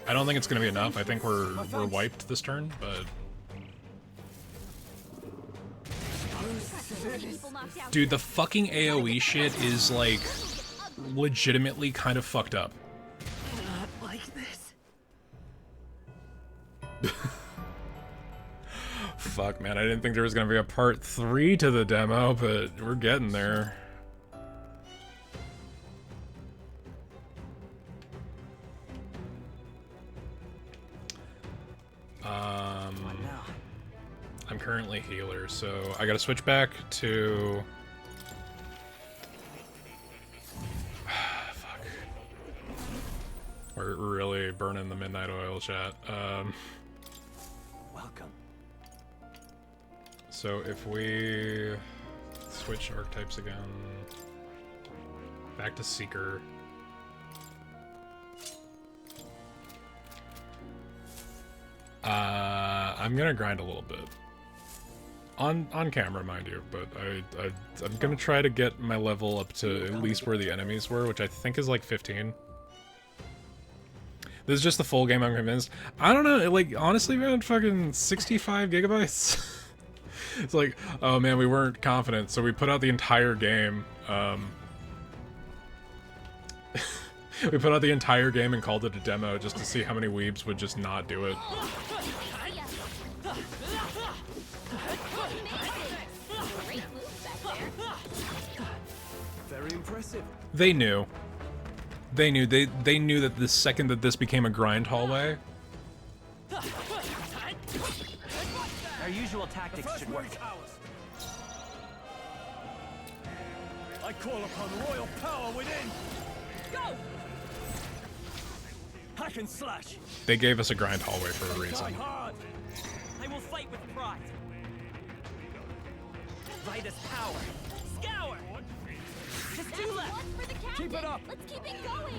I don't think it's gonna be enough. I think we're wiped this turn, but dude, the fucking AoE shit is like legitimately kind of fucked up. Not like this. Fuck, man, I didn't think there was gonna be a part 3 to the demo, but we're getting there. I'm currently healer, so I gotta switch back to... Fuck. We're really burning the midnight oil, chat. Welcome. So if we switch archetypes again, back to Seeker. I'm gonna grind a little bit. On camera, mind you, but I'm gonna try to get my level up to at least where the enemies were, which I think is like 15. This is just the full game, I'm convinced. I don't know, like, honestly, man, fucking 65 gigabytes? It's like, oh man, we weren't confident, so we put out the entire game. We put out the entire game and called it a demo just to see how many weebs would just not do it. Very impressive. They knew. They knew. They knew that the second that this became a grind hallway. Our usual tactics should work. I call upon royal power within. Go! Hack and slash. They gave us a grind hallway for a reason. I will fight with pride. Vitus power. Scour. Just two left. Keep it up. Let's keep it going.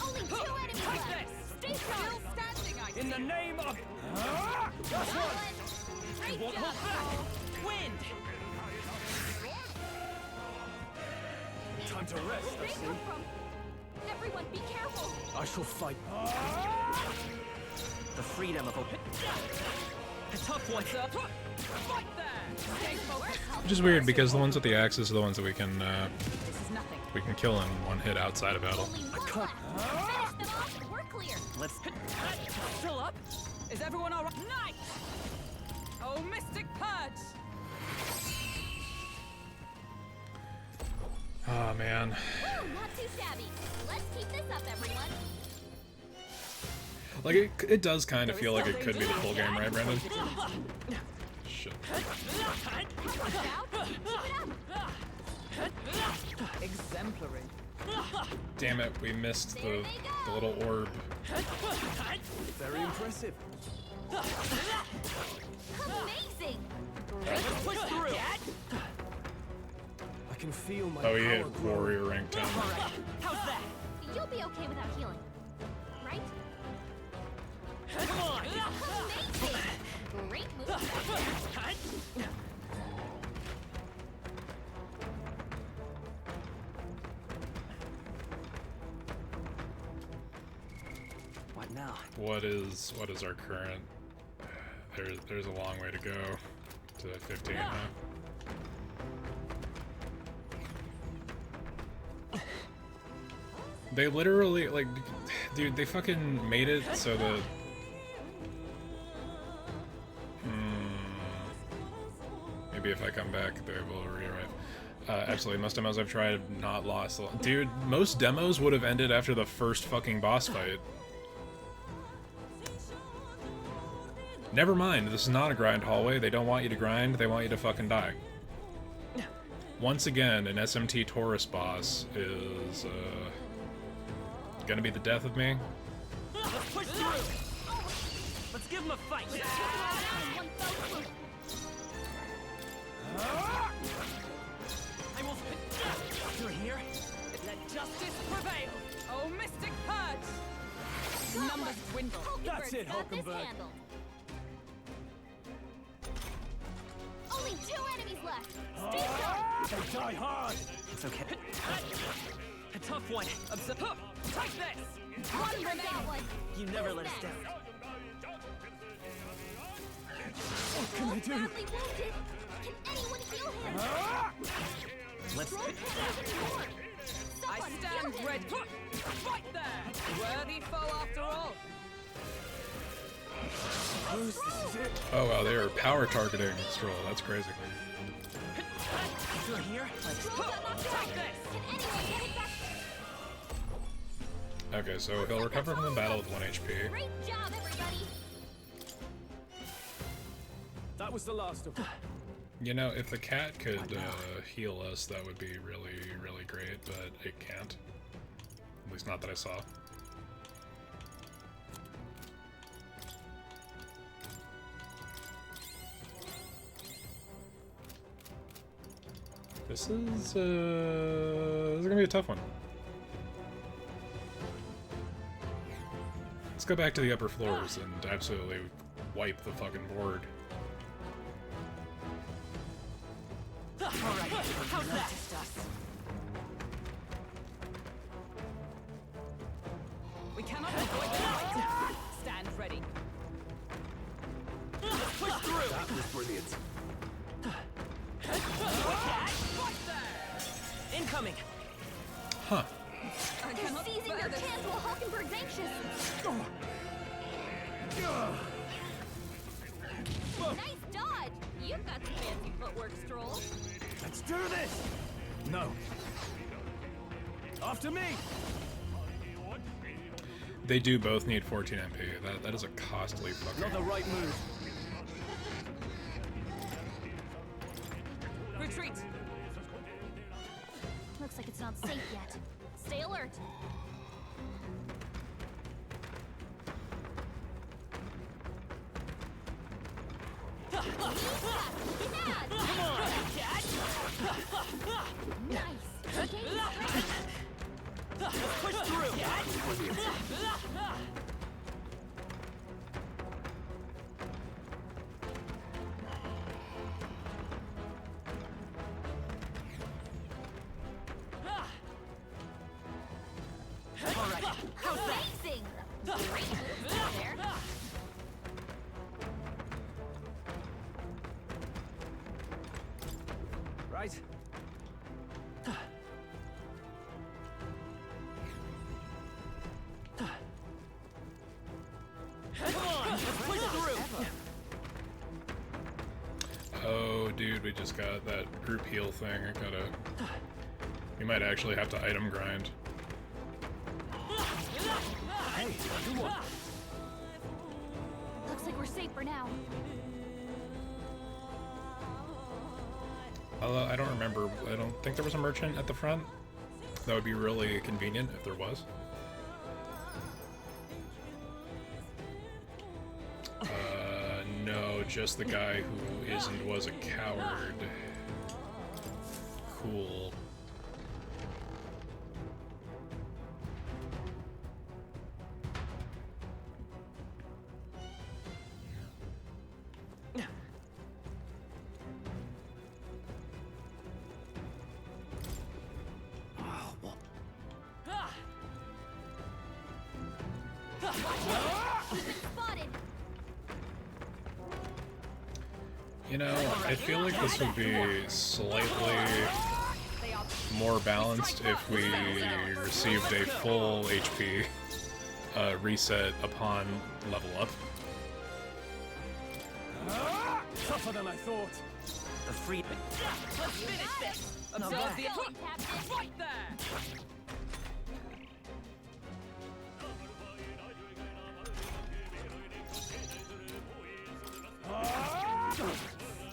Only 2 enemies left. Stay strong. Still standing, I In the name of... That's one. It won't hold back. Wind. Time to rest, I Where they see. come from? Everyone, be careful. I shall fight. The freedom of a tough one, sir. Fight there. Stay focused. Which is weird because the ones with the axes are the ones that we can This is nothing. kill in one hit outside of battle. Only one left. Finish them off and we're clear. Let's. Still up? Is everyone all right? Night. Oh, Mystic Purge. Oh man. Woo, not too shabby. Let's keep this up, everyone. Like it does kind of feel like it could be the full game, right, Brandon? Shit. Exemplary. Damn it, we missed the little orb. Very impressive. Amazing. Push through. I can feel my Oh, he power hit grow. warrior rank 10. How's that? You'll be okay without healing, right? Come on. Amazing. Great move. What now? What is our current? There's a long way to go to 15, huh? They literally, like, dude, they fucking made it so that... Maybe if I come back, they will rewrite. Absolutely, most demos I've tried have not lost. Dude, most demos would have ended after the first fucking boss fight. Never mind, this is not a grind hallway. They don't want you to grind, they want you to fucking die. Once again, an SMT Taurus boss is, gonna be the death of me. Let's push through. Let's give him a fight. I will. You're here. Let justice prevail. Oh, Mystic Purge. Numbers dwindle. That's it, Hulkenberg. Only 2 enemies left. Stay strong. They die hard. It's okay. A tough one. Take this. One remaining. You never let us down. What can I do? Badly wounded. Can anyone heal him? Let's. I stand ready. Fight there. Worthy foe after all. This is it. Oh wow, they are power targeting Stroll. That's crazy. You're here. Take this. Okay, so he'll recover from the battle with 1 HP. Great job, everybody. That was the last of them. You know, if the cat could heal us, that would be really, really great, but it can't. At least not that I saw. This is gonna be a tough one. Let's go back to the upper floors and absolutely wipe the fucking board. Alright, how's that? We cannot avoid the fight. Stand ready. Push through! That was brilliant. Right there! Incoming! Huh. They're seizing their chance while Hulkenberg's anxious. Nice dodge! You've got some fancy footwork, Stroll. Let's do this! No. After me! They do both need 14 MP. That is a costly fucking... Not the right move. Retreat! Looks like it's not safe yet. Stay alert. Push through! Alright. Amazing! Great move there. Right. Come on! Let's push through! Oh, dude, we just got that group heal thing. I gotta... We might actually have to item grind. Hey, do one. Looks like we're safe for now. Although, I don't remember... I don't think there was a merchant at the front. That would be really convenient if there was. No, just the guy who is and was a coward. Cool. Spotted. You know, I feel like this would be slightly more balanced if we received a full HP reset upon level up. Tougher than I thought. The freedom. Let's finish this! Observe the Captain! Right there!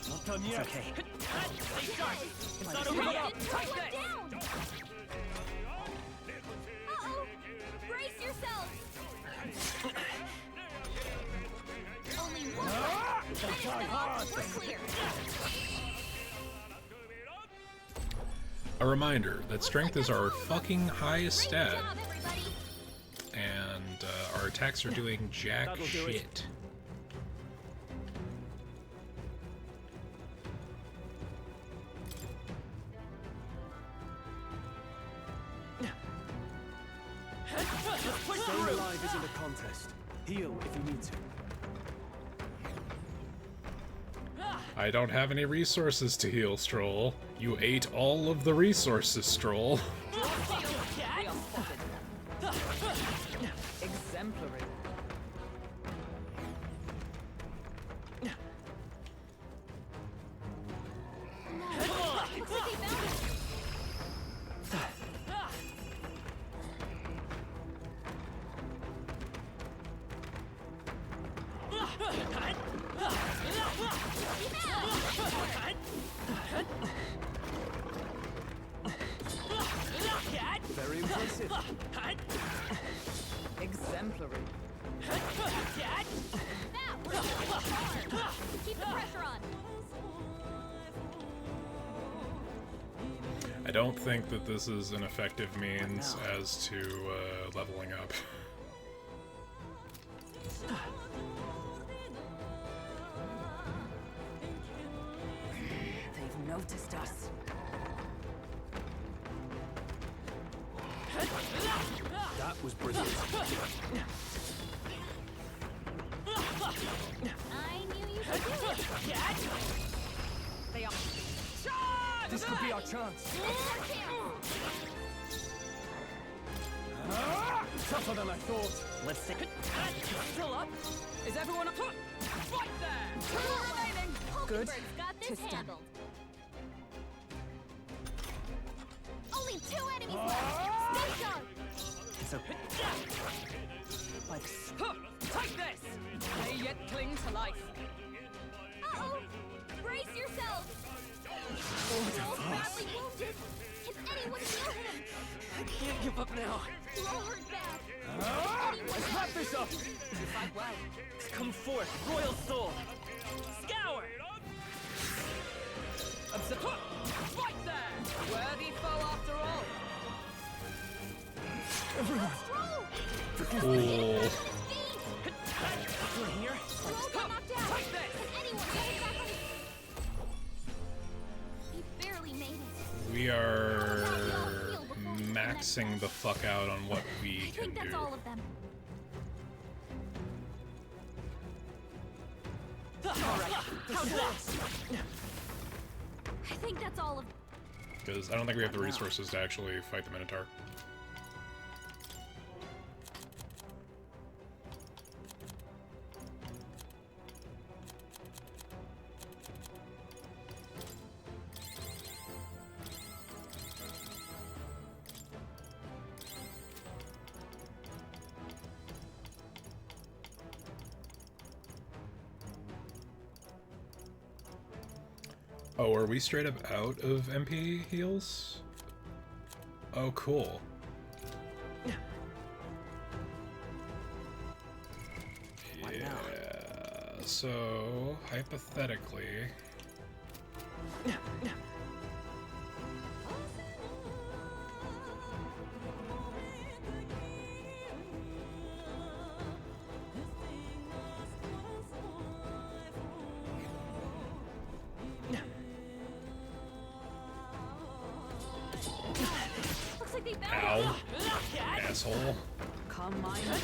Not done yet. It's okay. Stay sharp! It's not over yet! Take this! Uh-oh! Brace yourselves! Only one! We're clear! A reminder that strength is our fucking highest stat, Job, everybody! and our attacks are doing jack That'll do it. shit. Staying alive isn't a contest. Heal if you need to. I don't have any resources to heal, Stroll. You ate all of the resources, Stroll. Exemplary. Looks like they found it! Very impressive. Exemplary. That worked hard! Keep the pressure on! I don't think that this is an effective means as to leveling up. noticed us. That was brilliant. I knew you could do it. They are. This could be our chance. Tougher than I thought. Let's see. Still up? Is everyone up? Right there! Two remaining. Good. Hulkenberg's got this Tis done. handled. Only 2 enemies left. Stay sharp. It's okay. By the Take this! They yet cling to life. Uh-oh. Brace yourselves. Joel's badly wounded. Can anyone heal him? I can't give up now. You all hurt bad. Let's wrap this up! You fight well. Come forth, royal soul. Scour! Right there! Worthy foe after all. Everyone. Cool. We're here. Joel got knocked out. Take this! Can anyone get him back on his... He barely made it. We are maxing the fuck out on what we I can think that's do. all of them. Alright, how's that? I think that's all of them. Because I don't think we have the resources to actually fight the Minotaur. Oh, are we straight up out of MP heals? Oh, cool. Yeah, so hypothetically... Looks like they found Ow. it. Asshole. Calm mind. How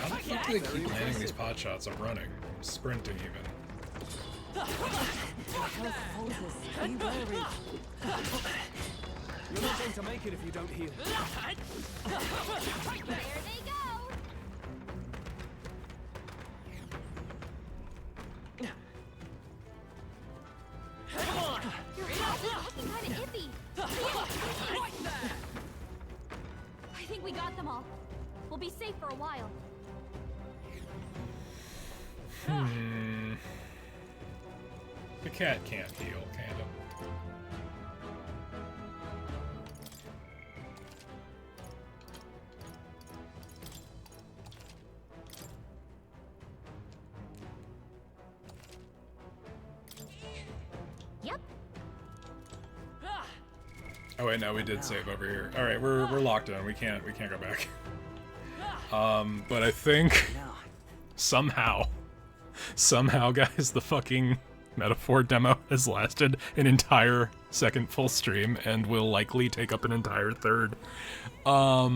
the fuck do they keep landing these pot shots? I'm running. I'm sprinting even. You're not going to make it if you don't heal. There they go. Your health is looking kind of iffy. I think we got them all. We'll be safe for a while. The cat can't heal, can it? Yep. Oh wait, no, we did save over here. All right, we're locked in. We can't go back. But I think somehow, guys, the fucking metaphor demo has lasted an entire second full stream and will likely take up an entire third. I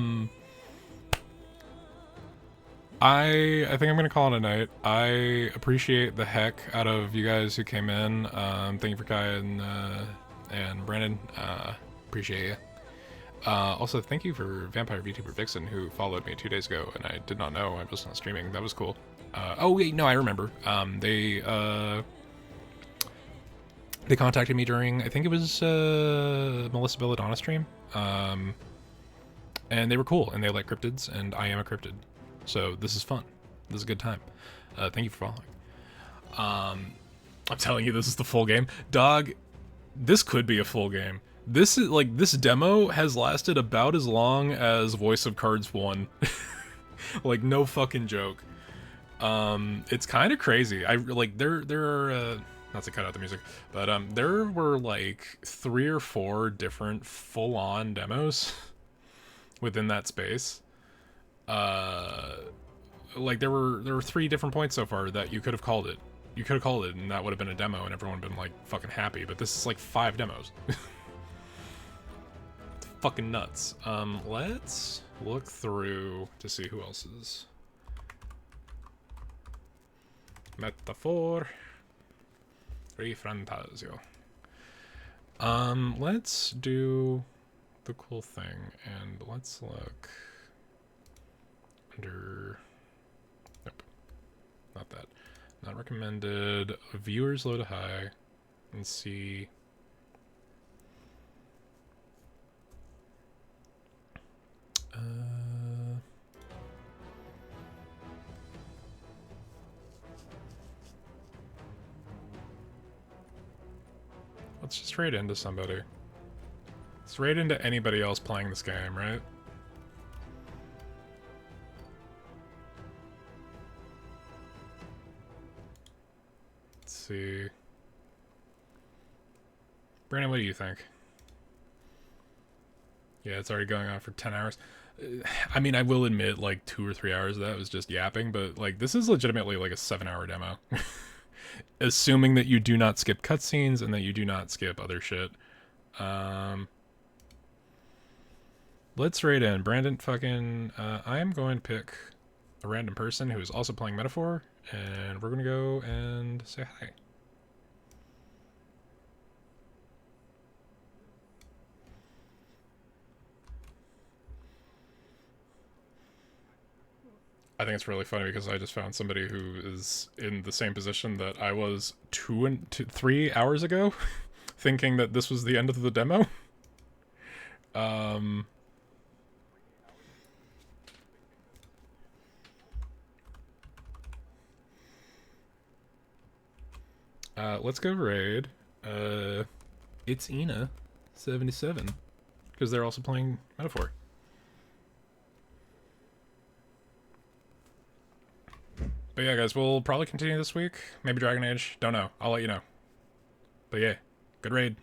think I'm gonna call it a night. I appreciate the heck out of you guys who came in. Thank you for Kai and Brandon. Appreciate you. Also, thank you for Vampire VTuber Vixen, who followed me 2 days ago, and I did not know I was not streaming. That was cool. Oh wait, no, I remember. They contacted me during, I think it was Melissa Belladonna stream, and they were cool, and they like cryptids, and I am a cryptid, so this is fun. This is a good time. Thank you for following. I'm telling you, this is the full game, dog. This could be a full game. This is like, this demo has lasted about as long as Voice of Cards 1. Like, no fucking joke. It's kind of crazy. I like, there are not to cut out the music, but there were like 3 or 4 different full-on demos within that space. like there were 3 different points so far that you could have called it. You could have called it, and that would have been a demo, and everyone would have been like fucking happy. But this is like 5 demos. It's fucking nuts. Let's look through to see who else is. Metaphor. Fantasio. Let's do the cool thing, and let's look under. Nope, not that. Not recommended. Viewers low to high, and see. Let's just raid into somebody. Let's raid into anybody else playing this game, right? Let's see. Brandon, what do you think? Yeah, it's already going on for 10 hours. I mean, I will admit, like, 2 or 3 hours of that was just yapping, but, like, this is legitimately, like, a 7-hour demo. Assuming that you do not skip cutscenes and that you do not skip other shit. Let's raid in. Brandon fucking... I am going to pick a random person who is also playing Metaphor, and we're going to go and say hi. I think it's really funny because I just found somebody who is in the same position that I was 3 hours ago, thinking that this was the end of the demo. Let's go raid. It's Ina77, because they're also playing Metaphor. But yeah, guys, we'll probably continue this week. Maybe Dragon Age. Don't know. I'll let you know. But yeah, good raid.